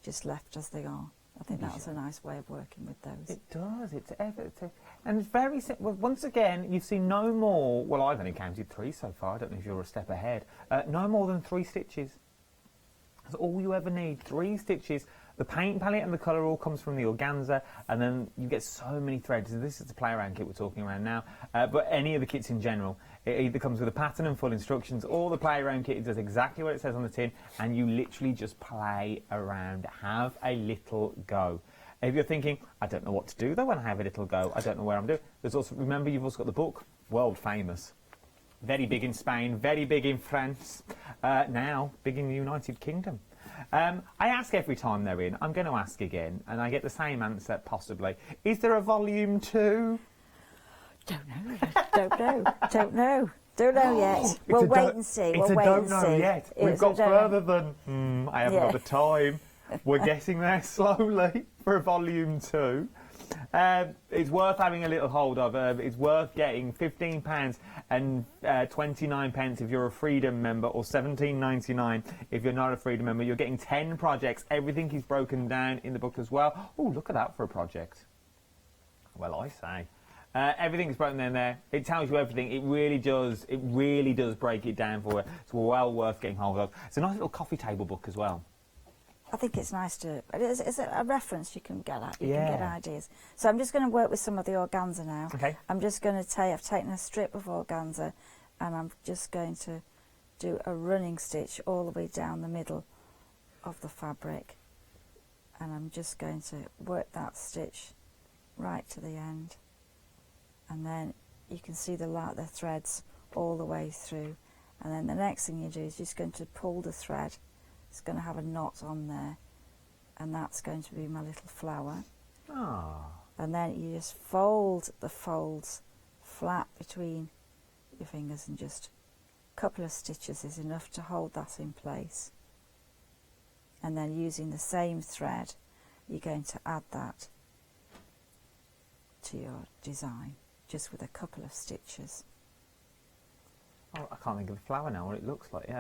just left as they are. I think that's a nice way of working with those. It does. And it's very simple. Well, once again, you've seen no more. Well, I've only counted 3 so far. I don't know if you're a step ahead. No more than 3 stitches. That's all you ever need. 3 stitches. The paint palette and the colour all comes from the organza, and then you get so many threads. This is the play around kit we're talking around now, but any of the kits in general, it either comes with a pattern and full instructions, or the play around kit, it does exactly what it says on the tin, and you literally just play around, have a little go. If you're thinking, I don't know what to do though when I have a little go, I don't know where I'm doing, there's also, remember, you've also got the book, world famous. Very big in Spain, very big in France, now big in the United Kingdom. I ask every time they're in, I'm going to ask again, and I get the same answer, possibly. Is there a volume 2? Don't know yet. We'll wait and see. It's a don't know yet. We've got further than, I haven't got the time. We're getting there slowly for a volume 2. It's worth having a little hold of. It's worth getting £15 and 29 pence if you're a Freedom member, or £17.99 if you're not a Freedom member. You're getting 10 projects. Everything is broken down in the book as well. Oh, look at that for a project. Well, I say. Everything's broken down there. It tells you everything. It really does break it down for you. It's well worth getting hold of. It's a nice little coffee table book as well. I think it's nice to, it's a reference you can get at, you can get ideas. So I'm just going to work with some of the organza now. Okay. I'm just going to I've taken a strip of organza, and I'm just going to do a running stitch all the way down the middle of the fabric, and I'm just going to work that stitch right to the end, and then you can see the threads all the way through, and then the next thing you do is just going to pull the thread. It's going to have a knot on there, and that's going to be my little flower. And then you just fold the folds flat between your fingers, and just a couple of stitches is enough to hold that in place. And then using the same thread, you're going to add that to your design, just with a couple of stitches. Oh, I can't think of the flower now, what it looks like. You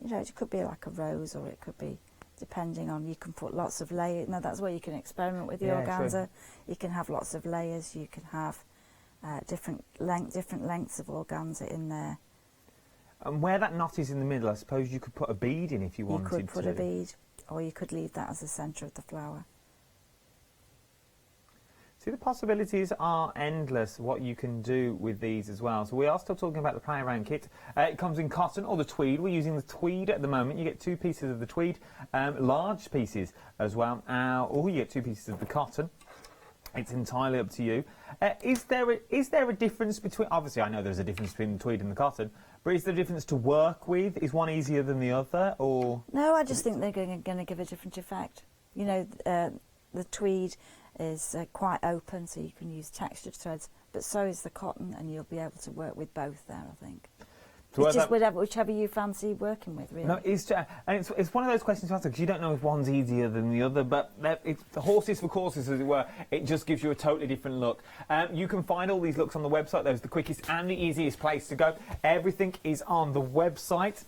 know, it could be like a rose, or it could be, depending on, you can put lots of layers. Now, that's where you can experiment with the organza. True. You can have lots of layers. You can have different lengths of organza in there. And where that knot is in the middle, I suppose you could put a bead in if you wanted to. You could put a bead, or you could leave that as the centre of the flower. See, the possibilities are endless, what you can do with these as well. So we are still talking about the play around kit. It comes in cotton or the tweed. We're using the tweed at the moment. You get 2 pieces of the tweed, large pieces as well, or you get 2 pieces of the cotton. It's entirely up to you. Is there a difference between, obviously I know there's a difference between the tweed and the cotton, but is there a difference to work with? Is one easier than the other, or? No, I just think they're going to give a different effect. You know, the tweed is quite open, so you can use textured threads, but so is the cotton, and you'll be able to work with both there, I think. It's just whichever you fancy working with, really. No, it's one of those questions to answer, because you don't know if one's easier than the other, but it's the horses for courses, as it were. It just gives you a totally different look. You can find all these looks on the website. Those are the quickest and the easiest place to go. Everything is on the website.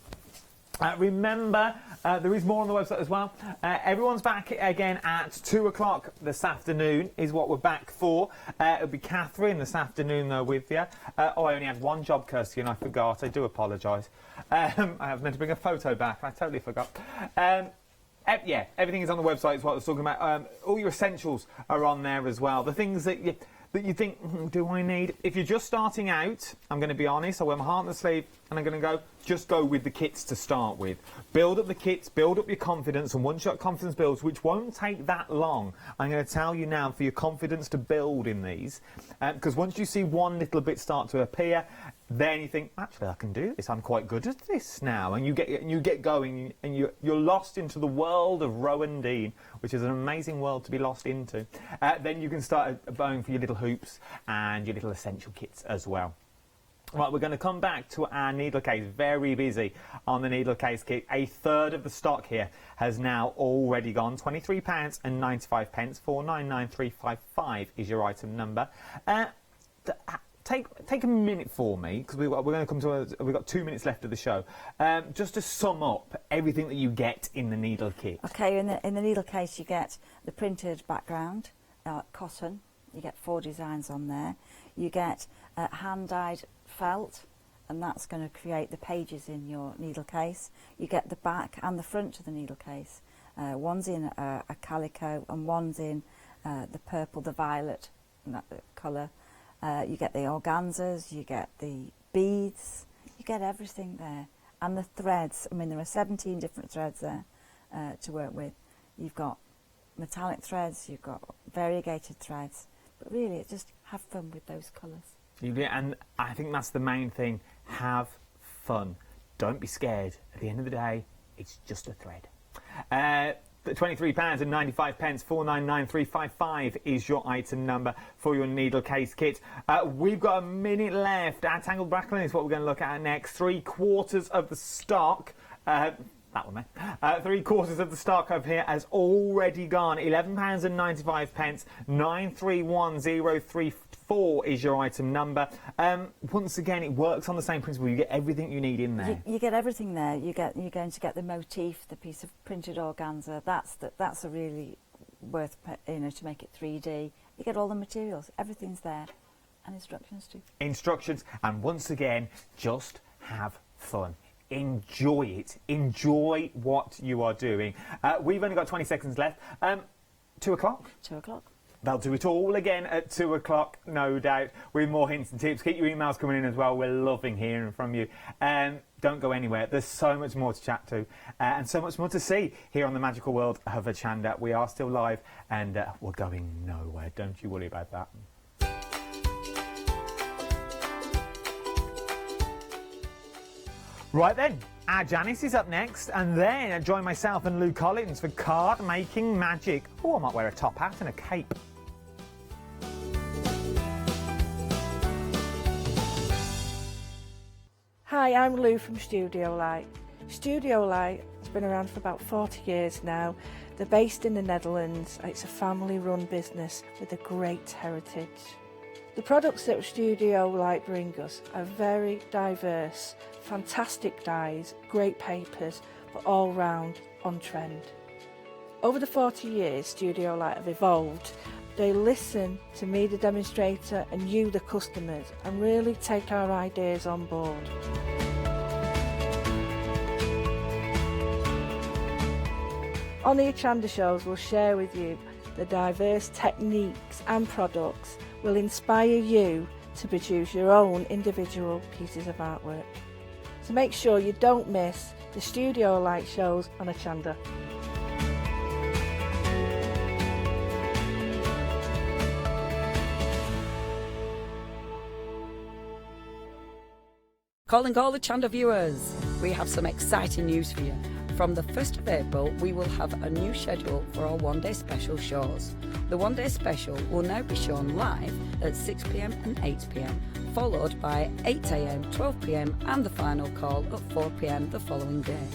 Remember, there is more on the website as well. Everyone's back again at 2 o'clock this afternoon is what we're back for. It'll be Catherine this afternoon, though, with you. Oh, I only had one job, Kirsty, and I forgot. I do apologise. I was meant to bring a photo back. I totally forgot. Yeah, everything is on the website is what I was talking about. All your essentials are on there as well. The things that that you think, do I need? If you're just starting out, I'm going to be honest, I wear my heart on the sleeve and I'm going to just go with the kits to start with. Build up the kits, build up your confidence, and once your confidence builds, which won't take that long, I'm going to tell you now for your confidence to build in these, because once you see one little bit start to appear, then you think, actually, I can do this. I'm quite good at this now. And you get going, and you're lost into the world of Rowan Dean, which is an amazing world to be lost into. Then you can start bowing for your little hoops and your little essential kits as well. Right, we're going to come back to our needle case. Very busy on the needle case kit. A third of the stock here has now already gone. £23.95. 499355 is your item number. Take a minute for me, because we're going to come to we've got 2 minutes left of the show, just to sum up everything that you get in the needle kit. Okay, in the needle case you get the printed background, cotton. You get 4 designs on there. You get hand-dyed felt, and that's going to create the pages in your needle case. You get the back and the front of the needle case. One's in a calico and one's in the purple, the violet colour. You get the organzas, you get the beads, you get everything there. And the threads, I mean there are 17 different threads there to work with. You've got metallic threads, you've got variegated threads, but really just have fun with those colours. And I think that's the main thing, have fun. Don't be scared. At the end of the day, it's just a thread. £23.95, 499355 is your item number for your needle case kit. We've got a minute left. Our tangled brackling is what we're going to look at next. 3/4 of the stock. That one there. 3/4 of the stock over here has already gone. £11.95. 931034 is your item number. Once again, it works on the same principle. You get everything you need in there. You get everything there. You're going to get the motif, the piece of printed organza. That's a really worth, to make it 3D. You get all the materials. Everything's there, and instructions too. Instructions, and once again, just have fun. Enjoy it. Enjoy what you are doing. We've only got 20 seconds left. 2 o'clock? 2 o'clock. They'll do it all again at 2 o'clock, no doubt, with more hints and tips. Keep your emails coming in as well. We're loving hearing from you. Don't go anywhere. There's so much more to chat to and so much more to see here on the magical world of Hochanda. We are still live and we're going nowhere. Don't you worry about that. Right then, our Janice is up next, and then I join myself and Lou Collins for card making magic. Oh, I might wear a top hat and a cape. Hi, I'm Lou from Studio Light. Studio Light has been around for about 40 years now. They're based in the Netherlands. It's a family-run business with a great heritage. The products that Studio Light bring us are very diverse, fantastic dyes, great papers, but all round on trend. Over the 40 years Studio Light have evolved. They listen to me, the demonstrator, and you, the customers, and really take our ideas on board. On the Hochanda shows, we'll share with you the diverse techniques and products will inspire you to produce your own individual pieces of artwork. So make sure you don't miss the Studio Light shows on Hochanda. Calling all the Hochanda viewers, we have some exciting news for you. From the 1st of April, we will have a new schedule for our one-day special shows. The one-day special will now be shown live at 6 p.m. and 8 p.m, followed by 8 a.m, 12 p.m, and the final call at 4 p.m. the following day.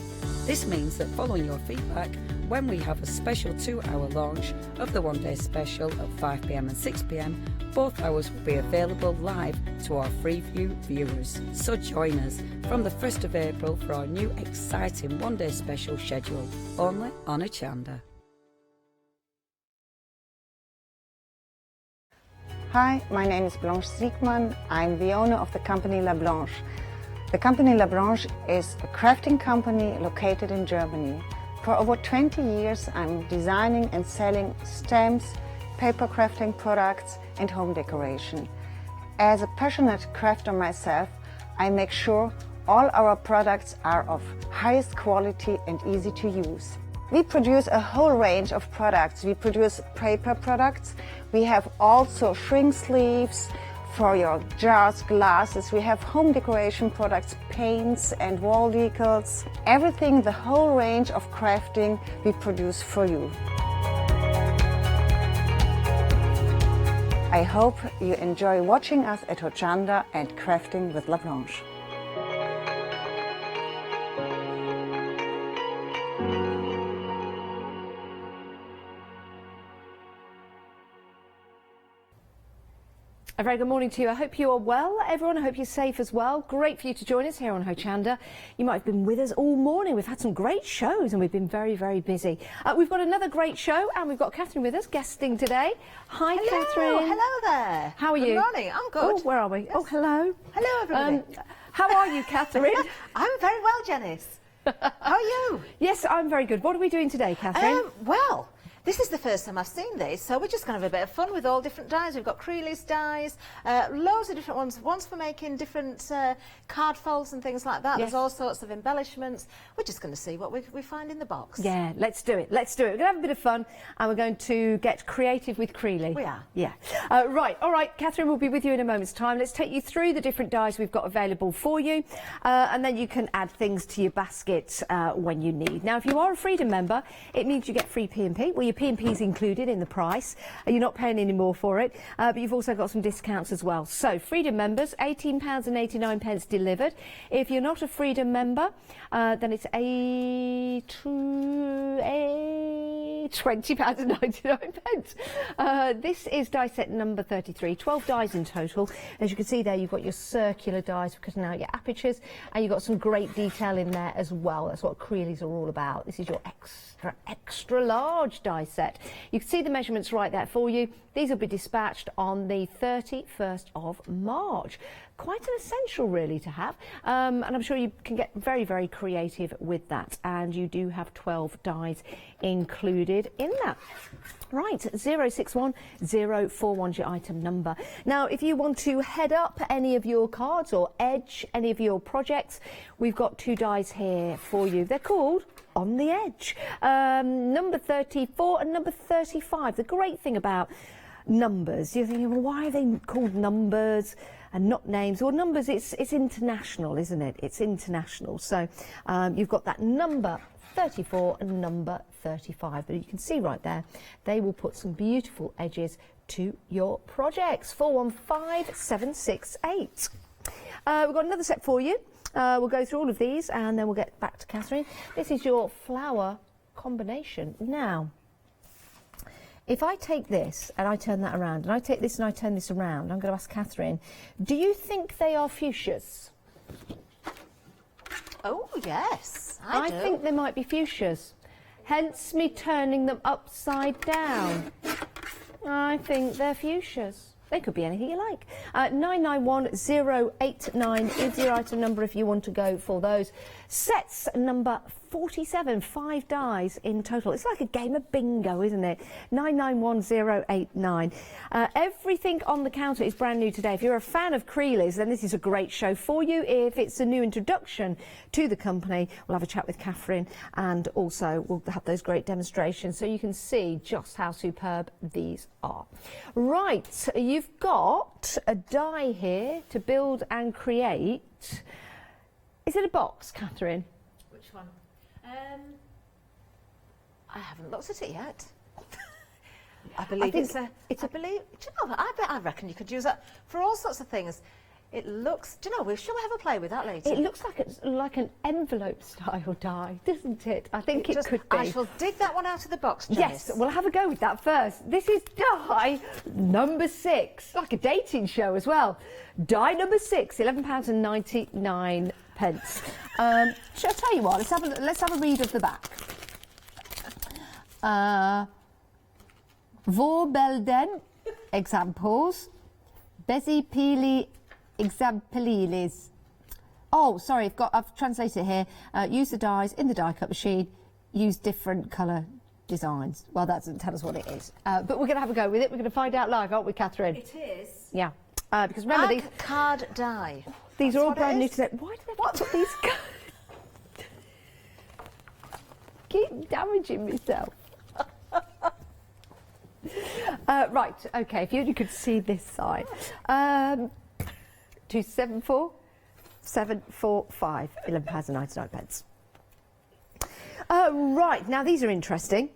This means that following your feedback, when we have a special 2-hour launch of the one-day special at 5 p.m. and 6 p.m, both hours will be available live to our Freeview viewers. So join us from the 1st of April for our new exciting one-day special schedule, only on Hochanda. Hi, my name is Blanche Siegmann. I'm the owner of the company La Blanche. The company La Blanche is a crafting company located in Germany. For over 20 years I'm designing and selling stamps, paper crafting products and home decoration. As a passionate crafter myself, I make sure all our products are of highest quality and easy to use. We produce a whole range of products. We produce paper products. We have also shrink sleeves for your jars, glasses. We have home decoration products, paints and wall decals. Everything, the whole range of crafting we produce for you. I hope you enjoy watching us at Hochanda and crafting with La Blanche. A very good morning to you. I hope you are well, everyone. I hope you're safe as well. Great for you to join us here on Hochanda. You might have been with us all morning. We've had some great shows and we've been very, very busy. We've got another great show and we've got Catherine with us, guesting today. Hi, hello, Catherine. Hello there. How are you? Good morning. I'm good. Oh, where are we? Yes. Oh, hello. Hello, everybody. How are you, Catherine? I'm very well, Janice. How are you? Yes, I'm very good. What are we doing today, Catherine? Well, this is the first time I've seen these, so we're just going to have a bit of fun with all different dyes. We've got Creeley's dyes, loads of different ones for making different card folds and things like that. Yes. There's all sorts of embellishments. We're just going to see what we find in the box. Yeah, let's do it. Let's do it. We're going to have a bit of fun and we're going to get creative with Creeley. We are. Yeah. Right. All right, Catherine will be with you in a moment's time. Let's take you through the different dyes we've got available for you and then you can add things to your basket when you need. Now, if you are a Freedom member, it means you get free P&P. Well, your P&P is included in the price. You're not paying any more for it, but you've also got some discounts as well. So, Freedom members, £18.89 delivered. If you're not a Freedom member, then it's £20.99. This is die set number 33, 12 dies in total. As you can see there, you've got your circular dies for cutting out your apertures, and you've got some great detail in there as well. That's what Creeley's are all about. This is your extra large die set. You can see the measurements right there for you. These will be dispatched on the 31st of March. Quite an essential really to have, and I'm sure you can get very, very creative with that, and you do have 12 dies included in that. Right, 061041 is your item number. Now, if you want to head up any of your cards or edge any of your projects, we've got two dies here for you. They're called On the Edge, number 34 and number 35. The great thing about numbers, you're thinking, well, why are they called numbers and not names? Well, numbers, it's international, isn't it? It's international. So you've got that number 34 and number 35. But you can see right there, they will put some beautiful edges to your projects. 415768. We've got another set for you. We'll go through all of these and then we'll get back to Catherine. This is your flower combination. Now, if I take this and I turn that around, and I take this and I turn this around, I'm going to ask Catherine, do you think they are fuchsias? Oh, yes, I do. think they might be fuchsias. Hence me turning them upside down. I think they're fuchsias. They could be anything you like. 991089 is your item number if you want to go for those. Sets number 47, 5 dies in total. It's like a game of bingo, isn't it? 991089. Everything on the counter is brand new today. If you're a fan of Creeley's, then this is a great show for you. If it's a new introduction to the company, we'll have a chat with Catherine, and also we'll have those great demonstrations so you can see just how superb these are. Right, you've got a die here to build and create. Is it a box, Catherine? Which one? I haven't looked at it yet. I believe it's a. I believe. Do you know? I reckon you could use that for all sorts of things. It looks. Do you know? Shall we have a play with that later? It looks like it's like an envelope style die, doesn't it? I think it could be. I shall dig that one out of the box, Janice. Yes, we'll have a go with that first. This is die number 6, like a dating show as well. Die number 6, £11.99. Shall I tell you what? Let's have a read of the back. Vorbelden examples, Besipili exampliles. Oh, sorry, I've translated it here. Use the dies in the die cut machine. Use different colour designs. Well, that doesn't tell us what it is. But we're going to have a go with it. We're going to find out live, aren't we, Catherine? It is. Yeah. Because remember, these card die. These are all what it brand new is. today. Why do they put these? Keep damaging myself. Right. Okay. If you only could see this side. 274 745 £11.99. Right. Now these are interesting.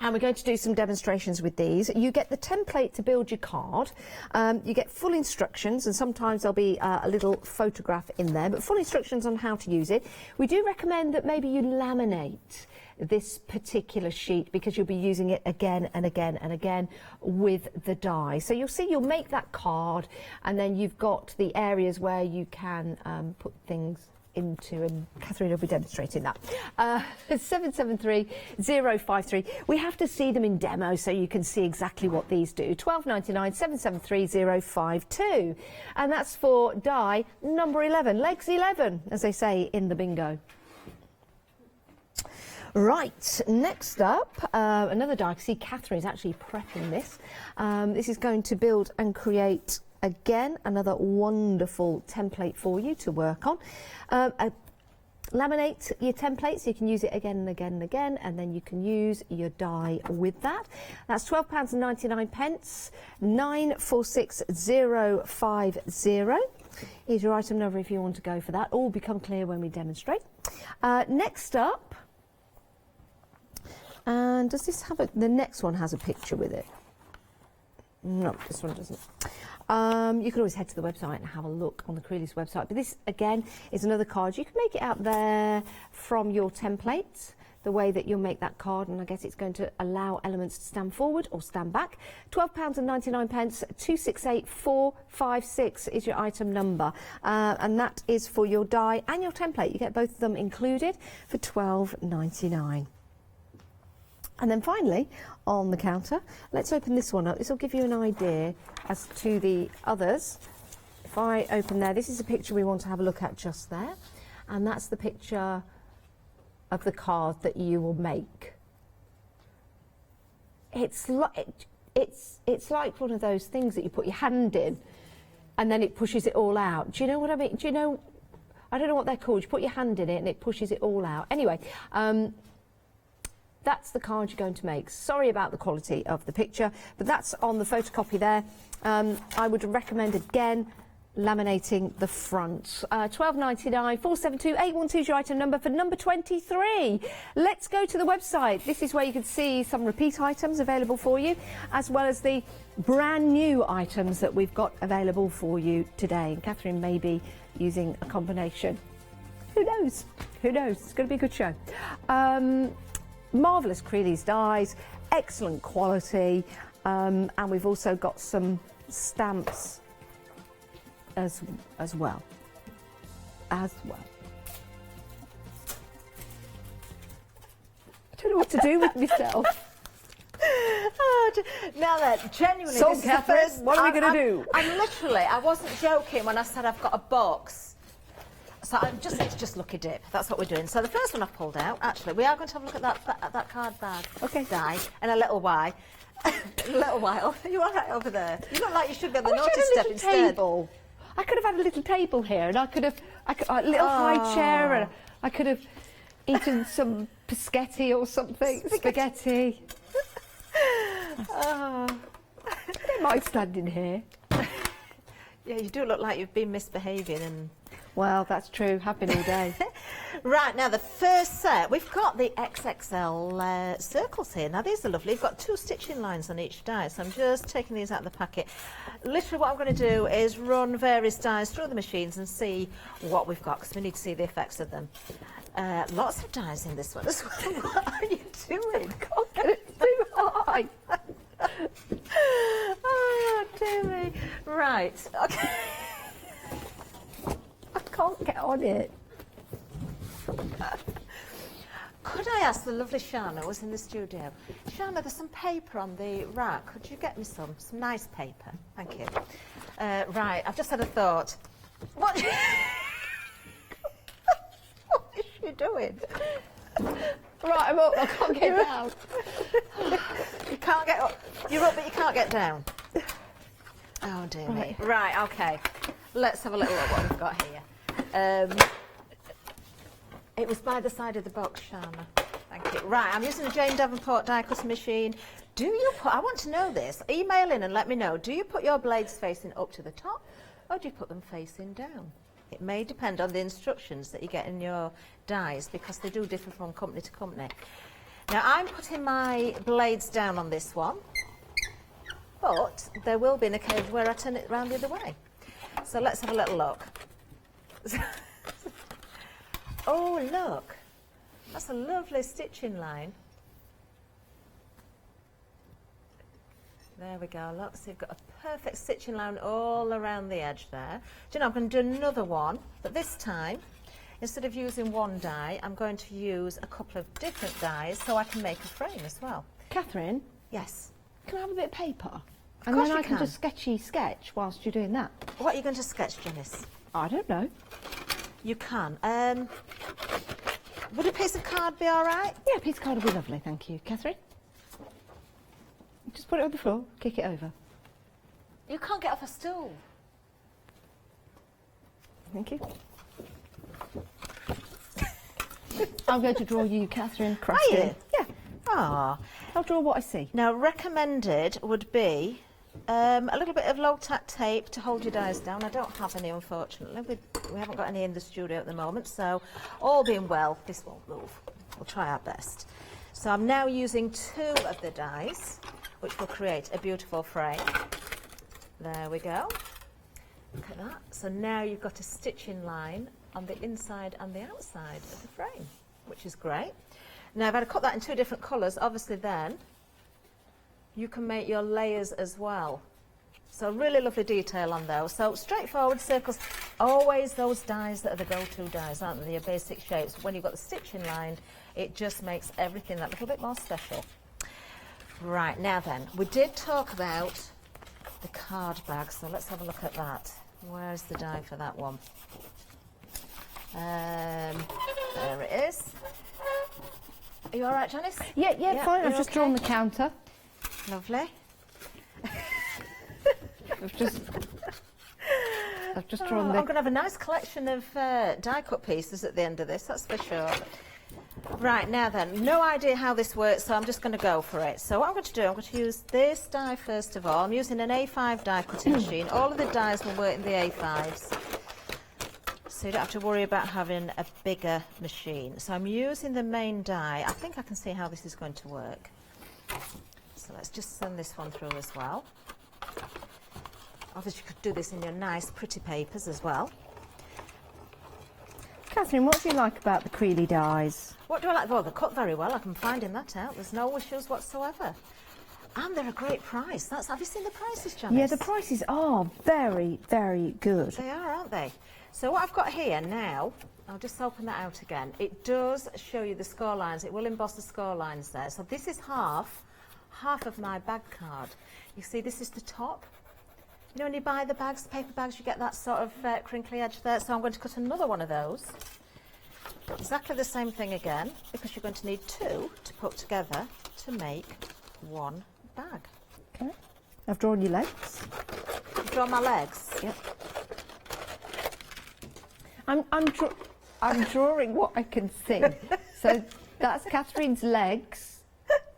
And we're going to do some demonstrations with these. You get the template to build your card. You get full instructions, and sometimes there'll be a little photograph in there, but full instructions on how to use it. We do recommend that maybe you laminate this particular sheet because you'll be using it again and again and again with the die. So you'll see, you'll make that card, and then you've got the areas where you can put things into, and Catherine will be demonstrating that. 773053. We have to see them in demo so you can see exactly what these do. £12.99, 773052. And that's for die number 11, legs 11, as they say in the bingo. Right, next up, another die. I can see Catherine's actually prepping this. This is going to build and create, again, another wonderful template for you to work on. Laminate your template so you can use it again and again and again, and then you can use your die with that. That's £12.99, 946050. Here's your item number if you want to go for that. All will become clear when we demonstrate. Next up, and does this have a, the next one has a picture with it? No, this one doesn't. You can always head to the website and have a look on the Creelys website. But this, again, is another card. You can make it out there from your template, the way that you'll make that card, and I guess it's going to allow elements to stand forward or stand back. £12.99, 268456 is your item number. And that is for your die and your template. You get both of them included for £12.99. And then finally, on the counter, let's open this one up. This will give you an idea as to the others. If I open there, this is a picture we want to have a look at just there. And that's the picture of the card that you will make. It's like one of those things that you put your hand in and then it pushes it all out. Do you know what I mean? Do you know, I don't know what they're called. You put your hand in it and it pushes it all out. Anyway, that's the card you're going to make. Sorry about the quality of the picture, but that's on the photocopy there. I would recommend, again, laminating the front. £12.99, 472812 is your item number for number 23. Let's go to the website. This is where you can see some repeat items available for you, as well as the brand new items that we've got available for you today. And Catherine may be using a combination. Who knows? Who knows? It's going to be a good show. Marvellous Creelys dies, excellent quality, and we've also got some stamps as well. I don't know what to do with myself. Now then, genuinely, So, this Catherine, is the first, what are we going to do? I'm literally, I wasn't joking when I said I've got a box. So it's just lucky dip. That's what we're doing. So the first one I've pulled out, actually, we are going to have a look at that card bag. Okay. Die in a little while. In a little while. You all right over there? You look like you should be on the naughty step instead. Table. I could have had a little table here, and I could have a little high chair, and I could have eaten some pescetti or something. Spaghetti. I don't mind standing here. Yeah, you do look like you've been misbehaving and. Well, that's true. Have been all day. Right, now the first set, we've got the XXL circles here. Now these are lovely. You've got 2 stitching lines on each die, so I'm just taking these out of the packet. Literally what I'm going to do is run various dies through the machines and see what we've got, because we need to see the effects of them. Lots of dies in this one as well. What are you doing? Can't get it too high. Oh, dear me. Right, okay. I can't get on it. Could I ask the lovely Shana, who's in the studio? Shana, there's some paper on the rack. Could you get me some nice paper? Thank you. Right, I've just had a thought. What is she doing? Right, I'm up. I can't get down. You can't get up. You're up, but you can't get down. Oh dear me. Right, okay. Let's have a little look what we've got here. It was by the side of the box, Shana. Thank you. Right, I'm using a Jane Davenport die cutting machine. Do you put, I want to know this, email in and let me know, do you put your blades facing up to the top or do you put them facing down? It may depend on the instructions that you get in your dies because they do differ from company to company. Now I'm putting my blades down on this one, but there will be an occasion where I turn it round the other way. So let's have a little look. Oh look, that's a lovely stitching line. There we go, look, so you've got a perfect stitching line all around the edge there. Do you know, I'm going to do another one, but this time, instead of using one die, I'm going to use a couple of different dies so I can make a frame as well. Catherine? Yes? Can I have a bit of paper? Of And course then you I can can. just sketch whilst you're doing that. What are you going to sketch, Janice? I don't know. You can. Would a piece of card be all right? Yeah, a piece of card would be lovely, thank you. Catherine? Just put it on the floor, kick it over. You can't get off a stool. Thank you. I'm going to draw you, Catherine, Are crafting. you? Yeah. Ah. I'll draw what I see. Now, recommended would be a little bit of low-tack tape to hold your dies down. I don't have any, unfortunately. We haven't got any in the studio at the moment, so all being well, this won't move. We'll try our best. So I'm now using 2 of the dies, which will create a beautiful frame. There we go. Look at that. So now you've got a stitching line on the inside and the outside of the frame, which is great. Now, if I'd cut that in 2 different colours, obviously then you can make your layers as well. So really lovely detail on those. So straightforward circles, always those dies that are the go-to dies, aren't they? Your basic shapes. When you've got the stitching line, it just makes everything that little bit more special. Right, now then, we did talk about the card bag, so let's have a look at that. Where's the die for that one? There it is. Are you all right, Janice? Yeah, fine. I've just drawn the counter. Lovely. I've just drawn the... I'm going to have a nice collection of die cut pieces at the end of this, that's for sure. Right, now then, no idea how this works, so I'm just going to go for it. So what I'm going to do, I'm going to use this die first of all. I'm using an A5 die cutting machine. All of the dies will work in the A5s. So you don't have to worry about having a bigger machine. So I'm using the main die. I think I can see how this is going to work. So let's just send this one through as well. Obviously you could do this in your nice pretty papers as well. Catherine, what do you like about the Creely dies? What do I like? Well, they're cut very well. I can finding that out. There's no issues whatsoever. And they're a great price. Have you seen the prices, Janice? Yeah, the prices are very, very good. They are, aren't they? So what I've got here now, I'll just open that out again. It does show you the score lines. It will emboss the score lines there. So this is half of my bag card. You see, this is the top. You know, when you buy the bags, paper bags, you get that sort of crinkly edge there. So I'm going to cut another one of those. Exactly the same thing again, because you're going to need 2 to put together to make one bag. Okay. I've drawn your legs. You've drawn my legs? Yep. I'm drawing what I can see. So that's Catherine's legs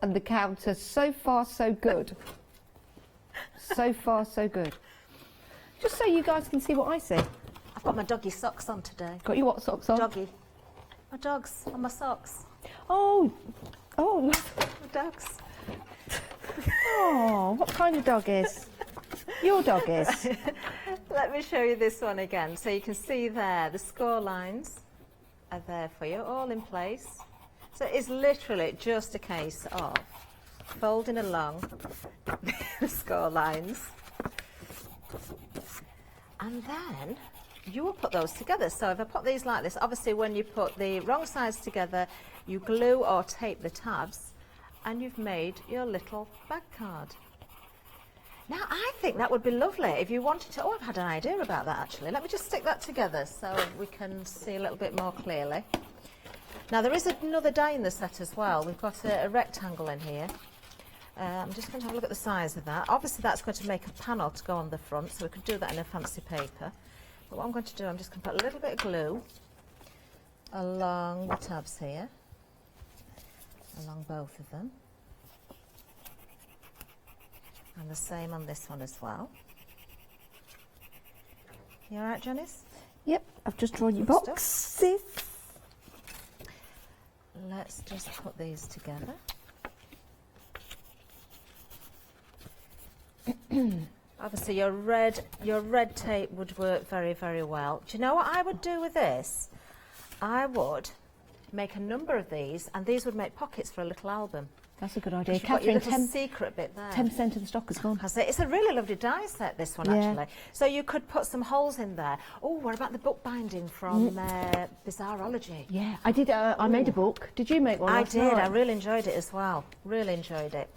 and the counter. So far, so good. So far, so good. Just so you guys can see what I see. I've got my doggy socks on today. Got your what socks on? Doggy. My dogs on my socks. Oh. My dogs. Oh, what kind of dog is? Your dog is. Let me show you this one again. So you can see there, the score lines are there for you, all in place. So it's literally just a case of folding along the score lines. And then you will put those together. So if I put these like this, obviously when you put the wrong sides together, you glue or tape the tabs and you've made your little bag card. Now I think that would be lovely if you wanted to, I've had an idea about that actually. Let me just stick that together so we can see a little bit more clearly. Now there is another die in the set as well. We've got a rectangle in here. I'm just going to have a look at the size of that. Obviously that's going to make a panel to go on the front, so we could do that in a fancy paper. But what I'm going to do, I'm just going to put a little bit of glue along the tabs here, along both of them. And the same on this one as well. You all right, Janice? Yep, I've just drawn your Good boxes. Let's just put these together. Obviously your red tape would work very, very well. Do you know what I would do with this? I would make a number of these, and these would make pockets for a little album. That's a good idea. Catherine, secret bit there. 10% of the stock is gone. It's a really lovely die set, this one, actually. So you could put some holes in there. Oh, what about the bookbinding from Bizarreology? Yeah, I did. I made a book. Did you make one? I did. I really enjoyed it as well. Really enjoyed it.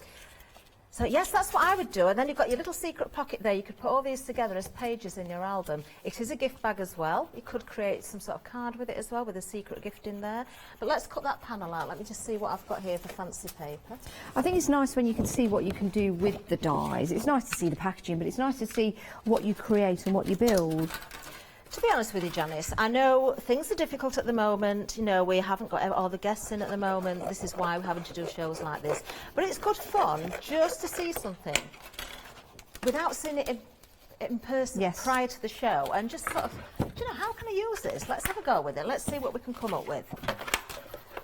So yes, that's what I would do. And then you've got your little secret pocket there. You could put all these together as pages in your album. It is a gift bag as well. You could create some sort of card with it as well, with a secret gift in there. But let's cut that panel out. Let me just see what I've got here for fancy paper. I think it's nice when you can see what you can do with the dies. It's nice to see the packaging, but it's nice to see what you create and what you build. To be honest with you, Janice, I know things are difficult at the moment. You know, we haven't got all the guests in at the moment. This is why we're having to do shows like this. But it's good fun just to see something without seeing it in person prior to the show, and just sort of, do you know, how can I use this? Let's have a go with it. Let's see what we can come up with.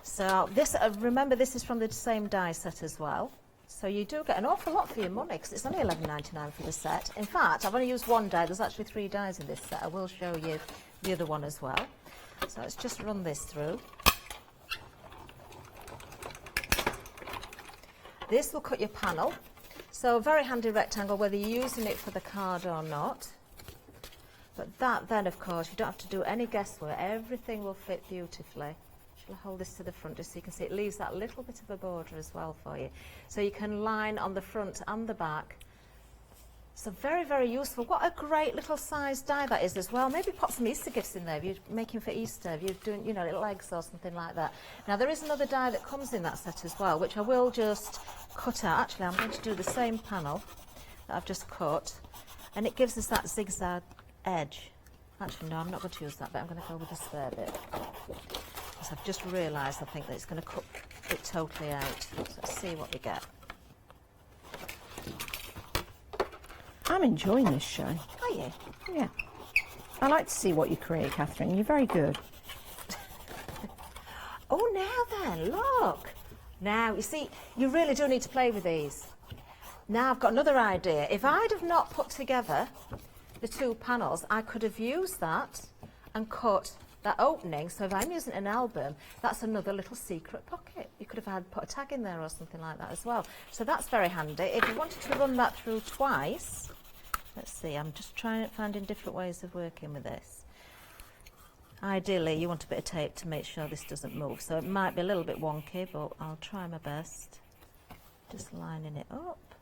So this, remember, this is from the same die set as well. So you do get an awful lot for your money, because it's only £11.99 for the set. In fact, I've only used one die. There's actually 3 dies in this set. I will show you the other one as well. So let's just run this through. This will cut your panel. So a very handy rectangle, whether you're using it for the card or not. But that then, of course, you don't have to do any guesswork. Everything will fit beautifully. I'll hold this to the front just so you can see it leaves that little bit of a border as well for you. So you can line on the front and the back. So very, very useful. What a great little size die that is as well. Maybe pop some Easter gifts in there if you're making for Easter, if you're doing, you know, little eggs or something like that. Now there is another die that comes in that set as well, which I will just cut out. Actually, I'm going to do the same panel that I've just cut, and it gives us that zigzag edge. Actually, no, I'm not going to use that bit. I'm going to go with the spare bit. Because I've just realised, I think, that it's going to cut it totally out. So let's see what we get. I'm enjoying this show. Are you? Yeah. I like to see what you create, Catherine. You're very good. Oh, now then, look. Now, you see, you really do need to play with these. Now I've got another idea. If I'd have not put together the 2 panels, I could have used that and cut that opening. So if I'm using an album, that's another little secret pocket. You could have put a tag in there or something like that as well. So that's very handy. If you wanted to run that through twice, let's see, I'm just finding different ways of working with this. Ideally, you want a bit of tape to make sure this doesn't move. So it might be a little bit wonky, but I'll try my best. Just lining it up,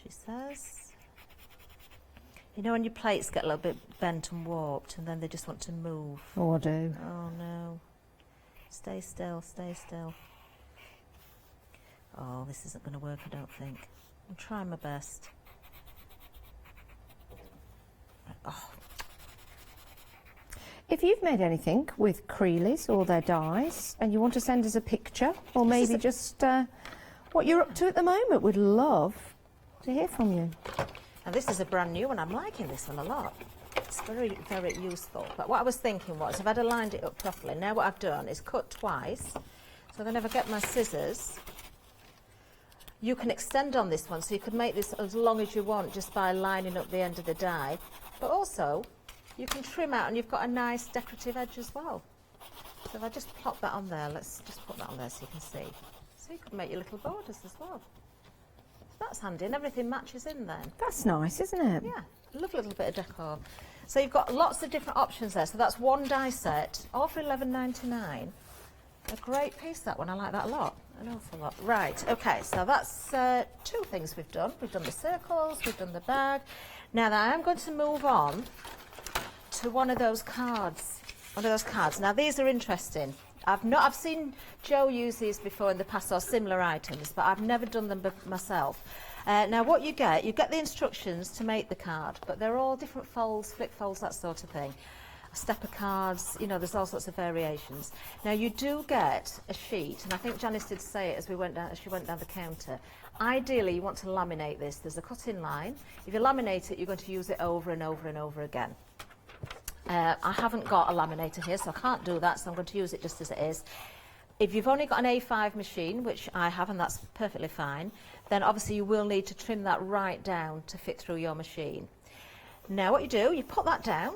she says. You know when your plates get a little bit bent and warped and then they just want to move? Oh, I do. Oh, no. Stay still, stay still. Oh, this isn't going to work, I don't think. I'm trying my best. Oh. If you've made anything with Creelies or their dies and you want to send us a picture or maybe just what you're up to at the moment, we'd love to hear from you. Now this is a brand new one. I'm liking this one a lot. It's very, very useful. But what I was thinking was, if I'd aligned it up properly, now what I've done is cut twice. So then if I get my scissors, you can extend on this one. So you could make this as long as you want just by lining up the end of the die. But also, you can trim out and you've got a nice decorative edge as well. So if I just plop that on there, let's just put that on there so you can see. So you could make your little borders as well. That's handy, and everything matches in then. That's nice, isn't it? Yeah, lovely little bit of decor. So you've got lots of different options there. So that's one die set, all for £11.99. A great piece, that one. I like that a lot, an awful lot. Right, okay, so that's 2 things we've done. We've done the circles, we've done the bag. Now I am going to move on to one of those cards. one of those cards. Now these are interesting. I've seen Joe use these before in the past, or similar items, but I've never done them myself. Now what you get the instructions to make the card, but they're all different folds, flip folds, that sort of thing. Stepper cards, you know, there's all sorts of variations. Now you do get a sheet, and I think Janice did say it as she went down the counter. Ideally, you want to laminate this. There's a cut-in line. If you laminate it, you're going to use it over and over and over again. I haven't got a laminator here, so I can't do that, so I'm going to use it just as it is. If you've only got an A5 machine, which I have, and that's perfectly fine, then obviously you will need to trim that right down to fit through your machine. Now what you do, you put that down.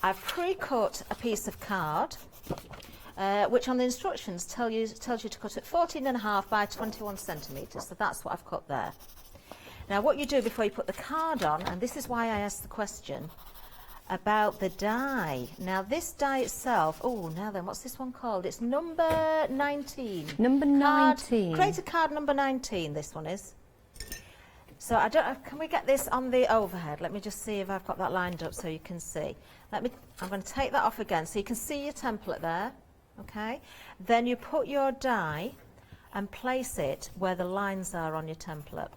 I've pre-cut a piece of card, which on the instructions tells you to cut it 14.5 by 21 centimetres, so that's what I've cut there. Now what you do before you put the card on, and this is why I asked the question about the die. Now this die itself, oh now then, what's this one called? It's number 19. Number 19. Creator card number 19, this one is. So I don't know, can we get this on the overhead? Let me just see if I've got that lined up so you can see. I'm going to take that off again so you can see your template there, okay? Then you put your die and place it where the lines are on your template.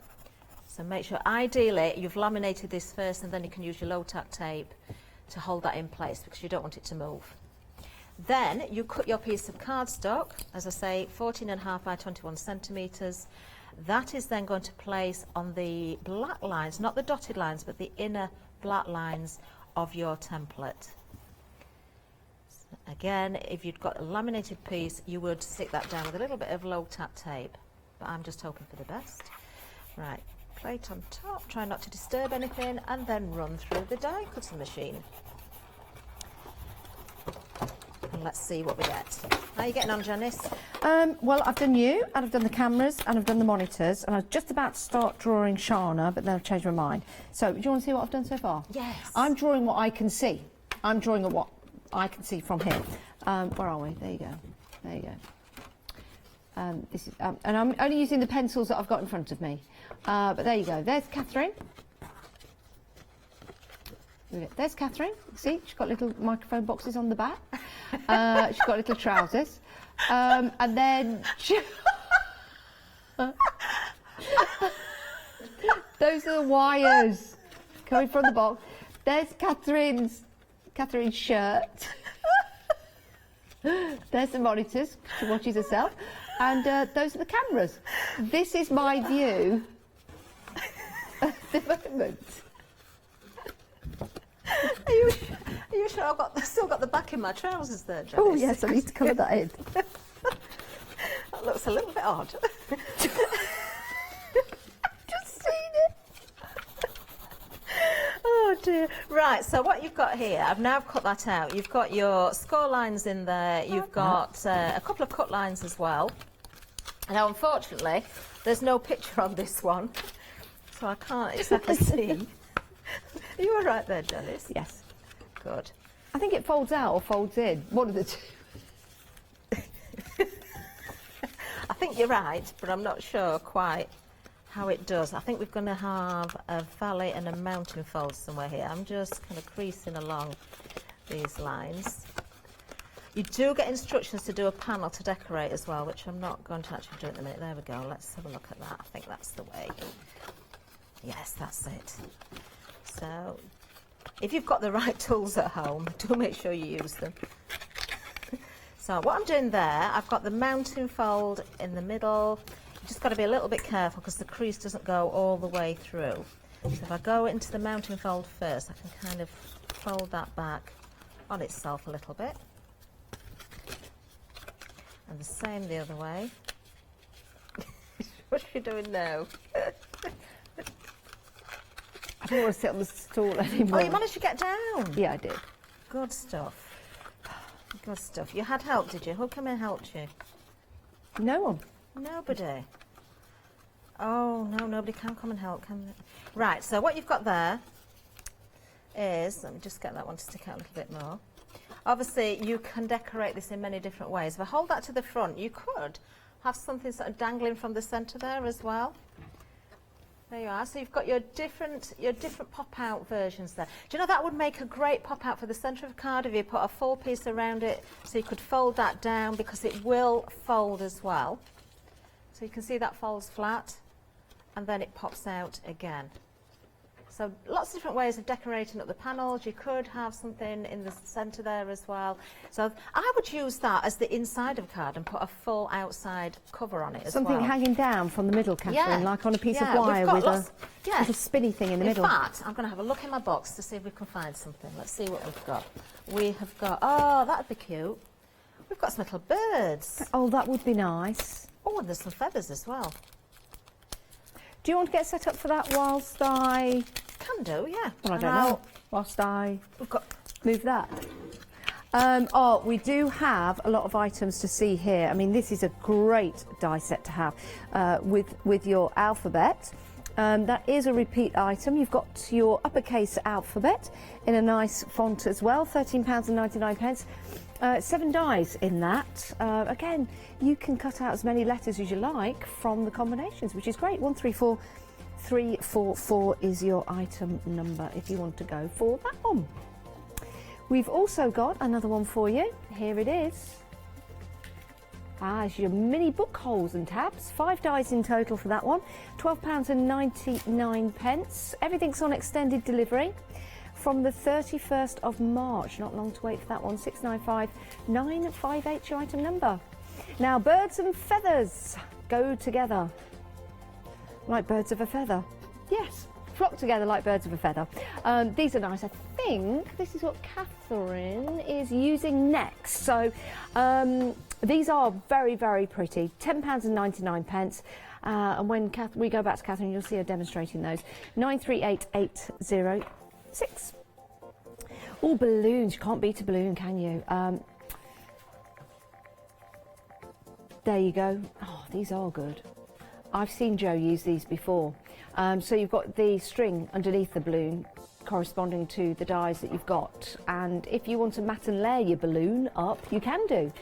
So make sure, ideally, you've laminated this first and then you can use your low-tack tape to hold that in place because you don't want it to move. Then you cut your piece of cardstock, as I say, 14.5 by 21 centimetres. That is then going to place on the black lines, not the dotted lines, but the inner black lines of your template. So again, if you'd got a laminated piece, you would stick that down with a little bit of low-tack tape, but I'm just hoping for the best. Right, plate on top, try not to disturb anything, and then run through the die cutting machine. And let's see what we get. How are you getting on, Janice? Well, I've done you, and I've done the cameras, and I've done the monitors, and I was just about to start drawing Shana, but then I've changed my mind. So, do you want to see what I've done so far? Yes. I'm drawing what I can see. I'm drawing what I can see from here. Where are we? There you go. There you go. This is, and I'm only using the pencils that I've got in front of me. But there you go. There's Catherine. There's Catherine. See, she's got little microphone boxes on the back. She's got little trousers. And then those are the wires coming from the box. There's Catherine's shirt. There's the monitors. She watches herself. And those are the cameras. This is my view at the moment. Are you sure I've still got the back in my trousers there, Janice? Oh yes, I need to colour that in. That looks a little bit odd. Just seen it. Oh dear. Right, so what you've got here, I've now cut that out. You've got your score lines in there. You've got a couple of cut lines as well. Now, unfortunately, there's no picture on this one, so I can't exactly see. Are you all right there, Janice? Yes. Good. I think it folds out or folds in. One of the two. I think you're right, but I'm not sure quite how it does. I think we're going to have a valley and a mountain fold somewhere here. I'm just kind of creasing along these lines. You do get instructions to do a panel to decorate as well, which I'm not going to actually do at the minute. There we go. Let's have a look at that. I think that's the way. Yes, that's it. So, if you've got the right tools at home, do make sure you use them. So what I'm doing there, I've got the mountain fold in the middle. You've just got to be a little bit careful because the crease doesn't go all the way through. So if I go into the mountain fold first, I can kind of fold that back on itself a little bit. And the same the other way. What's she doing now? I don't want to sit on the stool anymore. Oh, you managed to get down? Yeah, I did. Good stuff. Good stuff. You had help, did you? Who came and helped you? No one. Nobody. Oh, no, nobody can come and help, can they? Right, so what you've got there is, let me just get that one to stick out a little bit more. Obviously, you can decorate this in many different ways. If I hold that to the front, you could have something sort of dangling from the centre there as well. There you are. So you've got your different pop-out versions there. Do you know that would make a great pop-out for the centre of a card if you put a full piece around it, so you could fold that down because it will fold as well. So you can see that folds flat and then it pops out again. So lots of different ways of decorating up the panels. You could have something in the centre there as well. So I would use that as the inside of a card and put a full outside cover on it as well. Something hanging down from the middle, Catherine, like on a piece of wire with a little spinny thing in the middle. In fact, I'm going to have a look in my box to see if we can find something. Let's see what we've got. We have got, oh, that'd be cute. We've got some little birds. Oh, that would be nice. Oh, and there's some feathers as well. Do you want to get set up for that whilst I... Can do, yeah. Well, I don't know. Whilst I move that. Oh, we do have a lot of items to see here. I mean, this is a great die set to have with your alphabet. That is a repeat item. You've got your uppercase alphabet in a nice font as well, £13.99. 7 dies in that. Again, you can cut out as many letters as you like from the combinations, which is great. 134344 is your item number if you want to go for that one. We've also got another one for you. Here it is. It's your mini book holes and tabs. 5 dies in total for that one. £12.99. Everything's on extended delivery from the 31st of March. Not long to wait for that one. 695958 your item number. Now, birds and feathers go together like birds of a feather. Yes, flock together like birds of a feather. These are nice. I think this is what Catherine is using next. So these are very, very pretty. £10.99. And when we go back to Catherine, you'll see her demonstrating those. 938806. All balloons. You can't beat a balloon, can you? There you go. Oh, these are good. I've seen Jo use these before. So you've got the string underneath the balloon corresponding to the dies that you've got, and if you want to mat and layer your balloon up, you can do,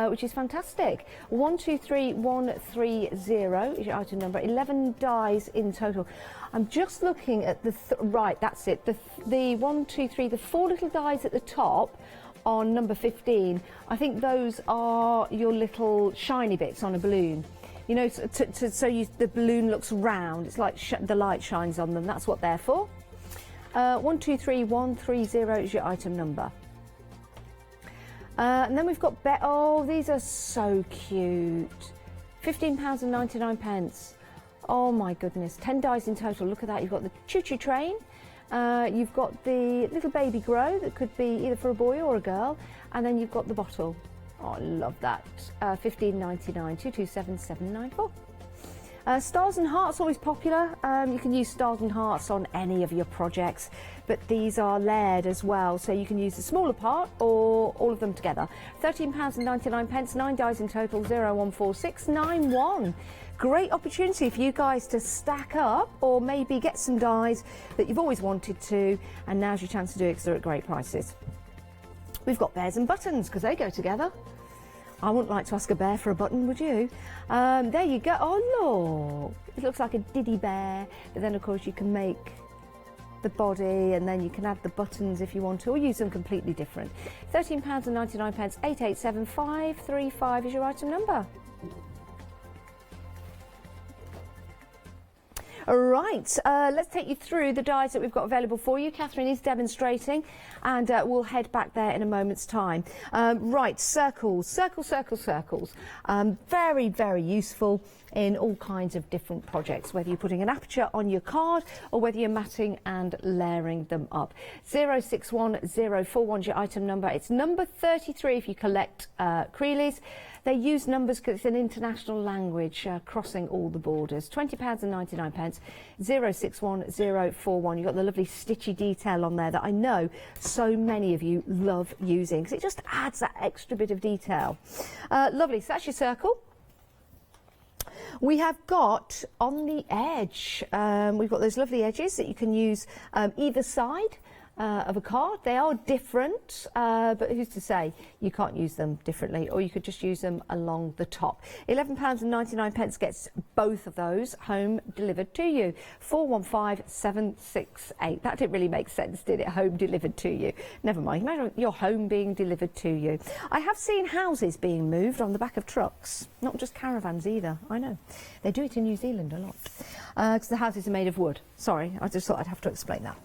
which is fantastic. 123130 is your item number. 11 dies in total. I'm just looking at the right, that's it, the 1, 2, 3, the 4 little dies at the top on number 15. I think those are your little shiny bits on a balloon. You know, so the balloon looks round. It's like the light shines on them. That's what they're for. 123130 is your item number. And then we've got oh, these are so cute. £15.99. Oh my goodness. 10 dies in total. Look at that. You've got the choo-choo train. You've got the little baby grow that could be either for a boy or a girl. And then you've got the bottle. Oh, I love that. £15.99, 227794. Stars and hearts, always popular. You can use stars and hearts on any of your projects, but these are layered as well, so you can use the smaller part or all of them together. £13.99, 9 dies in total, 014691. Great opportunity for you guys to stack up or maybe get some dies that you've always wanted to, and now's your chance to do it because they're at great prices. We've got bears and buttons because they go together. I wouldn't like to ask a bear for a button, would you? There you go. Oh, look. It looks like a diddy bear. But then, of course, you can make the body and then you can add the buttons if you want to, or use them completely different. £13.99, 887535 is your item number. Right, let's take you through the dies that we've got available for you. Catherine is demonstrating, and we'll head back there in a moment's time. Right, circles. Very, very useful in all kinds of different projects, whether you're putting an aperture on your card or whether you're matting and layering them up. 061041 is your item number. It's number 33 if you collect Creelys. They use numbers because it's an international language, crossing all the borders. £20.99, 061041. You've got the lovely stitchy detail on there that I know so many of you love using because it just adds that extra bit of detail. Lovely, so that's your circle. We have got on the edge, we've got those lovely edges that you can use either side. of a card. They are different, but who's to say you can't use them differently, or you could just use them along the top. £11.99 gets both of those home delivered to you. 415768. That didn't really make sense, did it? Home delivered to you. Never mind. Imagine your home being delivered to you. I have seen houses being moved on the back of trucks, not just caravans either. I know. They do it in New Zealand a lot because the houses are made of wood. Sorry, I just thought I'd have to explain that.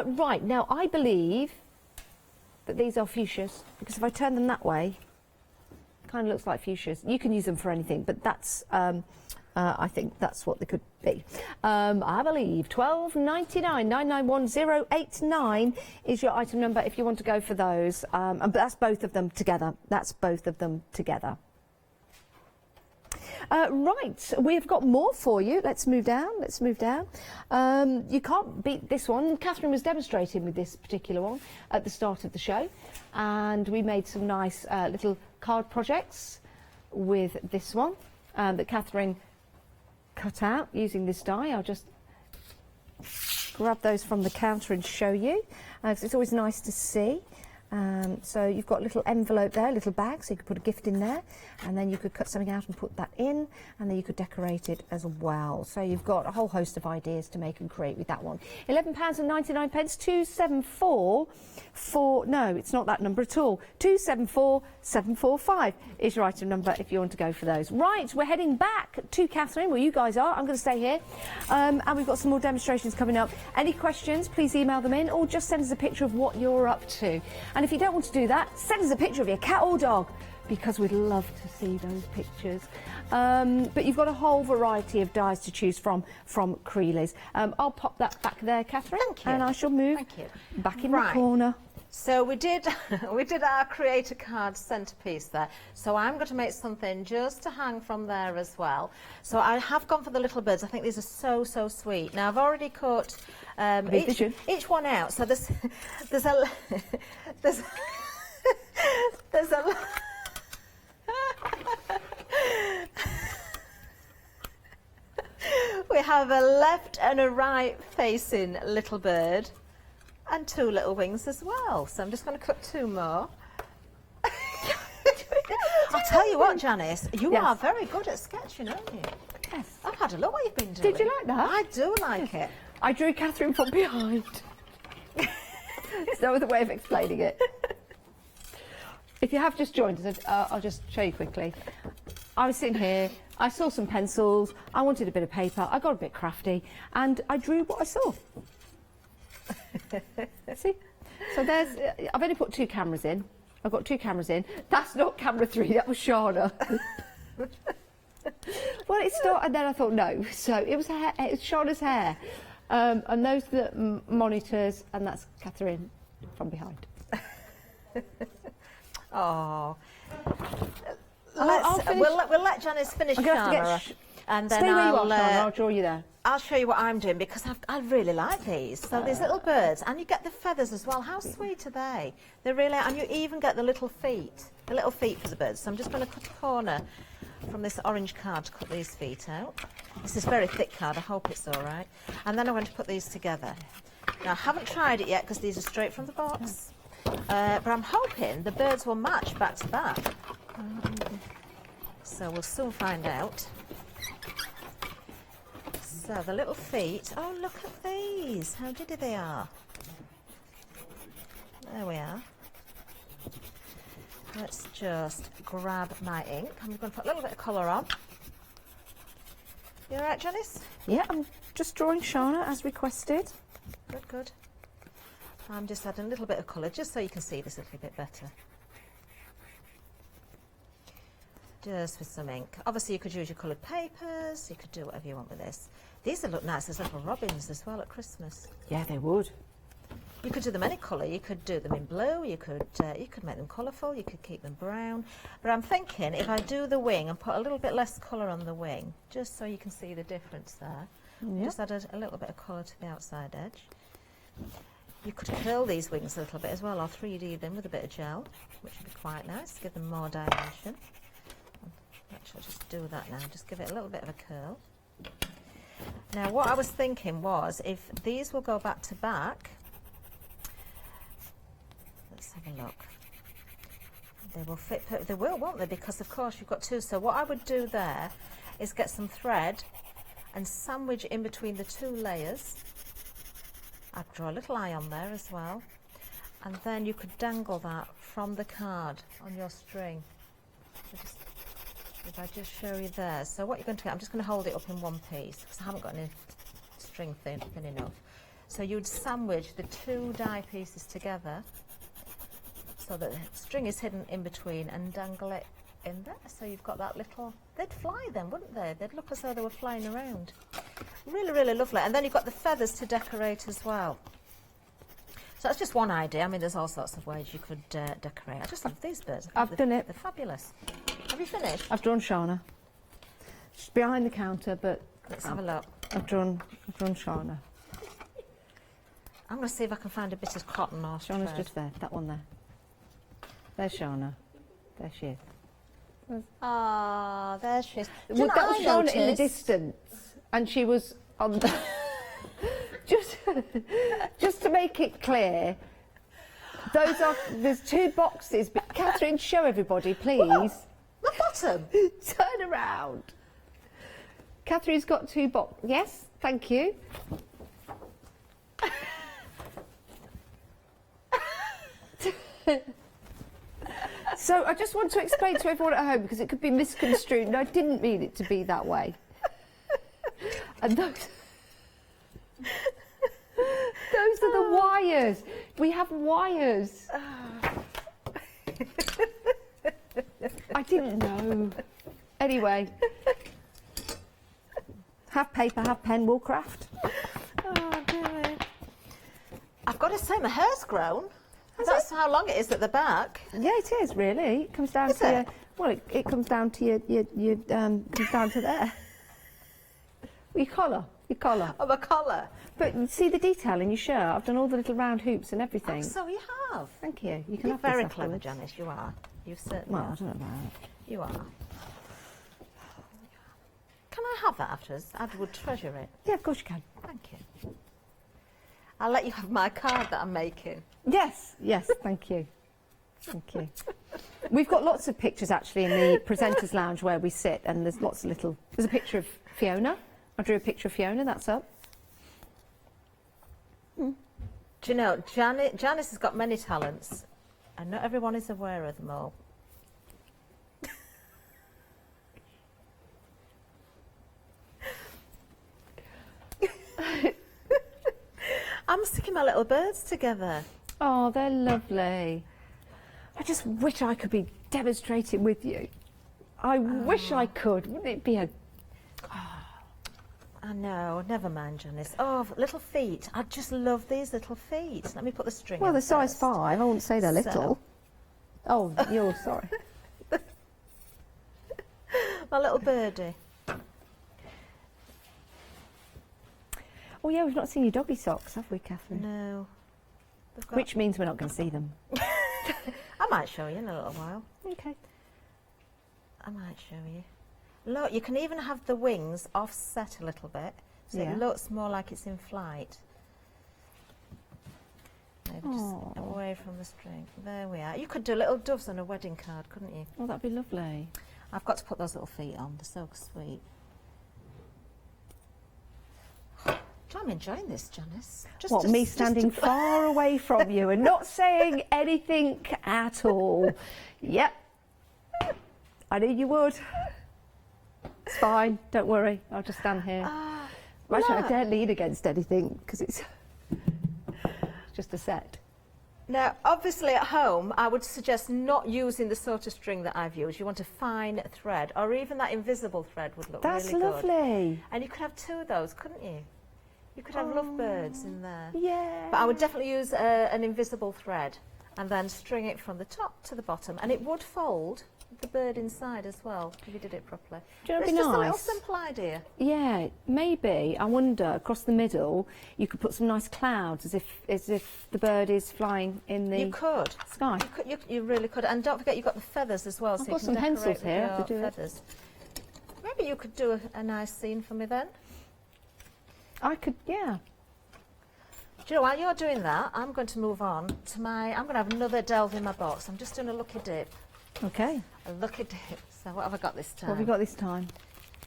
Right, now I believe that these are fuchsias, because if I turn them that way, it kind of looks like fuchsias. You can use them for anything, but that's, I think that's what they could be. I believe £12.99, 991089 is your item number if you want to go for those. But that's both of them together. That's both of them together. Right, we've got more for you. Let's move down. Let's move down. You can't beat this one. Catherine was demonstrating with this particular one at the start of the show, and we made some nice little card projects with this one that Catherine cut out using this die. I'll just grab those from the counter and show you. It's always nice to see. So you've got a little envelope there, a little bag, so you could put a gift in there, and then you could cut something out and put that in, and then you could decorate it as well. So you've got a whole host of ideas to make and create with that one. £11.99, 274 for, no, it's not that number at all. 274745 is your item number if you want to go for those. Right, we're heading back to Catherine, well you guys are, I'm going to stay here, and we've got some more demonstrations coming up. Any questions, please email them in, or just send us a picture of what you're up to. And if you don't want to do that, send us a picture of your cat or dog, because we'd love to see those pictures. But you've got a whole variety of dies to choose from Creeley's. I'll pop that back there, Catherine. Thank you. And I shall move back in the corner. So we did our creator card centerpiece there. So I'm going to make something just to hang from there as well. So I have gone for the little birds. I think these are so sweet. Now I've already cut each one out. So there's a we have a left and a right facing little bird, and two little wings as well. So I'm just going to cut two more. I'll tell you what, Janice, you are very good at sketching, aren't you? Yes. I've had a look what you've been doing. Did you like that? I do like it. I drew Catherine from behind. There's no other way of explaining it. If you have just joined us, I'll just show you quickly. I was sitting here, I saw some pencils, I wanted a bit of paper, I got a bit crafty, and I drew what I saw. See? So there's, I've only put two cameras in. I've got two cameras in. That's not camera 3, that was Shauna. Well, it started, and then I thought, no. So it was hair, it was Shauna's hair. And those are the monitors, and that's Catherine from behind. Oh. We'll let Janice finish, Shauna, and then stay where you are, Shauna, I'll draw you there. I'll show you what I'm doing, because I really like these. So these little birds, and you get the feathers as well. How sweet are they? They're really, and you even get the little feet for the birds. So I'm just going to cut a corner from this orange card to cut these feet out. This is very thick card, I hope it's all right. And then I'm going to put these together. Now I haven't tried it yet because these are straight from the box. But I'm hoping the birds will match back to back. So we'll soon find out. So the little feet, oh look at these, how diddy they are. There we are. Let's just grab my ink. I'm going to put a little bit of colour on. You all right, Janice? Yeah, I'm just drawing Shauna as requested. Good, good. I'm just adding a little bit of colour just so you can see this a little bit better. Just with some ink. Obviously you could use your coloured papers, you could do whatever you want with this. These would look nice as little robins as well at Christmas. Yeah, they would. You could do them any colour. You could do them in blue, you could make them colourful, you could keep them brown. But I'm thinking if I do the wing and put a little bit less colour on the wing, just so you can see the difference there. Yep. Just add a little bit of colour to the outside edge. You could curl these wings a little bit as well, or 3D them with a bit of gel, which would be quite nice, give them more dimension. Actually, I'll just do that now, just give it a little bit of a curl. Now what I was thinking was, if these will go back to back, Let's have a look. They will fit, they will, won't they? Because of course you've got two. So what I would do there is get some thread and sandwich in between the two layers. I'd draw a little eye on there as well. And then you could dangle that from the card on your string. So just, if I just show you there. So what you're going to get, I'm just going to hold it up in one piece because I haven't got any string thin enough. So you'd sandwich the two die pieces together so that the string is hidden in between and dangle it in there. So you've got that little, they'd fly then, wouldn't they? They'd look as though they were flying around. Really, really lovely. And then you've got the feathers to decorate as well. So that's just one idea. I mean, there's all sorts of ways you could decorate. I just love these birds. I've done it. They're fabulous. Have you finished? I've drawn Shauna. She's behind the counter, but let's have a look. I've drawn Shauna. I'm going to see if I can find a bit of cotton or Shauna's thread. just there. That one there. There's Shauna. There she is. Ah, there she is. Well, that was Shauna in the distance, and she was on the. just to make it clear, there's two boxes. But Catherine, show everybody, please. Whoa, my bottom. Turn around. Catherine's got two boxes. Yes, thank you. So I just want to explain to everyone at home, because it could be misconstrued, and I didn't mean it to be that way. And those are the wires. We have wires. I didn't know. Anyway. Have paper, have pen, we'll craft. Oh, dear. I've got to say, my hair's grown. That's how long it is at the back. Yeah, it is really. It comes down to your, well, it comes down to your comes down to there. Your collar. Oh, my collar. But you see the detail in your shirt. I've done all the little round hoops and everything. Oh, so you have. Thank you. You can You're have this very clever, afterwards. Janice. You are. You certainly Well, are. I don't know about that. You are. Can I have that afterwards? I would treasure it. Yeah, of course you can. Thank you. I'll let you have my card that I'm making. Yes, thank you. Thank you. We've got lots of pictures actually in the presenters lounge where we sit, and there's lots of little. There's a picture of Fiona. I drew a picture of Fiona. That's up. Do you know, Janice has got many talents, and not everyone is aware of them all. I'm sticking my little birds together. Oh, they're lovely. I just wish I could be demonstrating with you. I wish I could. Wouldn't it be a... I know, never mind, Janice. Oh, little feet. I just love these little feet. Let me put the string Well, in they're size first. 5. I wouldn't say they're little. Oh, you're sorry. My little birdie. Oh, yeah, we've not seen your doggy socks, have we, Catherine? No. Which means we're not going to see them. I might show you in a little while. Okay. I might show you. Look, you can even have the wings offset a little bit, so Yeah. it looks more like it's in flight. Maybe just away from the string. There we are. You could do little doves on a wedding card, couldn't you? Oh, that'd be lovely. I've got to put those little feet on. They're so sweet. I'm enjoying this, Janice. Me standing far away from you and not saying anything at all. Yep. I knew you would. It's fine. Don't worry. I'll just stand here. Actually, I dare lean against anything because it's just a set. Now, obviously at home, I would suggest not using the sort of string that I've used. You want a fine thread, or even that invisible thread would look really good. That's lovely. And you could have two of those, couldn't you? You could have lovebirds in there. Yeah. But I would definitely use an invisible thread and then string it from the top to the bottom. And it would fold the bird inside as well, if you did it properly. Do you know It's what'd be just a little nice? simple idea. Yeah, maybe. I wonder, across the middle, you could put some nice clouds as if the bird is flying in the You could. sky. You really could. And don't forget, you've got the feathers as well. I've so got you some can pencils decorate here, I with have to your do it. feathers. Maybe you could do a nice scene for me then. I could, yeah. Do Do you know, while you're doing that, I'm going to move on to I'm going to have another delve in my box. I'm just doing a lucky dip. Okay. A lucky dip. So what have I got this time? What have you got this time?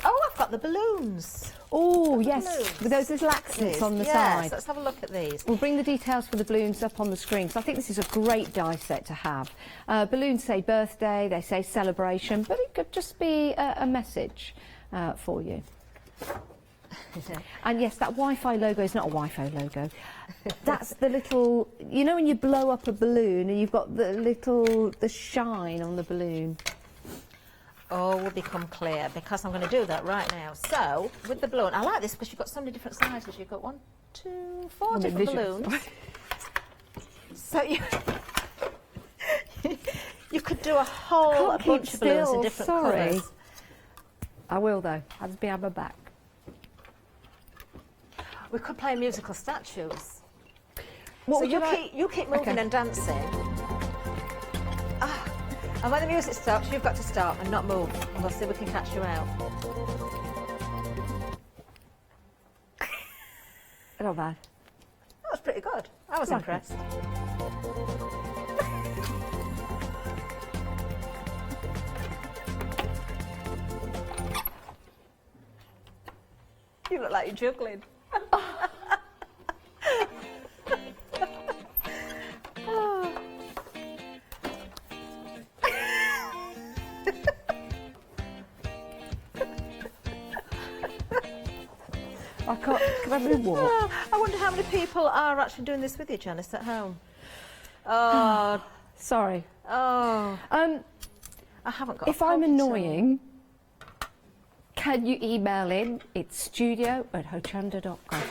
Oh, I've got the balloons. Oh, yes, balloons. with those little accents on the yes, side. Let's have a look at these. We'll bring the details for the balloons up on the screen, because I think this is a great die set to have. Balloons say birthday, they say celebration, but it could just be a message for you. And yes, that Wi-Fi logo is not a Wi-Fi logo. That's the little, you know when you blow up a balloon and you've got the shine on the balloon. All will become clear because I'm going to do that right now. So, with the balloon, I like this because you've got so many different sizes. You've got 1, 2, 4 different balloons. So you could do a whole bunch of balloons in different colours. I will though. I'll just be on my back. We could play musical statues. What so would you keep moving and dancing. And when the music stops, you've got to stop and not move. And we'll see if we can catch you out. Not bad. That was pretty good. I was impressed. You look like you're juggling. Can I move what? I wonder how many people are actually doing this with you, Janice, at home. Oh, sorry. Oh, I haven't got. If I'm annoying, can you email in? It's studio@hochanda.com.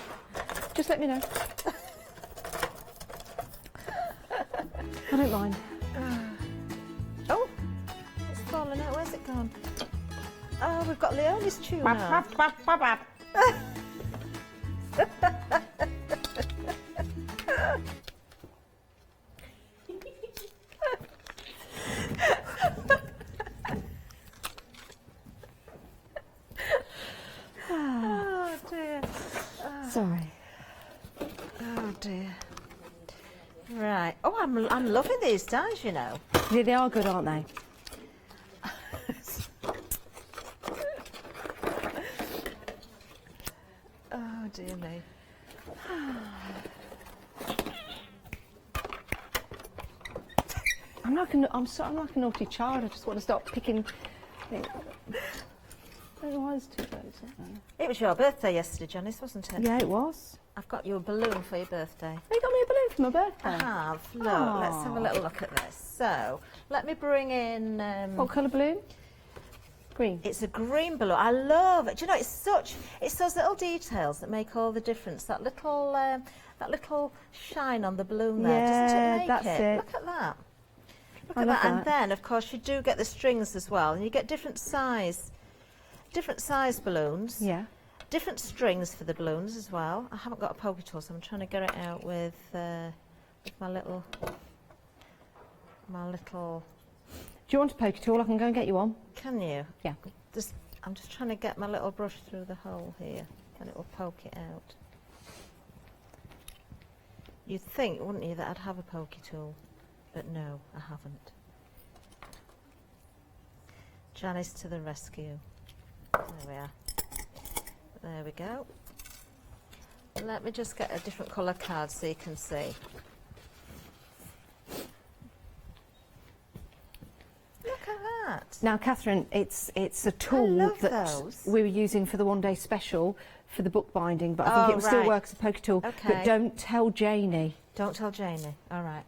Just let me know. I don't mind. Oh, it's fallen out. Where's it gone? Oh, we've got Leonie's tune now. Oh dear. Sorry. Oh dear. Right. Oh, I'm loving these dies, you know. Yeah, they are good, aren't they? Oh dear me. I'm like a naughty child. I just want to start picking. It was your birthday yesterday, Janice, wasn't it? Yeah, it was. I've got you a balloon for your birthday. Have you got me a balloon for my birthday? I have. Look, let's have a little look at this. So, let me bring in... what colour balloon? Green. It's a green balloon. I love it. Do you know, it's those little details that make all the difference. That little shine on the balloon there. Yeah, doesn't it make that's it. Look at that. Look I at love that. And that. then, of course, you do get the strings as well. And you get different size balloons. Yeah. Different strings for the balloons as well. I haven't got a pokey tool, so I'm trying to get it out with my little. Do you want a pokey tool? I can go and get you one. Can you? Yeah. I'm just trying to get my little brush through the hole here, and it will poke it out. You'd think, wouldn't you, that I'd have a pokey tool, but no, I haven't. Janice to the rescue. There we are. There we go. Let me just get a different colour card so you can see. Look at that. Now, Catherine, it's a tool that we were using for the one-day special for the bookbinding, but I think it will still work as a pokey tool. Okay. But don't tell Janie. Don't tell Janie. All right.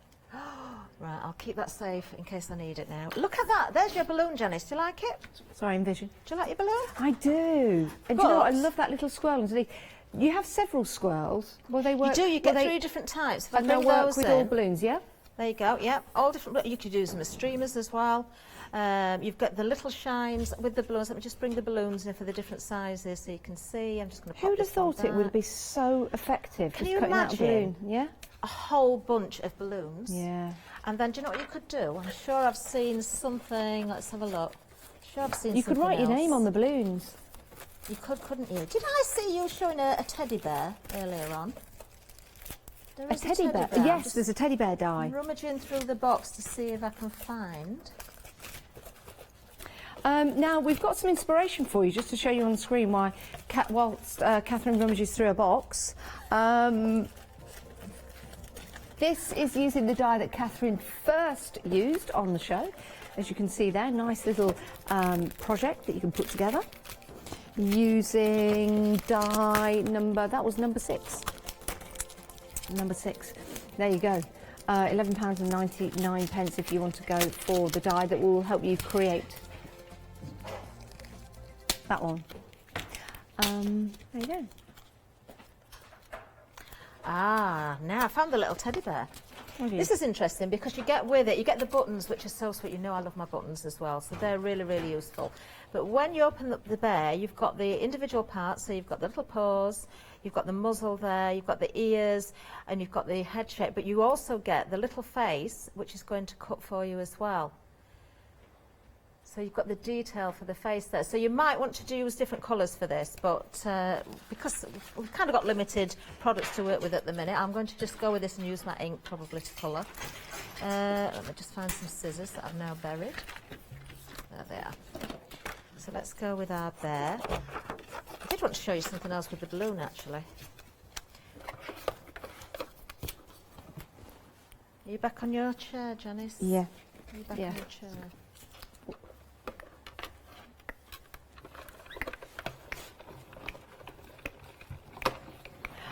Right, I'll keep that safe in case I need it now. Look at that. There's your balloon, Janice. Do you like it? Sorry, Envision. Do you like your balloon? I do. And do you know what? I love that little swirl underneath. You have several swirls. Will they work? You do. You get 3 different types. If I and they'll bring work those with in, all balloons, yeah? There you go. Yeah, all different. You could use them as streamers as well. You've got the little shines with the balloons. Let me just bring the balloons in for the different sizes so you can see. I'm just going to pop Who would have this one thought it back. would be so effective? Can just you putting out a imagine? balloon? Yeah. A whole bunch of balloons. Yeah. And then do you know what you could do? I'm sure I've seen something. Let's have a look. I'm sure I've seen You could something write your name else. on the balloons. You could, couldn't you? Did I see you showing a teddy bear earlier on? There A is teddy bear. Yes, there's a teddy bear die. I'm rummaging through the box to see if I can find. Now, we've got some inspiration for you, just to show you on the screen whilst Catherine rummages through a box. This is using the die that Catherine first used on the show. As you can see there, nice little project that you can put together. Using die that was number 6. Number 6. There you go. £11.99 if you want to go for the die that will help you create that one. There you go. Ah, now I found the little teddy bear. This is interesting because you get with it, you get the buttons, which are so sweet. You know I love my buttons as well, so they're really, really useful. But when you open up the bear, you've got the individual parts, so you've got the little paws, you've got the muzzle there, you've got the ears, and you've got the head shape, but you also get the little face, which is going to cut for you as well. So you've got the detail for the face there. So you might want to use different colours for this, but because we've kind of got limited products to work with at the minute, I'm going to just go with this and use my ink probably to colour. Let me just find some scissors that I've now buried. There they are. So let's go with our bear. I did want to show you something else with the balloon actually. Are you back on your chair, Janice? Yeah. Are you back on your chair?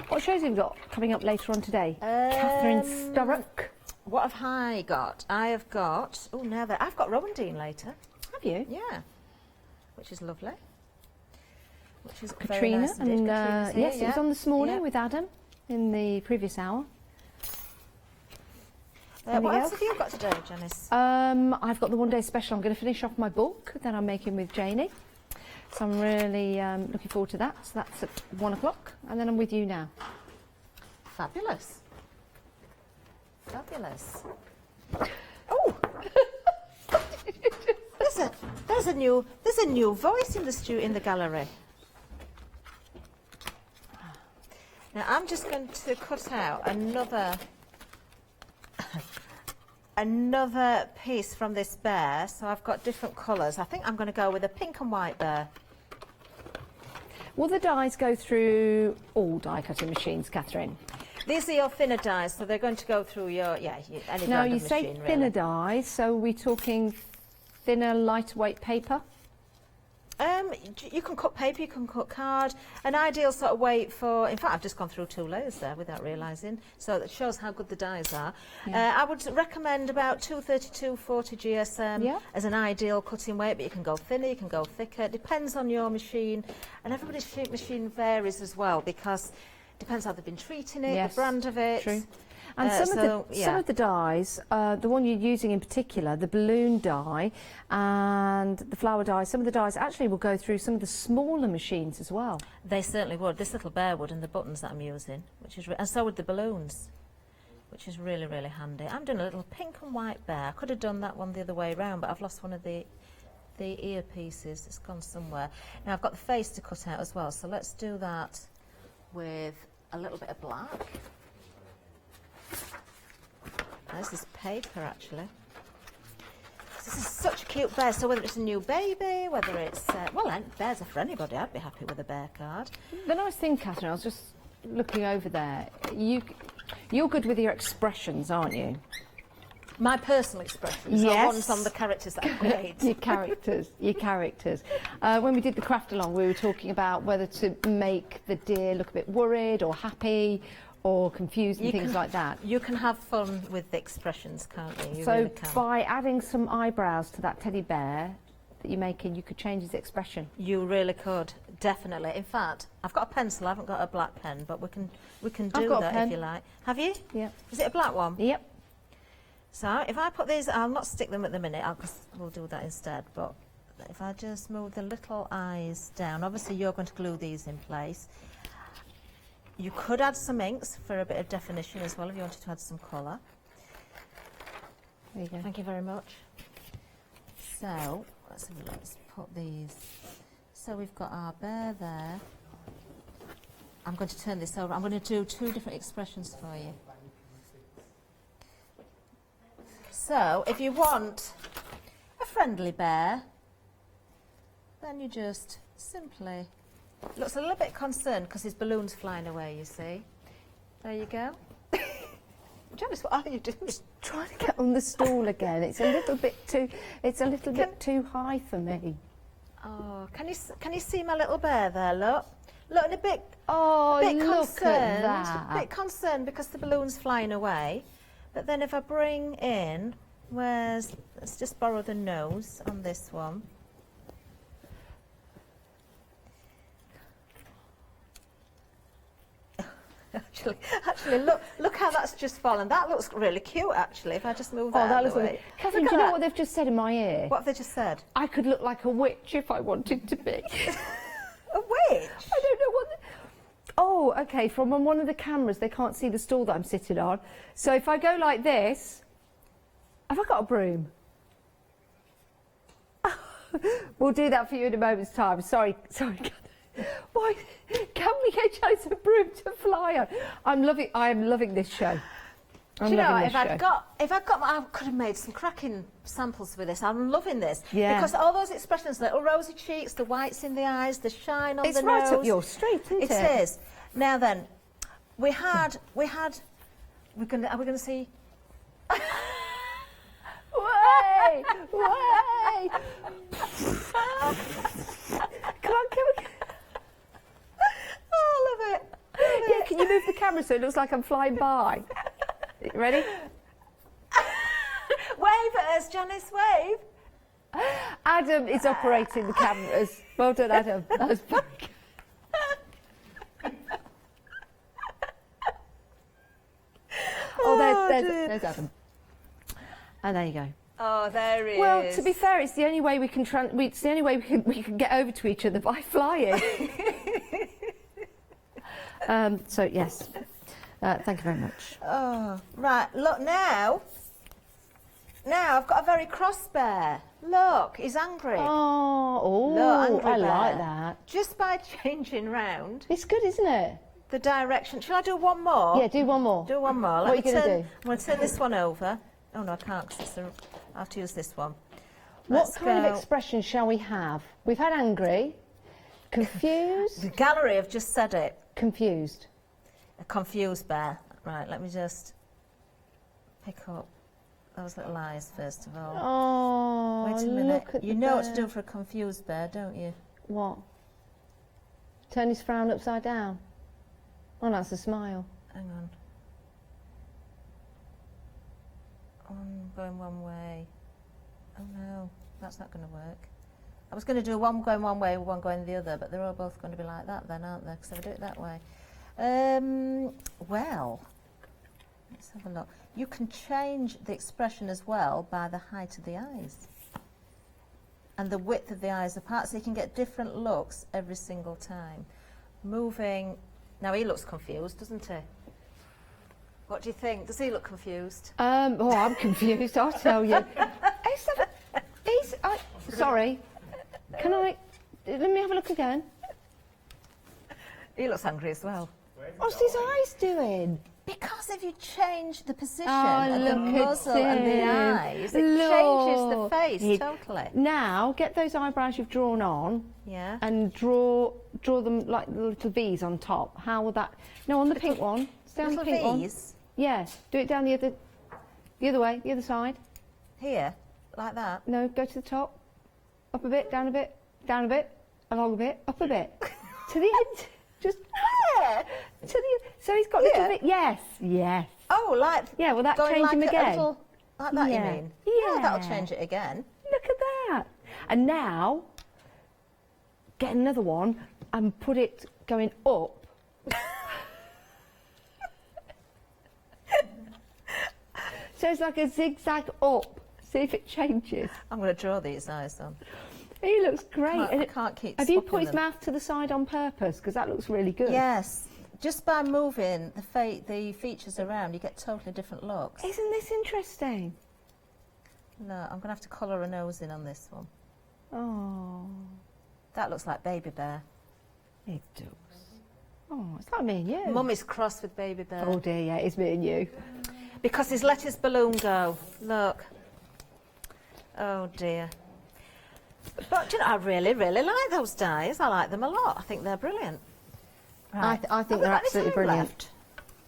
What shows have you got coming up later on today? Catherine Sturrock. What have I got? I have got... Oh, now that I've got Rowan later. Have you? Yeah. Which is lovely. Which is Katrina. very nice indeed. And Katrina's here, yes, it was on this morning with Adam in the previous hour. What else have you got today, Janice? I've got the one day special. I'm going to finish off my book that I'm making with Janie. So I'm really looking forward to that. So that's at 1 o'clock, and then I'm with you now. Fabulous. Fabulous. Oh! there's a new voice in the gallery. Now I'm just going to cut out another piece from this bear. So I've got different colours. I think I'm going to go with a pink and white bear. Will the dies go through all die cutting machines, Catherine? These are your thinner dies, so they're going to go through your any now brand you of say machine, thinner really. dies, so we're talking thinner, lighter weight paper. You can cut paper, you can cut card. An ideal sort of weight for, in fact I've just gone through 2 layers there without realising, so that shows how good the dies are. Yeah. I would recommend about 232/40 GSM as an ideal cutting weight, but you can go thinner, you can go thicker, it depends on your machine, and everybody's machine varies as well because it depends how they've been treating it, the brand of it. True. And some of the dies, the one you're using in particular, the balloon die and the flower die, some of the dies actually will go through some of the smaller machines as well. They certainly would. This little bear would, and the buttons that I'm using, and so would the balloons, which is really, really handy. I'm doing a little pink and white bear. I could have done that one the other way around, but I've lost one of the ear pieces. It's gone somewhere. Now I've got the face to cut out as well, so let's do that with a little bit of black. This is paper, actually. This is such a cute bear. So whether it's a new baby, whether it's... bears are for anybody. I'd be happy with a bear card. The nice thing, Catherine, I was just looking over there. You're good with your expressions, aren't you? My personal expressions. Yes. Not ones on the characters that I create. Your characters. When we did the craft along, we were talking about whether to make the deer look a bit worried or happy or confused and things like that. You can have fun with the expressions, can't you? You so really can. By adding some eyebrows to that teddy bear that you're making, you could change his expression. You really could, definitely. In fact, I've got a pencil. I haven't got a black pen, but we can do that if you like. Have you? Yeah. Is it a black one? Yep. So if I put these, I'll not stick them at the minute. We'll do that instead. But if I just move the little eyes down, obviously you're going to glue these in place. You could add some inks for a bit of definition as well if you wanted to add some colour. There you go. Thank you very much. So let's put these. So we've got our bear there. I'm going to turn this over. I'm going to do 2 different expressions for you. So if you want a friendly bear, then you just simply... Looks a little bit concerned because his balloon's flying away, you see. There you go. Janice, what are you doing? Just trying to get on the stool again. It's a little bit too. It's a little bit too high for me. Oh, can you see my little bear there? Look, and a bit. Oh, a bit look concerned. at that. A bit concerned because the balloon's flying away. But then if I bring in, let's just borrow the nose on this one. Actually, look how that's just fallen. That looks really cute, actually. If I just move that out of the way. Catherine, do you know what they've just said in my ear? What have they just said? I could look like a witch if I wanted to be. A witch? I don't know what. Oh, okay. From on one of the cameras, they can't see the stool that I'm sitting on. So if I go like this, have I got a broom? We'll do that for you in a moment's time. Sorry. Why can we get Janice a broom to fly on? I am loving this show. Do you know, if I'd got, I could have made some cracking samples with this. I'm loving this. Yeah. Because all those expressions, little rosy cheeks, the whites in the eyes, the shine on the nose. It's right up your street, isn't it? It is. Now then, are we going to see? Way! Come on. Oh, I love it. Yeah, can you move the camera so it looks like I'm flying by? Ready? Wave at us, Janice, wave. Adam is operating the cameras. Well done, Adam. That was back. There's Adam. And there you go. Oh, there he is. Well, to be fair, it's the only way we can we can get over to each other by flying. So yes, thank you very much. Oh, right. Look now. Now I've got a very cross bear. Look, he's angry. Oh, look, angry I bear. like that. Just by changing round. It's good, isn't it? The direction. Shall I do one more? Yeah, do one more. Do one more. What are you going to do? I'm going to turn this one over. Oh no, I can't because I have to use this one. What kind of expression shall we have? We've had angry, confused. The gallery have just said it. Confused. A confused bear. Right, let me just pick up those little eyes first of all. Oh, wait a minute. Look at you the know bear. what to do for a confused bear, don't you? What? Turn his frown upside down. Oh, that's a smile. Hang on. Going one way. Oh no, that's not going to work. I was going to do one going one way, one going the other, but they're all both going to be like that then, aren't they? Because if I do it that way. Well, let's have a look. You can change the expression as well by the height of the eyes and the width of the eyes apart, so you can get different looks every single time. Moving. Now he looks confused, doesn't he? What do you think? Does he look confused? Oh, I'm confused, I'll tell you. Sorry. Can I... Let me have a look again. He looks angry as well. What's his eyes doing? Because if you change the position Oh, of the look muzzle at and the him. eyes, it changes the face totally. Now, get those eyebrows you've drawn on. Yeah. And draw them like the little V's on top. How will that... No, on the pink one. Stay on the pink one. V's? Yeah. Do it down the other way, the other side. Here? Like that? No, go to the top. Up a bit, down a bit, down a bit, along a bit, up a bit. To the end. Just there. To the... So he's got little bit... Yes, yes. Oh, like... Yeah, will that going change like him a again? Little, like that, Yeah. you mean? Yeah. That'll change it again. Look at that. And now, get another one and put it going up. So it's like a zigzag up. See if it changes. I'm going to draw these eyes on. He looks great. I can't keep Have you swapping put his them. mouth to the side on purpose? Because that looks really good. Yes. Just by moving the features around, you get totally different looks. Isn't this interesting? No, I'm going to have to colour a nose in on this one. Oh. That looks like Baby Bear. It does. Oh, it's like me and you. Mummy's cross with Baby Bear. Oh dear, yeah, it's me and you. because his lettuce balloon go. Look. Oh dear. But do you know, I really, really like those dies. I like them a lot. I think they're brilliant. Right. I think they're absolutely brilliant. Left?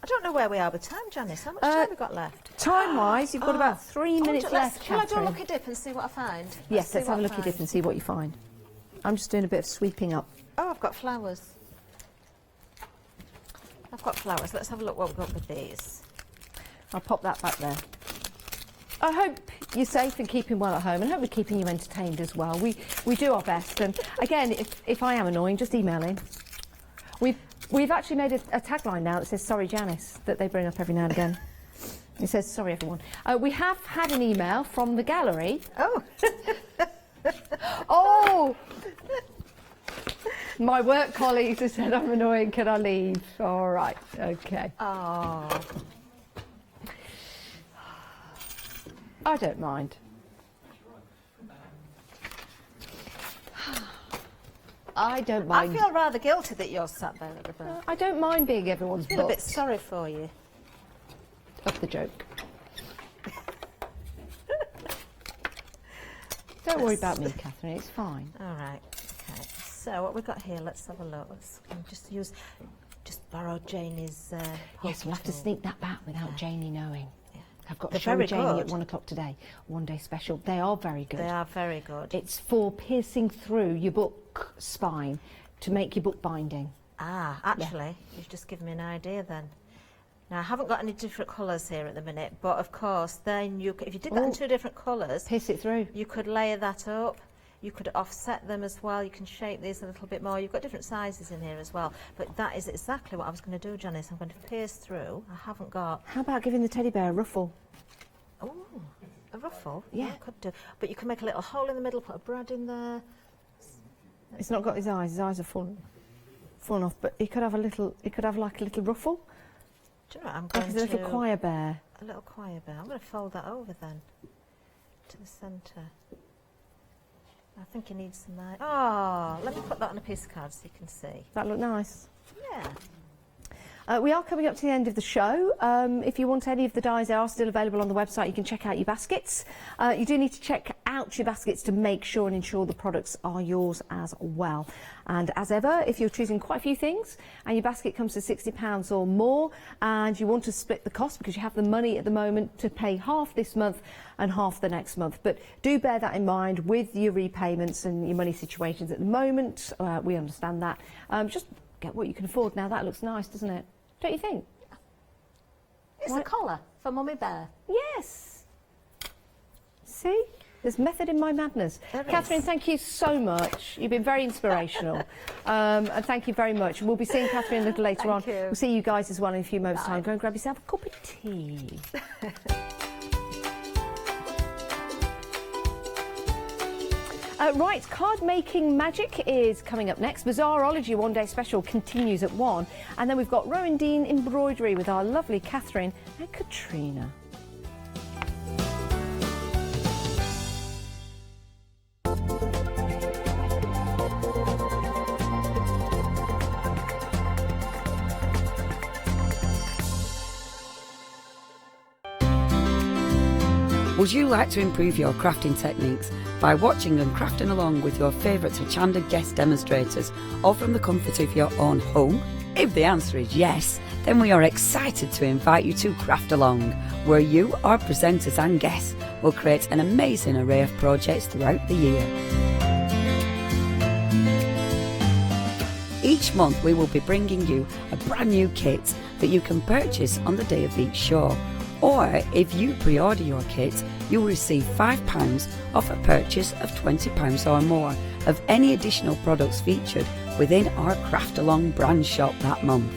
I don't know where we are with time, Janice. How much time have we got left? Time-wise, you've got about 3 minutes left, Shall I do a Catherine? looky dip and see what I find? Yes, let's have a looky dip and see what you find. I'm just doing a bit of sweeping up. Oh, I've got flowers. I've got flowers. Let's have a look what we've got with these. I'll pop that back there. I hope you're safe and keeping well at home, and hope we're keeping you entertained as well. We do our best, and again, if I am annoying, just email in. We've actually made a tagline now that says "Sorry, Janice," that they bring up every now and again. It says "Sorry, everyone." We have had an email from the gallery. Oh. Oh. My work colleagues have said I'm annoying. Can I leave? All right. Okay. Oh. I don't mind. I don't mind. I feel rather guilty that you're sat there, Rebecca. I don't mind being everyone's I feel a bit butt. sorry for you. Of the joke. Don't worry about me, Catherine. It's fine. All right. Okay. So what we've got here? Let's have a look. Let's just borrow Janie's. Yes, we'll have to sneak that back without Janie knowing. I've got to They're show very Janie good. at 1 o'clock today. One day special. They are very good. They are very good. It's for piercing through your book spine to make your book binding. Ah, actually, you've just given me an idea then. Now, I haven't got any different colours here at the minute, but of course, then if you did that in 2 different colours, pierce it through. You could layer that up. You could offset them as well. You can shape these a little bit more. You've got different sizes in here as well. But that is exactly what I was going to do, Janice. I'm going to pierce through. I haven't got... How about giving the teddy bear a ruffle? Oh, a ruffle? Yeah. I could do. But you can make a little hole in the middle, put a brad in there. It's not got his eyes. His eyes are full enough. But he could have like a little ruffle. Do you know what I'm Like going a to... little choir bear. A little choir bear. I'm going to fold that over then to the centre. I think you need some... Oh, let me put that on a piece of card so you can see. That look nice. Yeah. We are coming up to the end of the show. If you want any of the dies, they are still available on the website. You can check out your baskets. You do need to check out your baskets to make sure and ensure the products are yours as well. And as ever, if you're choosing quite a few things and your basket comes to £60 or more and you want to split the cost because you have the money at the moment to pay half this month and half the next month. But do bear that in mind with your repayments and your money situations at the moment. We understand that. Just get what you can afford. Now that looks nice, doesn't it? Don't you think? It's a collar for Mummy Bear. Yes. See? There's method in my madness. Catherine, thank you so much. You've been very inspirational. And thank you very much. We'll be seeing Catherine a little later on. We'll see you guys as well in a few moments' time. Go and grab yourself a cup of tea. Right, card making magic is coming up next. Bizarreology One Day Special continues at 1. And then we've got Rowan Embroidery with our lovely Catherine and Katrina. Would you like to improve your crafting techniques by watching and crafting along with your favourite Hochanda guest demonstrators, or from the comfort of your own home? If the answer is yes, then we are excited to invite you to Craft Along, where you, our presenters and guests, will create an amazing array of projects throughout the year. Each month we will be bringing you a brand new kit that you can purchase on the day of each show. Or if you pre-order your kit, you will receive £5 off a purchase of £20 or more of any additional products featured within our Craft Along brand shop that month.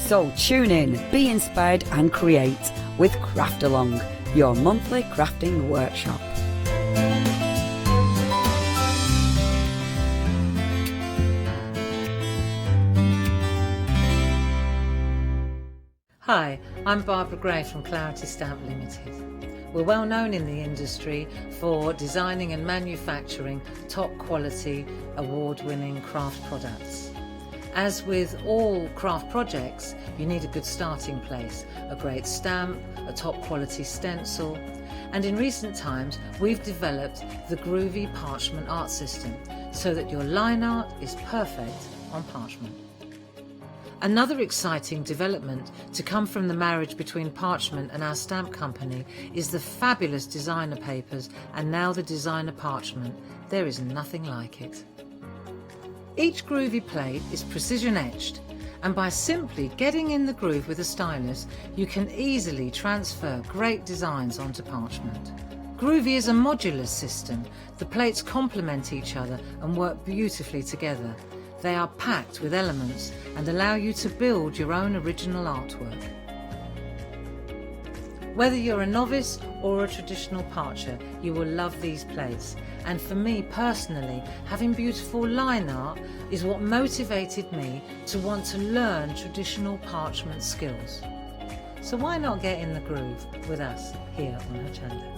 So tune in, be inspired and create with Craft Along, your monthly crafting workshop. Hi, I'm Barbara Gray from Claritystamp Limited. We're well known in the industry for designing and manufacturing top quality, award-winning craft products. As with all craft projects, you need a good starting place, a great stamp, a top quality stencil, and in recent times we've developed the groovy parchment art system so that your line art is perfect on parchment. Another exciting development to come from the marriage between parchment and our stamp company is the fabulous designer papers and now the designer parchment. There is nothing like it. Each groovy plate is precision etched, and by simply getting in the groove with a stylus, you can easily transfer great designs onto parchment. Groovy is a modular system. The plates complement each other and work beautifully together. They are packed with elements and allow you to build your own original artwork. Whether you're a novice or a traditional parcher, you will love these plates. And for me personally, having beautiful line art is what motivated me to want to learn traditional parchment skills. So why not get in the groove with us here on Hochanda?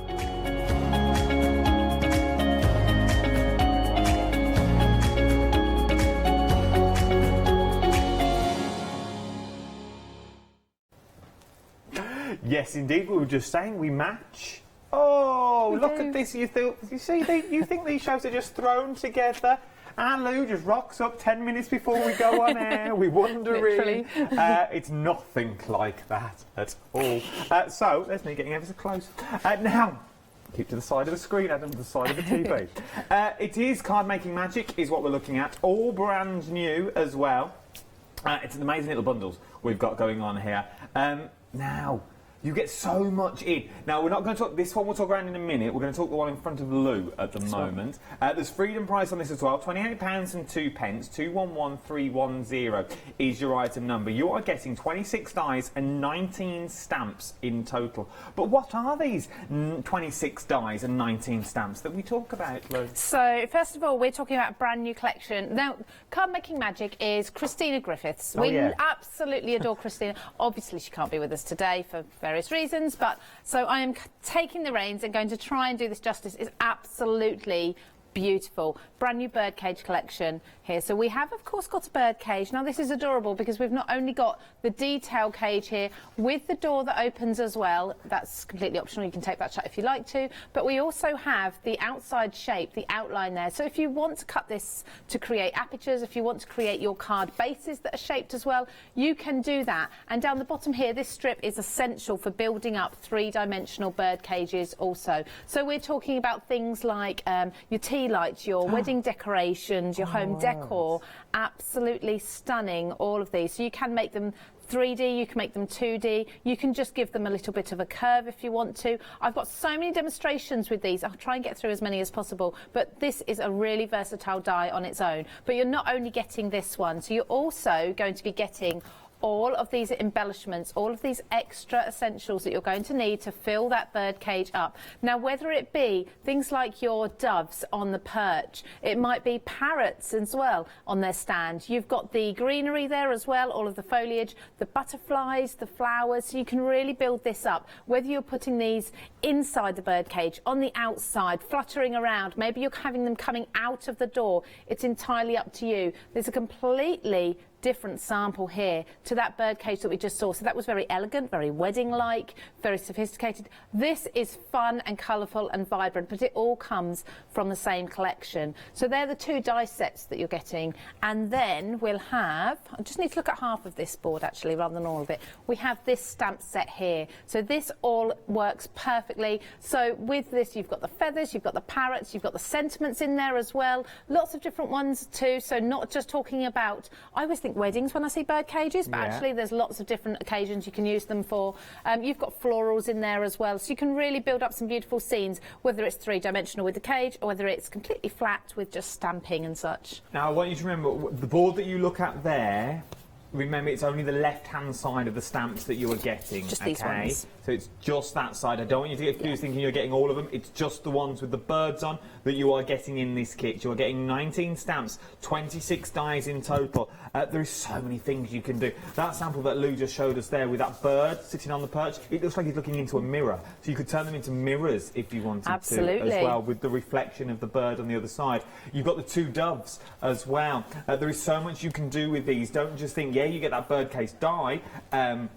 Yes, indeed. We were just saying we match. Oh, look at this! You think these shows are just thrown together? And Lou just rocks up 10 minutes before we go on air. We wondering. It's nothing like that at all. So there's me getting ever so close. Now, keep to the side of the screen, Adam, to the side of the TV. It is card making magic, is what we're looking at. All brand new as well. It's an amazing little bundles we've got going on here. Now. You get so much in. Now, we're not going to talk this one, we'll talk around in a minute. We're going to talk the one in front of Lou at the moment. There's freedom price on this as well, £28 and 2 pence, 211310 is your item number. You are getting 26 dies and 19 stamps in total. But what are these 26 dies and 19 stamps that we talk about, Lou? So, first of all, we're talking about a brand new collection. Now, Card Making Magic is Christina Griffiths. We absolutely adore Christina. Obviously, she can't be with us today for various reasons, but so I am taking the reins and going to try and do this justice. It's absolutely beautiful. Brand new birdcage collection here. So we have, of course, got a birdcage. Now, this is adorable because we've not only got the detail cage here with the door that opens as well. That's completely optional. You can take that shut if you like to. But we also have the outside shape, the outline there. So if you want to cut this to create apertures, if you want to create your card bases that are shaped as well, you can do that. And down the bottom here, this strip is essential for building up three-dimensional bird cages also. So we're talking about things like your tea lights, your wedding decorations, your home decor. Absolutely stunning, all of these. So you can make them 3D, you can make them 2D, you can just give them a little bit of a curve if you want to. I've got so many demonstrations with these. I'll try and get through as many as possible, but this is a really versatile die on its own. But you're not only getting this one, so you're also going to be getting all of these embellishments, all of these extra essentials that you're going to need to fill that bird cage up. Now, whether it be things like your doves on the perch, it might be parrots as well on their stand. You've got the greenery there as well, all of the foliage, the butterflies, the flowers, so you can really build this up. Whether you're putting these inside the bird cage, on the outside, fluttering around, maybe you're having them coming out of the door, it's entirely up to you. There's a completely different sample here to that bird cage that we just saw. So that was very elegant, very wedding-like, very sophisticated. This is fun and colourful and vibrant, but it all comes from the same collection. So they're the two die sets that you're getting. And then we'll have, I just need to look at half of this board actually rather than all of it. We have this stamp set here. So this all works perfectly. So with this you've got the feathers, you've got the parrots, you've got the sentiments in there as well. Lots of different ones too. So not just talking about, I always think weddings when I see bird cages, but actually there's lots of different occasions you can use them for. You've got florals in there as well, so you can really build up some beautiful scenes, whether it's three-dimensional with the cage or whether it's completely flat with just stamping and such. Now, I want you to remember, the board that you look at there remember, it's only the left-hand side of the stamps that you are getting. Just these ones. So it's just that side. I don't want you to get confused thinking you're getting all of them. It's just the ones with the birds on that you are getting in this kit. You are getting 19 stamps, 26 dies in total. There is so many things you can do. That sample that Lou just showed us there with that bird sitting on the perch, it looks like he's looking into a mirror. So you could turn them into mirrors if you wanted to as well, with the reflection of the bird on the other side. You've got the two doves as well. There is so much you can do with these. Don't just think, yeah, you get that birdcase die,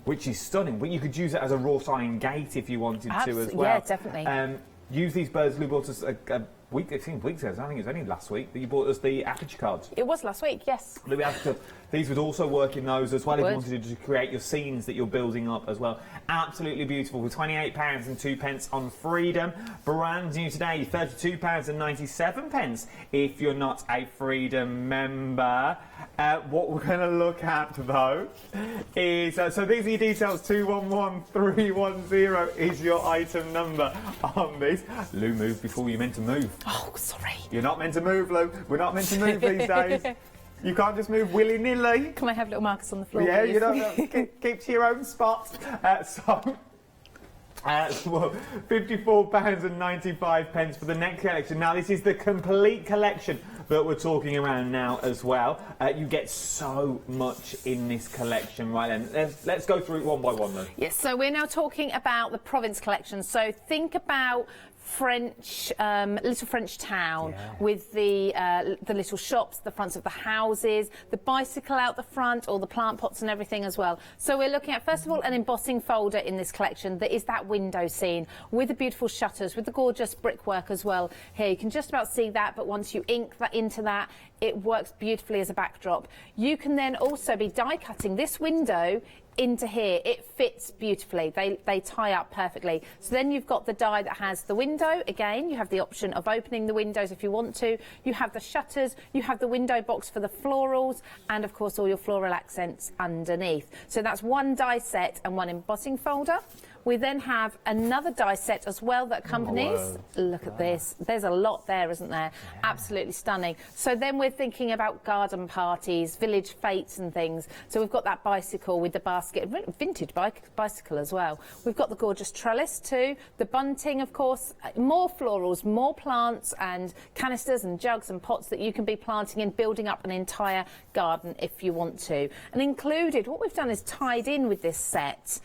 which is stunning, but you could use it as a wrought iron gate if you wanted to as well. Yeah, definitely. Use these birds. Lou bought us a week, I think weeks ago, I think it was only last week, that you bought us the aperture cards. It was last week, yes. These would also work in those as well if you wanted to create your scenes that you're building up as well. Absolutely beautiful, with £28.02 on Freedom. Brand new today, £32.97 if you're not a Freedom member. What we're going to look at though is, so these are your details, 211310 is your item number on these. Lou, move before you're meant to move. Oh, sorry. You're not meant to move, Lou. We're not meant to move these days. You can't just move willy-nilly. Can I have little markers on the floor, Yeah, please? you don't keep to your own spot. £54.95 for the next collection. Now, this is the complete collection that we're talking around now as well. You get so much in this collection. Right then, let's go through it one by one then. Yes, so we're now talking about the Provence collection. So think about French, little French town with the little shops, the fronts of the houses, the bicycle out the front, all the plant pots and everything as well. So we're looking at, first of all, an embossing folder in this collection that is that window scene with the beautiful shutters, with the gorgeous brickwork as well. Here, you can just about see that, but once you ink that into that, it works beautifully as a backdrop. You can then also be die cutting this window into here. It fits beautifully. They tie up perfectly. So then you've got the die that has the window. Again, you have the option of opening the windows if you want to. You have the shutters, you have the window box for the florals, and of course all your floral accents underneath. So that's one die set and one embossing folder. We then have another die set as well that accompanies. Look at this. There's a lot there, isn't there? Yeah. Absolutely stunning. So then we're thinking about garden parties, village fetes and things. So we've got that bicycle with the basket, vintage bicycle as well. We've got the gorgeous trellis too, the bunting, of course, more florals, more plants and canisters and jugs and pots that you can be planting and building up an entire garden if you want to. And included, what we've done is tied in with this set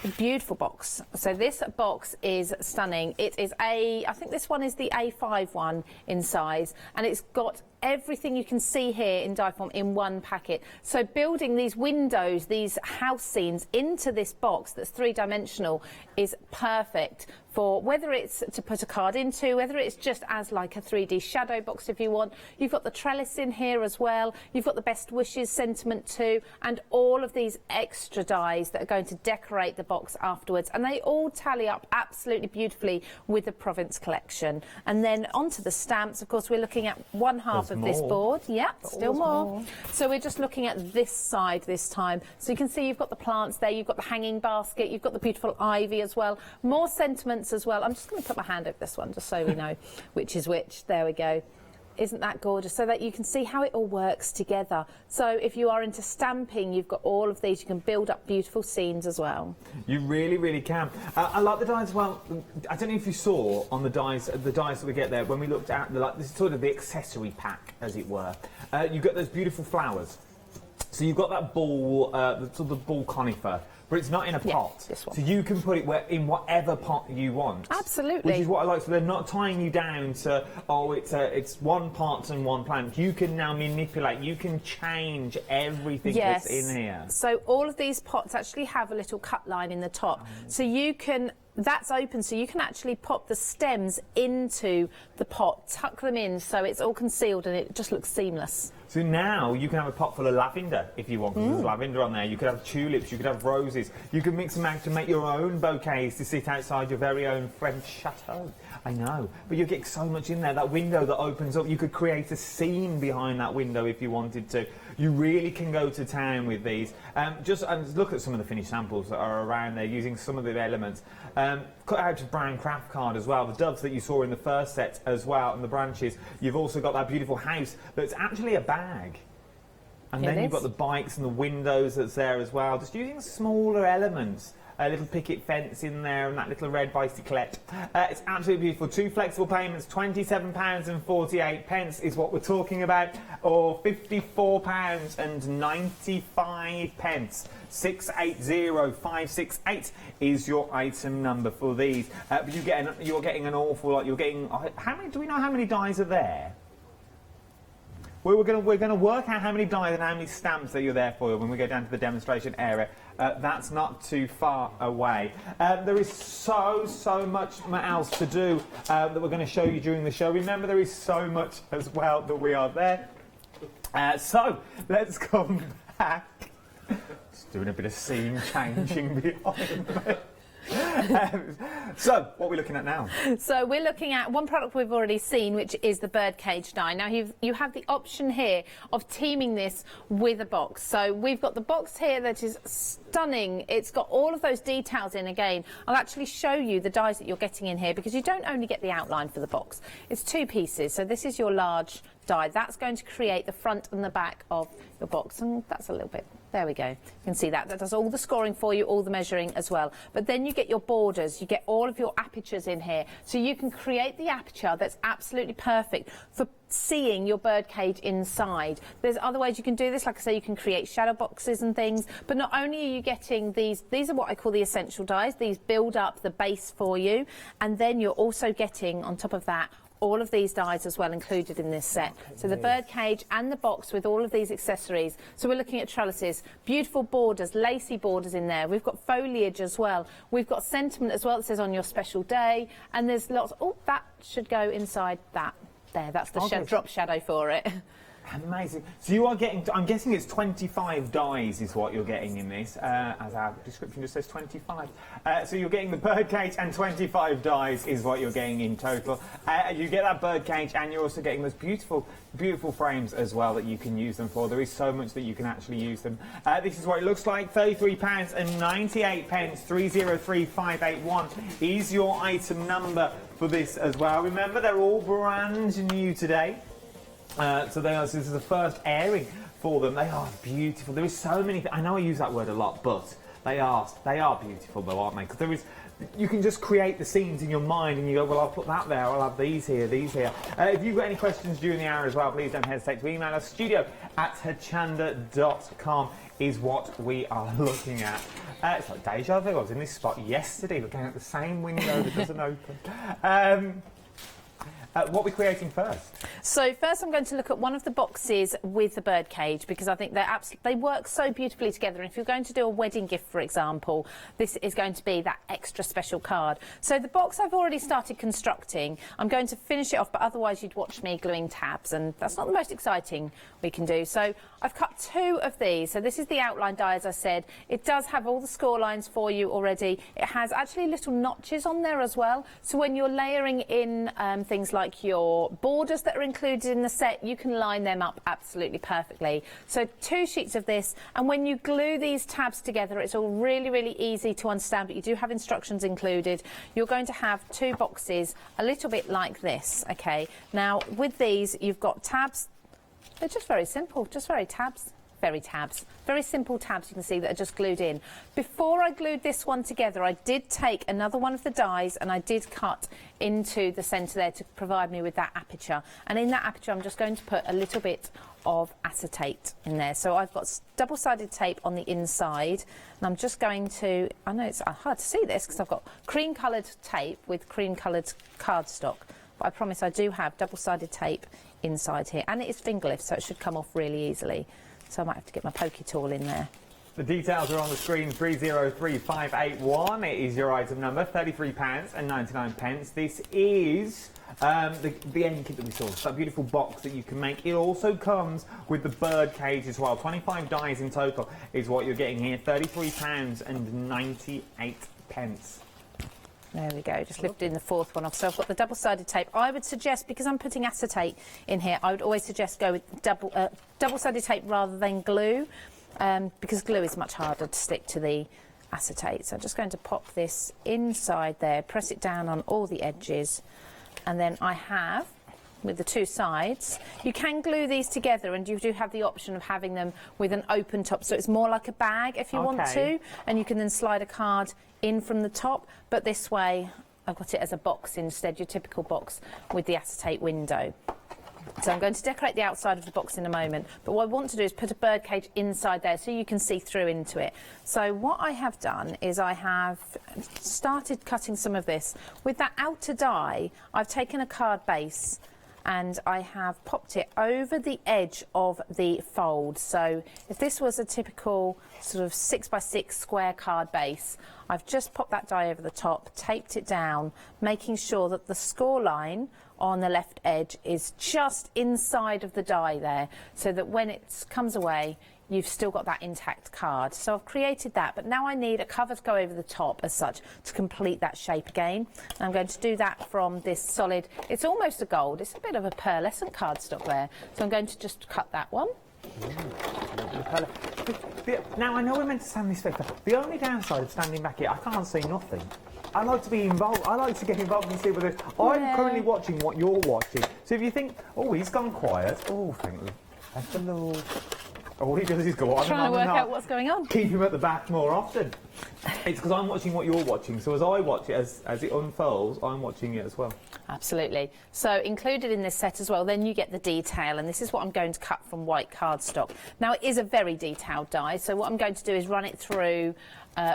a beautiful box. So this box is stunning. It is I think this one is the A5 one in size, and it's got everything you can see here in die form in one packet. So building these windows, these house scenes into this box that's three-dimensional is perfect for whether it's to put a card into, whether it's just as like a 3D shadow box if you want. You've got the trellis in here as well. You've got the best wishes sentiment too, and all of these extra dies that are going to decorate the box afterwards. And they all tally up absolutely beautifully with the Provence collection. And then onto the stamps, of course, we're looking at one half of this board. Yeah, still more. So we're just looking at this side this time. So you can see you've got the plants there, you've got the hanging basket, you've got the beautiful ivy as well. More sentiments as well. I'm just going to put my hand over this one just so we know which is which. There we go. Isn't that gorgeous? So that you can see how it all works together. So if you are into stamping, you've got all of these. You can build up beautiful scenes as well. You really, really can. I like the dies as well. I don't know if you saw on the dies that we get there when we looked at this is sort of the accessory pack, as it were. You've got those beautiful flowers. So you've got that ball, sort of the ball conifer, but it's not in a pot. This one. So you can put it in whatever pot you want. Absolutely. Which is what I like. So they're not tying you down to, oh, it's one pot and one plant. You can now manipulate. You can change everything that's in here. So all of these pots actually have a little cut line in the top. So you can... That's open, so you can actually pop the stems into the pot, tuck them in so it's all concealed and it just looks seamless. So now you can have a pot full of lavender if you want, because there's lavender on there. You could have tulips, you could have roses. You can mix and match to make your own bouquets to sit outside your very own French chateau. I know, but you get so much in there. That window that opens up, you could create a scene behind that window if you wanted to. You really can go to town with these. Just look at some of the finished samples that are around there using some of the elements. Cut out of brown craft card as well. The doves that you saw in the first set as well, and the branches. You've also got that beautiful house that's actually a bag. And Here then it you've got is. the bikes and the windows that's there as well. Just using smaller elements. A little picket fence in there and that little red bicyclette. It's absolutely beautiful. 2 flexible payments, £27.48 is what we're talking about, or £54.95. 680568 is your item number for these. But you're getting an awful lot. You're getting how many? Do we know how many dies are there? We're going to work out how many dies and how many stamps that you're there for when we go down to the demonstration area. That's not too far away. There is so much else to do that we're going to show you during the show. Remember, there is so much as well that we are there. So let's come back. Just doing a bit of scene changing behind me. So, what are we looking at now? So we're looking at one product we've already seen, which is the birdcage die. Now you have the option here of teaming this with a box. So we've got the box here that is stunning. It's got all of those details in again. I'll actually show you the dies that you're getting in here, because you don't only get the outline for the box. It's 2 pieces. So this is your large die. That's going to create the front and the back of your box, and that's a little bit. There we go. You can see that. That does all the scoring for you, all the measuring as well. But then you get your borders, you get all of your apertures in here. So you can create the aperture that's absolutely perfect for seeing your birdcage inside. There's other ways you can do this. Like I say, you can create shadow boxes and things. But not only are you getting these are what I call the essential dies. These build up the base for you. And then you're also getting, on top of that, all of these dies as well included in this set. So the birdcage and the box with all of these accessories. So we're looking at trellises, beautiful borders, lacy borders in there. We've got foliage as well. We've got sentiment as well that says on your special day. And there's lots. Oh, that should go inside that. There, that's the drop shadow for it. Amazing. So you are getting, I'm guessing it's 25 dies is what you're getting in this, as our description just says 25. So you're getting the birdcage and 25 dies is what you're getting in total. You get that birdcage and you're also getting those beautiful frames as well that you can use them for. There is so much that you can actually use them. This is what it looks like, £33.98, 303581 is your item number for this as well. Remember, they're all brand new today. So this is the first airing for them. They are beautiful. There is so many. I know I use that word a lot, but they are beautiful though, aren't they? Because you can just create the scenes in your mind, and you go, well, I'll put that there. I'll have these here, these here. If you've got any questions during the hour as well, please don't hesitate to email us. studio@hochanda.com is what we are looking at. It's like deja vu. I was in this spot yesterday, looking at the same window that doesn't open. What are we creating first? So first I'm going to look at one of the boxes with the birdcage, because I think they work so beautifully together. And if you're going to do a wedding gift, for example, this is going to be that extra special card. So the box I've already started constructing. I'm going to finish it off, but otherwise you'd watch me gluing tabs, and that's not the most exciting we can do. So I've cut 2 of these. So this is the outline die, as I said. It does have all the score lines for you already. It has actually little notches on there as well. So when you're layering in things like your borders that are included in the set, you can line them up absolutely perfectly. So 2 sheets of this, and when you glue these tabs together, it's all really easy to understand, but you do have instructions included. You're going to have 2 boxes a little bit like this. Okay, now with these you've got tabs. They're just very simple, just very simple tabs, you can see, that are just glued in. Before I glued this one together, I did take another one of the dies and I did cut into the centre there to provide me with that aperture. And in that aperture, I'm just going to put a little bit of acetate in there. So I've got double-sided tape on the inside, and I'm just going to, I know it's hard to see this because I've got cream-coloured tape with cream-coloured cardstock, but I promise I do have double-sided tape inside here, and it is fingerlift, so it should come off really easily. So I might have to get my pokey tool in there. The details are on the screen, 303581. It is your item number, £33.99. This is the end kit that we saw. It's that beautiful box that you can make. It also comes with the bird cage as well. 25 dies in total is what you're getting here. £33.98. There we go, just lifting the 4th one off. So I've got the double-sided tape. I would suggest, because I'm putting acetate in here, I would always suggest go with double-sided tape rather than glue, because glue is much harder to stick to the acetate. So I'm just going to pop this inside there, press it down on all the edges, and then I have with the two sides. You can glue these together, and you do have the option of having them with an open top, so it's more like a bag if you want to, and you can then slide a card in from the top, but this way I've got it as a box instead, your typical box with the acetate window. So I'm going to decorate the outside of the box in a moment, but what I want to do is put a birdcage inside there so you can see through into it. So what I have done is I have started cutting some of this. With that outer die, I've taken a card base and I have popped it over the edge of the fold. So if this was a typical sort of 6x6 square card base, I've just popped that die over the top, taped it down, making sure that the score line on the left edge is just inside of the die there, so that when it comes away, you've still got that intact card. So I've created that, but now I need a cover to go over the top as such to complete that shape again. And I'm going to do that from this solid, it's almost a gold, it's a bit of a pearlescent cardstock there. So I'm going to just cut that one. Now, I know we're meant to stand this way, but the only downside of standing back here, I can't see nothing. I like to be involved. I like to get involved and see whether I'm currently watching what you're watching. So if you think, oh, he's gone quiet, oh, thank the Lord. All he does is go on trying to work out what's going on. Keep him at the back more often. It's because I'm watching what you're watching, so as I watch it, as it unfolds, I'm watching it as well. Absolutely. So included in this set as well, then you get the detail, and this is what I'm going to cut from white cardstock. Now, it is a very detailed die, so what I'm going to do is run it through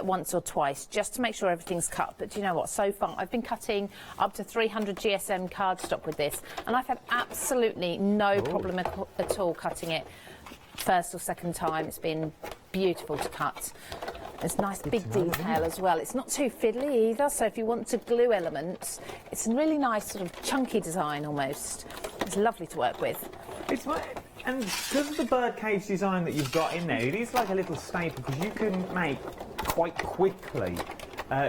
once or twice, just to make sure everything's cut. But do you know what? So far, I've been cutting up to 300 GSM cardstock with this, and I've had absolutely no problem at all cutting it first or second time. It's been beautiful to cut. There's nice big detail as well. It's not too fiddly either, so if you want to glue elements, it's a really nice sort of chunky design almost. It's lovely to work with. It's and because of the birdcage design that you've got in there, it is like a little staple because you can make quite quickly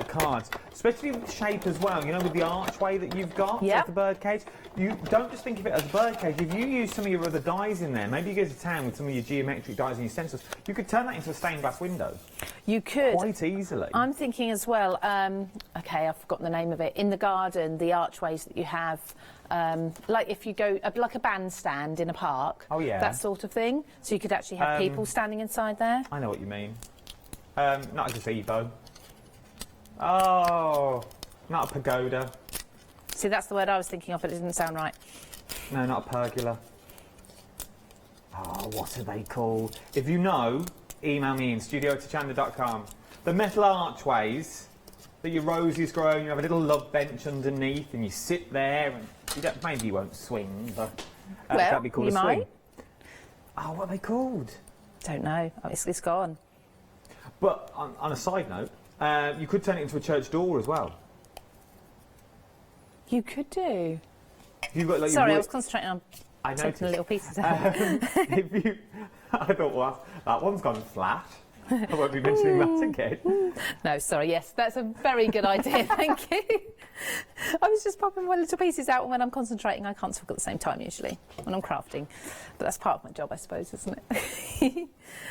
cards, especially with shape as well, you know, with the archway that you've got with the birdcage. You don't just think of it as a birdcage. If you use some of your other dies in there, maybe you go to town with some of your geometric dies and your stencils, you could turn that into a stained glass window. You could. Quite easily. I'm thinking as well, okay, I've forgotten the name of it, in the garden, the archways that you have, like if you go, like a bandstand in a park, that sort of thing, so you could actually have people standing inside there. I know what you mean. Not a gazebo. Oh, not a pagoda. See, that's the word I was thinking of, but it didn't sound right. No, not a pergola. Oh, what are they called? If you know, email me in studio@hochanda.com. The metal archways that your roses grow, you have a little love bench underneath, and you sit there, and you don't, maybe you won't swing, but well, that'd be called you a swing. might. Oh, what are they called? Don't know. Oh, it's gone. But on a side note, you could turn it into a church door as well. You could do. You've got, like, sorry, I was concentrating on taking the little pieces out. I thought, well, that one's gone flat. I won't be mentioning that again. No, sorry, yes, that's a very good idea, thank you. I was just popping my little pieces out, and when I'm concentrating, I can't talk at the same time usually, when I'm crafting. But that's part of my job, I suppose, isn't it?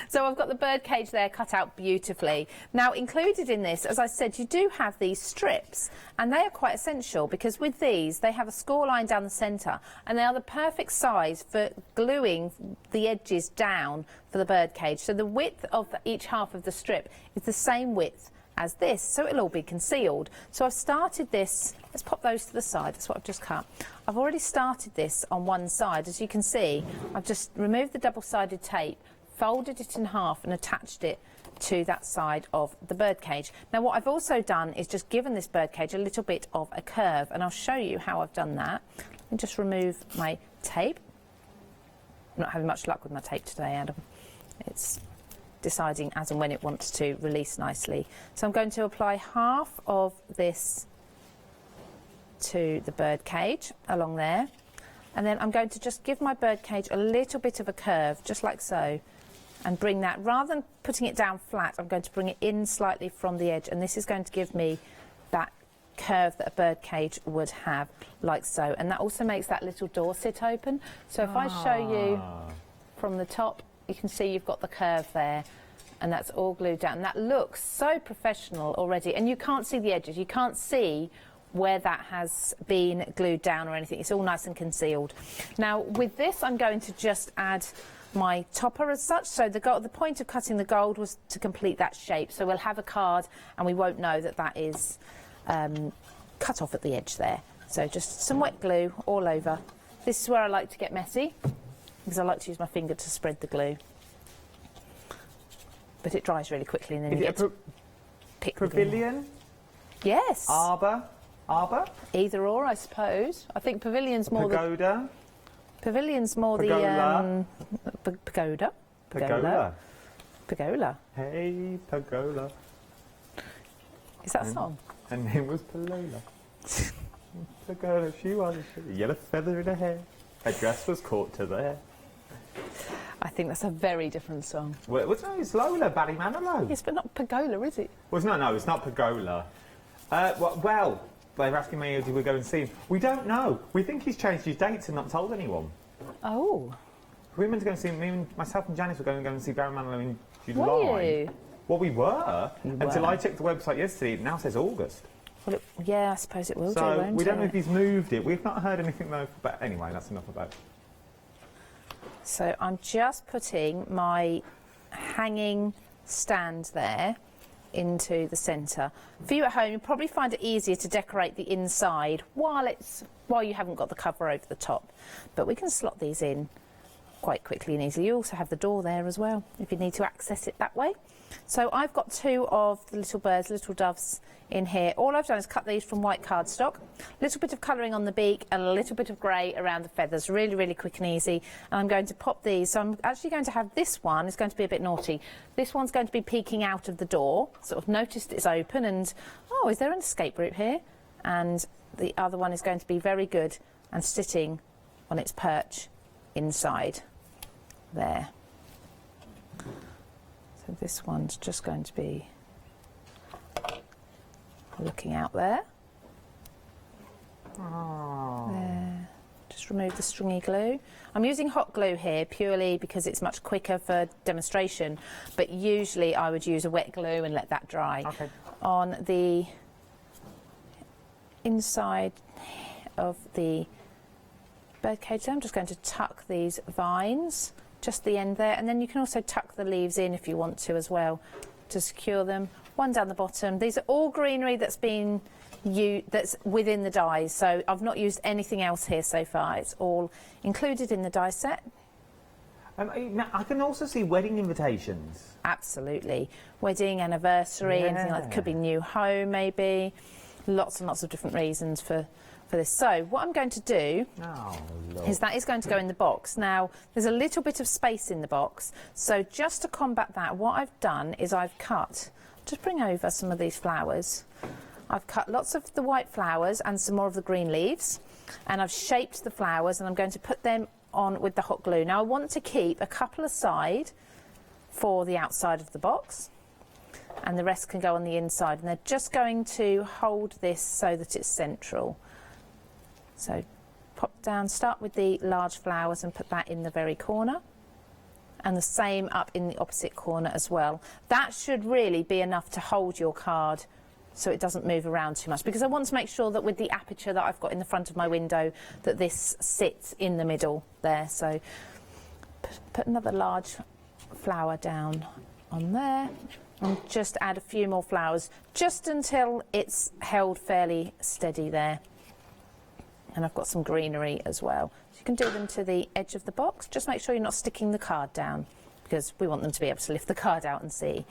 So I've got the birdcage there cut out beautifully. Now, included in this, as I said, you do have these strips, and they are quite essential because with these, they have a score line down the centre, and they are the perfect size for gluing the edges down for the birdcage. So the width of each half of the strip is the same width as this, so it'll all be concealed. So I've started this, let's pop those to the side, that's what I've just cut. I've already started this on one side. As you can see, I've just removed the double-sided tape, folded it in half and attached it to that side of the birdcage. Now what I've also done is just given this birdcage a little bit of a curve, and I'll show you how I've done that. Let me just remove my tape. I'm not having much luck with my tape today, Adam. It's deciding as and when it wants to release nicely. So I'm going to apply half of this to the birdcage along there, and then I'm going to just give my birdcage a little bit of a curve, just like so, and bring that, rather than putting it down flat, I'm going to bring it in slightly from the edge, and this is going to give me that curve that a birdcage would have, like so. And that also makes that little door sit open. So if I show you from the top, you can see you've got the curve there, and that's all glued down. And that looks so professional already, and you can't see the edges. You can't see where that has been glued down or anything. It's all nice and concealed. Now with this I'm going to just add my topper as such. So the point of cutting the gold was to complete that shape. So we'll have a card and we won't know that that is cut off at the edge there. So just some wet glue all over. This is where I like to get messy because I like to use my finger to spread the glue. But it dries really quickly and then you get to pick the glue. Pavilion? Yes. Arbor? Either or, I suppose. I think pavilion's more Pagoda? Pavilion's more Pergola? the pagoda. Pergola. Pergola. Hey, Pergola. Is that a song? Her name was Palola. Pergola, she was a yellow feather in her hair. Her dress was caught to the hair. I think that's a very different song. Well, it's Lola, Ballymanilow. Yes, but not Pergola, is it? Well, no, it's not Pergola. Well, they're asking me if we go and see him. We don't know. We think he's changed his dates and not told anyone. Oh. We were meant to go and see myself and Janice were going to go and see Barry Manilow in July. Were you? Well, we were. Until I checked the website yesterday, it now says August. Well, yeah, I suppose it will do, So won't we don't know it? if he's moved it. We've not heard anything though. But anyway, that's enough about it. So I'm just putting my hanging stand there into the centre. For you at home, you'll probably find it easier to decorate the inside while you haven't got the cover over the top. But we can slot these in quite quickly and easily. You also have the door there as well, if you need to access it that way. So I've got two of the little birds, little doves in here. All I've done is cut these from white cardstock, a little bit of colouring on the beak and a little bit of grey around the feathers, really, really quick and easy. And I'm going to pop these. So I'm actually going to have this one, it's going to be a bit naughty. This one's going to be peeking out of the door, sort of noticed it's open and, oh, is there an escape route here? And the other one is going to be very good and sitting on its perch inside there. So this one's just going to be looking out there. There. Just remove the stringy glue. I'm using hot glue here purely because it's much quicker for demonstration, but usually I would use a wet glue and let that dry. Okay. On the inside of the birdcage, I'm just going to tuck these vines, just the end there, and then you can also tuck the leaves in if you want to as well to secure them. One down the bottom. These are all greenery that's been that's within the dies, so I've not used anything else here so far. It's all included in the die set. I can also see wedding invitations. Absolutely. Wedding, anniversary, anything like that. Could be new home maybe. Lots and lots of different reasons for this. So what I'm going to do is that is going to go in the box. Now there's a little bit of space in the box, so just to combat that, what I've done is I've cut, just bring over some of these flowers. I've cut lots of the white flowers and some more of the green leaves, and I've shaped the flowers and I'm going to put them on with the hot glue. Now I want to keep a couple aside for the outside of the box, and the rest can go on the inside, and they're just going to hold this so that it's central. So pop down, start with the large flowers and put that in the very corner, and the same up in the opposite corner as well. That should really be enough to hold your card so it doesn't move around too much, because I want to make sure that with the aperture that I've got in the front of my window that this sits in the middle there. So put another large flower down on there and just add a few more flowers just until it's held fairly steady there. And I've got some greenery as well. So you can do them to the edge of the box. Just make sure you're not sticking the card down, because we want them to be able to lift the card out and see,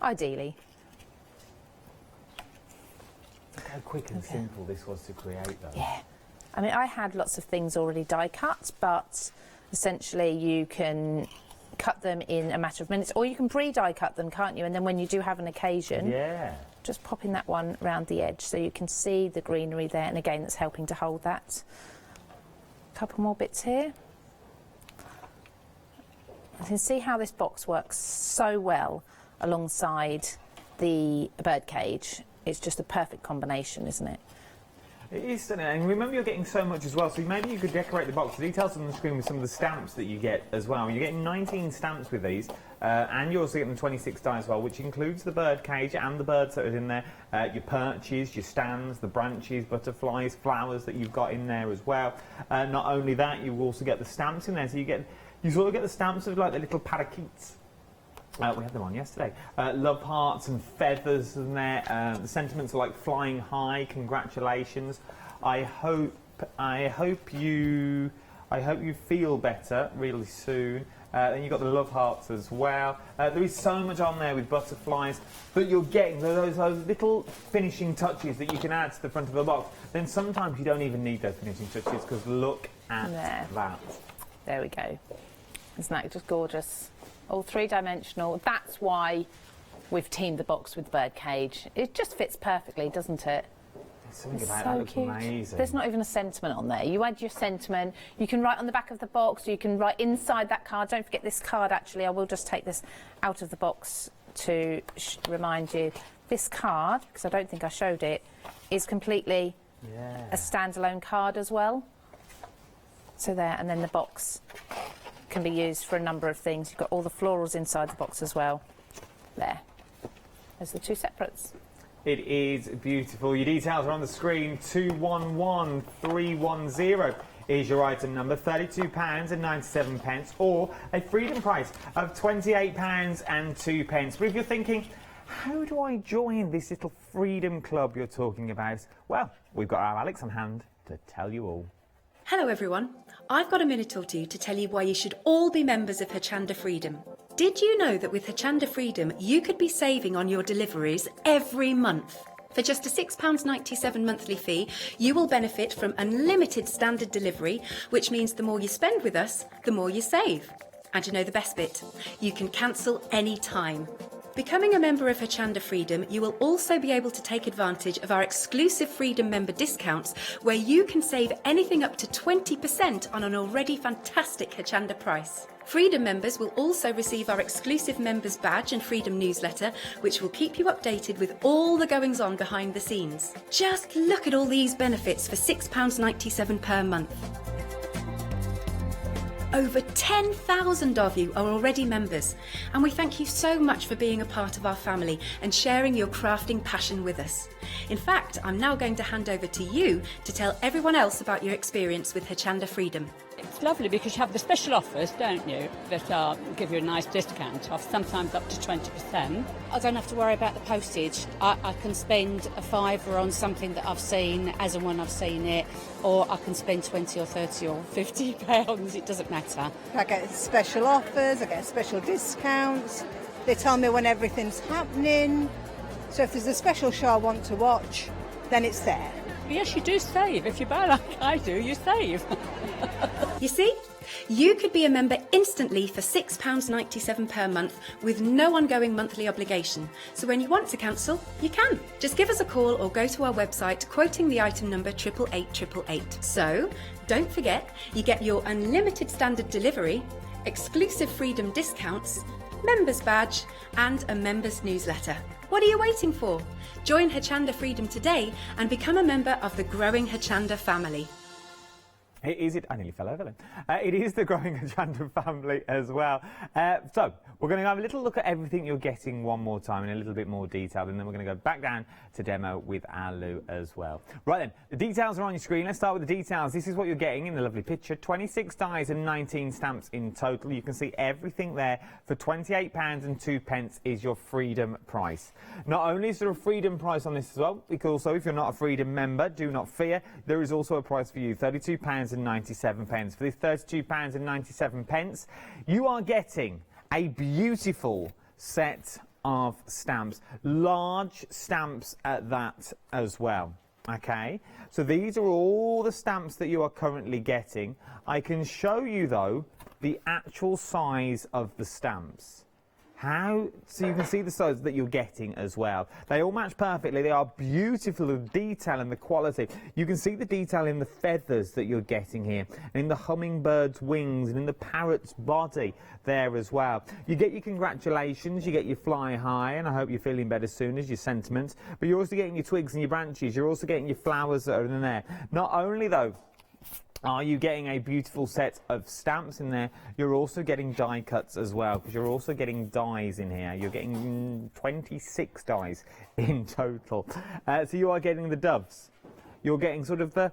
ideally. Look how quick and simple this was to create though. Yeah. I mean, I had lots of things already die cut, but essentially you can cut them in a matter of minutes, or you can pre-die cut them, can't you? And then when you do have an occasion, just popping that one round the edge so you can see the greenery there, and again that's helping to hold that. A couple more bits here. You can see how this box works so well alongside the birdcage. It's just a perfect combination, isn't it? It is stunning, and remember you're getting so much as well, so maybe you could decorate the box. The details on the screen with some of the stamps that you get as well. You're getting 19 stamps with these, and you're also getting 26 die as well, which includes the bird cage and the birds that are in there, your perches, your stands, the branches, butterflies, flowers that you've got in there as well. Not only that, you also get the stamps in there, so you sort of get the stamps of like the little parakeets. We had them on yesterday. Love hearts and feathers in there. The sentiments are like flying high. Congratulations. I hope you feel better really soon. Then you've got the love hearts as well. There is so much on there with butterflies that you're getting. Those little finishing touches that you can add to the front of the box. Then sometimes you don't even need those finishing touches because look at that. There we go. Isn't that just gorgeous? All three-dimensional. That's why we've teamed the box with birdcage. It just fits perfectly, doesn't it? There's something about that looks amazing. There's not even a sentiment on there. You add your sentiment. You can write on the back of the box. Or you can write inside that card. Don't forget this card, actually. I will just take this out of the box to remind you. This card, because I don't think I showed it, is completely a standalone card as well. So there, and then the box can be used for a number of things. You've got all the florals inside the box as well. There. There's the two separates. It is beautiful. Your details are on the screen. 211310 is your item number. £32.97 or a freedom price of £28.02. But if you're thinking, how do I join this little freedom club you're talking about? Well, we've got our Alex on hand to tell you all. Hello everyone. I've got a minute or two to tell you why you should all be members of Hochanda Freedom. Did you know that with Hochanda Freedom you could be saving on your deliveries every month? For just a £6.97 monthly fee, you will benefit from unlimited standard delivery, which means the more you spend with us, the more you save. And you know the best bit? You can cancel any time. Becoming a member of Hochanda Freedom, you will also be able to take advantage of our exclusive Freedom member discounts, where you can save anything up to 20% on an already fantastic Hochanda price. Freedom members will also receive our exclusive members badge and Freedom newsletter, which will keep you updated with all the goings-on behind the scenes. Just look at all these benefits for £6.97 per month. Over 10,000 of you are already members, and we thank you so much for being a part of our family and sharing your crafting passion with us. In fact, I'm now going to hand over to you to tell everyone else about your experience with Hochanda Freedom. It's lovely because you have the special offers, don't you, that give you a nice discount off, sometimes up to 20%. I don't have to worry about the postage. I can spend a £5 on something that I've seen as and when I've seen it, or I can spend 20 or 30 or 50 pounds, it doesn't matter. I get special offers, I get special discounts. They tell me when everything's happening. So if there's a special show I want to watch, then it's there. Yes, you do save. If you buy like I do, you save. You see? You could be a member instantly for £6.97 per month with no ongoing monthly obligation. So when you want to cancel, you can. Just give us a call or go to our website quoting the item number 88888. So don't forget, you get your unlimited standard delivery, exclusive Freedom discounts, members badge and a members newsletter. What are you waiting for? Join Hochanda Freedom today and become a member of the growing Hochanda family. I nearly fell over then. It is the growing Hochanda family as well. So we're going to have a little look at everything you're getting one more time in a little bit more detail, and then we're going to go back down to demo with our Lou as well. Right then, the details are on your screen. Let's start with the details. This is what you're getting in the lovely picture. 26 dies and 19 stamps in total. You can see everything there for £28.02 is your Freedom price. Not only is there a Freedom price on this as well, because also if you're not a Freedom member, do not fear, there is also a price for you, £32.97. For this £32.97, you are getting a beautiful set of stamps, large stamps at that as well. Okay, so these are all the stamps that you are currently getting. I can show you though the actual size of the stamps. So you can see the size that you're getting as well. They all match perfectly. They are beautiful, the detail and the quality. You can see the detail in the feathers that you're getting here, and in the hummingbird's wings, and in the parrot's body there as well. You get your congratulations, you get your fly high, and I hope you're feeling better soon as your sentiments, but you're also getting your twigs and your branches. You're also getting your flowers that are in there. Not only, though, are you getting a beautiful set of stamps in there, you're also getting die cuts as well, because you're also getting dies in here. You're getting 26 dies in total. So you are getting the doves. You're getting sort of the...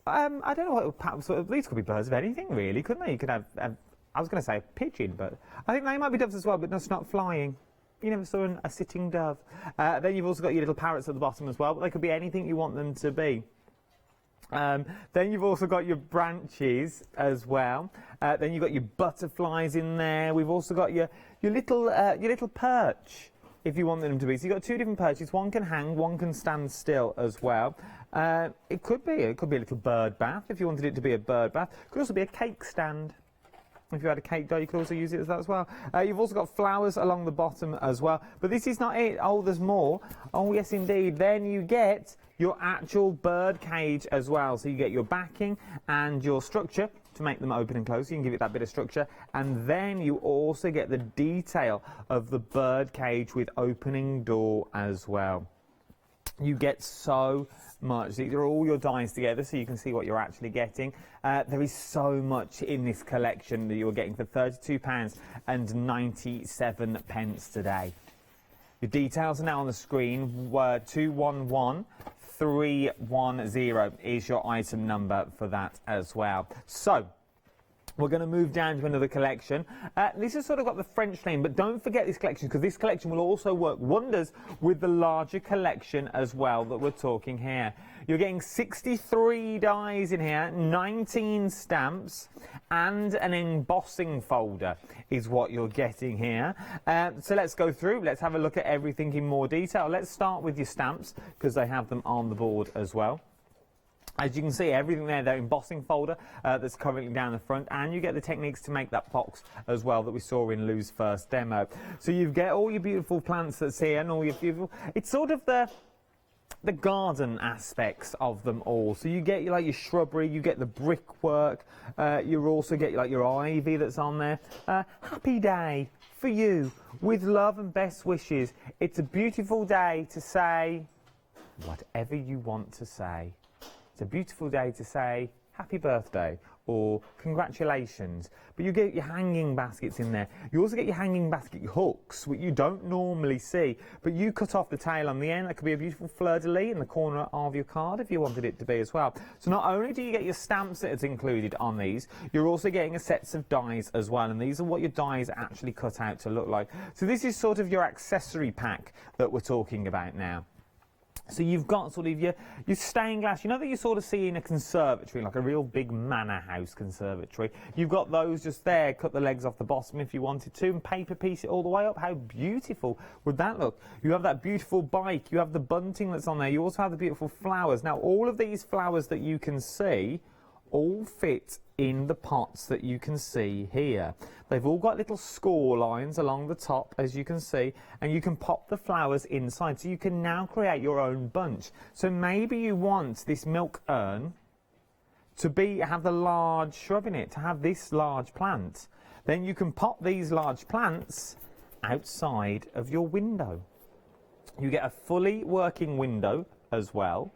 I don't know what... These could be birds of anything, really, couldn't they? You could have... I was going to say a pigeon, but I think they might be doves as well, but that's not flying. You never saw a sitting dove. Then you've also got your little parrots at the bottom as well, but they could be anything you want them to be. Then you've also got your branches as well. Then you've got your butterflies in there. We've also got your little perch, if you want them to be. So you've got two different perches. One can hang, one can stand still as well. It could be a little bird bath if you wanted it to be a bird bath. It could also be a cake stand. If you had a cake dough, you could also use it as that as well. You've also got flowers along the bottom as well. But this is not it. Oh, there's more. Oh, yes, indeed. Then you get your actual bird cage as well. So you get your backing and your structure to make them open and close. So you can give it that bit of structure. And then you also get the detail of the bird cage with opening door as well. You get so much. These are all your dies together, so you can see what you're actually getting. There is so much in this collection that you're getting for £32.97 today. Your details are now on the screen. 211310 is your item number for that as well. So we're going to move down to another collection. This has sort of got the French name, but don't forget this collection, because this collection will also work wonders with the larger collection as well that we're talking here. You're getting 63 dies in here, 19 stamps, and an embossing folder is what you're getting here. So let's go through. Let's have a look at everything in more detail. Let's start with your stamps, because they have them on the board as well. As you can see, everything there, the embossing folder that's currently down the front, and you get the techniques to make that box as well that we saw in Lou's first demo. So you get all your beautiful plants that's here, and all your beautiful... It's sort of the garden aspects of them all. So you get your shrubbery, you get the brickwork, you also get your ivy that's on there. Happy day for you, with love and best wishes. It's a beautiful day to say whatever you want to say. It's a beautiful day to say happy birthday or congratulations. But you get your hanging baskets in there. You also get your hanging basket hooks, which you don't normally see, but you cut off the tail on the end. That could be a beautiful fleur-de-lis in the corner of your card if you wanted it to be as well. So not only do you get your stamps that is included on these, you're also getting a sets of dies as well, and these are what your dies actually cut out to look like. So this is sort of your accessory pack that we're talking about now. So you've got sort of your stained glass, you know that you sort of see in a conservatory, like a real big manor house conservatory. You've got those just there, cut the legs off the bottom if you wanted to, and paper piece it all the way up. How beautiful would that look? You have that beautiful bike, you have the bunting that's on there, you also have the beautiful flowers. Now all of these flowers that you can see all fit in the pots that you can see here. They've all got little score lines along the top, as you can see, and you can pop the flowers inside, so you can now create your own bunch. So maybe you want this milk urn to have the large shrub in it, to have this large plant. Then you can pop these large plants outside of your window. You get a fully working window as well.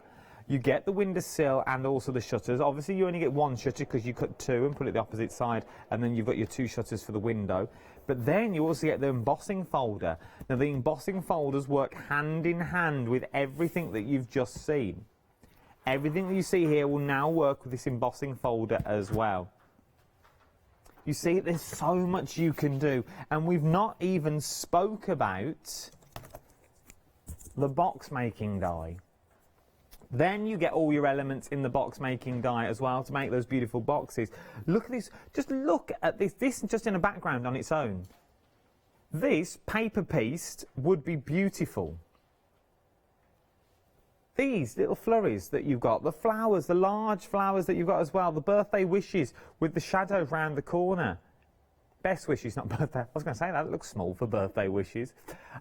You get the windowsill and also the shutters. Obviously, you only get one shutter because you cut two and put it the opposite side, and then you've got your two shutters for the window. But then you also get the embossing folder. Now, the embossing folders work hand in hand with everything that you've just seen. Everything that you see here will now work with this embossing folder as well. You see, there's so much you can do, and we've not even spoke about the box making die. Then you get all your elements in the box making die as well to make those beautiful boxes. Look at this, just look at this. This just in a background on its own. This paper piece would be beautiful. These little flurries that you've got, the flowers, the large flowers that you've got as well, the birthday wishes with the shadow round the corner. best wishes, not birthday. I was going to say that looks small for birthday wishes.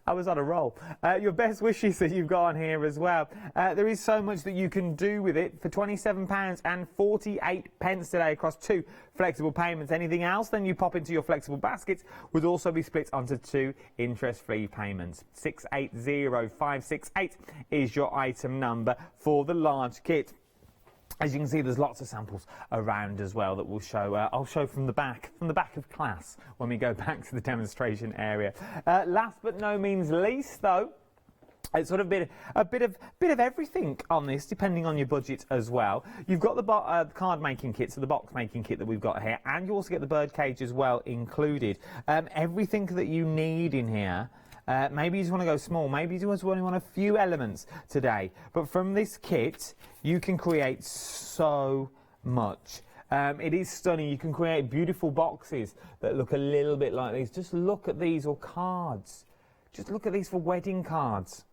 I was on a roll. Your best wishes that you've got on here as well. There is so much that you can do with it for £27.48 today across 2 flexible payments. Anything else then you pop into your flexible baskets would also be split onto 2 interest-free payments. 680568 is your item number for the large kit. As you can see, there's lots of samples around as well that we'll show. I'll show from the back of class when we go back to the demonstration area. Last but no means least, though, it's sort of a bit of everything on this, depending on your budget as well. You've got the card making kit, so the box making kit that we've got here, and you also get the birdcage as well included. Everything that you need in here. Maybe you just want to go small, maybe you just want a few elements today. But from this kit, you can create so much. It is stunning. You can create beautiful boxes that look a little bit like these. Just look at these, or cards. Just look at these for wedding cards.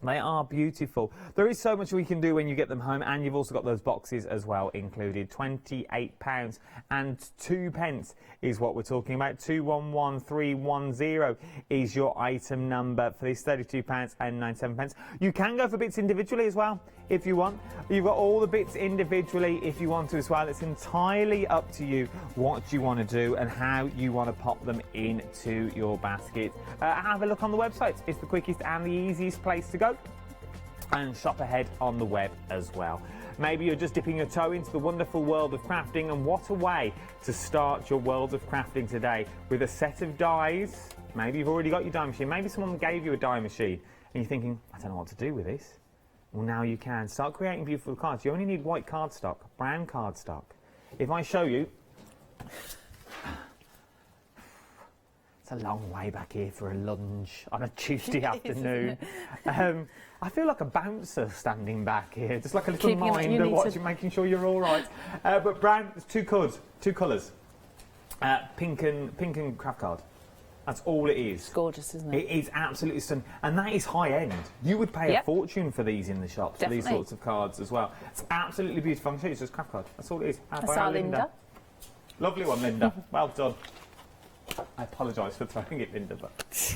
They are beautiful. There is so much we can do when you get them home, and you've also got those boxes as well included. £28.02 is what we're talking about. 211310 is your item number for this, £32.97. You can go for bits individually as well if you want. You've got all the bits individually if you want to as well. It's entirely up to you what you want to do and how you want to pop them into your basket. Have a look on the website. It's the quickest and the easiest place to go. And shop ahead on the web as well. Maybe you're just dipping your toe into the wonderful world of crafting, and what a way to start your world of crafting today with a set of dies. Maybe you've already got your die machine. Maybe someone gave you a die machine and you're thinking, I don't know what to do with this. Well, now you can. Start creating beautiful cards. You only need white cardstock, brown cardstock. If I show you, it's a long way back here for a lunge on a Tuesday afternoon. I feel like a bouncer standing back here, just like a little minder watching, making sure you're all right. But brown, there's two colours, pink and craft card. That's all it is. It's gorgeous, isn't it? It is absolutely stunning, and that is high end. You would pay a fortune for these in the shops, for these sorts of cards as well. It's absolutely beautiful. I'm sure it's just craft card. That's all it is. That's our Linda. Lovely one, Linda. Well done. I apologise for throwing it, Linda, but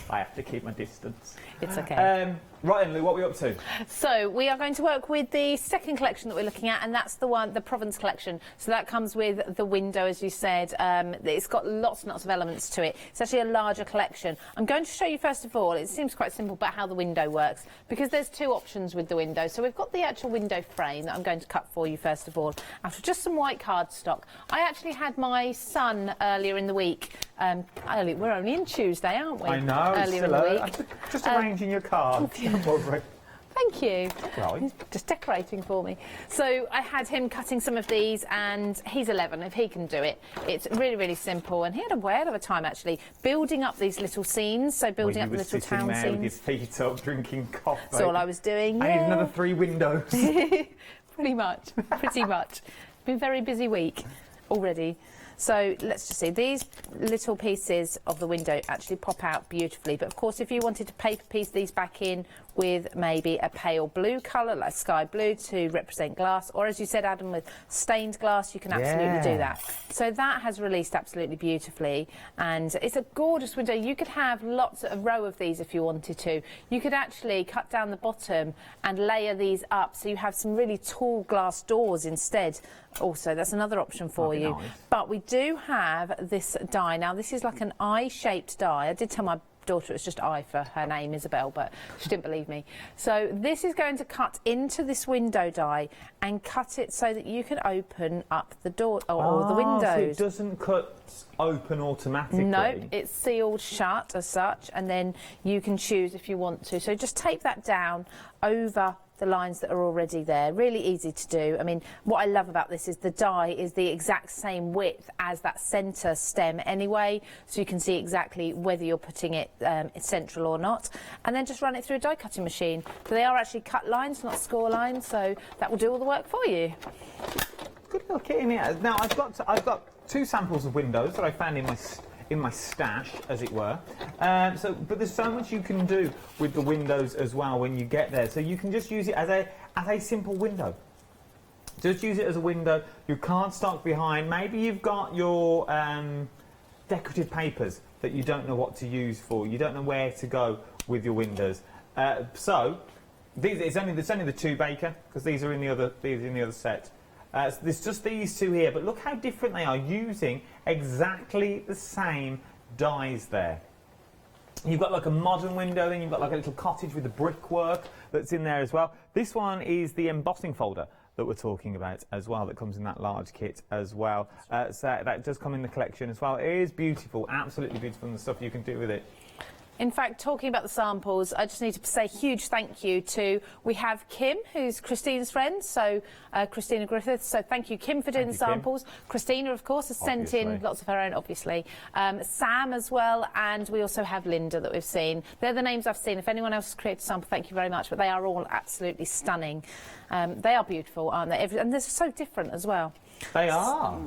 I have to keep my distance. It's okay. Right, Emily, what are we up to? So we are going to work with the second collection that we're looking at, and that's the Provence collection. So that comes with the window, as you said. It's got lots and lots of elements to it. It's actually a larger collection. I'm going to show you, first of all, it seems quite simple, but how the window works, because there's two options with the window. So we've got the actual window frame that I'm going to cut for you, first of all, out of just some white cardstock. I actually had my son earlier in the week. We're only in Tuesday, aren't we? I know. Earlier in the week. I'm just arranging your card. Thank you. Right. He's just decorating for me. So I had him cutting some of these, and he's 11. If he can do it, it's really, really simple. And he had a whale of a time, actually, building up these little scenes. So building up the little town there scenes. With his feet up, drinking coffee. That's all I was doing. I need another 3 windows. Pretty much. Been a very busy week already. So let's just see, these little pieces of the window actually pop out beautifully, but of course if you wanted to paper piece these back in with maybe a pale blue colour, like sky blue, to represent glass, or as you said, Adam, with stained glass, you can absolutely do that. So that has released absolutely beautifully, and it's a gorgeous window. You could have a row of these if you wanted to. You could actually cut down the bottom and layer these up, so you have some really tall glass doors instead. Also, that's another option for you. Nice. But we do have this die. Now, this is like an eye-shaped die. I did tell my daughter it was just I for her name, Isabel, but she didn't believe me. So this is going to cut into this window die and cut it so that you can open up the door or the windows. So it doesn't cut open automatically? No, it's sealed shut as such, and then you can choose if you want to. So just tape that down over the lines that are already there. Really easy to do. I mean, what I love about this is the die is the exact same width as that centre stem anyway, so you can see exactly whether you're putting it central or not, and then just run it through a die cutting machine. So they are actually cut lines, not score lines, so that will do all the work for you. Good little kit in here. Now I've got 2 samples of windows that I found in my stash, as it were. But there's so much you can do with the windows as well when you get there. So you can just use it as a simple window. Just use it as a window. Your cardstock behind. Maybe you've got your decorative papers that you don't know what to use for. You don't know where to go with your windows. So there's only the 2 Baker, because these are in the other set. So there's just these 2 here, but look how different they are, using exactly the same dies there. You've got like a modern window, then you've got like a little cottage with the brickwork that's in there as well. This one is the embossing folder that we're talking about as well, that comes in that large kit as well. So that does come in the collection as well. It is beautiful, absolutely beautiful, and the stuff you can do with it. In fact, talking about the samples, I just need to say a huge thank you to, we have Kim, who's Christine's friend, so Christina Griffiths, so thank you, Kim, for doing the samples. Kim. Christina, of course, has sent in lots of her own, obviously. Sam as well, and we also have Linda that we've seen. They're the names I've seen. If anyone else has created a sample, thank you very much, but they are all absolutely stunning. They are beautiful, aren't they? And they're so different as well. They are.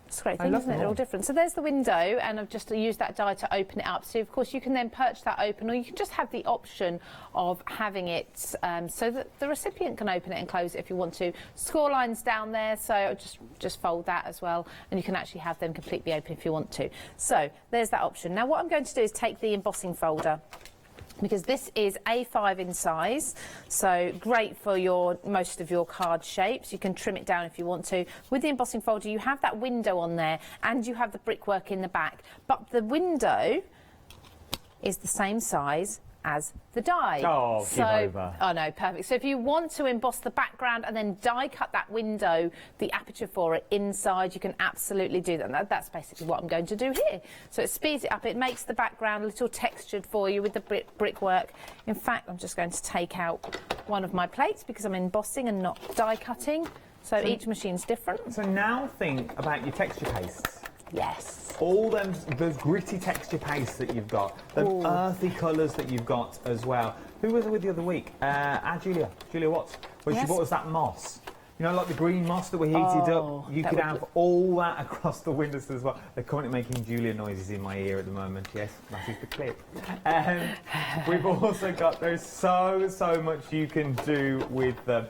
It's a great thing, isn't it? They're all different. So there's the window, and I've just used that die to open it up. So, of course, you can then perch that open, or you can just have the option of having it so that the recipient can open it and close it if you want to. Score lines down there, so just fold that as well, and you can actually have them completely open if you want to. So there's that option. Now, what I'm going to do is take the embossing folder, because this is A5 in size, so great for most of your card shapes. You can trim it down if you want to. With the embossing folder, you have that window on there, and you have the brickwork in the back, but the window is the same size as the die. Oh, give over. Oh no, perfect. So if you want to emboss the background and then die cut that window, the aperture for it inside, you can absolutely do that. And that's basically what I'm going to do here. So it speeds it up. It makes the background a little textured for you with the brickwork. In fact, I'm just going to take out one of my plates because I'm embossing and not die cutting. So each machine's different. So now think about your texture pastes. Yes. All those gritty texture pastes that you've got, those earthy colours that you've got as well. Who was it with the other week? Julia Watts, where she bought us that moss. You know, like the green moss that we heated up. You could have all that across the windows as well. They're currently making Julia noises in my ear at the moment. Yes, that is the clip. We've also got, there's so much you can do with them.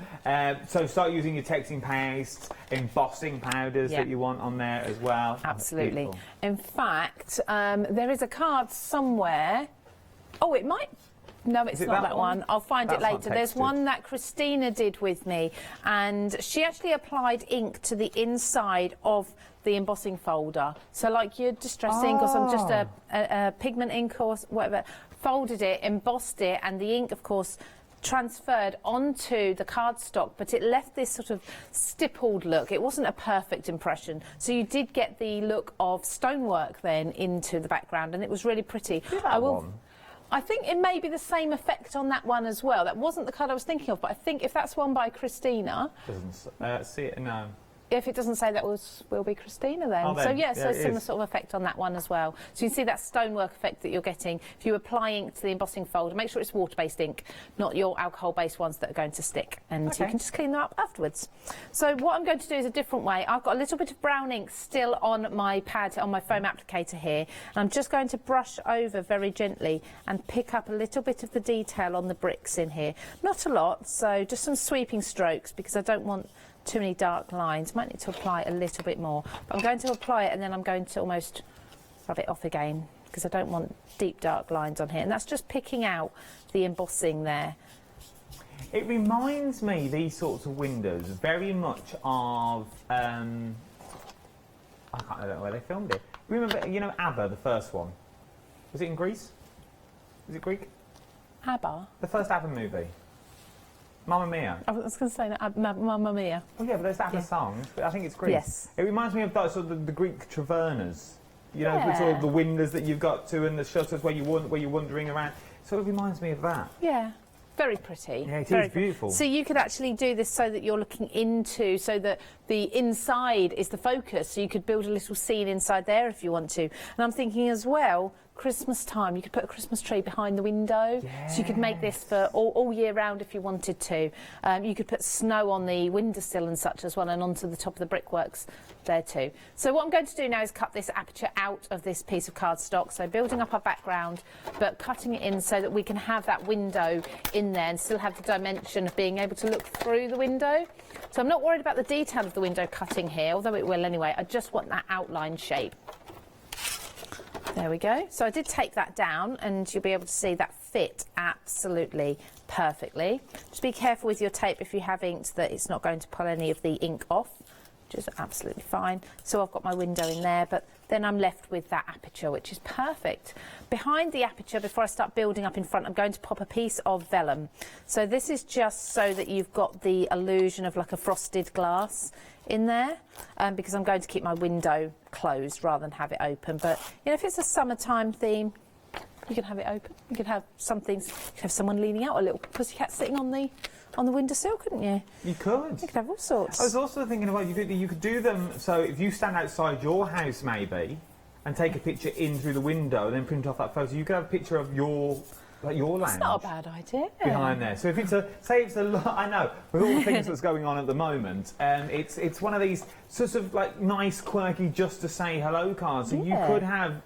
So start using your texturing pastes, embossing powders that you want on there as well. Absolutely. In fact, there is a card somewhere. Oh, it might. No, it's not that one. I'll find it later. There's one that Christina did with me, and she actually applied ink to the inside of the embossing folder. So like your distress ink or some just a pigment ink or whatever, folded it, embossed it, and the ink, of course, transferred onto the cardstock, but it left this sort of stippled look. It wasn't a perfect impression, so you did get the look of stonework then into the background, and it was really pretty. I think it may be the same effect on that one as well. That wasn't the card I was thinking of, but I think if that's one by Christina... Doesn't see it, no. If it doesn't say that will be Christina then. So so similar sort of effect on that one as well. So you can see that stonework effect that you're getting. If you apply ink to the embossing folder, make sure it's water-based ink, not your alcohol-based ones that are going to stick. And you can just clean them up afterwards. So what I'm going to do is a different way. I've got a little bit of brown ink still on my pad, on my foam applicator here. And I'm just going to brush over very gently and pick up a little bit of the detail on the bricks in here. Not a lot, so just some sweeping strokes, because I don't want too many dark lines. Might need to apply a little bit more, but I'm going to apply it and then I'm going to almost rub it off again, because I don't want deep dark lines on here, and that's just picking out the embossing there. It reminds me, these sorts of windows, very much of I don't know where they filmed it. Remember, you know, ABBA, the first one? Was it in Greece? Was it Greek? ABBA? The first ABBA movie. Mamma Mia. I was going to say Mamma Mia. Oh yeah, but there's ABBA songs, but I think it's Greek. Yes. It reminds me of that, sort of the Greek tavernas. You know, with sort of the windows that you've got to and the shutters where you're wandering around. It sort of reminds me of that. Yeah. Very pretty. Yeah, it is beautiful. So you could actually do this so that you're looking into, so that the inside is the focus. So you could build a little scene inside there if you want to. And I'm thinking as well, Christmas time, you could put a Christmas tree behind the window. So you could make this for all year round if you wanted to. You could put snow on the windowsill and such as well, and onto the top of the brickworks there too. So what I'm going to do now is cut this aperture out of this piece of cardstock. So building up our background, but cutting it in so that we can have that window in there and still have the dimension of being able to look through the window. So I'm not worried about the detail of the window cutting here, although it will anyway. I just want that outline shape. There we go. So I did take that down, and you'll be able to see that fit absolutely perfectly. Just be careful with your tape if you have inked that it's not going to pull any of the ink off, which is absolutely fine. So I've got my window in there, but then I'm left with that aperture, which is perfect. Behind the aperture, before I start building up in front, I'm going to pop a piece of vellum. So this is just so that you've got the illusion of like a frosted glass in there, because I'm going to keep my window closed rather than have it open. But you know, if it's a summertime theme, you can have it open. You could have some things. You could have someone leaning out, a little pussycat sitting on the windowsill, couldn't you? You could. You could have all sorts. I was also thinking about you could do them. So if you stand outside your house, maybe, and take a picture in through the window, and then print off that photo, you could have a picture of your lounge. That's not a bad idea. Behind there. So if it's I know, with all the things that's going on at the moment, it's one of these sorts of like nice, quirky, just to say hello cards. So you could have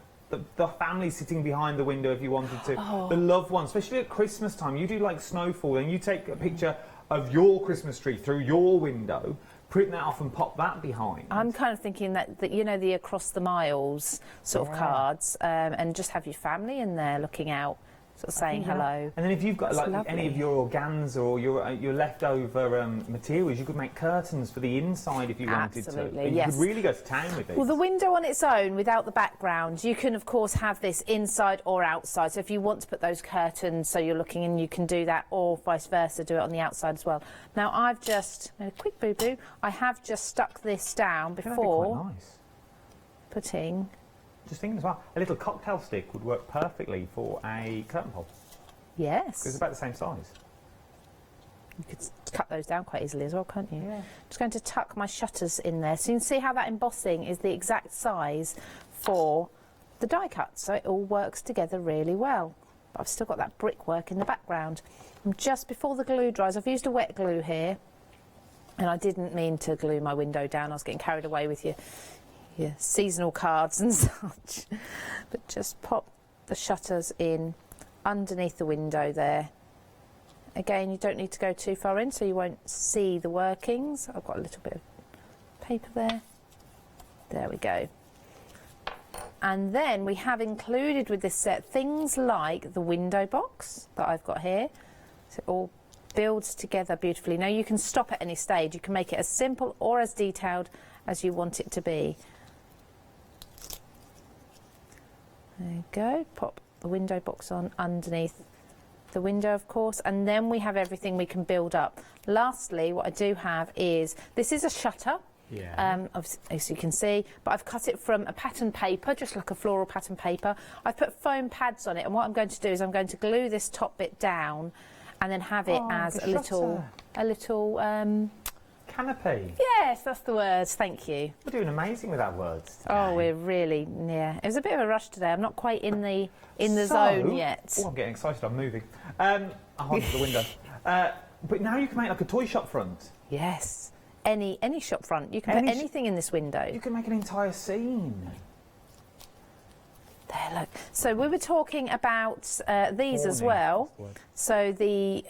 the family sitting behind the window if you wanted to. The loved ones, especially at Christmas time. You do like snowfall, and you take a picture of your Christmas tree through your window, print that off and pop that behind. I'm kind of thinking that you know, the across the miles sort of cards, and just have your family in there looking out, sort of saying hello. And then if you've got like any of your organza or your leftover materials, you could make curtains for the inside if you wanted to. And you could really go to town with these. Well, the window on its own, without the background, you can of course have this inside or outside. So if you want to put those curtains so you're looking in, you can do that, or vice versa, do it on the outside as well. Now I've just, a quick boo-boo, I have just stuck this down before quite nice. Putting... Just thinking as well, a little cocktail stick would work perfectly for a curtain pole. Yes. Because it's about the same size. You could cut those down quite easily as well, can't you? Yeah. Just going to tuck my shutters in there. So you can see how that embossing is the exact size for the die cut. So it all works together really well. But I've still got that brickwork in the background. And just before the glue dries, I've used a wet glue here. And I didn't mean to glue my window down. I was getting carried away with your seasonal cards and such. But just pop the shutters in underneath the window there. Again, you don't need to go too far in so you won't see the workings. I've got a little bit of paper there. There we go. And then we have included with this set things like the window box that I've got here. So it all builds together beautifully. Now you can stop at any stage. You can make it as simple or as detailed as you want it to be. There you go. Pop the window box on underneath the window, of course, and then we have everything we can build up. Lastly, what I do have is, this is a shutter, as you can see, but I've cut it from a pattern paper, just like a floral pattern paper. I've put foam pads on it, and what I'm going to do is I'm going to glue this top bit down and then have it as a little canopy. Yes, that's the words, thank you. We're doing amazing with our words today. Oh, we're really, it was a bit of a rush today. I'm not quite in the zone yet. Oh, I'm getting excited, I'm moving. I'll hold the window. But now you can make like a toy shop front. Yes, any shop front. You can put anything in this window. You can make an entire scene. There, look. So we were talking about these as well. So the,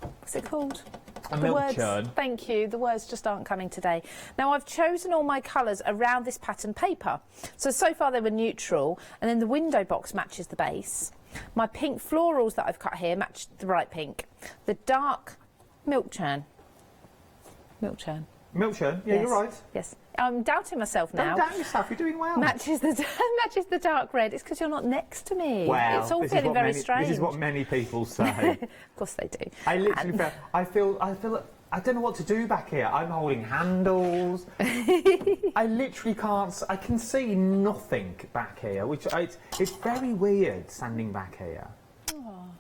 what's it called? A milk churn. Thank you. The words just aren't coming today. Now, I've chosen all my colours around this pattern paper. So far they were neutral, and then the window box matches the base. My pink florals that I've cut here match the bright pink. The dark milk churn. Milk churn. Milk churn? Yeah, yes. You're right. Yes. I'm doubting myself now. Don't doubt yourself, you're doing well. Matches the dark red. It's because you're not next to me. Well, it's all feeling very strange. This is what many people say. Of course they do. I literally feel I don't know what to do back here. I'm holding handles. I literally can't. I can see nothing back here, which it's very weird standing back here.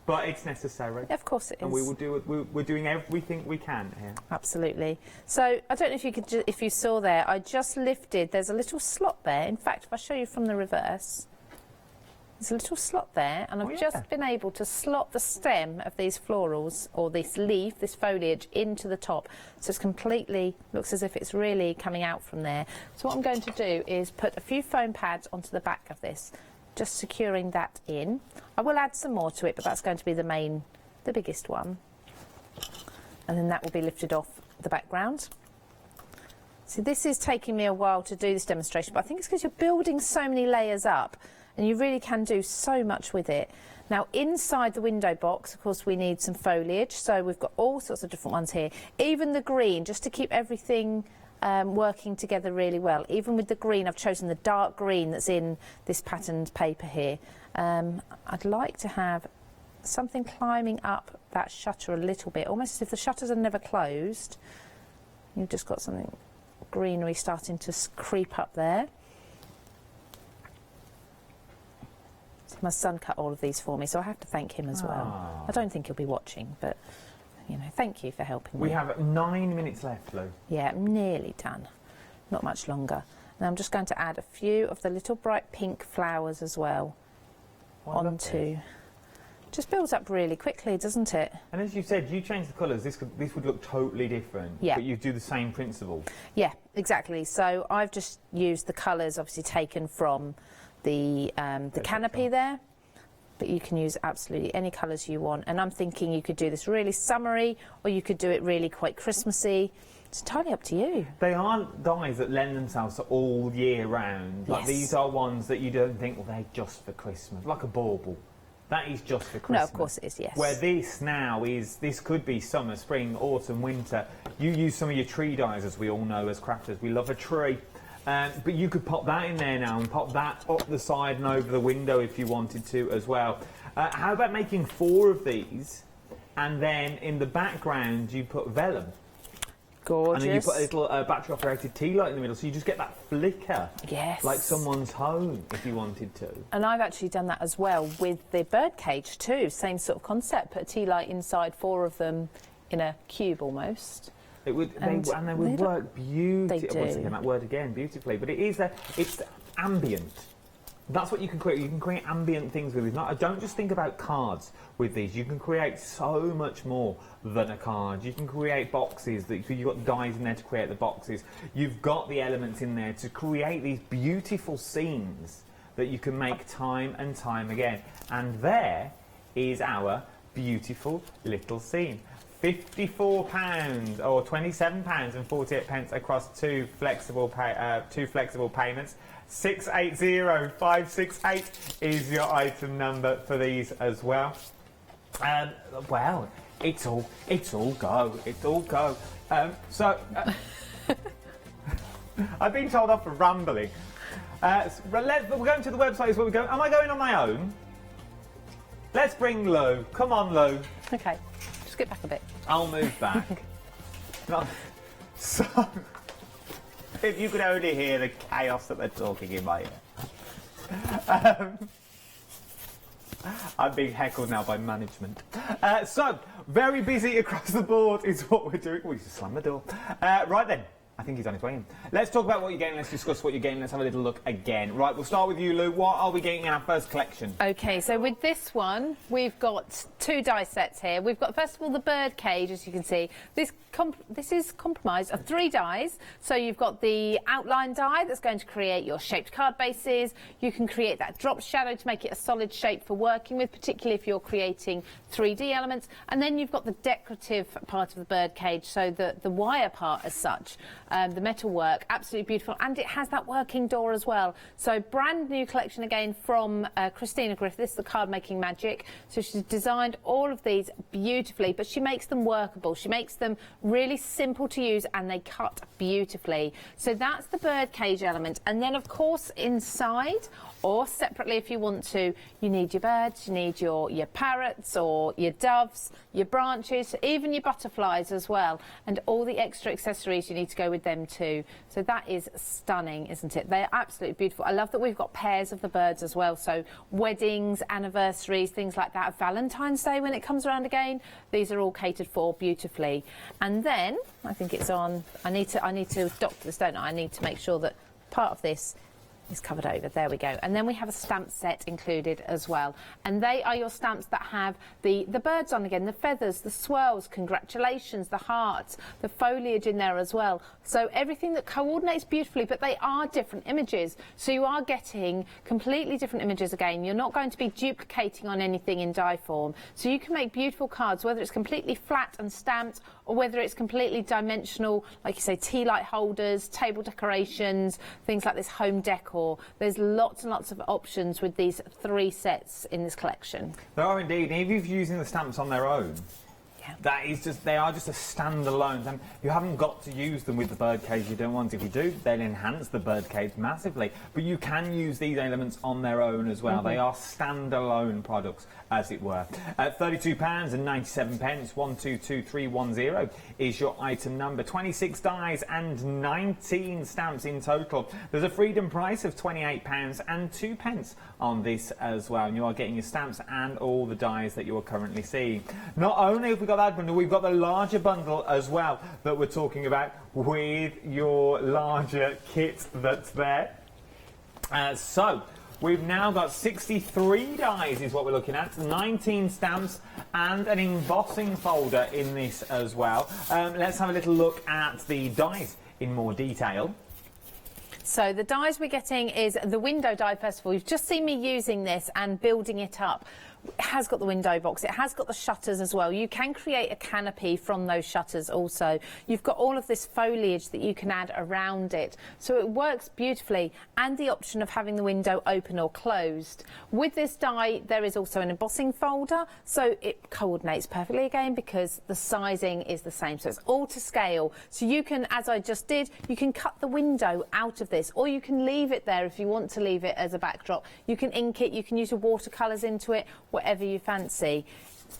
But it's necessary. Of course it is. And we will do it. We're doing everything we can here. Absolutely. So I don't know if you could, if you saw there, I just lifted. There's a little slot there. In fact, if I show you from the reverse, there's a little slot there, and I've just been able to slot the stem of these florals, or this leaf, this foliage, into the top. So it's completely, looks as if it's really coming out from there. So what I'm going to do is put a few foam pads onto the back of this, just securing that in. I will add some more to it, but that's going to be the biggest one. And then that will be lifted off the background. So this is taking me a while to do this demonstration, but I think it's because you're building so many layers up and you really can do so much with it. Now inside the window box, of course, we need some foliage, so we've got all sorts of different ones here. Even the green, just to keep everything working together really well. Even with the green, I've chosen the dark green that's in this patterned paper here. I'd like to have something climbing up that shutter a little bit, almost as if the shutters are never closed. You've just got something greenery starting to creep up there. My son cut all of these for me, so I have to thank him as well. I don't think he'll be watching, but you know, thank you for helping me. We have 9 minutes left, Lou. Yeah, I'm nearly done. Not much longer. Now I'm just going to add a few of the little bright pink flowers as well onto. Just builds up really quickly, doesn't it? And as you said, you change the colours. This would look totally different. Yeah. But you do the same principle. Yeah, exactly. So I've just used the colours, obviously taken from the canopy there, but you can use absolutely any colours you want. And I'm thinking you could do this really summery, or you could do it really quite Christmassy. It's entirely up to you. They are dyes that lend themselves to all year round. Like these are ones that you don't think, well, they're just for Christmas, like a bauble. That is just for Christmas. No, of course it is, yes. Where this now is, this could be summer, spring, autumn, winter. You use some of your tree dyes, as we all know as crafters. We love a tree. But you could pop that in there now and pop that up the side and over the window if you wanted to as well. How about making 4 of these, and then in the background you put vellum? Gorgeous. And then you put a little battery operated tea light in the middle, so you just get that flicker. Yes. Like someone's home, if you wanted to. And I've actually done that as well with the birdcage too. Same sort of concept. Put a tea light inside 4 of them in a cube almost. It would, and they would work beautifully. They do. Once again, that word again, beautifully. But it's ambient. That's what you can create. You can create ambient things with these. Don't just think about cards with these. You can create so much more than a card. You can create boxes. You've got dies in there to create the boxes. You've got the elements in there to create these beautiful scenes that you can make time and time again. And there is our beautiful little scene. £54 or £27.48 across two flexible payments. 680568 is your item number for these as well. Well, it's all go. I've been told off for rambling. We're going to the website is where we go. Am I going on my own? Let's bring Lou. Come on, Lou. Okay. Just get back a bit. I'll move back. So, if you could only hear the chaos that they're talking in my ear. I'm being heckled now by management. So, very busy across the board is what we're doing. Oh, he's just slammed the door. Right then. I think he's on his way in. Let's talk about what you're getting. Let's discuss what you're getting. Let's have a little look again. Right, we'll start with you, Lou. What are we getting in our first collection? OK, so with this one, we've got 2 die sets here. We've got, first of all, the birdcage, as you can see. This is comprised of 3 dies. So you've got the outline die that's going to create your shaped card bases. You can create that drop shadow to make it a solid shape for working with, particularly if you're creating 3D elements. And then you've got the decorative part of the birdcage, so the wire part as such. The metal work, absolutely beautiful, and it has that working door as well. So brand new collection again from Christina Griffith. This is the Card Making Magic. So she's designed all of these beautifully, but she makes them workable. She makes them really simple to use, and they cut beautifully. So that's the birdcage element. And then, of course, inside, or separately if you want to, you need your birds, you need your parrots or your doves, your branches, even your butterflies as well, and all the extra accessories you need to go with them too. So that is stunning, isn't it? They're absolutely beautiful. I love that we've got pairs of the birds as well, so weddings, anniversaries, things like that. Valentine's Day when it comes around again, these are all catered for beautifully. And then, I think it's on, I need to doctor this, don't I? I need to make sure that part of this is covered over. There we go. And then we have a stamp set included as well. And they are your stamps that have the birds on again, the feathers, the swirls, congratulations, the hearts, the foliage in there as well. So everything that coordinates beautifully, but they are different images. So you are getting completely different images again. You're not going to be duplicating on anything in die form. So you can make beautiful cards, whether it's completely flat and stamped, or whether it's completely dimensional, like you say, tea light holders, table decorations, things like this home decor. There's lots and lots of options with these 3 sets in this collection. There are indeed, and if you're using the stamps on their own, they are just a standalone. And you haven't got to use them with the birdcage you don't want. If you do, they'll enhance the birdcage massively. But you can use these elements on their own as well. They are standalone products, as it were. At £32.97, 122310 is your item number. 26 dies and 19 stamps in total. There's a freedom price of £28 and 2 pence on this as well. And you are getting your stamps and all the dies that you are currently seeing. Not only have we got that bundle, we've got the larger bundle as well that we're talking about with your larger kit that's there. So we've now got 63 dies is what we're looking at, 19 stamps and an embossing folder in this as well. Let's have a little look at the dies in more detail. So the dies we're getting is the window die. First of all, you've just seen me using this and building it up. It has got the window box, it has got the shutters as well. You can create a canopy from those shutters also. You've got all of this foliage that you can add around it, so it works beautifully, and the option of having the window open or closed. With this die there is also an embossing folder, so it coordinates perfectly again because the sizing is the same, so it's all to scale. So you can, as I just did, you can cut the window out of this, or you can leave it there if you want to leave it as a backdrop. You can ink it, you can use your watercolours into it, whatever you fancy.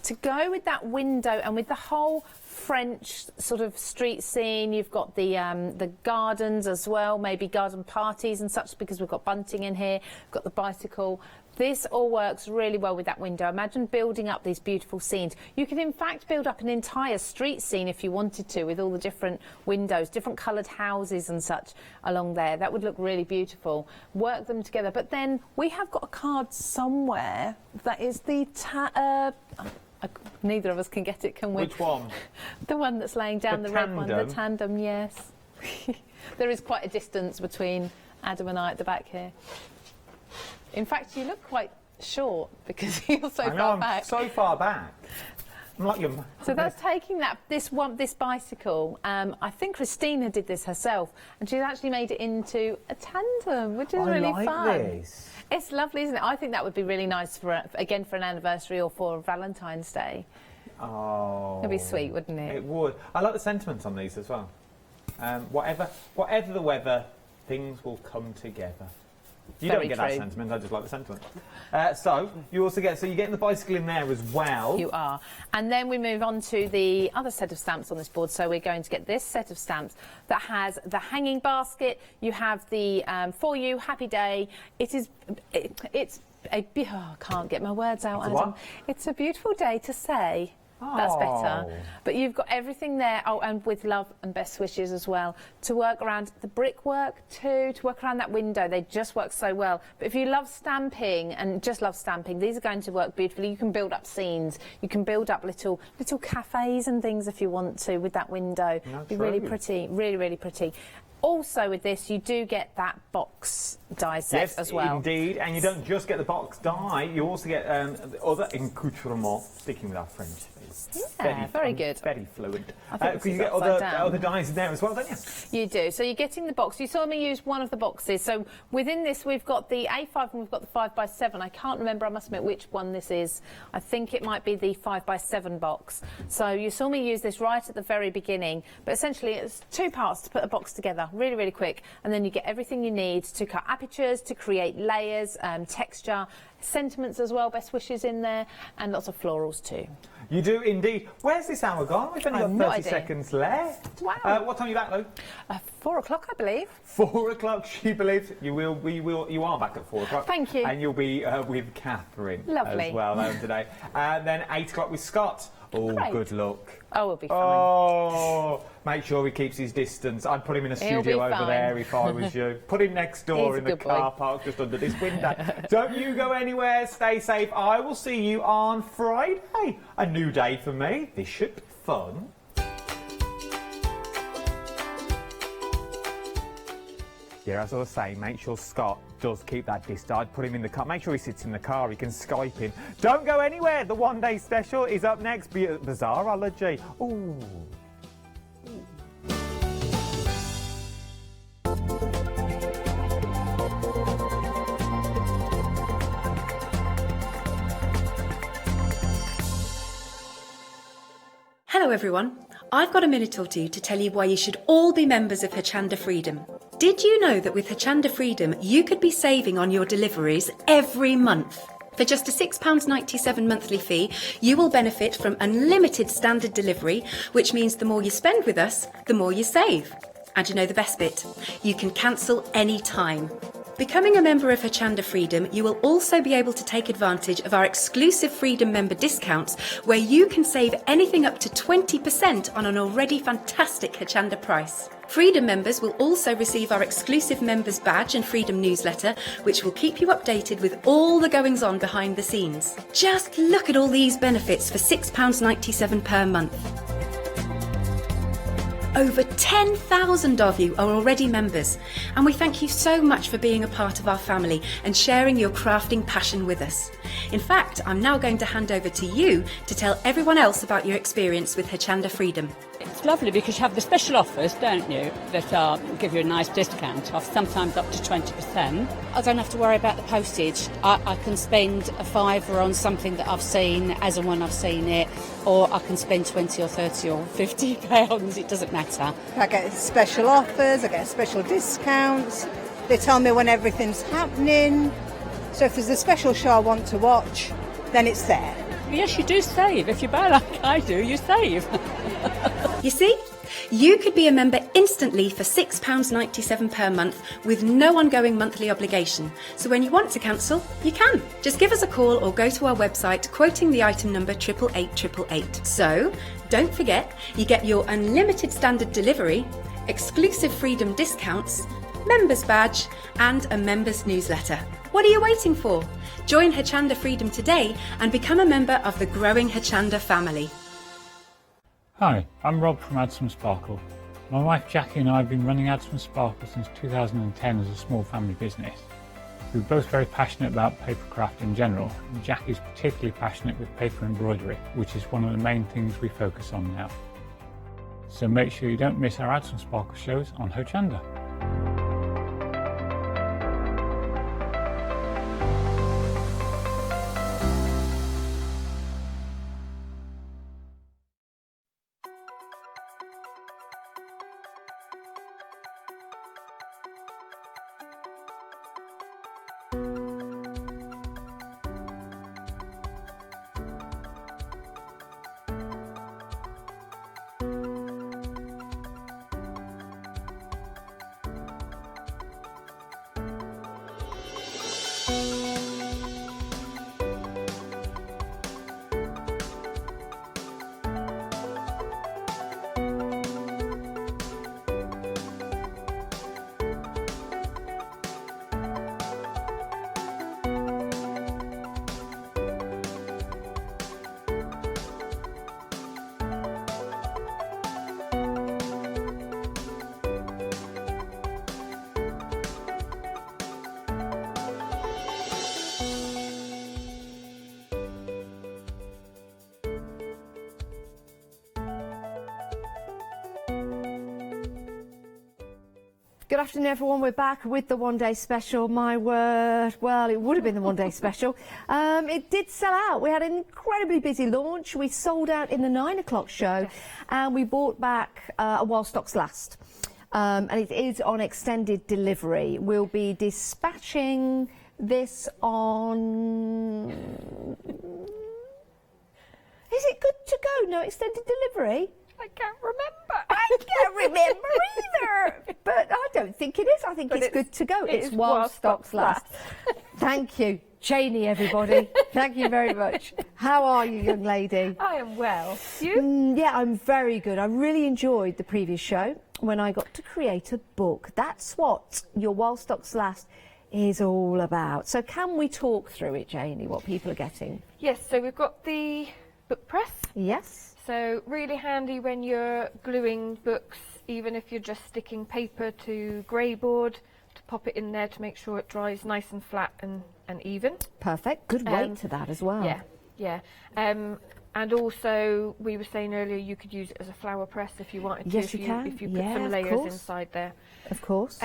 To go with that window and with the whole French sort of street scene, you've got the gardens as well, maybe garden parties and such, because we've got bunting in here, we've got the bicycle. This all works really well with that window. Imagine building up these beautiful scenes. You can in fact build up an entire street scene if you wanted to, with all the different windows, different coloured houses and such along there. That would look really beautiful. Work them together. But then we have got a card somewhere that is the neither of us can get it, can we? Which one? The one that's laying down, the red one. The tandem, yes. There is quite a distance between Adam and I at the back here. In fact, you look quite short because you're so far back. I'm so far back. I'm like your... So that's taking this bicycle. I think Christina did this herself, and she's actually made it into a tandem, which is really fun. This. It's lovely, isn't it? I think that would be really nice for again for an anniversary or for Valentine's Day. Oh, it'd be sweet, wouldn't it? It would. I like the sentiments on these as well. Whatever the weather, things will come together. You don't get that sentiment, I just like the sentiment. So you also get, so you're getting the bicycle in there as well. You are. And then we move on to the other set of stamps on this board. So we're going to get this set of stamps that has the hanging basket. You have the For You, Happy Day. It's a, I can't get my words out, Adam. It's a beautiful day to say. That's better. But you've got everything there, and with love and best wishes as well, to work around the brickwork too, to work around that window. They just work so well. But if you love stamping and just love stamping, these are going to work beautifully. You can build up scenes. You can build up little cafes and things if you want to with that window. Be really pretty, really, really pretty. Also with this, you do get that box die set as well. Yes, indeed. And you don't just get the box die, you also get other accoutrements, sticking with our French. Yeah, very good. Very fluent. Because you get other dies in there as well, don't you? You do. So you're getting the box. You saw me use one of the boxes. So within this, we've got the A5 and we've got the 5x7. I can't remember, I must admit, which one this is. I think it might be the 5x7 box. So you saw me use this right at the very beginning. But essentially, it's 2 parts to put a box together, really, really quick. And then you get everything you need to cut apertures, to create layers, texture, sentiments as well, best wishes in there, and lots of florals too. You do indeed. Where's this hour gone? We've only got 30 seconds left. Wow. What time are you back, Lou? 4 o'clock, I believe. 4 o'clock, she believes. You are back at 4 o'clock. Thank you. And you'll be with Catherine Lovely. as well today. And then 8 o'clock with Scott. Oh, Great. good luck. Oh, we'll be fine. Oh, make sure he keeps his distance. I'd put him in a studio over there if I was you. Put him next door in the car park just under this window. Don't you go anywhere. Stay safe. I will see you on Friday. A new day for me. This should be fun. Yeah, as I was saying, make sure Scott does keep that distance. I'd put him in the car. Make sure he sits in the car. He can Skype in. Don't go anywhere. The one-day special is up next. Bizarreology. Ooh. Hello everyone, I've got a minute or two to tell you why you should all be members of Hochanda Freedom. Did you know that with Hochanda Freedom you could be saving on your deliveries every month? For just a £6.97 monthly fee, you will benefit from unlimited standard delivery, which means the more you spend with us, the more you save. And you know the best bit? You can cancel any time. Becoming a member of Hochanda Freedom, you will also be able to take advantage of our exclusive Freedom member discounts, where you can save anything up to 20% on an already fantastic Hochanda price. Freedom members will also receive our exclusive members badge and Freedom newsletter, which will keep you updated with all the goings on behind the scenes. Just look at all these benefits for £6.97 per month. Over 10,000 of you are already members, and we thank you so much for being a part of our family and sharing your crafting passion with us. In fact, I'm now going to hand over to you to tell everyone else about your experience with Hochanda Freedom. It's lovely because you have the special offers, don't you, that give you a nice discount off, sometimes up to 20%. I don't have to worry about the postage. I can spend a £5 on something that I've seen as and when I've seen it, or I can spend 20 or 30 or 50 pounds, it doesn't matter. I get special offers, I get special discounts. They tell me when everything's happening. So if there's a special show I want to watch, then it's there. Yes, you do save. If you buy like I do, you save. You see? You could be a member instantly for £6.97 per month with no ongoing monthly obligation. So when you want to cancel, you can. Just give us a call or go to our website quoting the item number 88888. So don't forget, you get your unlimited standard delivery, exclusive Freedom discounts, members badge and a members newsletter. What are you waiting for? Join Hochanda Freedom today and become a member of the growing Hochanda family. Hi, I'm Rob from Add Some Sparkle. My wife Jackie and I have been running Add Some Sparkle since 2010 as a small family business. We're both very passionate about papercraft in general, and Jackie's particularly passionate with paper embroidery, which is one of the main things we focus on now. So make sure you don't miss our Add Some Sparkle shows on Hochanda. Good afternoon, everyone. We're back with the one-day special. My word, well, it would have been the one-day special. It did sell out. We had an incredibly busy launch. We sold out in the 9 o'clock show, and we brought back While Stocks Last. And it is on extended delivery. We'll be dispatching this on... Is it good to go? No extended delivery? I can't remember. I can't remember either. But I don't think it is. I think it's good to go. It's while stocks last. Thank you. Janie, everybody. Thank you very much. How are you, young lady? I am well. You? Yeah, I'm very good. I really enjoyed the previous show when I got to create a book. That's what your While Stocks Last is all about. So can we talk through it, Janie, what people are getting? Yes, so we've got the book press. Yes. So really handy when you're gluing books, even if you're just sticking paper to grey board, to pop it in there to make sure it dries nice and flat and even. Perfect. Good weight to that as well. Yeah, yeah. And also, we were saying earlier, you could use it as a flower press if you wanted to. Yes, you can. If you put some layers inside there. Of course.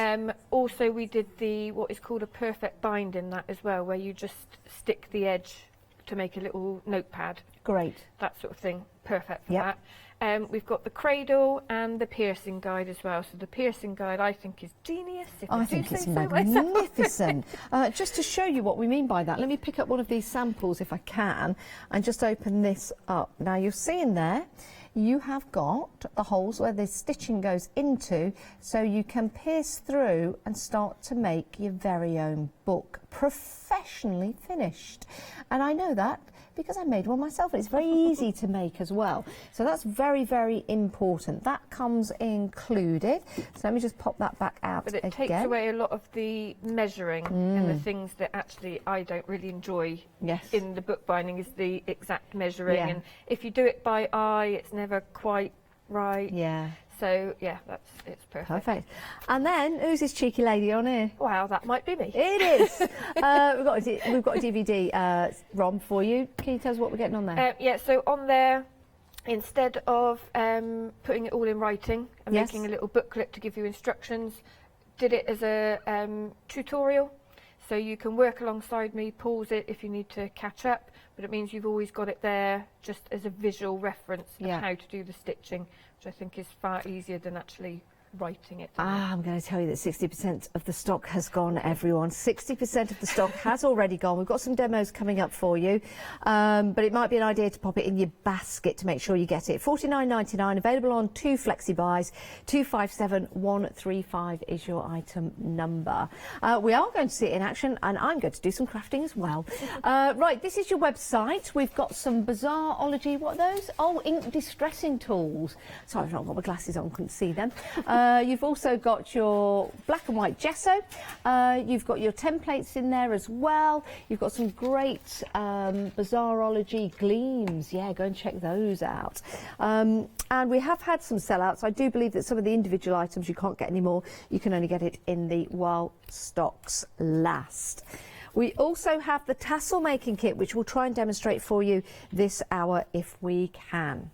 Also, we did what is called a perfect bind in that as well, where you just stick the edge to make a little notepad. Great. That sort of thing. Perfect for that. We've got the cradle and the piercing guide as well. So the piercing guide I think is genius. I think it's magnificent. Just to show you what we mean by that, let me pick up one of these samples if I can and just open this up. Now you'll see in there you have got the holes where the stitching goes into, so you can pierce through and start to make your very own book, professionally finished. And I know that because I made one myself, and it's very easy to make as well. So that's very, very important. That comes included. So let me just pop that back out again. But it takes away a lot of the measuring and the things that actually I don't really enjoy in the bookbinding is the exact measuring. And if you do it by eye, it's never quite right. So yeah, it's perfect. Perfect. And then who's this cheeky lady on here? Wow, that might be me. It is. We've got a DVD ROM for you. Can you tell us what we're getting on there? Yeah, so on there, instead of putting it all in writing and making a little booklet to give you instructions, did it as a tutorial. So you can work alongside me, pause it if you need to catch up, but it means you've always got it there just as a visual reference of how to do the stitching, which I think is far easier than actually writing it. I'm going to tell you that 60% of the stock has gone, everyone. 60% of the stock has already gone. We've got some demos coming up for you, but it might be an idea to pop it in your basket to make sure you get it. $49.99, available on 2 flexi buys. 257135 is your item number. We are going to see it in action, and I'm going to do some crafting as well. Right, this is your website. We've got some Bizarreology. What are those? Oh, ink distressing tools. Sorry, I've not got my glasses on, couldn't see them. You've also got your black and white gesso. You've got your templates in there as well. You've got some great Bizarreology gleams. Yeah, go and check those out. And we have had some sellouts. I do believe that some of the individual items you can't get anymore. You can only get it in the while stocks last. We also have the tassel making kit, which we'll try and demonstrate for you this hour if we can.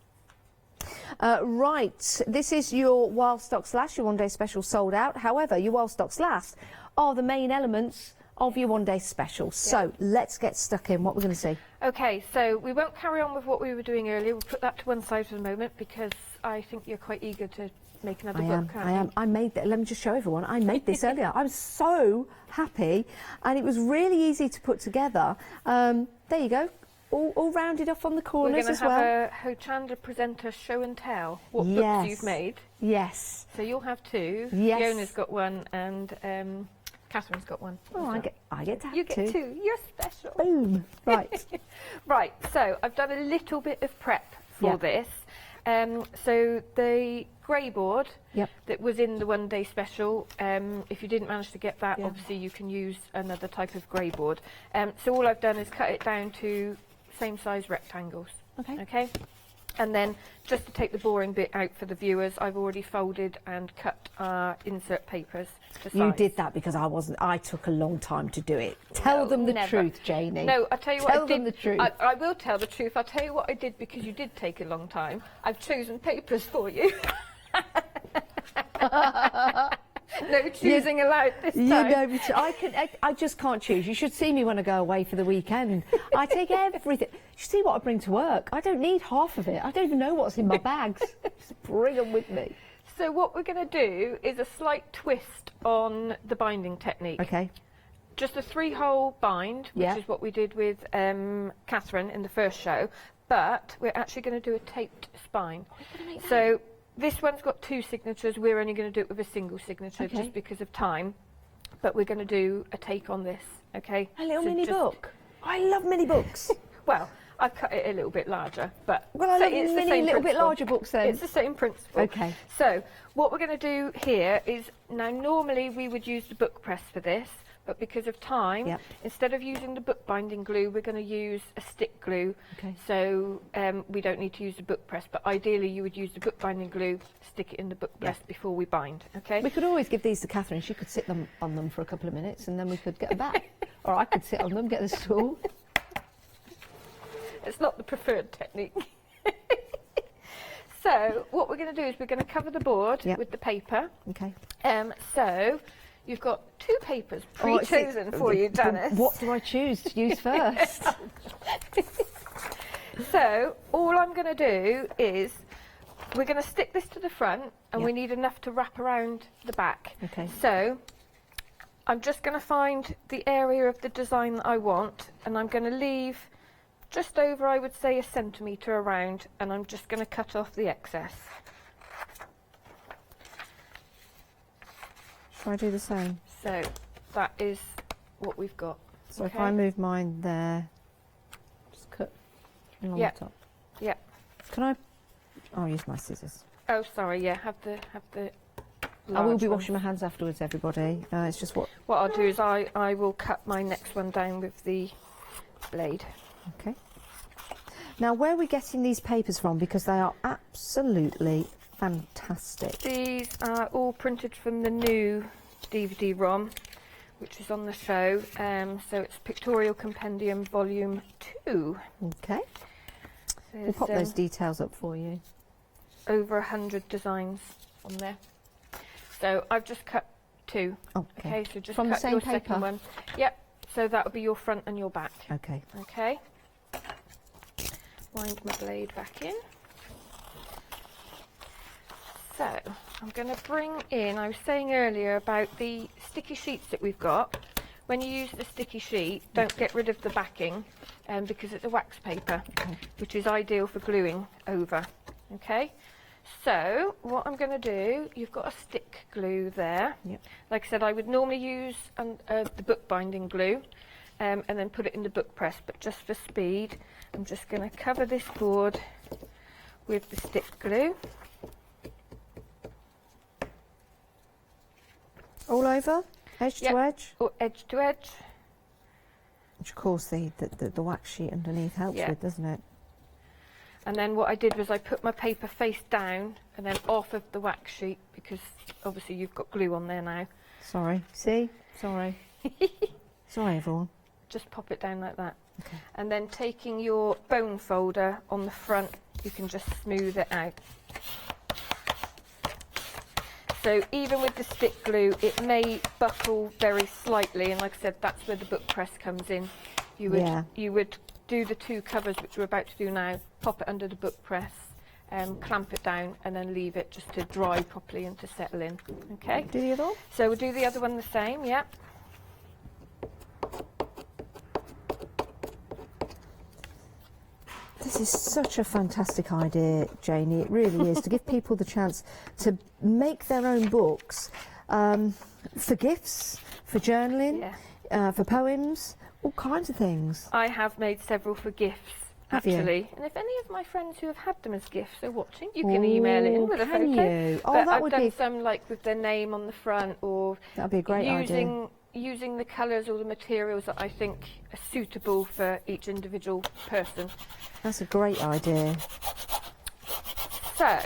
Right, this is your while stocks last, your one-day special sold out. However, your while stocks last are the main elements of your one-day special. So let's get stuck in. What we're going to see. Okay, so we won't carry on with what we were doing earlier. We'll put that to one side for the moment because I think you're quite eager to make another book. I am. I made that. Let me just show everyone. I made this earlier. I was so happy, and it was really easy to put together. There you go. All rounded off on the corners as well. We're going to have a Hochanda presenter show and tell what books you've made. Yes. So you'll have 2. Yes. Fiona's got one and Catherine's got one. Oh, I get to have 2. You get 2. You're special. Boom. Right. Right. So I've done a little bit of prep for this. So the grey board that was in the one-day special, if you didn't manage to get that, obviously you can use another type of grey board. So all I've done is cut it down to same size rectangles. Okay. And then just to take the boring bit out for the viewers, I've already folded and cut our insert papers to size. You did that because I took a long time to do it. Tell them the truth, Janie. No, I'll tell you what I did. Tell them the truth. I will tell the truth. I'll tell you what I did because you did take a long time. I've chosen papers for you. No choosing allowed this time. You know, I just can't choose. You should see me when I go away for the weekend. I take everything. You see what I bring to work. I don't need half of it. I don't even know what's in my bags. Just bring them with me. So what we're going to do is a slight twist on the binding technique. Okay. Just a 3-hole bind, which is what we did with Catherine in the first show, but we're actually going to do a taped spine. So this one's got 2 signatures. We're only going to do it with a single signature just because of time. But we're going to do a take on this, okay? A little mini book. I love mini books. Well, I've cut it a little bit larger, but I love it's the same little bit larger books then. It's the same principle. Okay. So what we're going to do here is, now normally we would use the book press for this, but because of time, instead of using the bookbinding glue, we're going to use a stick glue. Okay. So we don't need to use the book press, but ideally you would use the bookbinding glue, stick it in the book press before we bind. Okay. We could always give these to Catherine. She could sit on them for a couple of minutes, and then we could get them back. Or I could sit on them, get the stool. It's not the preferred technique. So what we're going to do is we're going to cover the board with the paper. Okay. So you've got 2 papers pre-chosen for you, Janice. What do I choose to use first? So all I'm going to do is we're going to stick this to the front, and we need enough to wrap around the back. Okay. So I'm just going to find the area of the design that I want, and I'm going to leave just over, I would say, 1 centimetre around, and I'm just going to cut off the excess. Shall I do the same? So that is what we've got. So if I move mine there, just cut along the top. Yeah. Can I? I'll use my scissors. Oh, sorry. Yeah, have the. I will be large washing my hands afterwards, everybody. It's just what. What I'll do is I will cut my next one down with the blade. Okay. Now, where are we getting these papers from? Because they are absolutely fantastic. These are all printed from the new DVD-ROM, which is on the show. So it's Pictorial Compendium Volume 2. Okay. We'll pop those details up for you. Over 100 designs on there. So I've just cut 2. Okay. So just from cut the same your paper? second one. Yep. So that will be your front and your back. Okay. Okay. Wind my blade back in. So I'm going to bring in, I was saying earlier about the sticky sheets that we've got. When you use the sticky sheet, don't get rid of the backing because it's a wax paper, which is ideal for gluing over. Okay, so what I'm going to do, you've got a stick glue there. Yep. Like I said, I would normally use the bookbinding glue and then put it in the book press, but just for speed, I'm just going to cover this board with the stick glue. All over? Edge to edge? Or edge to edge. Which, of course, the wax sheet underneath helps with, doesn't it? And then what I did was I put my paper face down and then off of the wax sheet because obviously you've got glue on there now. Sorry. See? Sorry. Sorry, everyone. Just pop it down like that. Okay. And then taking your bone folder on the front, you can just smooth it out. So even with the stick glue, it may buckle very slightly, and like I said, that's where the book press comes in. You would do the 2 covers, which we're about to do now, pop it under the book press, clamp it down, and then leave it just to dry properly and to settle in. Okay. Do the other one? So we'll do the other one the same, yeah. This is such a fantastic idea, Janie. It really is, to give people the chance to make their own books for gifts, for journaling, for poems, all kinds of things. I have made several for gifts, actually. And if any of my friends who have had them as gifts are watching, you can email in with a photo. You? Oh, but that I've would done be... some like with their name on the front, or that'd be a great idea. Using the colours or the materials that I think are suitable for each individual person. That's a great idea. So,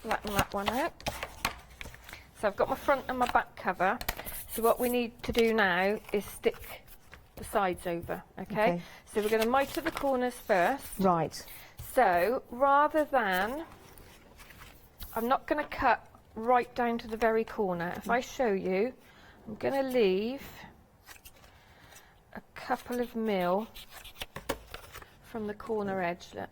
flatten that one out. So I've got my front and my back cover. So what we need to do now is stick the sides over, okay? So we're going to mitre the corners first. Right. So rather than, I'm not going to cut right down to the very corner. If I show you, I'm going to leave a couple of mil from the corner edge, look.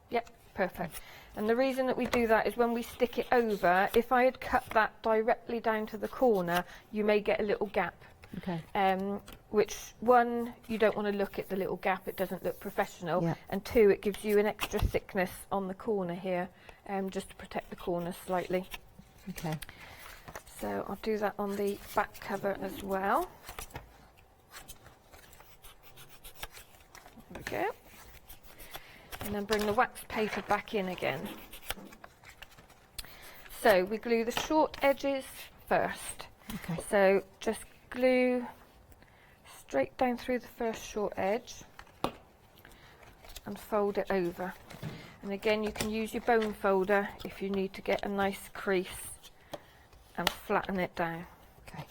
Yep, perfect. And the reason that we do that is when we stick it over, if I had cut that directly down to the corner, you may get a little gap. Okay. Which, one, you don't want to look at the little gap, it doesn't look professional. Yeah. And 2, it gives you an extra thickness on the corner here, just to protect the corners slightly. Okay. So I'll do that on the back cover as well. There we go. And then bring the wax paper back in again. So we glue the short edges first. Okay. So just glue straight down through the first short edge and fold it over. And again, you can use your bone folder if you need to get a nice crease and flatten it down. Okay.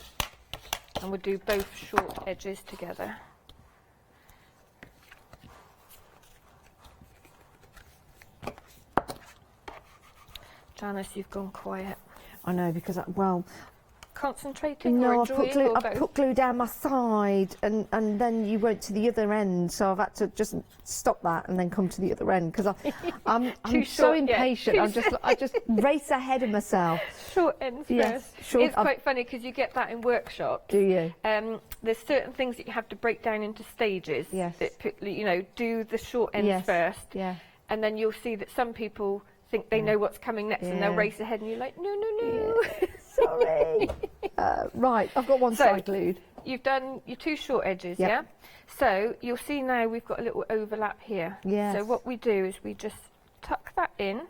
And we'll do both short edges together. Janice, you've gone quiet. I know, because, well, concentrating No, or I put enjoying glue. or I both? put glue down my side, and then you went to the other end, so I've had to just stop that and then come to the other end because I'm Too so short, yeah. impatient. I just race ahead of myself. Short ends Yes, first. short- It's quite funny because you get that in workshops. Do you? There's certain things that you have to break down into stages. Yes. That, you know, do the short ends Yes. first. Yeah. And then you'll see that some people think they know what's coming next and they'll Yeah. race ahead and you're like, no. Sorry. Right, I've got one side glued. You've done your 2 short edges, Yep. yeah? So you'll see now we've got a little overlap here. Yes. So what we do is we just tuck that in.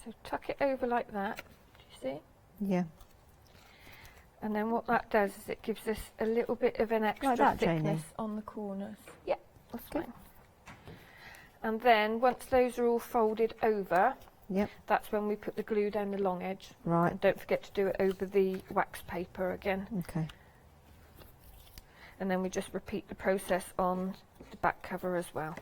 So tuck it over like that. Do you see? Yeah. And then what that does is it gives us a little bit of an extra Like that, thickness Janie? on the corners. Yeah, that's fine. And then once those are all folded over, that's when we put the glue down the long edge. Right. And don't forget to do it over the wax paper again. Okay. And then we just repeat the process on the back cover as well.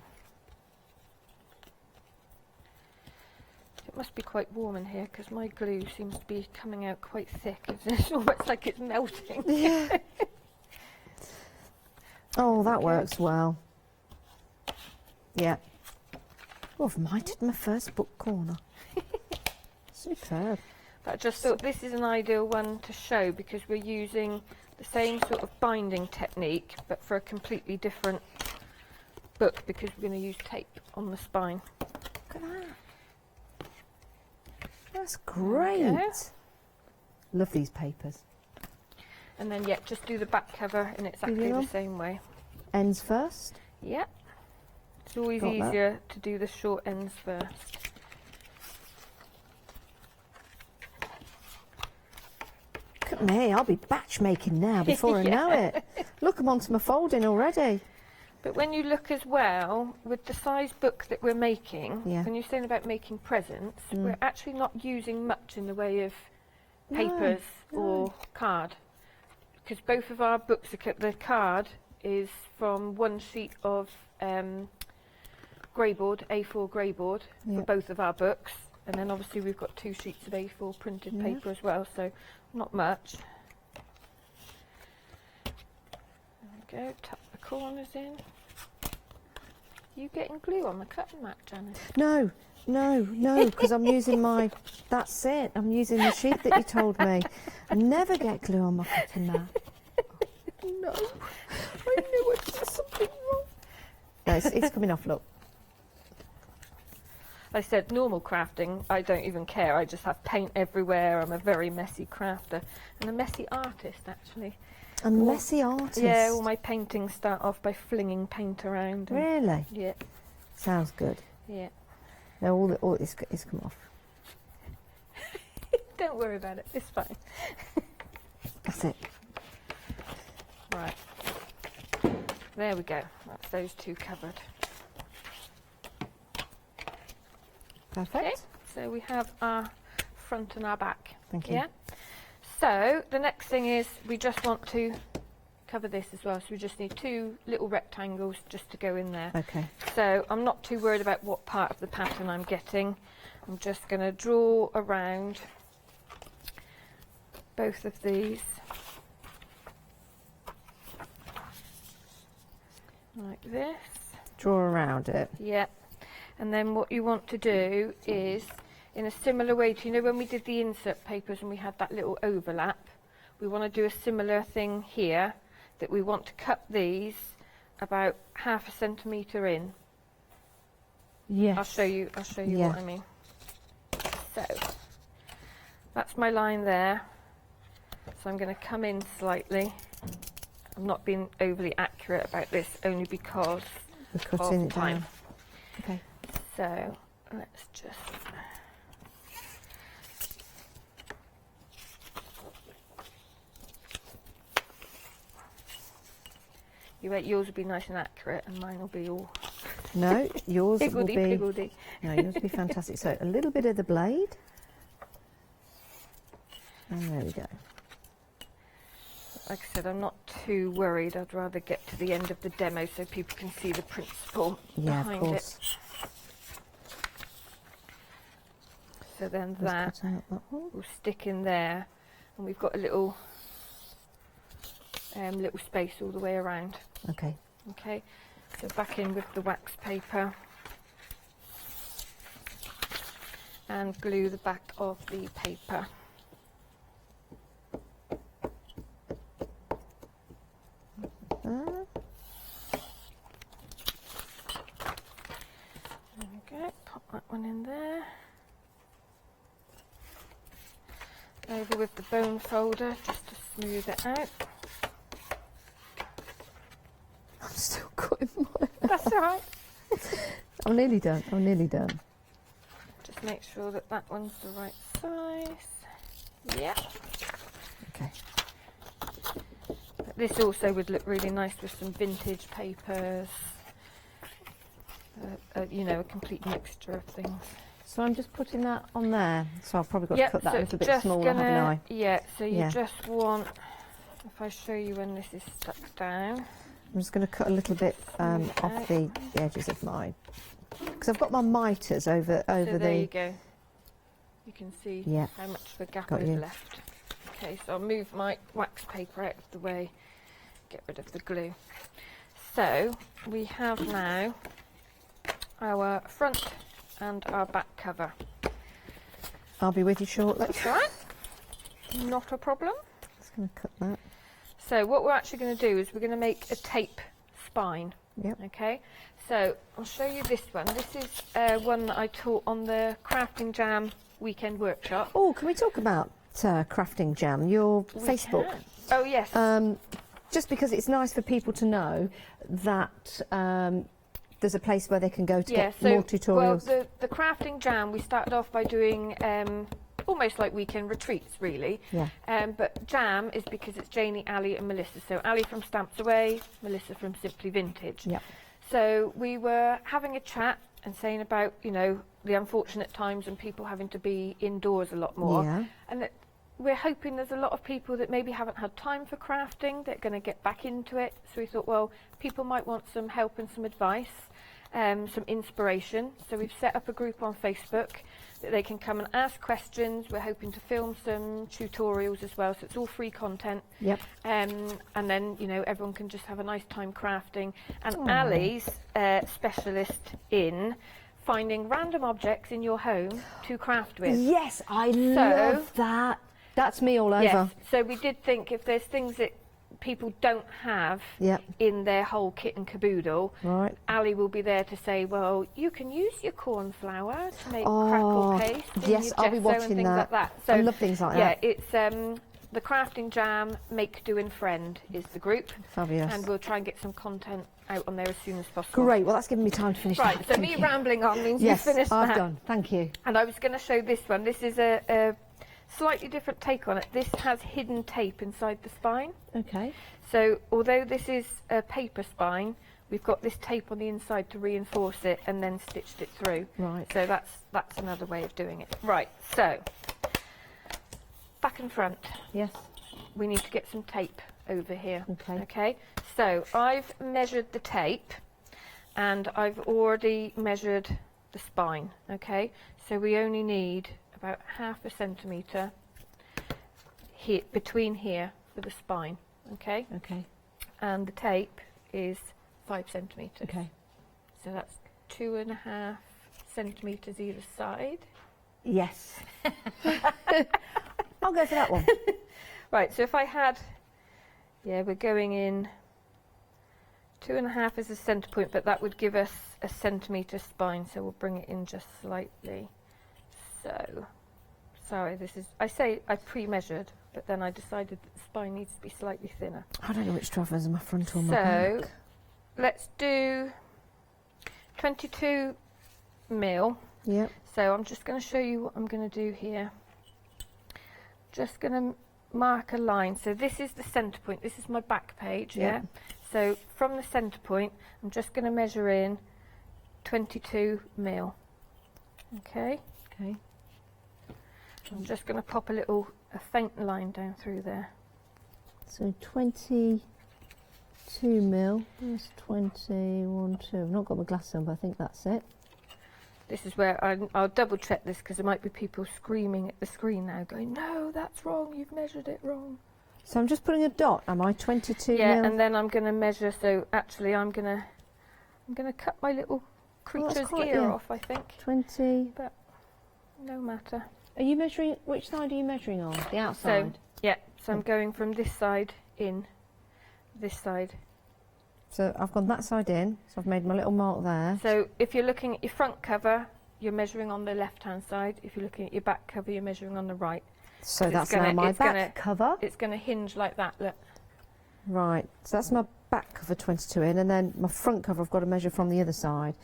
It must be quite warm in here because my glue seems to be coming out quite thick. It's almost like it's melting. Yeah. Oh, that works well. Yeah. Oh, I've mited my first book corner. Superb. But I just thought this is an ideal one to show because we're using the same sort of binding technique but for a completely different book because we're going to use tape on the spine. Look at that. That's great. Yeah. Love these papers. And then, yeah, just do the back cover in exactly the same way. Ends first? Yeah. It's always Got that. easier to do the short ends first. Look at me, I'll be batch making now before I know it. Look, I'm onto my folding already. But when you look as well, with the size book that we're making, Yeah. when you're saying about making presents, Mm. we're actually not using much in the way of No, papers or card. Because both of our books, the card is from one sheet of grey board, A4 grey board, Yeah. for both of our books. And then obviously we've got 2 sheets of A4 printed Yeah. paper as well, so not much. There we go, tuck the corners in. You getting glue on the cutting mat, Janet? No, because I'm using my, that's it, I'm using the sheet that you told me. I never get glue on my cutting mat. No, I knew it was something wrong. No, it's coming off, look. I said normal crafting, I don't even care. I just have paint everywhere. I'm a very messy crafter and a messy artist, actually. A messy artist? Yeah, all my paintings start off by flinging paint around. and- Really? Yeah. Sounds good. Yeah. No, all it's come off. Don't worry about it. It's fine. That's it. Right. There we go. That's those 2 covered. Perfect. Okay, so we have our front and our back. Thank you. Yeah. So the next thing is we just want to cover this as well. So we just need 2 little rectangles just to go in there. Okay. So I'm not too worried about what part of the pattern I'm getting. I'm just going to draw around both of these. Like this. Draw around it. Yeah. And then what you want to do is, in a similar way to, you know, when we did the insert papers and we had that little overlap, we want to do a similar thing here, that we want to cut these about ½ centimetre in. Yes. I'll show you Yeah. what I mean. So, that's my line there. So I'm going to come in slightly. I'm not being overly accurate about this, only because We're cutting of it time. down. Okay. So let's just yours will be nice and accurate and mine will be all No, yours will be. higgledy-piggledy. No, yours will be fantastic. So a little bit of the blade. And there we go. Like I said, I'm not too worried. I'd rather get to the end of the demo so people can see the principle Yeah, behind of course. it. So then Let's that cut out that one. will stick in there, and we've got a little little space all the way around. Okay. Okay, so back in with the wax paper and glue the back of the paper. There. There we go, pop that one in there. Over with the bone folder just to smooth it out. I'm still cutting mine. That's all right. I'm nearly done. I'm nearly done. Just make sure that that one's the right size. Yeah. Okay. But this also would look really nice with some vintage papers. You know, a complete mixture of things. So I'm just putting that on there. So I've probably got to cut that a little bit smaller, haven't I? Yeah, so you just want, if I show you when this is stuck down. I'm just going to cut a little bit off the edges of mine. Because I've got my miters over so the... there you go. You can see Yeah. how much of a gap Got is you. left. Okay, so I'll move my wax paper out of the way, get rid of the glue. So we have now our front and our back cover. I'll be with you shortly. That's all right. Not a problem. Just going to cut that. So what we're actually going to do is we're going to make a tape spine. Yep. Okay. So I'll show you this one. This is one that I taught on the Crafting Jam weekend workshop. Oh, can we talk about Crafting Jam, your Facebook? Can. Oh yes. Just because it's nice for people to know that there's a place where they can go to get more tutorials. Well, the Crafting Jam, we started off by doing almost like weekend retreats, really. Yeah. But Jam is because it's Janie, Ali and Melissa. So Ali from Stamps Away, Melissa from Simply Vintage. Yeah. So we were having a chat and saying about, you know, the unfortunate times and people having to be indoors a lot more. Yeah. And that we're hoping there's a lot of people that maybe haven't had time for crafting, that are going to get back into it. So we thought, well, people might want some help and some advice, some inspiration. So we've set up a group on Facebook that they can come and ask questions. We're hoping to film some tutorials as well, so it's all free content. Yep. And then, you know, everyone can just have a nice time crafting. And Aww. Ali's specialist in finding random objects in your home to craft with. Yes, I love that. That's me all over. Yes, so we did think if there's things that people don't have in their whole kit and caboodle, right. Ali will be there to say, well, you can use your corn flour to make crackle paste. Yes, I'll be watching and things like that. So, I love things like that. Yeah, it's the Crafting Jam Make, Do and Friend is the group. Fabulous. And we'll try and get some content out on there as soon as possible. Great, well that's given me time to finish Right, that. so Thank me you. rambling on means yes, you've finished I've that. done, thank you. And I was going to show this one. This is a slightly different take on it. This has hidden tape inside the spine. Okay. So although this is a paper spine, we've got this tape on the inside to reinforce it and then stitched it through. Right. So that's another way of doing it. Right, so back and front. Yes. We need to get some tape over here. Okay. Okay. So I've measured the tape and I've already measured the spine. Okay. So we only need about 1/2 centimetre here, between here for the spine. Okay. Okay. And the tape is 5 centimetres. Okay. So that's 2.5 centimetres either side. Yes. I'll go for that one. Right, so if I had, we're going in 2.5 as a centre point, but that would give us a centimetre spine, so we'll bring it in just slightly. So, sorry, I pre-measured, but then I decided that the spine needs to be slightly thinner. I don't know which travels in my front or my So, back. let's do 22 mil. Yep. So I'm just going to show you what I'm going to do here. Just going to mark a line. So this is the centre point. This is my back page, yeah? So from the centre point, I'm just going to measure in 22 mil. Okay? Okay. I'm just going to pop a faint line down through there. So 22 mil. That's 21, 2. I've not got my glasses on, but I think that's it. This is where I'll double check this because there might be people screaming at the screen now going, no, that's wrong, you've measured it wrong. So I'm just putting a dot, am I? 22 Yeah, mil? and then I'm going to measure, so actually I'm going to cut my little creature's ear off, I think. 20. But no matter. Are you measuring, which side are you measuring on? The outside? So, yeah, so I'm going from this side in, this side. So I've gone that side in, so I've made my little mark there. So if you're looking at your front cover, you're measuring on the left-hand side. If you're looking at your back cover, you're measuring on the right. So that's now my back cover. It's going to hinge like that, look. Right, so that's my back cover 22 in, and then my front cover I've got to measure from the other side.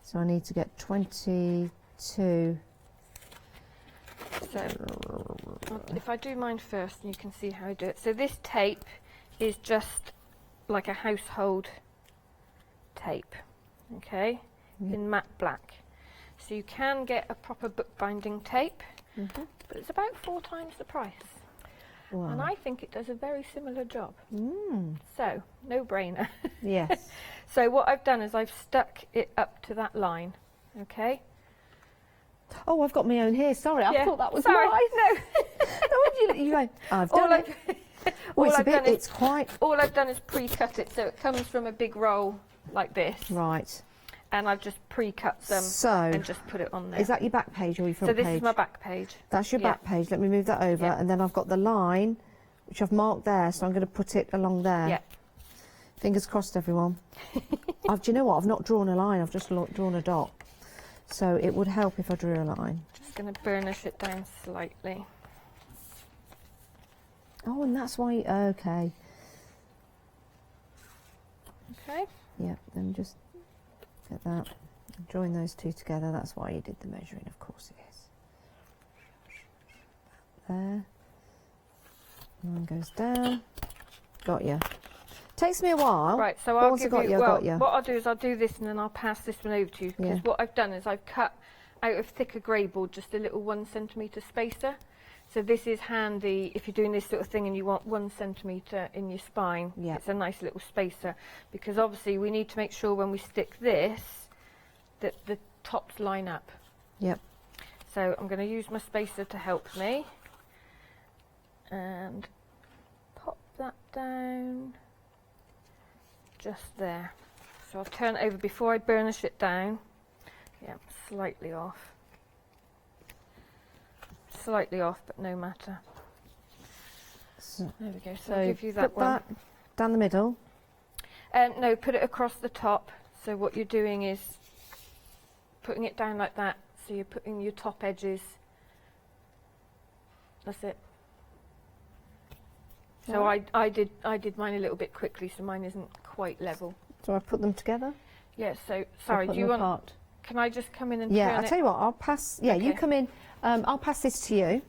So I need to get 22. So if I do mine first, you can see how I do it. So this tape is just like a household tape, okay, in matte black. So you can get a proper bookbinding tape, but it's about 4 times the price. Wow. And I think it does a very similar job. So, no brainer. Yes. So what I've done is I've stuck it up to that line, okay? Oh, I've got my own here. Sorry, I thought that was Sorry. mine. No. You go, I've done it. All I've done is pre-cut it, so it comes from a big roll like this. Right. And I've just pre-cut them and just put it on there. Is that your back page or your front page? So this is my back page. That's your back page. Let me move that over, and then I've got the line, which I've marked there, so I'm going to put it along there. Yeah. Fingers crossed, everyone. Do you know what? I've not drawn a line. I've just drawn a dot. So it would help if I drew a line. Just going to burnish it down slightly. Oh, and that's why. Okay. Okay. Yeah. Then just get that. Join those two together. That's why you did the measuring. Of course it is. There. Line goes down. Got you. Takes me a while. Right, so I'll Once give I got you, got you. what I'll do is I'll do this and then I'll pass this one over to you, because what I've done is I've cut out of thicker grey board just a little 1 centimetre spacer. So this is handy if you're doing this sort of thing and you want 1 centimetre in your spine. It's a nice little spacer, because obviously we need to make sure when we stick this that the tops line up. Yep. So I'm going to use my spacer to help me and pop that down just there. So I'll turn it over before I burnish it down. Yeah, slightly off. Slightly off, but no matter. So, there we go. So I'll give you that put that down the middle. No, put it across the top. So what you're doing is putting it down like that. So you're putting your top edges. That's it. So I did mine a little bit quickly, so mine isn't quite level. Do I put them together? Yeah. So sorry. Do you want? Apart? Can I just come in and Yeah, turn I'll tell you what. I'll pass. Yeah, you come in. I'll pass this to you.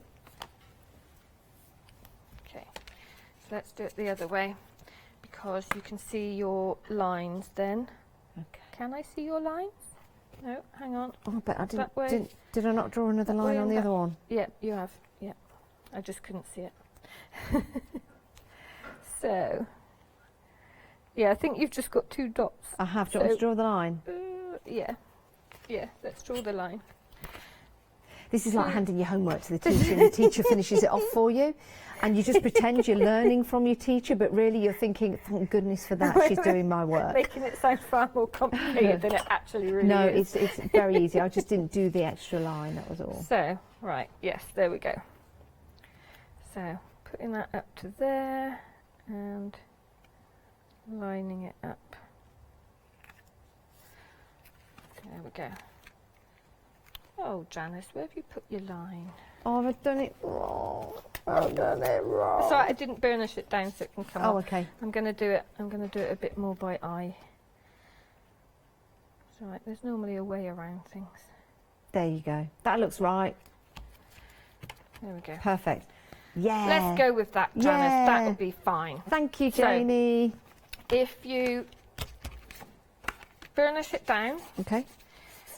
Okay. So let's do it the other way, because you can see your lines then. Okay. Can I see your lines? No, hang on. Oh, but I didn't. Did I not draw another line on the other one? Yeah, you have. Yeah, I just couldn't see it. So, yeah, I think you've just got 2 dots. I have. Do you want me to draw the line? Yeah. Yeah, let's draw the line. This is like handing your homework to the teacher, and the teacher finishes it off for you, and you just pretend you're learning from your teacher, but really you're thinking, thank goodness for that, she's doing my work. Making it sound far more complicated than it actually really is. No, it's very easy. I just didn't do the extra line, that was all. So, right, yes, there we go. So, putting that up to there, and lining it up. There we go. Oh, Janice, where have you put your line? Oh, I've done it wrong. I've done it wrong. So I didn't burnish it down so it can come off. Oh, okay. I'm going to do it a bit more by eye. It's all right, there's normally a way around things. There you go. That looks right. There we go. Perfect. Yeah. Let's go with that, Janice. Yeah. That'll be fine. Thank you, Janie. So, if you burnish it down, okay,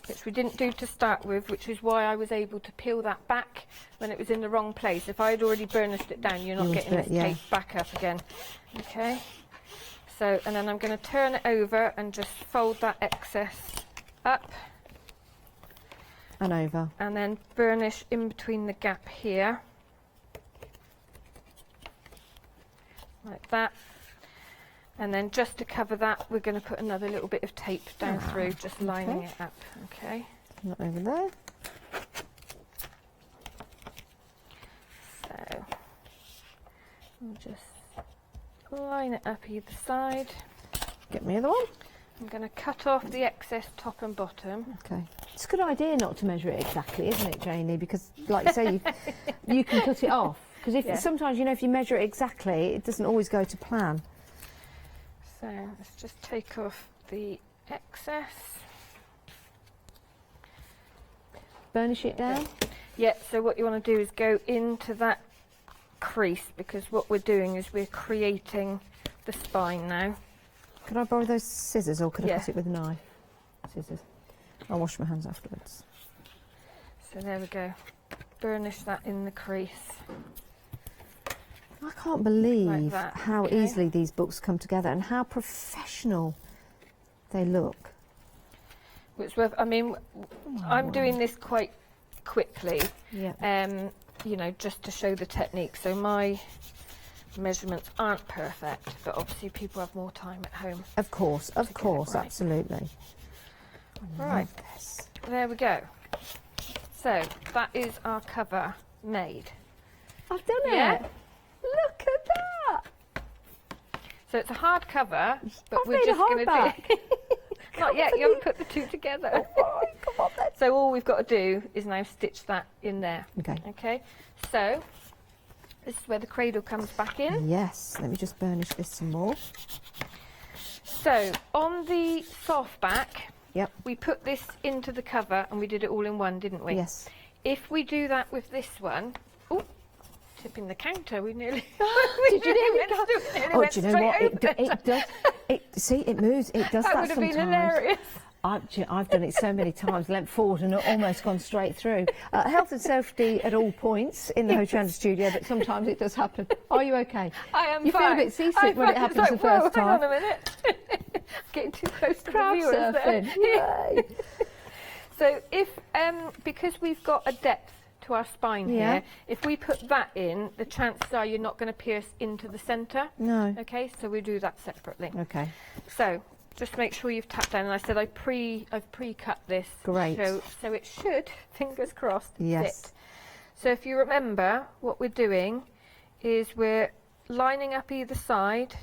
which we didn't do to start with, which is why I was able to peel that back when it was in the wrong place. If I had already burnished it down, you're not getting this tape back up again. Okay. So, and then I'm going to turn it over and just fold that excess up. And over. And then burnish in between the gap here. Like that. And then just to cover that, we're going to put another little bit of tape down through, just lining it up. Okay. Not over there. So we'll just line it up either side. Get me the other one. I'm going to cut off the excess top and bottom. Okay. It's a good idea not to measure it exactly, isn't it, Janie? Because, like you say, you can cut it off. Because if sometimes, you know, if you measure it exactly, it doesn't always go to plan. So let's just take off the excess. Burnish it down? Yeah, so what you want to do is go into that crease, because what we're doing is we're creating the spine now. Could I borrow those scissors, or could I cut it with a knife? Scissors. I'll wash my hands afterwards. So there we go. Burnish that in the crease. I can't believe Like how easily these books come together and how professional they look. Which, I mean, I'm doing this quite quickly, you know, just to show the technique. So my measurements aren't perfect, but obviously people have more time at home. Of course, absolutely. Right, there we go. So that is our cover made. I've done it. Look at that. So it's a hard cover, but I've we're made just a going to do... Not yet, you haven't put the two together. So all we've got to do is now stitch that in there. Okay. Okay, so this is where the cradle comes back in. Yes, let me just burnish this some more. So on the soft back, we put this into the cover and we did it all in one, didn't we? Yes. If we do that with this one, tipping the counter, we nearly... Did you nearly do you know what? It does. See, it moves. It does that would have sometimes. been hilarious. I've done it so many times, leant forward and almost gone straight through. Health and safety at all points in the Hochanda studio, but sometimes it does happen. Are you okay? I am You fine. feel a bit seasick when it happens the first time. Hang on a minute. Getting too close to Crowd the viewers surfing. there. Yay. So if, because we've got a depth to our spine here, if we put that in, the chances are you're not going to pierce into the centre. No. Okay, so we do that separately. Okay. So just make sure you've tapped down. And I said I've pre-cut this. Great. So it should, fingers crossed, Yes. fit. So if you remember, what we're doing is we're lining up either side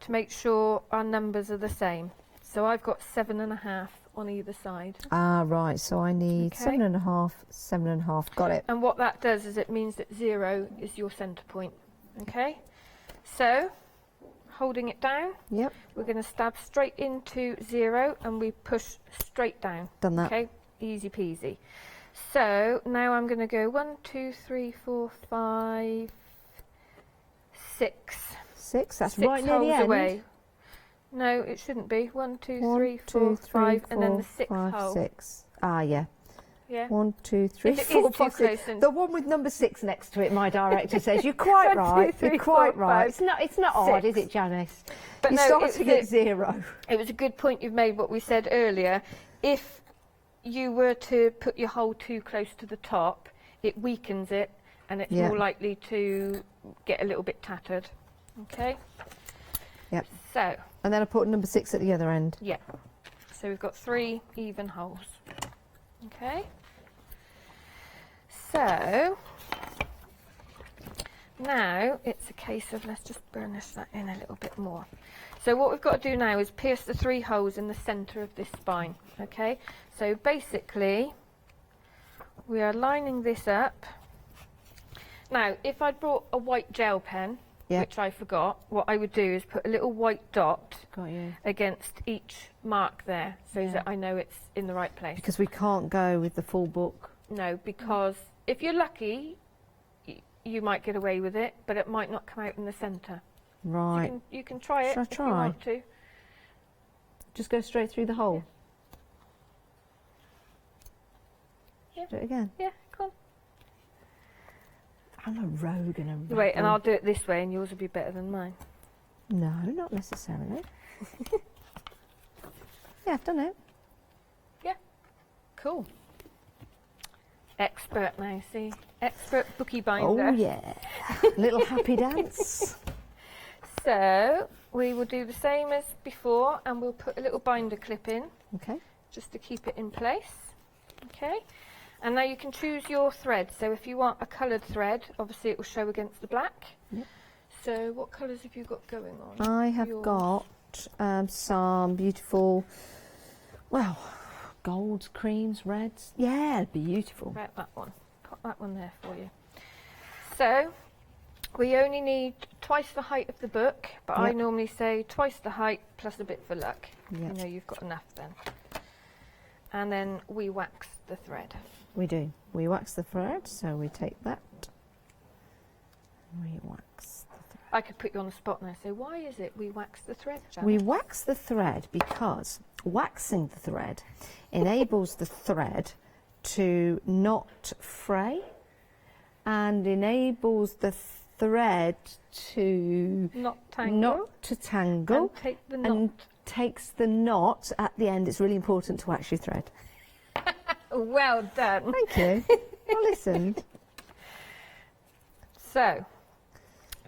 to make sure our numbers are the same. So I've got 7.5 on either side. Ah, right. So I need 7.5, 7.5. Got it. And what that does is it means that 0 is your centre point. Okay? So, holding it down, we're going to stab straight into 0 and we push straight down. Done that. Okay? Easy peasy. So, now I'm going to go 1, 2, 3, 4, 5, 6. 6, that's 6 right near the holes end. away. No, it shouldn't be. 1, 2, 1, 3, 2, 4, 3, 5, and then the 4, 6th 5, hole. 6. Ah, yeah. Yeah. 1, 2, 3, If it 4, is too 5, 6. close, The one with number 6 next to it, my director says, you're quite 1, 2, right. 3, You're quite 4, right. 5, It's not hard, 6. is it, Janice? But You're no, starting at 0. It was a good point you've made, what we said earlier. If you were to put your hole too close to the top, it weakens it and it's more likely to get a little bit tattered. Okay? Yep. So. And then I put number 6 at the other end. Yeah. So we've got 3 even holes. Okay? So, now it's a case of, let's just burnish that in a little bit more. So what we've got to do now is pierce the 3 holes in the centre of this spine. Okay? So basically, we are lining this up. Now, if I brought a white gel pen, which I forgot, what I would do is put a little white dot against each mark there so that I know it's in the right place. Because we can't go with the full book. No, because if you're lucky, you might get away with it, but it might not come out in the centre. Right. So you can try it if you want to. Just go straight through the hole. Yeah. Do it again. Yeah, come on. I'm a rogue and a rebel. Wait, and I'll do it this way and yours will be better than mine. No, not necessarily. Yeah, I've done it. Yeah. Cool. Expert now, see? Expert bookie binder. Oh yeah, little happy dance. So we will do the same as before, and we'll put a little binder clip in. Okay. Just to keep it in place. Okay. And now you can choose your thread. So if you want a coloured thread, obviously it will show against the black. Yep. So what colours have you got going on? I have got some beautiful, well, golds, creams, reds. Yeah, beautiful. Right, that one. Put that one there for you. So we only need twice the height of the book, but I normally say twice the height plus a bit for luck. Yep. You know you've got enough then. And then we wax the thread. We do. We wax the thread, so we take that. We wax the thread. I could put you on the spot now. So why is it we wax the thread, Janet? We wax the thread because waxing the thread enables the thread to not fray and enables the thread to not tangle, and take the knot. And takes the knot at the end. It's really important to wax your thread. Well done. Thank you. I listened. So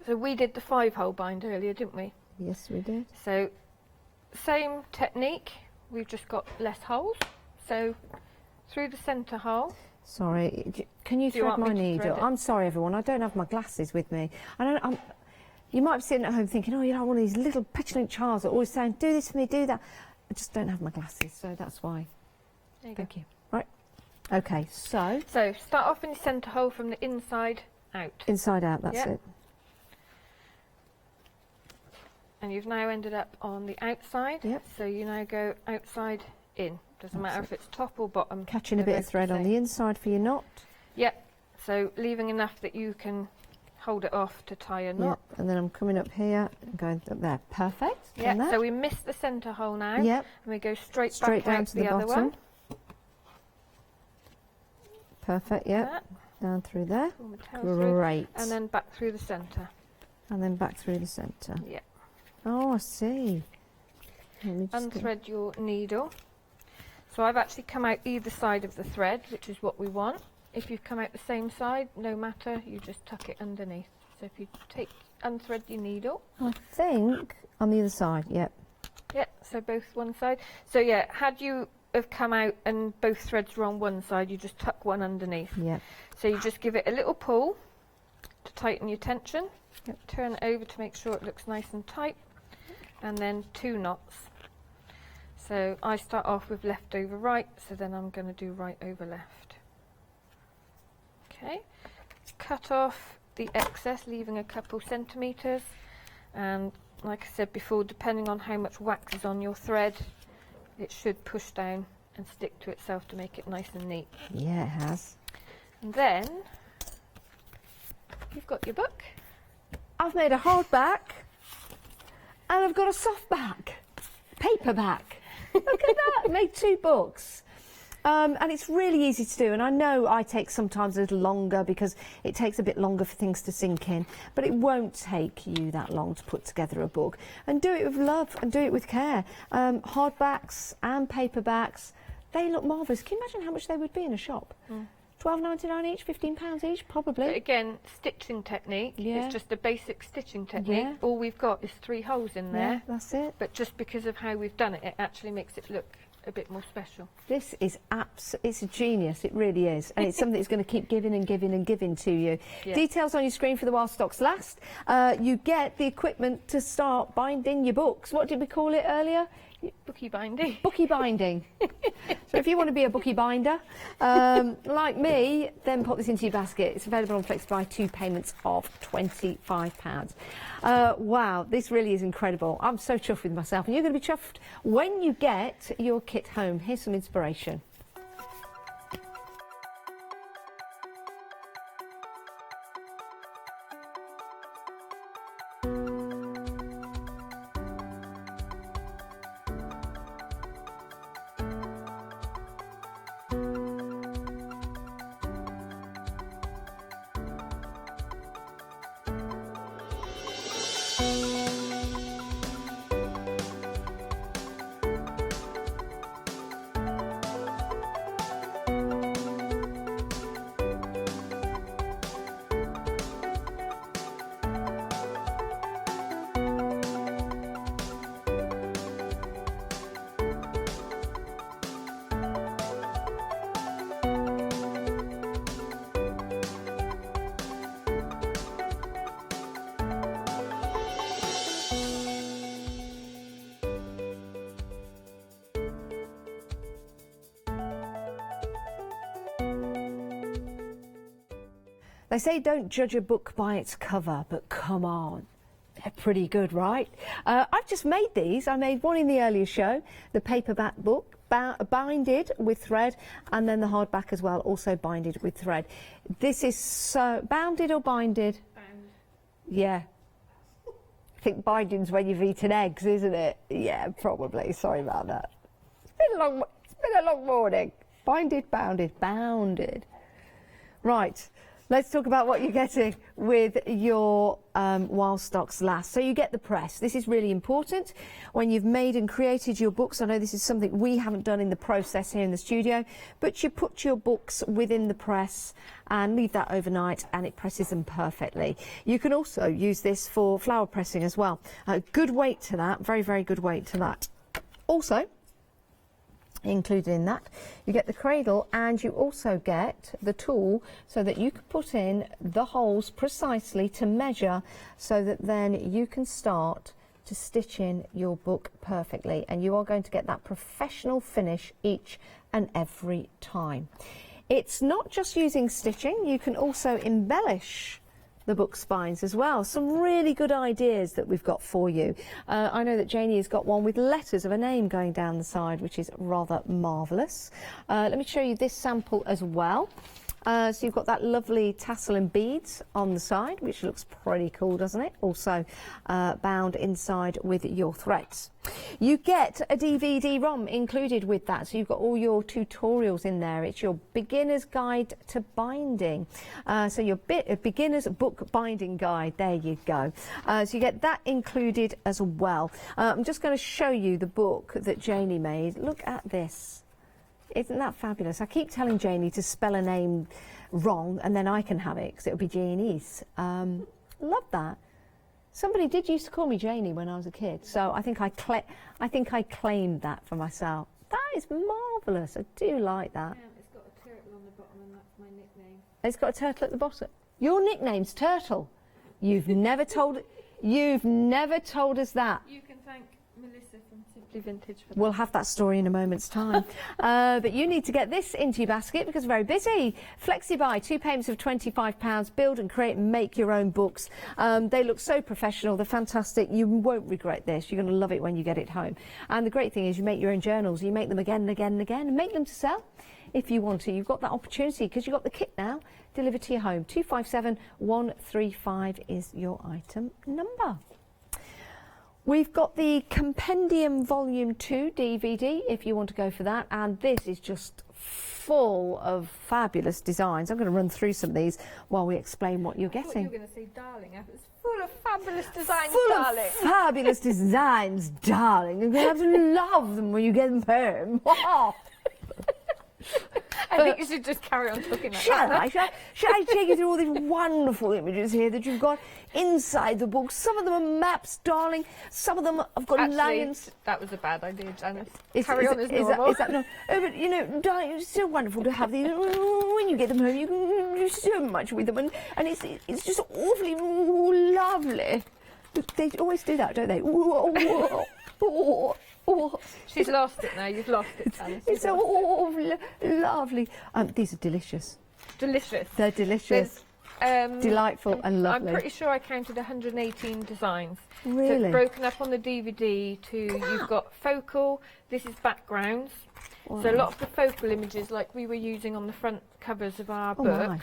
we did the 5-hole bind earlier, didn't we? Yes, we did. So same technique, we've just got less holes. So through the centre hole. Sorry, can you thread my needle? I'm sorry, everyone. I don't have my glasses with me. You might be sitting at home thinking, oh, you're one of these little petulant childs that are always saying, do this for me, do that. I just don't have my glasses, so that's why. There you Thank you. Right. Okay, so. So start off in the centre hole from the inside out. Inside out, that's it. And you've now ended up on the outside. Yep. So you now go outside in. Doesn't matter if it's top or bottom. Catching a bit of thread on the inside for your knot. Yep. So leaving enough that you can hold it off to tie a knot. Yep. And then I'm coming up here and going up there. Perfect. Yeah. So we miss the centre hole now. Yep. And we go straight back down out to the other bottom. one. Perfect. Yep. That. Down through there. Great. And then back through the centre. And then back through the centre. Yeah. Oh, I see. Unthread your needle. So I've actually come out either side of the thread, which is what we want. If you've come out the same side, no matter, you just tuck it underneath. So if you unthread your needle. I think on the other side, yep. Yep, so both one side. So yeah, had you have come out and both threads were on one side, you just tuck one underneath. Yep. So you just give it a little pull to tighten your tension. Yep. Turn it over to make sure it looks nice and tight. And then 2 knots. So I start off with left over right, so then I'm going to do right over left. Okay, cut off the excess, leaving a couple centimetres. And like I said before, depending on how much wax is on your thread, it should push down and stick to itself to make it nice and neat. Yeah, it has. And then you've got your book. I've made a hardback and I've got a softback, paperback. Look at that, I made 2 books. And it's really easy to do, and I know I take sometimes a little longer because it takes a bit longer for things to sink in, but it won't take you that long to put together a book. And do it with love and do it with care. Hardbacks and paperbacks, they look marvellous. Can you imagine how much they would be in a shop? £12.99 each, £15 each, probably. But again, stitching technique is just a basic stitching technique. Yeah. All we've got is 3 holes in there. Yeah, that's it. But just because of how we've done it, it actually makes it look a bit more special. This is it's a genius, it really is. And it's something that's going to keep giving and giving and giving to you. Yeah. Details on your screen for the while stocks last. You get the equipment to start binding your books. What did we call it earlier? Bookie binding. Bookie binding. So if you want to be a bookie binder, like me, then pop this into your basket. It's available on FlexiBuy, 2 payments of £25. Wow, this really is incredible. I'm so chuffed with myself, and you're going to be chuffed when you get your kit home. Here's some inspiration. They say don't judge a book by its cover, but come on. They're pretty good, right? I've just made these. I made one in the earlier show, the paperback book, binded with thread, and then the hardback as well, also binded with thread. This is so... Bounded or binded? Bound. Yeah. I think binding's when you've eaten eggs, isn't it? Yeah, probably. Sorry about that. It's been a long morning. Binded, bounded, bounded. Right. Let's talk about what you're getting with your wild stocks last. So you get the press. This is really important when you've made and created your books. I know this is something we haven't done in the process here in the studio, but you put your books within the press and leave that overnight and it presses them perfectly. You can also use this for flower pressing as well. Good weight to that, very, very good weight to that. Also, included in that, you get the cradle and you also get the tool so that you can put in the holes precisely to measure so that then you can start to stitch in your book perfectly, and you are going to get that professional finish each and every time. It's not just using stitching, you can also embellish the book spines as well. Some really good ideas that we've got for you. I know that Janie has got one with letters of a name going down the side, which is rather marvellous. Let me show you this sample as well. So you've got that lovely tassel and beads on the side, which looks pretty cool, doesn't it? Also bound inside with your threads. You get a DVD-ROM included with that, so you've got all your tutorials in there. It's your beginner's guide to binding. So your beginner's book binding guide, there you go. So you get that included as well. I'm just going to show you the book that Janie made. Look at this. Isn't that fabulous? I keep telling Janie to spell a name wrong and then I can have it because it'll be Janie's. Love that. Somebody did used to call me Janie when I was a kid, so I think I claimed that for myself. That is marvellous. I do like that. Yeah, it's got a turtle on the bottom and that's my nickname. It's got a turtle at the bottom. Your nickname's Turtle. You've never told us that. You can thank Melissa from Simply Vintage for that. We'll have that story in a moment's time. But you need to get this into your basket because we're very busy. FlexiBuy, 2 payments of £25. Build and create and make your own books. They look so professional. They're fantastic. You won't regret this. You're going to love it when you get it home. And the great thing is you make your own journals. You make them again and again and again and make them to sell if you want to. You've got that opportunity because you've got the kit now delivered to your home. 257135 is your item number. We've got the Compendium Volume 2 DVD, if you want to go for that, and this is just full of fabulous designs. I'm going to run through some of these while we explain what you're getting. I thought you were going to say darling. It's full of fabulous designs, full darling. Of fabulous designs, darling. You're going to have to love them when you get them home. I think you should just carry on talking like that. Shall I take you through all these wonderful images here that you've got inside the book? Some of them are maps, darling. Some of them have got lions. That was a bad idea, Janice. Carry on as normal. Is that no? Oh, but you know, darling, it's so wonderful to have these. When you get them home, you can do so much with them, and it's just awfully lovely. They always do that, don't they? She's lost it now. You've lost it, Alice. It's so lovely. These are delicious. Delicious. They're delicious. Delightful and lovely. I'm pretty sure I counted 118 designs. Really? So it's broken up on the DVD to, you've got focal, this is backgrounds. Wow. So a lot of the focal images like we were using on the front covers of our books. My.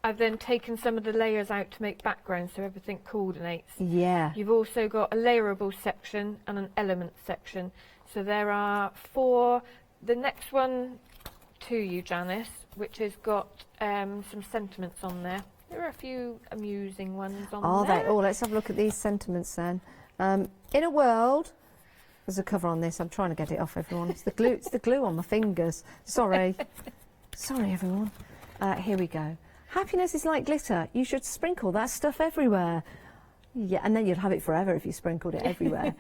I've then taken some of the layers out to make backgrounds so everything coordinates. Yeah. You've also got a layerable section and an element section. So there are 4. The next one to you, Janice, which has got some sentiments on there. There are a few amusing ones on there. Oh, let's have a look at these sentiments then. In a world, there's a cover on this. I'm trying to get it off, everyone. It's the glue. It's the glue on my fingers. Sorry. Sorry, everyone. Here we go. Happiness is like glitter. You should sprinkle that stuff everywhere. Yeah, and then you'd have it forever if you sprinkled it everywhere.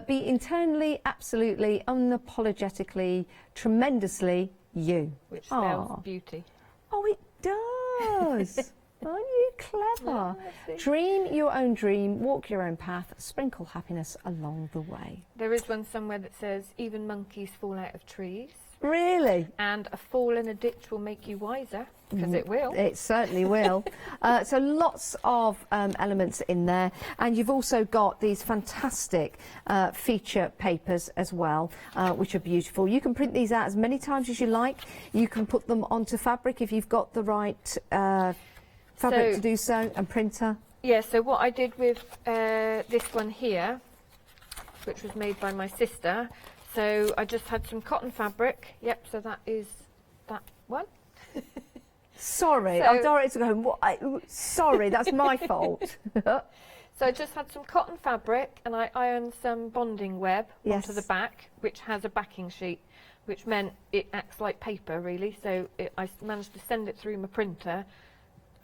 Be internally, absolutely, unapologetically, tremendously you. Which spells beauty. Oh, it does. Aren't you clever? Dream your own dream, walk your own path, sprinkle happiness along the way. There is one somewhere that says, even monkeys fall out of trees, Really? And a fall in a ditch will make you wiser, because it will. It certainly will. So lots of elements in there, and you've also got these fantastic feature papers as well, which are beautiful. You can print these out as many times as you like. You can put them onto fabric if you've got the right fabric to do so, and printer. Yeah, so what I did with this one here, which was made by my sister, so I just had some cotton fabric. Yep, so that is that one. Sorry, So- I'm directed going, sorry, that's my fault. So I just had some cotton fabric and I ironed some bonding web Yes. onto the back, which has a backing sheet, which meant it acts like paper really. So I managed to send it through my printer,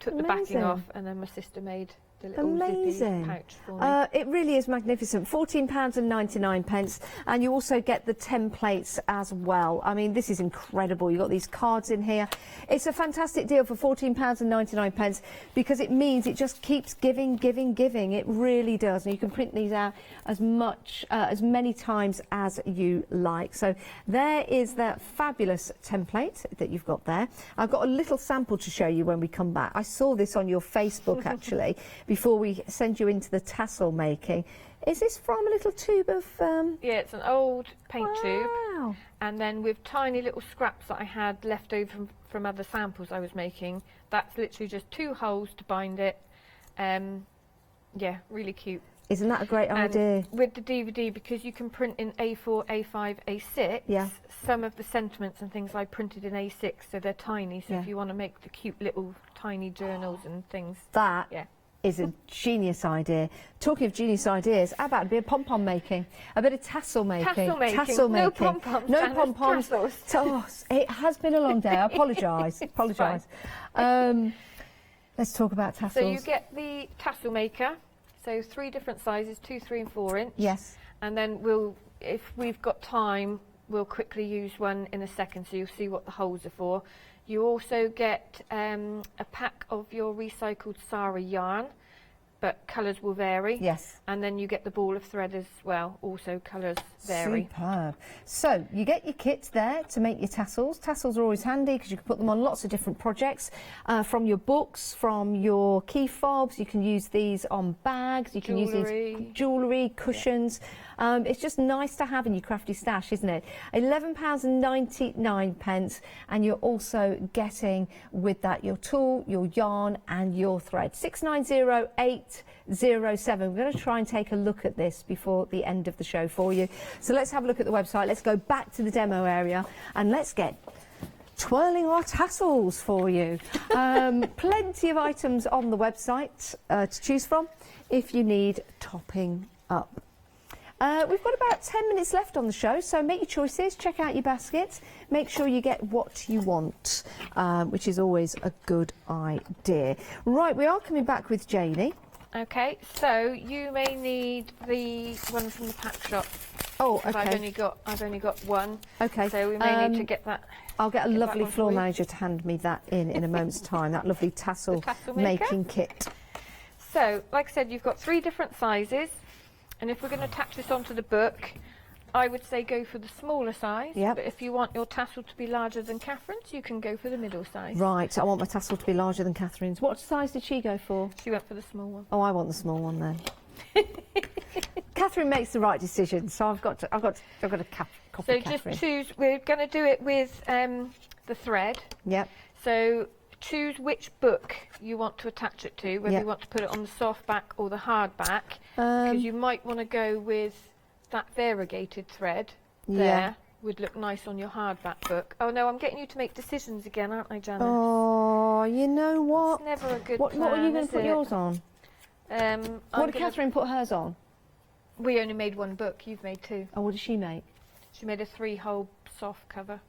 took the backing Amazing. off, and then my sister made the little zippy Amazing. pouch for me. It really is magnificent. £14.99, and you also get the templates as well. I mean, this is incredible. You've got these cards in here. It's a fantastic deal for £14.99 because it means it just keeps giving, giving, giving. It really does. And you can print these out as many times as you like. So there is that fabulous template that you've got there. I've got a little sample to show you when we come back. I saw this on your Facebook actually before we send you into the tassel making. Is this from a little tube of... Yeah, it's an old paint tube, and then with tiny little scraps that I had left over from other samples I was making. That's literally just 2 holes to bind it. Yeah, really cute. Isn't that a great idea? With the DVD, because you can print in A4, A5, A6, Yeah. some of the sentiments and things I printed in A6, so they're tiny, so Yeah. if you want to make the cute little tiny journals and things. That Yeah. is a genius idea. Talking of genius ideas, how about a bit of pom-pom making? A bit of tassel making? Tassel making. Tassel No making. pom-poms, No Janice, pom-poms. tassels. Oh, it has been a long day. I apologise. Apologise. Let's talk about tassels. So you get the tassel maker, so 3 different sizes, 2, 3 and 4 inch. Yes. And then we'll, if we've got time, we'll quickly use one in a second so you'll see what the holes are for. You also get a pack of your recycled Sari yarn, but colours will vary. Yes. And then you get the ball of thread as well, also colours vary. Superb. So you get your kits there to make your tassels. Tassels are always handy because you can put them on lots of different projects, from your books, from your key fobs. You can use these on bags. You can use these jewellery, cushions. It's just nice to have in your crafty stash, isn't it? £11.99, and you're also getting with that your tool, your yarn and your thread. 690807. We're going to try and take a look at this before the end of the show for you. So let's have a look at the website. Let's go back to the demo area and let's get twirling our tassels for you. Plenty of items on the website to choose from if you need topping up. We've got about 10 minutes left on the show, so make your choices, check out your baskets, make sure you get what you want, which is always a good idea. Right, we are coming back with Janie. Okay, so you may need the one from the pack shop. Oh, okay. I've only got one. Okay. So we may need to get that. I'll get a lovely one floor for you. manager to hand me that in a moment's time, that lovely tassel making kit. So, like I said, you've got 3 different sizes. And if we're going to attach this onto the book, I would say go for the smaller size. Yep. But if you want your tassel to be larger than Catherine's, you can go for the middle size. Right, I want my tassel to be larger than Catherine's. What size did she go for? She went for the small one. Oh, I want the small one then. Catherine makes the right decision, so I've got to copy So Catherine. just choose. We're going to do it with the thread. Yep. So choose which book you want to attach it to, whether Yep. you want to put it on the soft back or the hard back, because you might want to go with that variegated thread there. Yeah. Would look nice on your hardback book. Oh no, I'm getting you to make decisions again, aren't I, Janice? Oh, you know what? It's never a good What are you going plan, to put is yours it? on? I'm What did gonna- Catherine put hers on? We only made 1 book. You've made 2. Oh, what did she make? She made a 3-hole soft cover.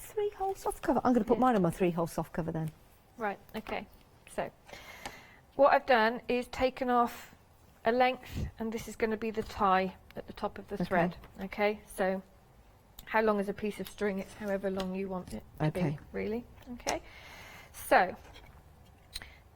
3-hole soft cover. I'm going to put mine on my 3-hole soft cover then. Right. Okay. So what I've done is taken off a length, and this is going to be the tie at the top of the thread. Okay. So how long is a piece of string? It's however long you want it to be, really. Okay. So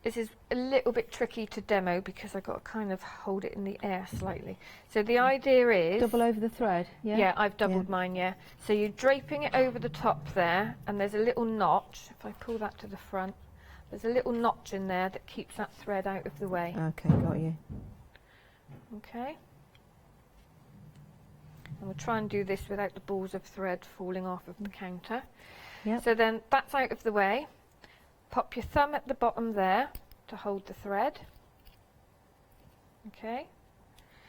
This is a little bit tricky to demo because I've got to kind of hold it in the air slightly. So the idea is... Double over the thread, yeah? Yeah, I've doubled mine, yeah. So you're draping it over the top there, and there's a little notch. If I pull that to the front, there's a little notch in there that keeps that thread out of the way. Okay, got you. Okay. And we'll try and do this without the balls of thread falling off of the counter. Yep. So then that's out of the way. Pop your thumb at the bottom there to hold the thread. Okay.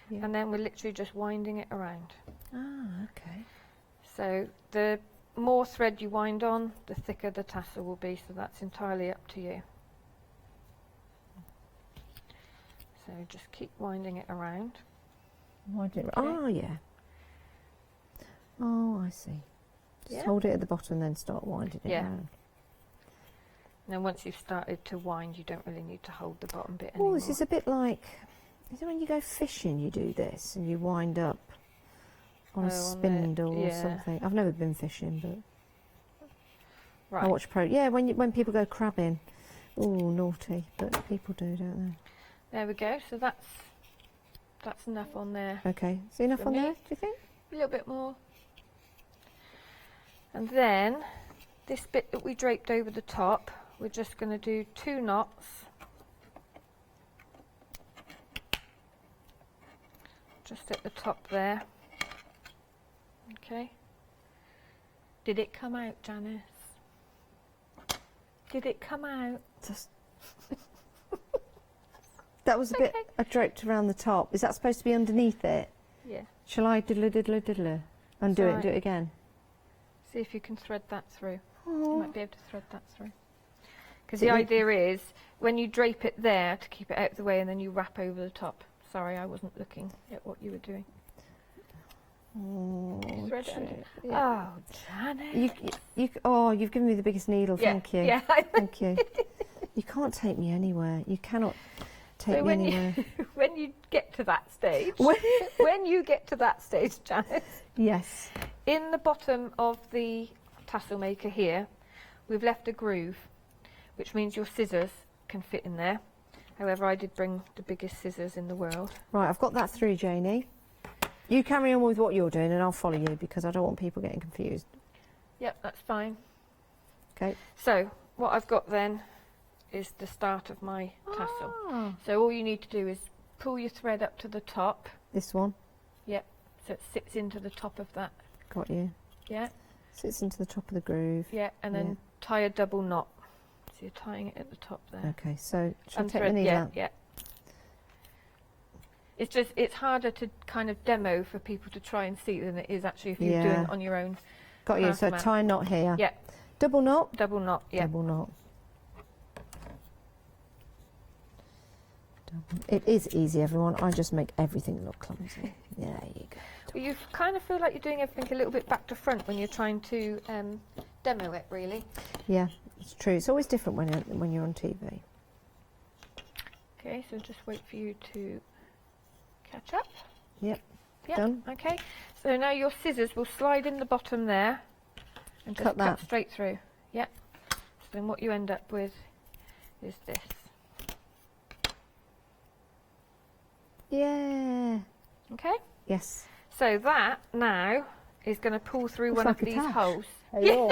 Yep. And then we're literally just winding it around. Ah, okay. So the more thread you wind on, the thicker the tassel will be, so that's entirely up to you. So just keep winding it around. Okay. Oh, yeah. Oh, I see. Just hold it at the bottom and then start winding it around. And then once you've started to wind, you don't really need to hold the bottom bit anymore. Oh, this is a bit like, is it when you go fishing you do this and you wind up on a spindle or something? I've never been fishing, but I watch when people go crabbing. Oh, naughty, but people do, don't they? There we go. So that's enough on there. Okay, is enough on there, do you think? A little bit more. And then this bit that we draped over the top, we're just going to do 2 knots. Just at the top there. Okay. Did it come out, Janice? Did it come out? That was a bit I draped around the top. Is that supposed to be underneath it? Yeah. Shall I diddler undo it and do it again? See if you can thread that through. Oh. You might be able to thread that through. Because the idea is, when you drape it there to keep it out of the way and then you wrap over the top. Sorry, I wasn't looking at what you were doing. Oh, Oh, Janet. You've given me the biggest needle, thank you. Yeah. Thank you. You can't take me anywhere. You cannot take me anywhere. When you get to that stage, when you get to that stage, Janet. Yes. In the bottom of the tassel maker here, we've left a groove, which means your scissors can fit in there. However, I did bring the biggest scissors in the world. Right, I've got that through, Janie. You carry on with what you're doing and I'll follow you because I don't want people getting confused. Yep, that's fine. Okay. So, what I've got then is the start of my tassel. So all you need to do is pull your thread up to the top. This one? Yep, so it sits into the top of that. Got you. Yeah. Sits into the top of the groove. Yeah, and then tie a double knot. So you're tying it at the top there. Okay, so shall I take the needle out? Yeah. It's just, it's harder to kind of demo for people to try and see than it is actually if you're doing it on your own. Got you, so tie a knot here. Yeah. Double knot? Double knot, yeah. Double knot. It is easy, everyone. I just make everything look clumsy. Yeah, there you go. Well, you kind of feel like you're doing everything a little bit back to front when you're trying to demo it, really. Yeah, it's true. It's always different when you're on TV. Okay, so just wait for you to catch up. Yep. Done. Okay, so now your scissors will slide in the bottom there and just cut straight through. Yep. So then what you end up with is this. Yeah. Okay. Yes. So that now is going to pull through one of these holes. Hello.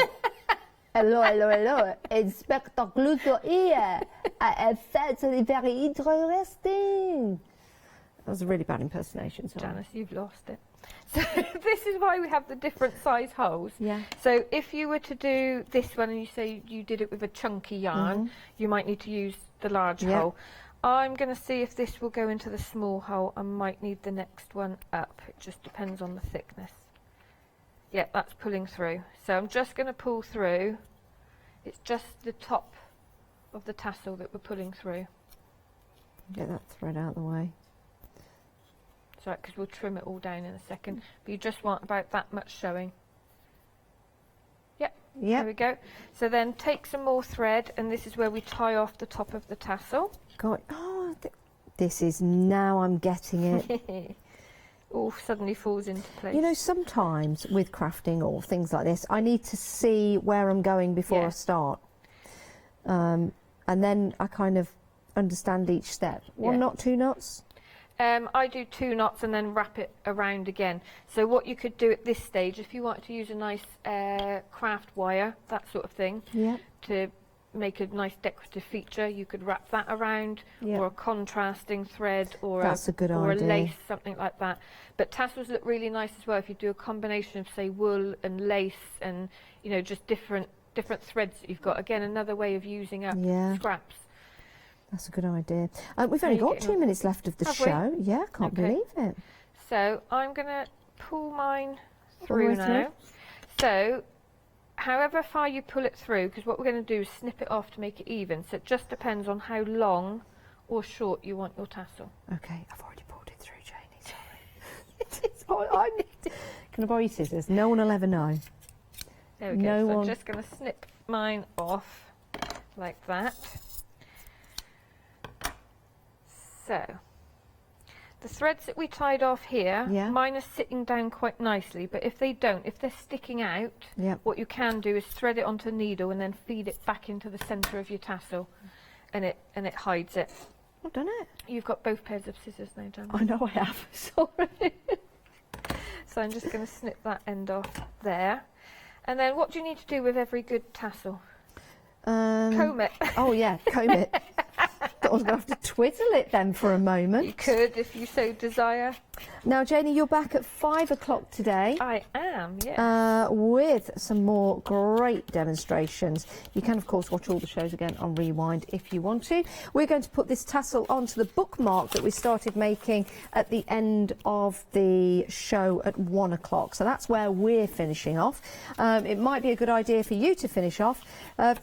Hello, hello, hello. Inspector Gluto here. I have said something very interesting. That was a really bad impersonation, sorry. Janice, you've lost it. So this is why we have the different size holes. Yeah. So if you were to do this one and you say you did it with a chunky yarn, you might need to use the large hole. I'm going to see if this will go into the small hole. I might need the next one up. It just depends on the thickness. Yeah, that's pulling through. So I'm just going to pull through. It's just the top of the tassel that we're pulling through. Get that thread out of the way. Sorry, because we'll trim it all down in a second. But you just want about that much showing. Yep. There we go. So then take some more thread, and this is where we tie off the top of the tassel. God, this is, now I'm getting it. All suddenly falls into place. You know, sometimes with crafting or things like this, I need to see where I'm going before I start. And then I kind of understand each step. 1 knot, 2 knots? I do 2 knots and then wrap it around again. So what you could do at this stage, if you wanted to use a nice craft wire, that sort of thing, to make a nice decorative feature, you could wrap that around, or a contrasting thread, or That's a good or idea. a lace, something like that. But tassels look really nice as well if you do a combination of, say, wool and lace, and you know, just different threads that you've got. Again, another way of using up scraps. That's a good idea. We've only got 2 minutes left of the show. Yeah, can't believe it. So I'm going to pull mine through now. So however far you pull it through, because what we're going to do is snip it off to make it even. So it just depends on how long or short you want your tassel. Okay, I've already pulled it through, Janie. Sorry. Can I borrow your scissors? No one will ever know. There we go. So I'm just going to snip mine off like that. So, the threads that we tied off here, mine are sitting down quite nicely, but if they don't, if they're sticking out, what you can do is thread it onto a needle and then feed it back into the centre of your tassel, and it hides it. I've done it. You've got both pairs of scissors now, Jan. I know I have, sorry. So I'm just going to snip that end off there. And then what do you need to do with every good tassel? Comb it. Oh yeah, comb it. I was going to have to twiddle it then for a moment. You could if you so desire. Now, Janie, you're back at 5 o'clock today. I am, yes. With some more great demonstrations. You can, of course, watch all the shows again on Rewind if you want to. We're going to put this tassel onto the bookmark that we started making at the end of the show at 1 o'clock. So that's where we're finishing off. It might be a good idea for you to finish off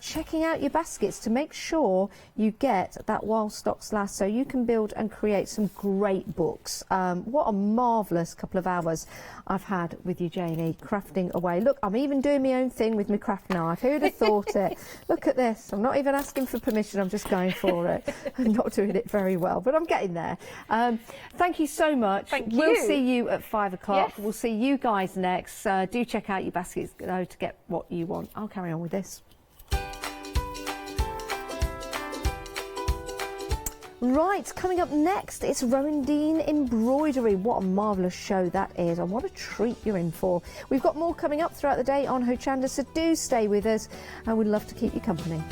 checking out your baskets to make sure you get that while stocks last, so you can build and create some great books. What a marvellous couple of hours I've had with you, Janie, crafting away. Look, I'm even doing my own thing with my craft knife. Who'd have thought it? Look at this. I'm not even asking for permission. I'm just going for it. I'm not doing it very well, but I'm getting there. Thank you so much. We'll see you at 5 o'clock. We'll see you guys next. Do check out your baskets though to get what you want. I'll carry on with this. Right, coming up next, it's Rowan Embroidery. What a marvellous show that is, and what a treat you're in for. We've got more coming up throughout the day on Hochanda, so do stay with us, and we'd love to keep you company.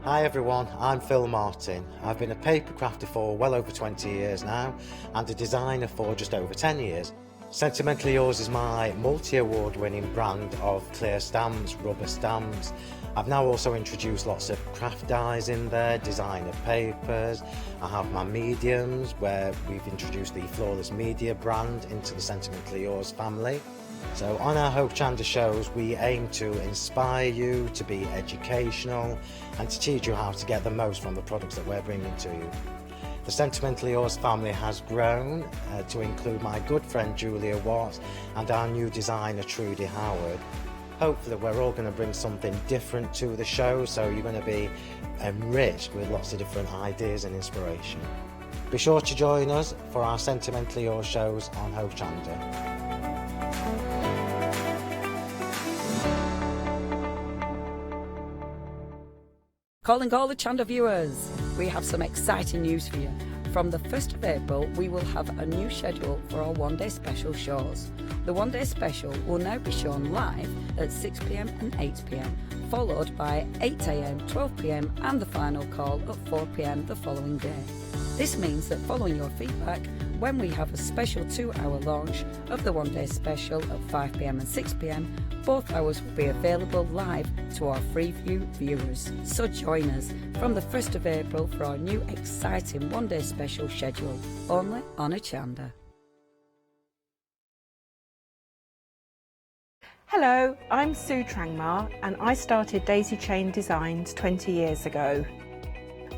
Hi everyone, I'm Phil Martin. I've been a paper crafter for well over 20 years now, and a designer for just over 10 years. Sentimentally Yours is my multi-award winning brand of clear stamps, rubber stamps. I've now also introduced lots of craft dyes in there, designer papers. I have my mediums, where we've introduced the Flawless Media brand into the Sentimentally Yours family. So on our Hochanda shows, we aim to inspire you, to be educational, and to teach you how to get the most from the products that we're bringing to you. The Sentimentally Yours family has grown to include my good friend Julia Watts and our new designer Trudy Howard. Hopefully we're all going to bring something different to the show, so you're going to be enriched with lots of different ideas and inspiration. Be sure to join us for our Sentimentally Yours shows on Hochanda. Calling all the Hochanda viewers, we have some exciting news for you. From the 1st of April, we will have a new schedule for our one-day special shows. The one-day special will now be shown live at 6 p.m. and 8 p.m, followed by 8 a.m, 12 p.m, and the final call at 4 p.m. the following day. This means that following your feedback, when we have a special 2-hour launch of the one-day special at 5 p.m. and 6 p.m, both hours will be available live to our Freeview viewers. So join us from the 1st of April for our new exciting one-day special schedule, only on Hochanda. Hello, I'm Sue Trangmar, and I started Daisy Chain Designs 20 years ago.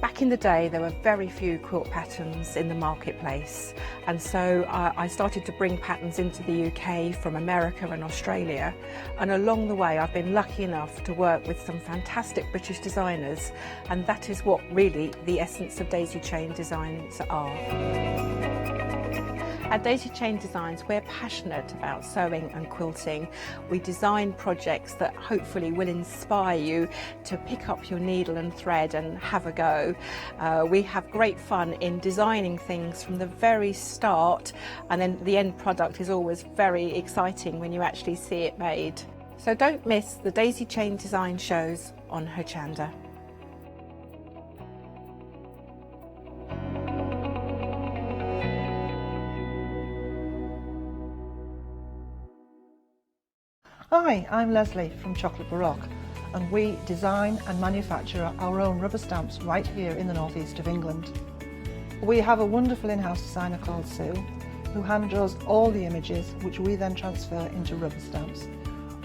Back in the day, there were very few quilt patterns in the marketplace, and so I started to bring patterns into the UK from America and Australia, and along the way I've been lucky enough to work with some fantastic British designers, and that is what really the essence of Daisy Chain Designs are. At Daisy Chain Designs, we're passionate about sewing and quilting. We design projects that hopefully will inspire you to pick up your needle and thread and have a go. We have great fun in designing things from the very start, and then the end product is always very exciting when you actually see it made. So don't miss the Daisy Chain Design shows on Hochanda. Hi, I'm Leslie from Chocolate Baroque, and we design and manufacture our own rubber stamps right here in the northeast of England. We have a wonderful in-house designer called Sue, who hand draws all the images, which we then transfer into rubber stamps.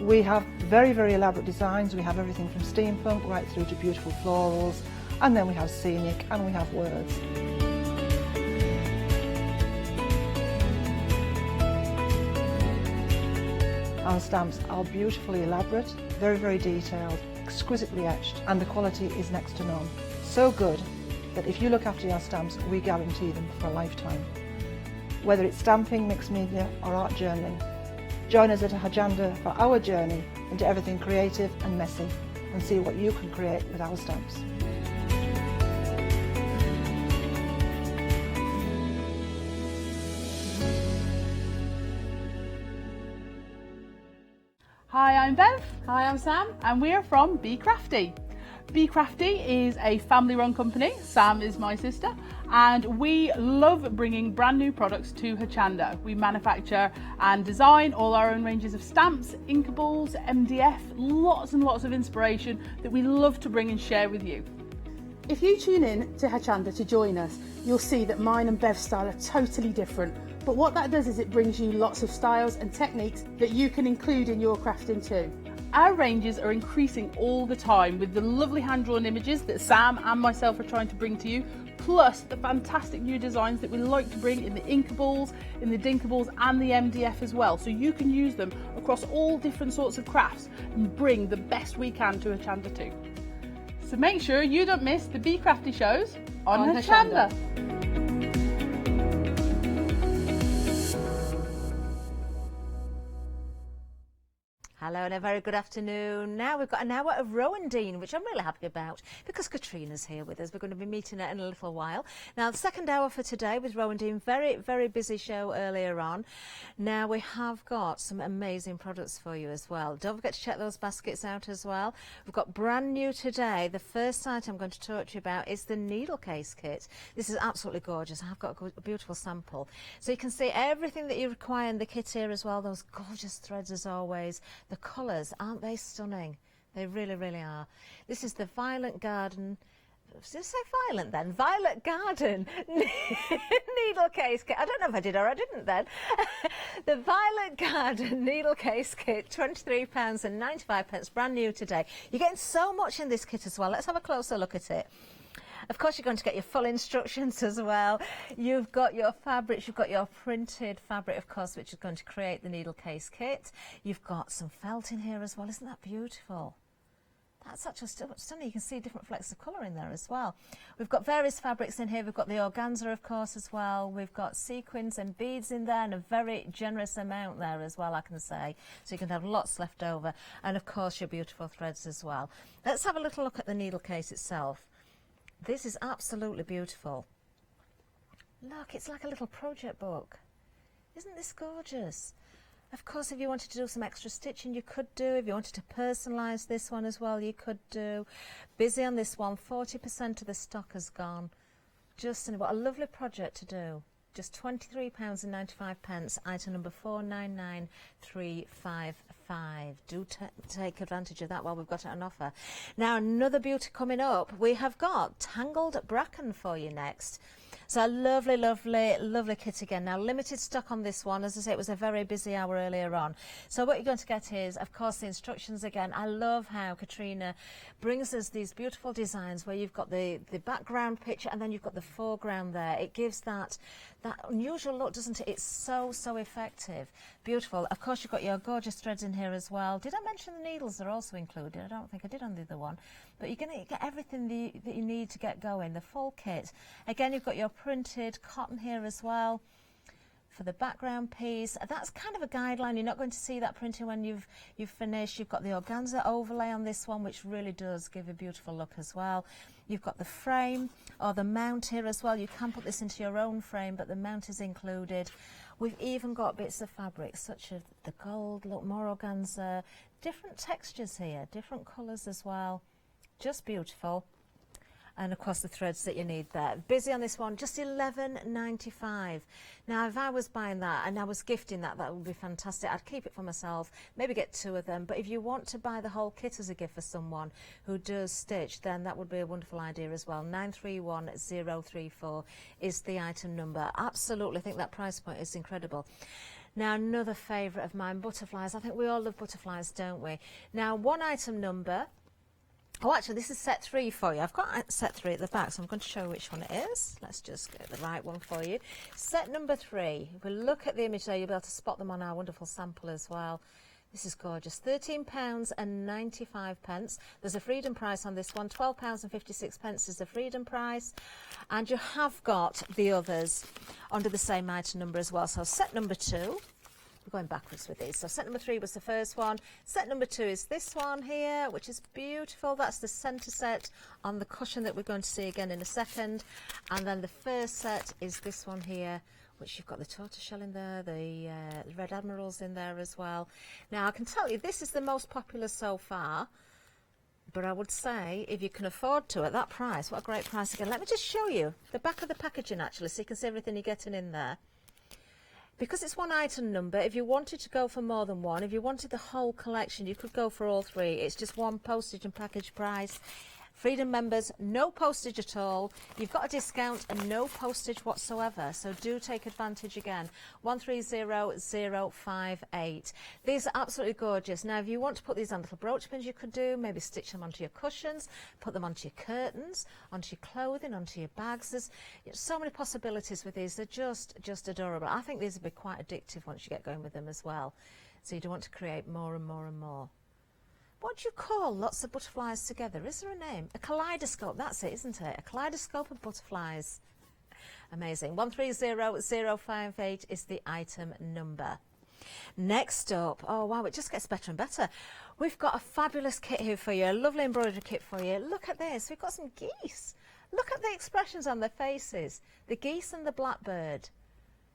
We have very, very elaborate designs. We have everything from steampunk right through to beautiful florals, and then we have scenic and we have words. Our stamps are beautifully elaborate, very, very detailed, exquisitely etched, and the quality is next to none. So good that if you look after your stamps, we guarantee them for a lifetime. Whether it's stamping, mixed media, or art journaling, join us at Hochanda for our journey into everything creative and messy, and see what you can create with our stamps. Hi, I'm Bev. Hi, I'm Sam, and we're from Be Crafty. Be Crafty is a family-run company. Sam is my sister, and we love bringing brand new products to Hochanda. We manufacture and design all our own ranges of stamps, inkables, MDF, lots and lots of inspiration that we love to bring and share with you. If you tune in to Hochanda to join us, you'll see that mine and Bev's style are totally different. But what that does is it brings you lots of styles and techniques that you can include in your crafting too. Our ranges are increasing all the time with the lovely hand-drawn images that Sam and myself are trying to bring to you, plus the fantastic new designs that we like to bring in the inkables, in the dinkables and the MDF as well, so you can use them across all different sorts of crafts and bring the best we can to Hochanda too. So make sure you don't miss the Be Crafty shows on Hochanda. Hello and a very good afternoon. Now we've got an hour of Rowan, which I'm really happy about because Katrina's here with us. We're going to be meeting her in a little while. Now the second hour for today with Rowan, very, very busy show earlier on. Now we have got some amazing products for you as well. Don't forget to check those baskets out as well. We've got brand new today. The first item I'm going to talk to you about is the needle case kit. This is absolutely gorgeous. I've got a beautiful sample. So you can see everything that you require in the kit here as well. Those gorgeous threads as always. The colours, aren't they stunning? They really, really are. This is the Violet Garden, did I say violent then? Violet Garden needle case kit. I don't know if I did or I didn't then. The Violet Garden needle case kit, £23.95, brand new today. You're getting so much in this kit as well. Let's have a closer look at it. Of course, you're going to get your full instructions as well. You've got your fabrics, you've got your printed fabric, of course, which is going to create the needle case kit. You've got some felt in here as well. Isn't that beautiful? That's actually stunning. You can see different flecks of colour in there as well. We've got various fabrics in here. We've got the organza, of course, as well. We've got sequins and beads in there, and a very generous amount there as well, I can say. So you can have lots left over. And, of course, your beautiful threads as well. Let's have a little look at the needle case itself. This is absolutely beautiful. Look, it's like a little project book. Isn't this gorgeous? Of course, if you wanted to do some extra stitching, you could do. If you wanted to personalise this one as well, you could do. Busy on this one, 40% of the stock has gone. Just what a lovely project to do. Just £23.95, item number 499355. Do take advantage of that while we've got it on offer. Now, another beauty coming up. We have got Tangled Bracken for you next. So a lovely, lovely, lovely kit again. Now, limited stock on this one. As I say, it was a very busy hour earlier on. So what you're going to get is, of course, the instructions again. I love how Katrina brings us these beautiful designs where you've got the background picture and then you've got the foreground there. It gives that unusual look, doesn't it? It's so, so effective. Beautiful. Of course, you've got your gorgeous threads in here as well. Did I mention the needles are also included? I don't think I did on the other one. But you're going to get everything that you need to get going, the full kit. Again, you've got your printed cotton here as well. for the background piece. That's kind of a guideline. You're not going to see that printing when you've finished. You've got the organza overlay on this one, which really does give a beautiful look as well. You've got the frame or the mount here as well. You can put this into your own frame, but the mount is included. We've even got bits of fabric such as the gold, look, more organza, different textures here, different colours as well. Just beautiful. And of course the threads that you need there. Busy on this one, just $11.95. Now if I was buying that and I was gifting that, that would be fantastic. I'd keep it for myself, maybe get 2 of them. But if you want to buy the whole kit as a gift for someone who does stitch, then that would be a wonderful idea as well. 931034 is the item number. Absolutely think that price point is incredible. Now another favourite of mine, butterflies. I think we all love butterflies, don't we? Now one item number. Oh, actually, this is set 3 for you. I've got set 3 at the back, so I'm going to show you which one it is. Let's just get the right one for you. Set number 3. If we look at the image there, you'll be able to spot them on our wonderful sample as well. This is gorgeous. £13.95. There's a freedom price on this one. £12.56 is the freedom price. And you have got the others under the same item number as well. So set number 2. We're going backwards with these. So set number 3 was the first one. Set number 2 is this one here, which is beautiful. That's the centre set on the cushion that we're going to see again in a second. And then the first set is this one here, which you've got the tortoiseshell in there, the red admirals in there as well. Now I can tell you this is the most popular so far. But I would say, if you can afford to at that price, what a great price again. Let me just show you the back of the packaging actually, so you can see everything you're getting in there. Because it's one item number, if you wanted to go for more than one, if you wanted the whole collection, you could go for all 3. It's just one postage and package price. Freedom members, no postage at all. You've got a discount and no postage whatsoever. So do take advantage again. 130058. These are absolutely gorgeous. Now, if you want to put these on little brooch pins, you could do. Maybe stitch them onto your cushions, put them onto your curtains, onto your clothing, onto your bags. There's so many possibilities with these. They're just adorable. I think these would be quite addictive once you get going with them as well. So you do want to create more and more and more. What do you call lots of butterflies together? Is there a name? A kaleidoscope, that's it, isn't it? A kaleidoscope of butterflies. Amazing. 130058 is the item number. Next up, oh wow, it just gets better and better. We've got a fabulous kit here for you, a lovely embroidery kit for you. Look at this, we've got some geese. Look at the expressions on their faces. The geese and the blackbird.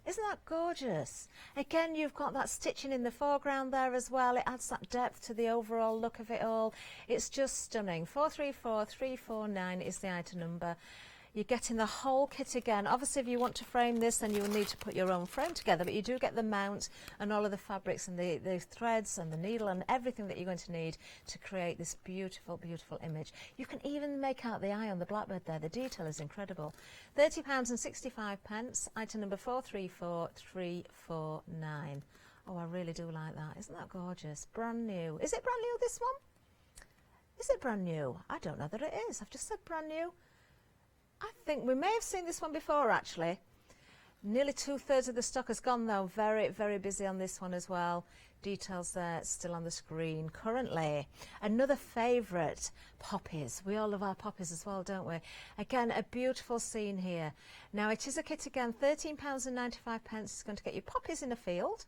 Isn't that gorgeous? Again, you've got that stitching in the foreground there as well. It adds that depth to the overall look of it all. It's just stunning. 434349 is the item number. You're getting the whole kit again. Obviously, if you want to frame this, then you'll need to put your own frame together, but you do get the mount and all of the fabrics and the threads and the needle and everything that you're going to need to create this beautiful, beautiful image. You can even make out the eye on the blackbird there. The detail is incredible. £30.65, item number 434349. Oh, I really do like that. Isn't that gorgeous? Brand new. Is it brand new, this one? Is it brand new? I don't know that it is. I've just said brand new. I think we may have seen this one before actually. Nearly 2/3 of the stock has gone though. Very, very busy on this one as well. Details there still on the screen currently. Another favourite, poppies. We all love our poppies as well, don't we? Again, a beautiful scene here. Now it is a kit again, £13.95. It's going to get you poppies in a field.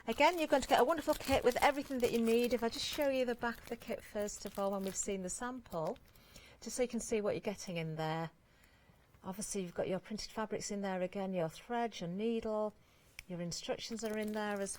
Again, you're going to get a wonderful kit with everything that you need. If I just show you the back of the kit first of all when we've seen the sample, just so you can see what you're getting in there. Obviously, you've got your printed fabrics in there again, your thread, your needle, your instructions are in there as